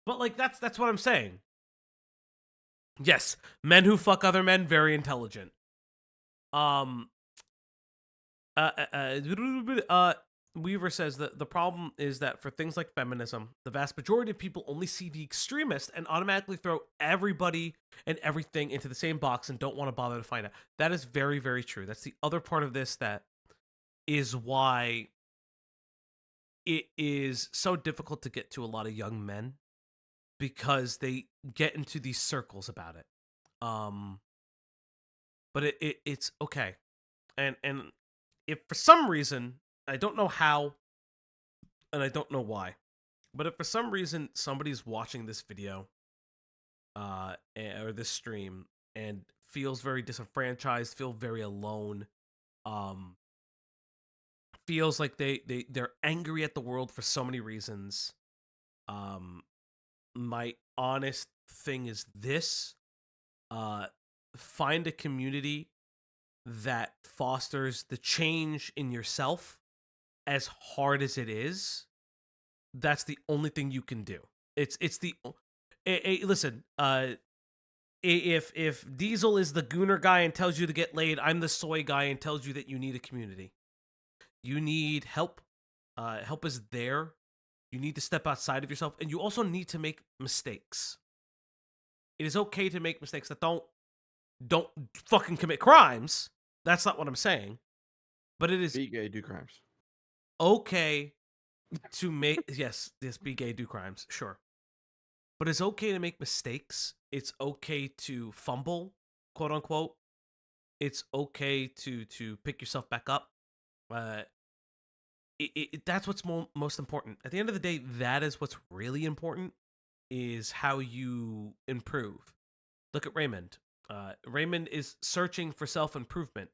But like that's what I'm saying. Yes, men who fuck other men, very intelligent. Weaver says that the problem is that for things like feminism, the vast majority of people only see the extremist and automatically throw everybody and everything into the same box and don't want to bother to find out. That is very, very true. That's the other part of this that is why it is so difficult to get to a lot of young men, because they get into these circles about it. But it's okay. And if for some reason, I don't know how, and I don't know why, but if for some reason somebody's watching this video or this stream and feels very disenfranchised, feel very alone, feels like they're angry at the world for so many reasons, my honest thing is this: find a community that fosters the change in yourself. As hard as it is, that's the only thing you can do. It's the listen. If Diesel is the gooner guy and tells you to get laid, I'm the soy guy and tells you that you need a community. You need help. Help is there. You need to step outside of yourself, and you also need to make mistakes. It is okay to make mistakes that don't fucking commit crimes. That's not what I'm saying. But it is be gay, do crimes. Okay to make yes, be gay, do crimes, sure. But it's okay to make mistakes. It's okay to fumble, quote unquote. It's okay to pick yourself back up. That's what's most important. At the end of the day, that is what's really important. is how you improve. Look at Raymond. Raymond is searching for self-improvement,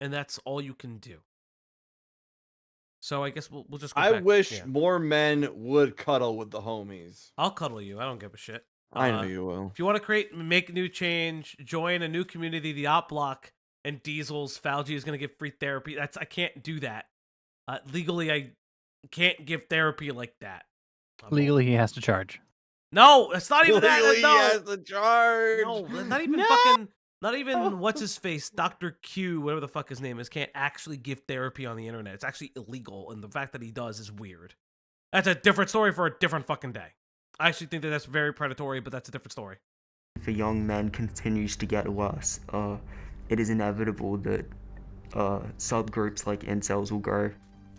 and that's all you can do. So I guess we'll just go I back. wish more men would cuddle with the homies. I'll cuddle you. I don't give a shit. I know you will. If you want to make a new change, join a new community, the Opp Block, and Diesel's Falgi is going to give free therapy. I can't do that. Legally, I can't give therapy like that. Legally, he has to charge. No, it's not even that. Legally, No. he has to charge. No, not even fucking. Not even what's his face, Dr. Q, whatever the fuck his name is, can't actually give therapy on the internet. It's actually illegal, and the fact that he does is weird. That's a different story for a different fucking day. I actually think that that's very predatory, but that's a different story. If a young man continues to get worse, it is inevitable that subgroups like incels will grow.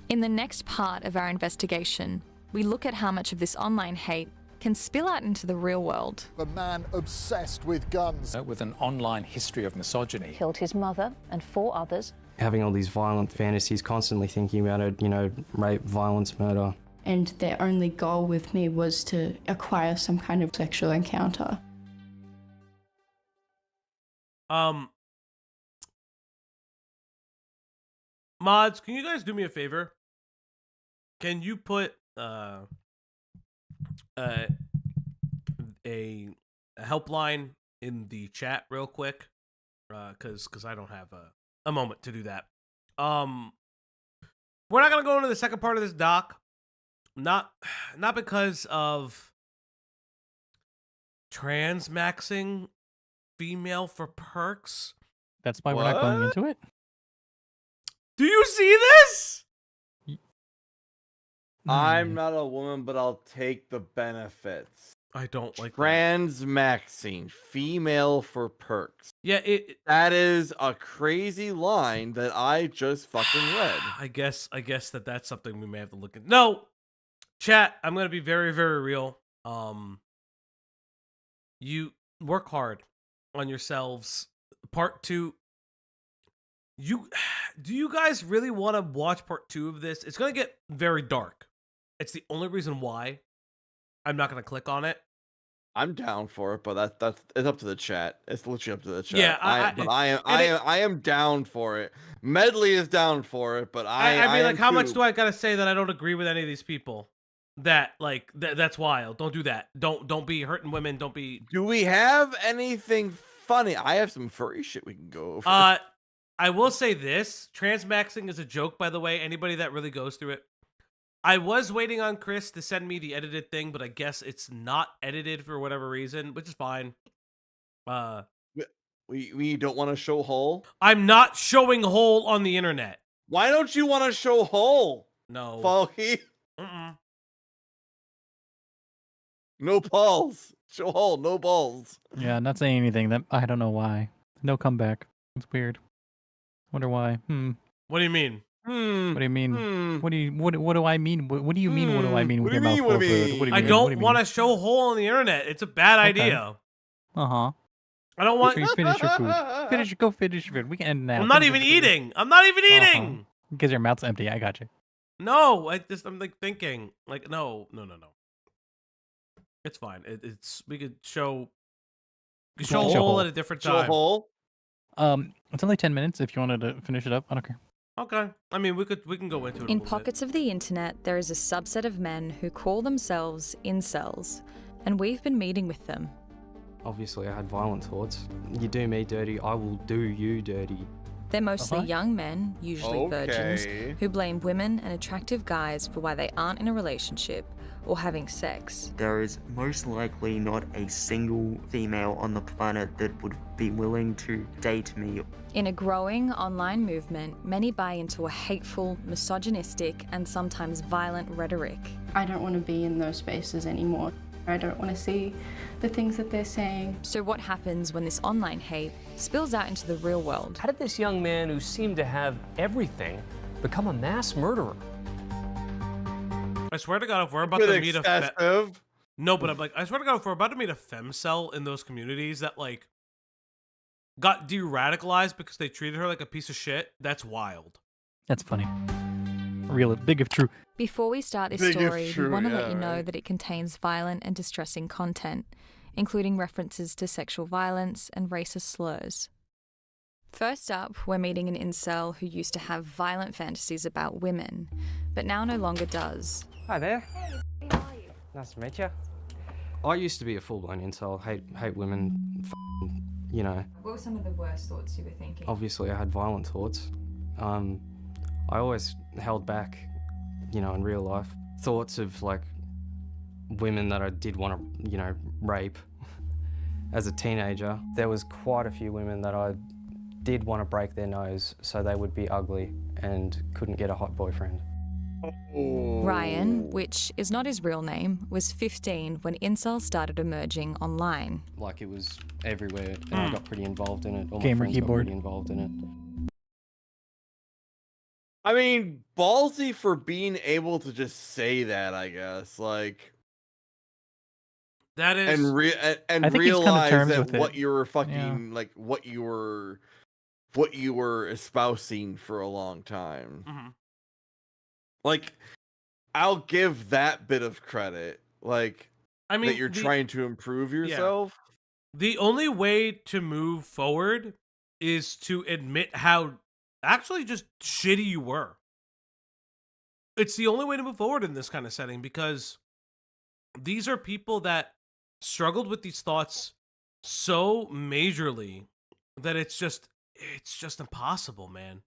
In the next part of our investigation, we look at how much of this online hate can spill out into the real world. A man obsessed with guns. With an online history of misogyny. Killed his mother and 4 others. Having all these violent fantasies, constantly thinking about it, you know, rape, violence, murder. And their only goal with me was to acquire some kind of sexual encounter. Mods, can you guys do me a favor? Can you put a helpline in the chat real quick? Cause I don't have a moment to do that. We're not gonna go into the second part of this doc. Not because of transmaxing female for perks. That's why we're not going into it. Do you see this? I'm not a woman, but I'll take the benefits. I don't like transmaxing female for perks. Yeah, that is a crazy line that I just fucking read. I guess that's something we may have to look at. No, chat. I'm gonna be very, very real. You work hard on yourselves. Part 2. Do you guys really want to watch part 2 of this? It's gonna get very dark. It's the only reason why I'm not gonna click on it. I'm down for it, but that's it's up to the chat. It's literally up to the chat. Yeah, I am down for it. Medley is down for it, but I mean, like, how much too. do I gotta say that I don't agree with any of these people? That like that's wild. Don't do that. Don't be hurting women. Don't be. Do we have anything funny? I have some furry shit we can go over. I will say this: transmaxing is a joke, by the way. Anybody that really goes through it. I was waiting on Chris to send me the edited thing, but I guess it's not edited for whatever reason, which is fine. We don't want to show hole. I'm not showing hole on the internet. Why don't you want to show hole? No. Falgi. No balls. Show hole. No balls. Yeah, not saying anything. That I don't know why. No comeback. It's weird. Wonder why. What do you mean? What do you mean? What do you what do I mean? What do you mean? What do I mean with your mouth full of food? What do you I mean? don't want to show hole on the internet. It's a bad idea. I don't want. Make sure you finish your food. Go finish your food. We can end now. I'm not even eating. I'm not even eating. Because your mouth's empty. I got you. No, I'm like thinking like no. It's fine. We could show. You show hole at a different time. Show hole. It's only 10 minutes. If you wanted to finish it up, I don't care. Okay. I mean, we can go into it. In pockets of the internet, there is a subset of men who call themselves incels, and we've been meeting with them. Obviously, I had violent thoughts. You do me dirty, I will do you dirty. They're mostly young men, usually virgins, who blame women and attractive guys for why they aren't in a relationship or having sex. There is most likely not a single female on the planet that would be willing to date me. In a growing online movement, many buy into a hateful, misogynistic, and sometimes violent rhetoric. I don't want to be in those spaces anymore. I don't want to see the things that they're saying. So what happens when this online hate spills out into the real world? How did this young man who seemed to have everything become a mass murderer? I swear to God, if we're about to meet I swear to God, if we're about to meet a femcel in those communities that like got de-radicalized because they treated her like a piece of shit, that's wild. That's funny. Real, big if true. Before we start this Big if story, true, we want to yeah, let you know right. that it contains violent and distressing content, including references to sexual violence and racist slurs. First up, we're meeting an incel who used to have violent fantasies about women, but now no longer does. Hi there. Nice to meet you. I used to be a full-blown incel, hate women, you know. What were some of the worst thoughts you were thinking? Obviously I had violent thoughts. I always held back, you know, in real life. Thoughts of like women that I did want to, you know, rape as a teenager. There was quite a few women that I did want to break their nose so they would be ugly and couldn't get a hot boyfriend. Ryan, which is not his real name, was 15 when incels started emerging online. Like it was everywhere and I got pretty involved in it. All Gamer my friends keyboard. got pretty involved in it. I mean, ballsy for being able to just say that, I guess. Like, That is, and I think he's come to realize terms that with it. what you were fucking like what you were espousing for a long time. Mhm. Like, I'll give that bit of credit. Like, I mean, that you're trying to improve yourself. The only way to move forward is to admit how actually just shitty you were. It's the only way to move forward in this kind of setting, because these are people that struggled with these thoughts so majorly that it's just impossible, man.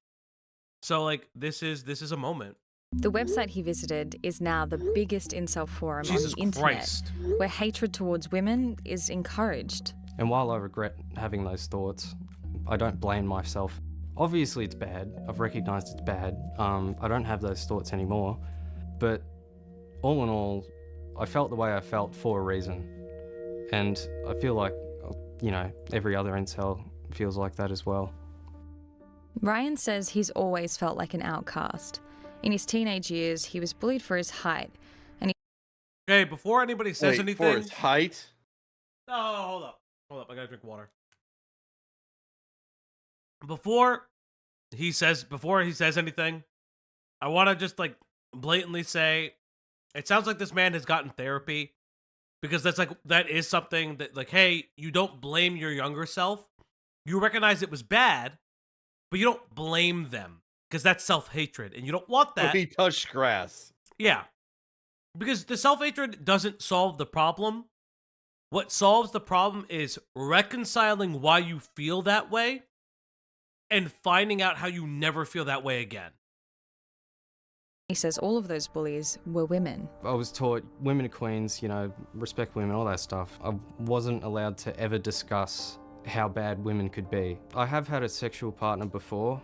So like this is a moment. The website he visited is now the biggest incel forum Jesus on the internet, Christ. where hatred towards women is encouraged. And while I regret having those thoughts, I don't blame myself. Obviously it's bad. I've recognized it's bad. I don't have those thoughts anymore. But all in all, I felt the way I felt for a reason. And I feel like, you know, every other incel feels like that as well. Ryan says he's always felt like an outcast. In his teenage years, he was bullied for his height, and he... Okay, before anybody says anything, for his height. No, hold up. I gotta drink water. Before he says anything, I want to just like blatantly say, it sounds like this man has gotten therapy, because that is something that, like, hey, you don't blame your younger self. You recognize it was bad, but you don't blame them, because that's self-hatred, and you don't want that. He touched grass. Yeah. Because the self-hatred doesn't solve the problem. What solves the problem is reconciling why you feel that way and finding out how you never feel that way again. He says all of those bullies were women. I was taught women are queens, you know, respect women, all that stuff. I wasn't allowed to ever discuss how bad women could be. I have had a sexual partner before,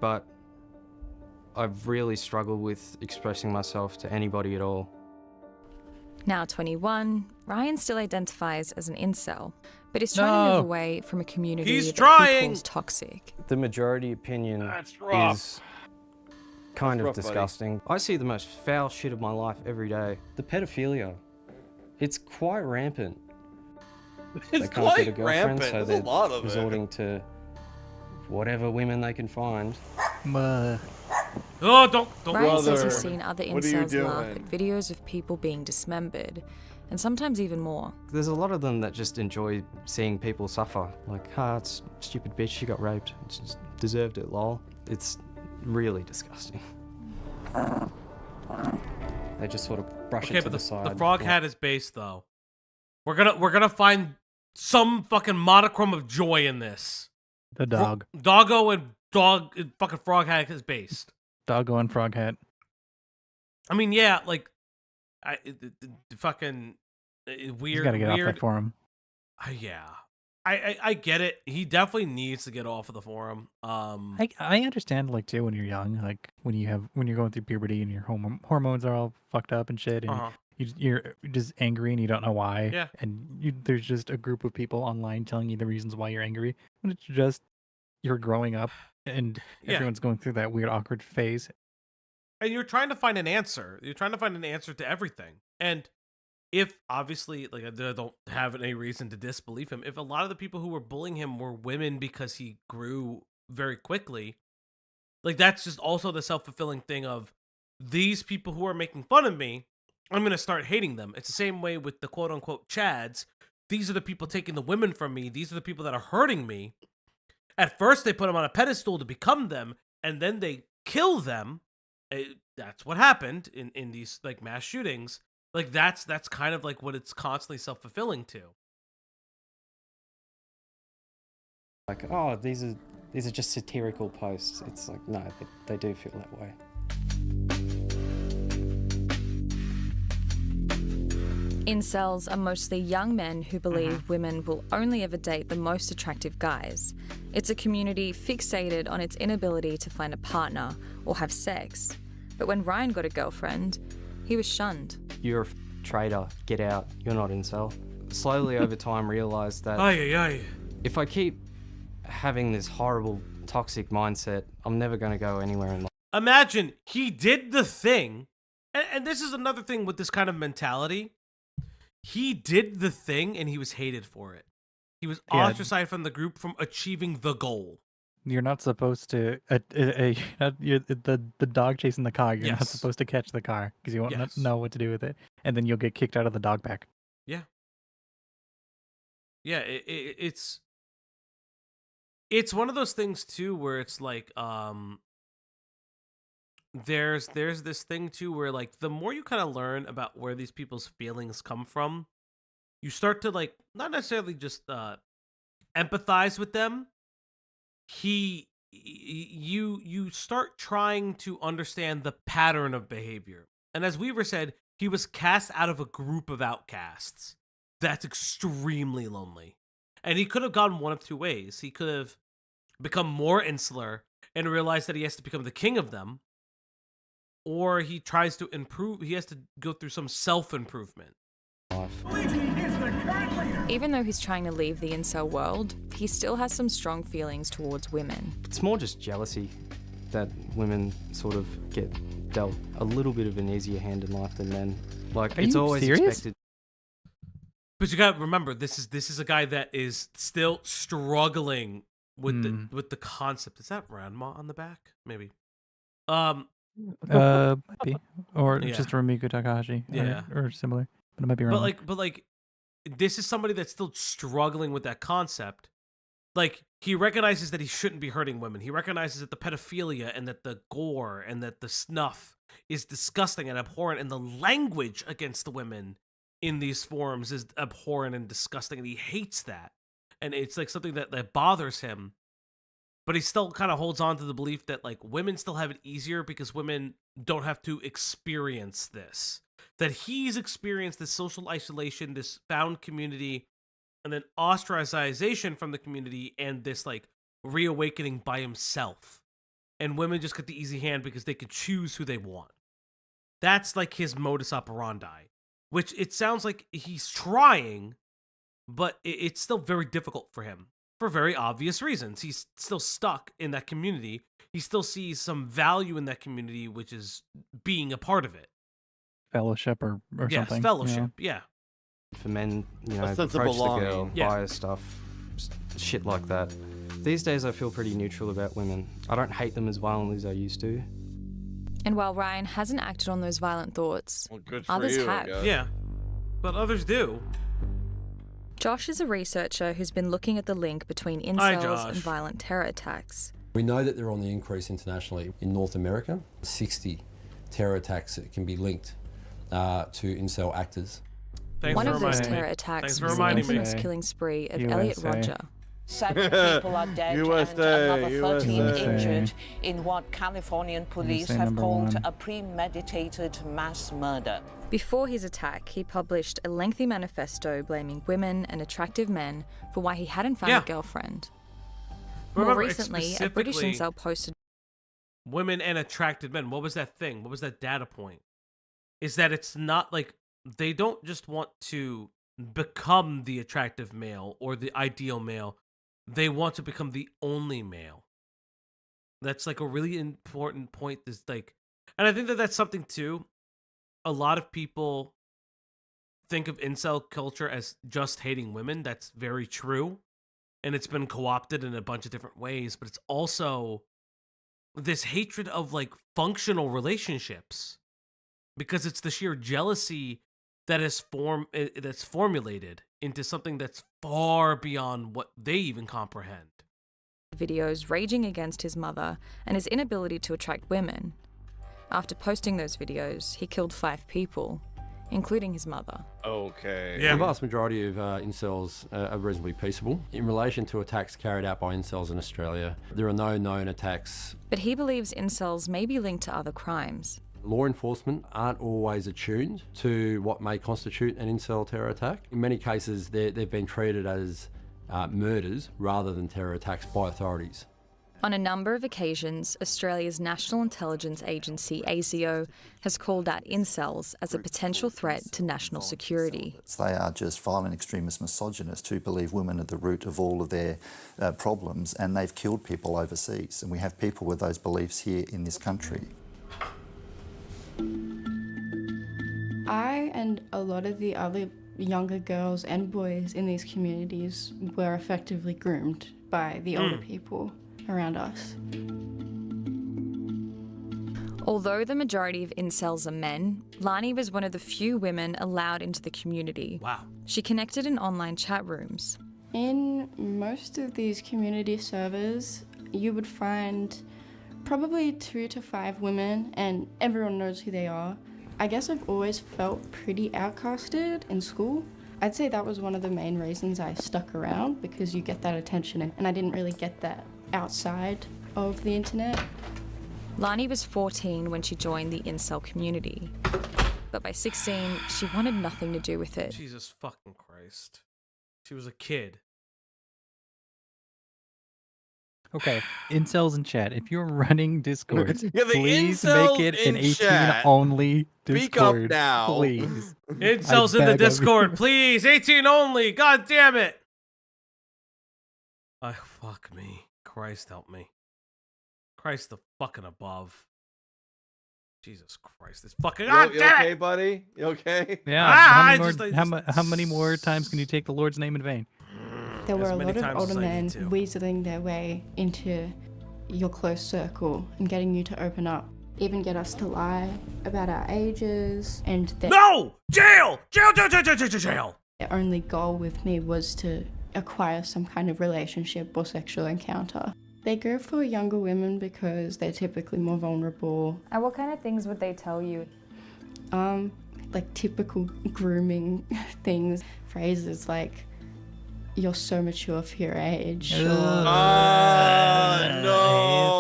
but I've really struggled with expressing myself to anybody at all. Now 21, Ryan still identifies as an incel, but is trying to move away from a community He's that trying! he calls toxic. The majority opinion rough. is kind of rough, buddy. disgusting. I see the most foul shit of my life every day. The pedophilia, it's quite rampant. It's They can't quite get a girlfriend, rampant. so There's they're a lot of it. resorting to whatever women they can find. Oh, don't. Ryan says Brother, he's seen other what are you incels laugh doing? at videos of people being dismembered, and sometimes even more. There's a lot of them that just enjoy seeing people suffer. Like, it's stupid bitch, she got raped. She just deserved it, lol. It's really disgusting. They just sort of brush Okay, it to but the side. the frog hat is based, though. We're gonna find some fucking monochrome of joy in this. The dog. Doggo and fucking frog hat is based. Doggo and frog hat. I mean, yeah, like, fucking weird. He's got to get off that forum. Yeah, I get it. He definitely needs to get off of the forum. I understand, like, too, when you're young, like when you're going through puberty and your hormones are all fucked up and shit, and you're just angry and you don't know why. Yeah. And there's just a group of people online telling you the reasons why you're angry, when it's just you're growing up and everyone's going through that weird awkward phase. And you're trying to find an answer. You're trying to find an answer to everything. And if, obviously, like, I don't have any reason to disbelieve him, if a lot of the people who were bullying him were women because he grew very quickly, like, that's just also the self-fulfilling thing of, these people who are making fun of me, I'm going to start hating them. It's the same way with the quote unquote Chads. These are the people taking the women from me. These are the people that are hurting me. At first, they put them on a pedestal to become them, and then they kill them. That's what happened in these like mass shootings. Like that's kind of like what it's constantly self-fulfilling to. Like, oh, these are just satirical posts. It's like, no, they do feel that way. Incels are mostly young men who believe women will only ever date the most attractive guys. It's a community fixated on its inability to find a partner or have sex. But when Ryan got a girlfriend, he was shunned. You're a traitor. Get out. You're not incel. Slowly over time realised that if I keep having this horrible, toxic mindset, I'm never going to go anywhere in life. Imagine he did the thing, and this is another thing with this kind of mentality. He did the thing and he was hated for it. He was ostracized from the group from achieving the goal. You're not supposed to the dog chasing the car. You're not supposed to catch the car because you won't know what to do with it, and then you'll get kicked out of the dog pack. Yeah. Yeah, it's one of those things too where it's like there's this thing too where like the more you kind of learn about where these people's feelings come from, you start to like not necessarily just empathize with them. You start trying to understand the pattern of behavior. And as Weaver said, he was cast out of a group of outcasts. That's extremely lonely. And he could have gone one of two ways. He could have become more insular and realized that he has to become the king of them, or he tries to improve. He has to go through some self-improvement. Even though he's trying to leave the incel world, he still has some strong feelings towards women. It's more just jealousy that women sort of get dealt a little bit of an easier hand in life than men. Like, it's always expected. But you got to remember, this is a guy that is still struggling with the concept. Is that Ranma on the back? Maybe. Might be, or just Rumiko Takahashi, or similar. But it might be wrong. But like, this is somebody that's still struggling with that concept. Like, he recognizes that he shouldn't be hurting women. He recognizes that the pedophilia and that the gore and that the snuff is disgusting and abhorrent, and the language against the women in these forums is abhorrent and disgusting, and he hates that. And it's like something that bothers him. But he still kind of holds on to the belief that like women still have it easier because women don't have to experience this. That he's experienced this social isolation, this found community, and then ostracization from the community, and this like reawakening by himself. And women just get the easy hand because they could choose who they want. That's like his modus operandi, which it sounds like he's trying, but it's still very difficult for him for very obvious reasons. He's still stuck in that community. He still sees some value in that community, which is being a part of it. Fellowship or something. Fellowship, yeah. For men, approach the girl, buy her stuff, shit like that. These days I feel pretty neutral about women. I don't hate them as violently as I used to. And while Ryan hasn't acted on those violent thoughts, good for others you, have. Yeah, but others do. Josh is a researcher who's been looking at the link between incels and violent terror attacks. We know that they're on the increase internationally. In North America, 60 terror attacks that can be linked to incel actors. One of those terror attacks was the infamous killing spree of Elliot Rodger. 7 people are dead and another 13 injured in what Californian police have called a premeditated mass murder. Before his attack, he published a lengthy manifesto blaming women and attractive men for why he hadn't found a girlfriend. More recently, a British incel posted women and attracted men. What was that thing? What was that data point? Is that it's not like they don't just want to become the attractive male or the ideal male. They want to become the only male. That's like a really important point. Is like, and I think that that's something too. A lot of people think of incel culture as just hating women. That's very true. And it's been co-opted in a bunch of different ways, but it's also this hatred of like functional relationships, because it's the sheer jealousy that is that's formulated into something that's far beyond what they even comprehend. Videos raging against his mother and his inability to attract women. After posting those videos, he killed 5 people, including his mother. Okay. The vast majority of incels are reasonably peaceable. In relation to attacks carried out by incels in Australia, there are no known attacks. But he believes incels may be linked to other crimes. Law enforcement aren't always attuned to what may constitute an incel terror attack. In many cases, they've been treated as murders rather than terror attacks by authorities. On a number of occasions, Australia's National Intelligence Agency, ASIO, has called out incels as a potential threat to national security. They are just violent extremist misogynists who believe women are the root of all of their problems, and they've killed people overseas. And we have people with those beliefs here in this country. I and a lot of the other younger girls and boys in these communities were effectively groomed by the older people around us. Although the majority of incels are men, Lani was one of the few women allowed into the community. Wow. She connected in online chat rooms. In most of these community servers, you would find probably 2 to 5 women, and everyone knows who they are. I guess I've always felt pretty outcasted in school. I'd say that was one of the main reasons I stuck around, because you get that attention, and I didn't really get that outside of the internet. Lani was 14 when she joined the incel community. But by 16, she wanted nothing to do with it. Jesus fucking Christ. She was a kid. Okay, incels in chat. If you're running Discord, Yeah, the please incels make it an in chat. 18-only Speak up Discord. now. Please. Incels I in the beg of you. Discord, please. 18 only. God damn it. Oh, fuck me. Christ help me. Christ the fucking above. Jesus Christ. This fucking... You God damn okay, it. buddy? You okay? Yeah. Ah, how many more times can you take the Lord's name in vain? There were As a many lot of times older as I men need to. weaseling their way into your close circle and getting you to open up, even get us to lie about our ages, and No! Jail! Jail, jail, jail, jail, jail, jail! their only goal with me was to acquire some kind of relationship or sexual encounter. They go for younger women because they're typically more vulnerable. And what kind of things would they tell you? Like typical grooming things, phrases like, "You're so mature for your age." No.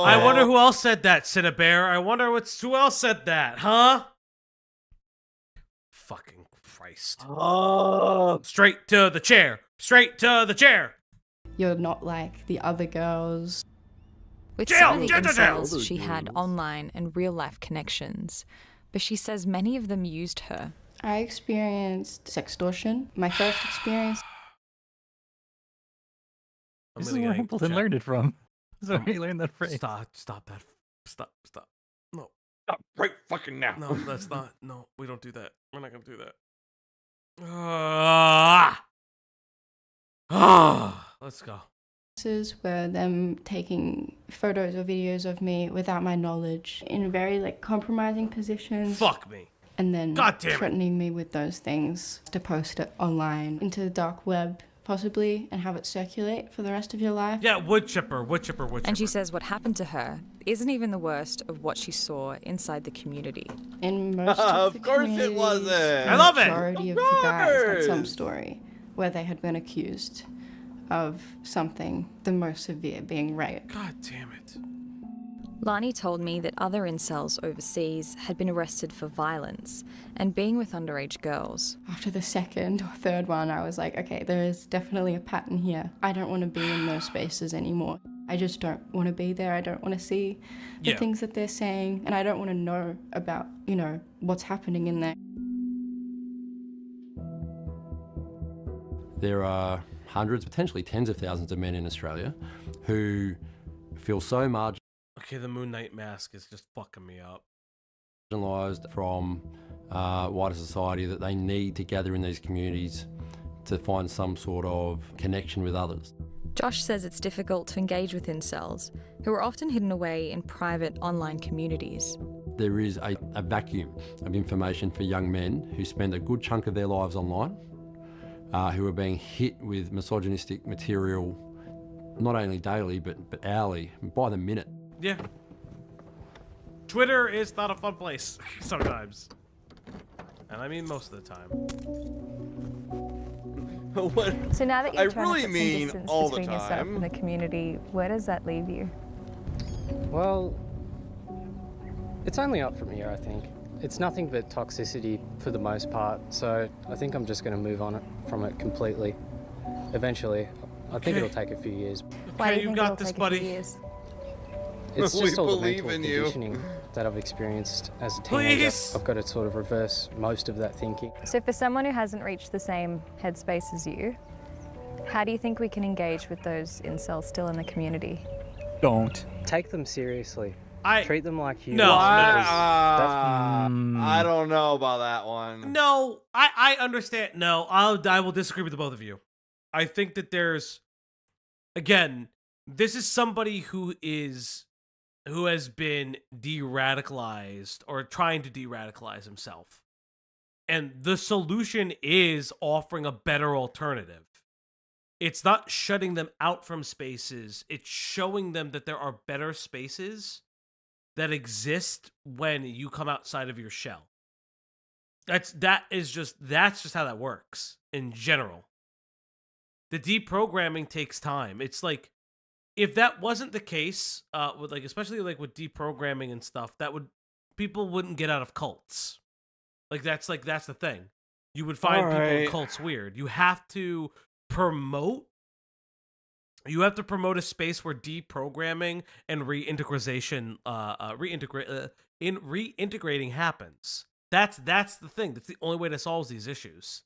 I wonder who else said that, Cinnabear. I wonder who else said that, huh? Fucking Christ. Oh. Straight to the chair. Straight to the chair. You're not like the other girls. With Jail! some of the Jail, jail, jail! incels, she had online and real-life connections. But she says many of them used her. I experienced sextortion. My first experience. This is where Hamilton learned it from. This is where he learned that phrase. Stop that. Stop. No. Stop right fucking now. No, that's not. No, we don't do that. We're not going to do that. Let's go. Were them taking photos or videos of me without my knowledge in very compromising positions. Fuck me. And then God damn it. threatening me with those things to post it online into the dark web, possibly, and have it circulate for the rest of your life. Yeah, wood chipper. And she says what happened to her isn't even the worst of what she saw inside the community. In most of the Of course it wasn't. the I love it. majority of the guys had some story where they had been accused of something, the most severe being rape. God damn it. Lani told me that other incels overseas had been arrested for violence and being with underage girls. After the second or third one, I was like, okay, there is definitely a pattern here. I don't want to be in those spaces anymore. I just don't want to be there. I don't want to see the things that they're saying, and I don't want to know about, what's happening in there. There are hundreds, potentially tens of thousands of men in Australia who feel so Okay, the Moon Knight mask is just fucking me up. marginalised from wider society that they need to gather in these communities to find some sort of connection with others. Josh says it's difficult to engage with incels, who are often hidden away in private online communities. There is a vacuum of information for young men who spend a good chunk of their lives online, who are being hit with misogynistic material, not only daily, but hourly, by the minute. Yeah. Twitter is not a fun place sometimes. And I mean most of the time. So now that I you're trying really to put mean some distance all the between yourself time. and the community, where does that leave you? Well, it's only up from here, I think. It's nothing but toxicity for the most part, so I think I'm just going to move on from it completely. Eventually. I think it'll take a few years. Why do you you think got it'll this, take a buddy. few years? It's We just all the believe mental in you. conditioning that I've experienced as a teenager. Please. I've got to sort of reverse most of that thinking. So for someone who hasn't reached the same headspace as you, how do you think we can engage with those incels still in the community? Don't. Take them seriously. Treat them like humans. No. I don't know about that one. No, I understand. No, I will disagree with the both of you. I think that there's, again, this is somebody who has been de-radicalized or trying to de-radicalize himself. And the solution is offering a better alternative. It's not shutting them out from spaces. It's showing them that there are better spaces that exist when you come outside of your shell. That's just how that works in general. The deprogramming takes time. It's like, if that wasn't the case, with especially with deprogramming and stuff, people wouldn't get out of cults. That's the thing. You would find people in cults weird. You have to promote a space where deprogramming and reintegrating happens. That's the thing. That's the only way to solve these issues.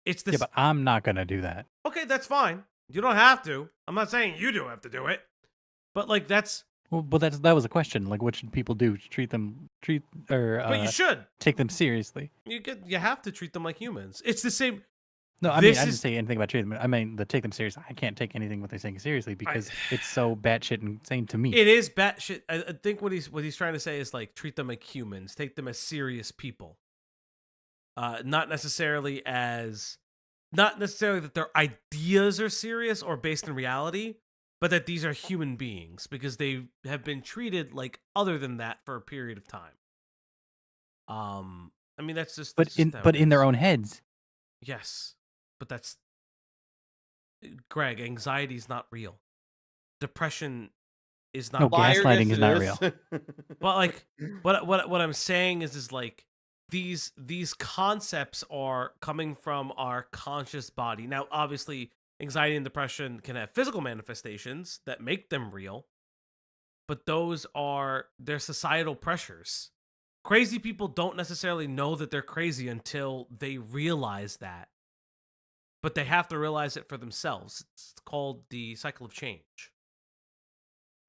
It's this. Yeah, but I'm not gonna do that. Okay, that's fine. You don't have to. I'm not saying you do have to do it. But that's. Well, but that was a question. Like, what should people do? But you should take them seriously. You have to treat them like humans. It's the same. No, I mean, I didn't say anything about treating them. I mean, take them seriously. I can't take anything what they're saying seriously because it's so batshit insane to me. It is batshit. I think what he's trying to say is treat them like humans. Take them as serious people. Not necessarily that their ideas are serious or based in reality, but that these are human beings because they have been treated like other than that for a period of time. I mean, that's just. But in their own heads. Yes, but that's. Greg, anxiety is not real. Depression is not. No, gaslighting is not real. But what I'm saying is these concepts are coming from our conscious body. Now, obviously, anxiety and depression can have physical manifestations that make them real, but they're societal pressures. Crazy people don't necessarily know that they're crazy until they realize that. But they have to realize it for themselves. It's called the cycle of change.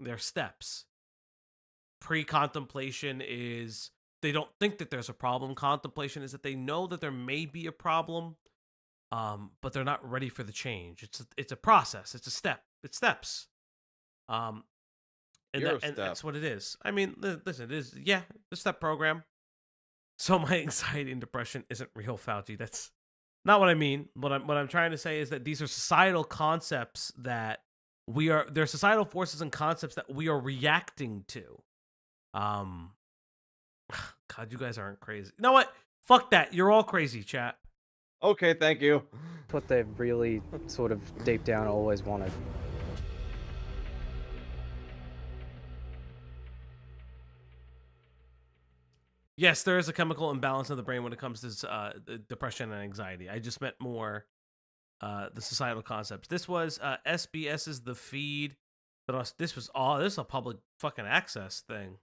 They're steps. Pre-contemplation is they don't think that there's a problem. Contemplation is that they know that there may be a problem, but they're not ready for the change. It's a process. It's a step. It's steps. And that's what it is. I mean, listen, it is the step program. So my anxiety and depression isn't real, Falgi. That's not what I mean. What I'm trying to say is that these are societal concepts that they're societal forces and concepts that we are reacting to. God, you guys aren't crazy. You know what? Fuck that. You're all crazy, chat. Okay, thank you. What they've really sort of deep down always wanted. Yes, there is a chemical imbalance in the brain when it comes to depression and anxiety. I just meant more the societal concepts. This was SBS's The Feed. But this is a public fucking access thing.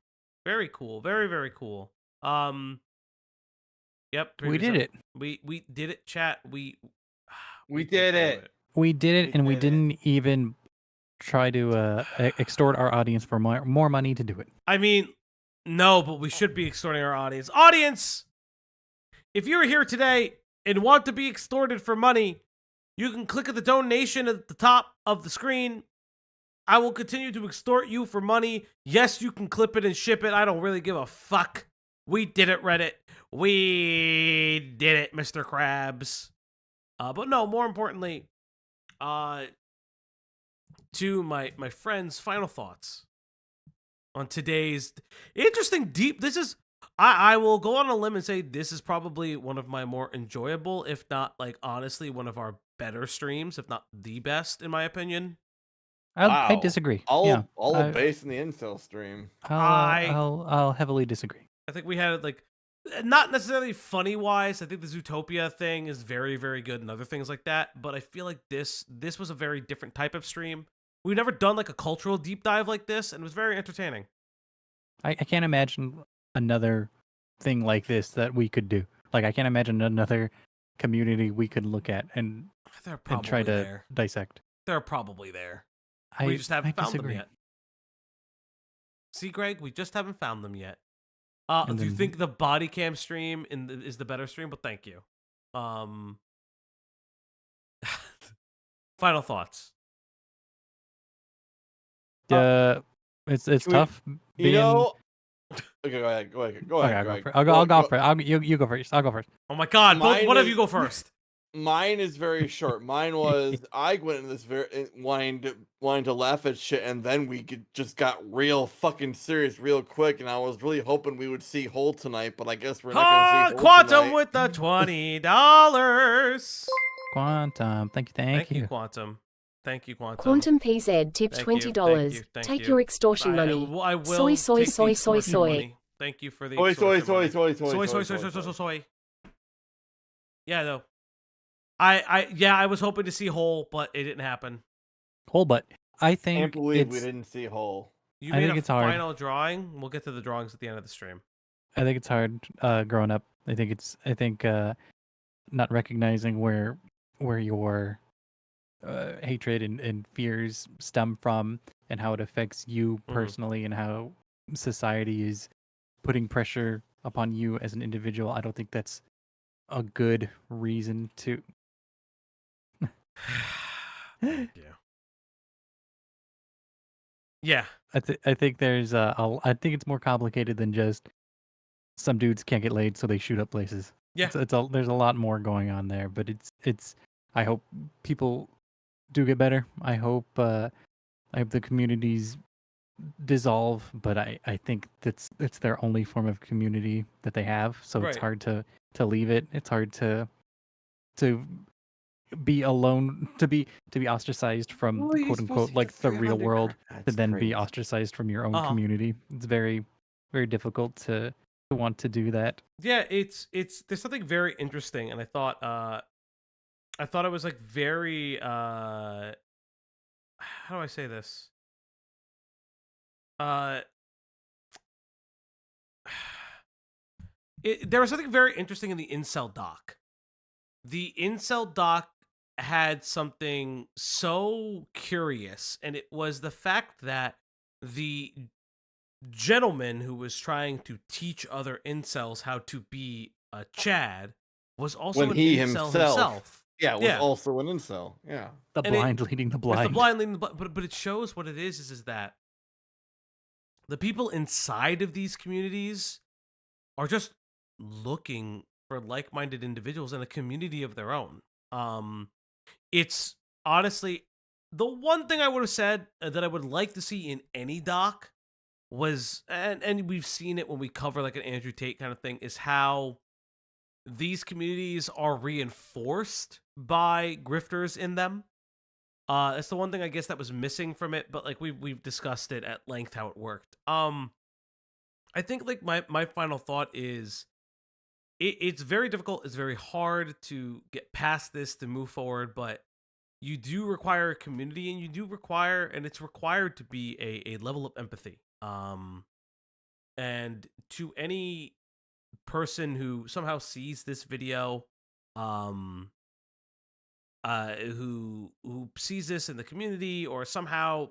Very cool. Very, very cool. Yep. We did it. We did it, chat. We did it. We did it, and we didn't even try to extort our audience for more money to do it. I mean, no, but we should be extorting our audience. Audience! If you're here today and want to be extorted for money, You can click at the donation at the top of the screen. I will continue to extort you for money. Yes, you can clip it and ship it. I don't really give a fuck. We did it, Reddit. We did it, Mr. Krabs. But no, more importantly, to my friends' final thoughts on today's interesting deep. This is, I will go on a limb and say this is probably one of my more enjoyable, if not like honestly one of our better streams, if not the best in my opinion. I disagree. All based in the incel stream. I'll heavily disagree. I think we had like, not necessarily funny wise. I think the Zootopia thing is very, very good and other things like that. But I feel like this was a very different type of stream. We've never done like a cultural deep dive like this, and it was very entertaining. I can't imagine another thing like this that we could do. Like, I can't imagine another community we could look at and try to dissect. They're probably there. We just haven't found them yet. See, Greg, we just haven't found them yet. Do you think the body cam stream is the better stream? But thank you. Final thoughts. It's tough. You know. Okay, go ahead. I'll go first. You go first. I'll go first. Oh my God! One of you go first. Mine is very short. Mine was I went into this wanting to laugh at shit, and then we just got real fucking serious real quick. And I was really hoping we would see Hole tonight, but I guess we're not gonna see Hole Quantum tonight. with the $20. Quantum, thank you. Quantum. Thank you, Quantum. Quantum PZ tipped $20. Take your extortion money. I will soy. Thank you for the soy. Yeah, though. I was hoping to see Hole, but it didn't happen. Hole, but I think can't believe we didn't see Hole. You made a final drawing. We'll get to the drawings at the end of the stream. I think it's hard growing up. I think not recognizing where your hatred and fears stem from and how it affects you personally and how society is putting pressure upon you as an individual. I don't think that's a good reason to. Yeah. I think there's I think it's more complicated than just some dudes can't get laid so they shoot up places. Yeah. There's a lot more going on there, but it's I hope people do get better. I hope the communities dissolve, but I think it's their only form of community that they have, so it's hard to leave it. It's hard to be alone, to be ostracized from quote unquote like the real world, to then be ostracized from your own community. It's very, very difficult to want to do that. Yeah, it's there's something very interesting, and I thought it was like very how do I say this? There was something very interesting in the Incel doc. The Incel doc had something so curious, and it was the fact that the gentleman who was trying to teach other incels how to be a Chad was also an incel himself. Yeah, was also an incel. Yeah. The blind leading the blind. The blind leading the blind. But it shows what it is that the people inside of these communities are just looking for like-minded individuals in a community of their own. It's honestly the one thing I would have said that I would like to see in any doc was, and we've seen it when we cover like an Andrew Tate kind of thing, is how these communities are reinforced by grifters in them. That's the one thing I guess that was missing from it, but like we've discussed it at length how it worked. I think like my final thought is it's very difficult, it's very hard to get past this to move forward, but you do require a community, and it's required to be a level of empathy. And to any person who somehow sees this video, who sees this in the community, or somehow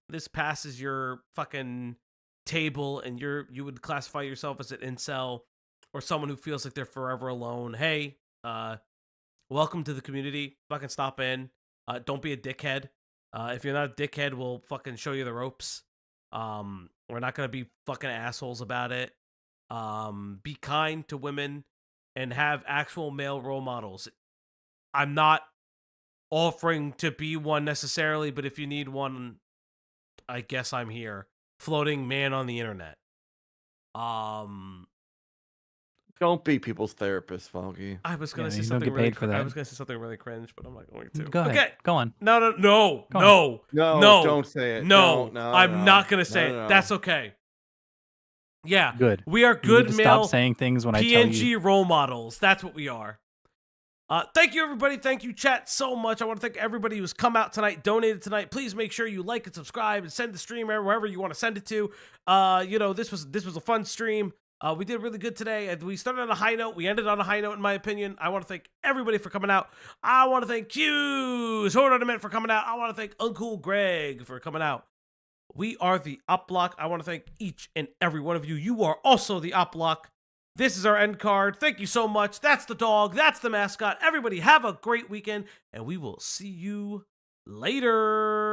this passes your fucking table and you would classify yourself as an incel, or someone who feels like they're forever alone, hey, welcome to the community. Fucking stop in. Don't be a dickhead. If you're not a dickhead, we'll fucking show you the ropes. We're not gonna be fucking assholes about it. Be kind to women and have actual male role models. I'm not offering to be one necessarily, but if you need one, I guess I'm here. Floating man on the internet. Don't be people's therapist, Falgi. I was gonna say you don't something get really. paid for that. I was gonna say something really cringe, but I'm not going to. Go ahead. Okay, Go on. No, No, don't say it. No, No, I'm not gonna say no. it. That's okay. Yeah, Good. We are You good need to male stop saying things when I tell PNG you. role models. That's what we are. Thank you, everybody. Thank you, chat, so much. I want to thank everybody who's come out tonight, donated tonight. Please make sure you like and subscribe and send the stream wherever you want to send it to. This was a fun stream. We did really good today. We started on a high note. We ended on a high note, in my opinion. I want to thank everybody for coming out. I want to thank Hughes Ornament for coming out. I want to thank Uncle Greg for coming out. We are the Opp Block. I want to thank each and every one of you. You are also the Opp Block. This is our end card. Thank you so much. That's the dog. That's the mascot. Everybody have a great weekend, and we will see you later.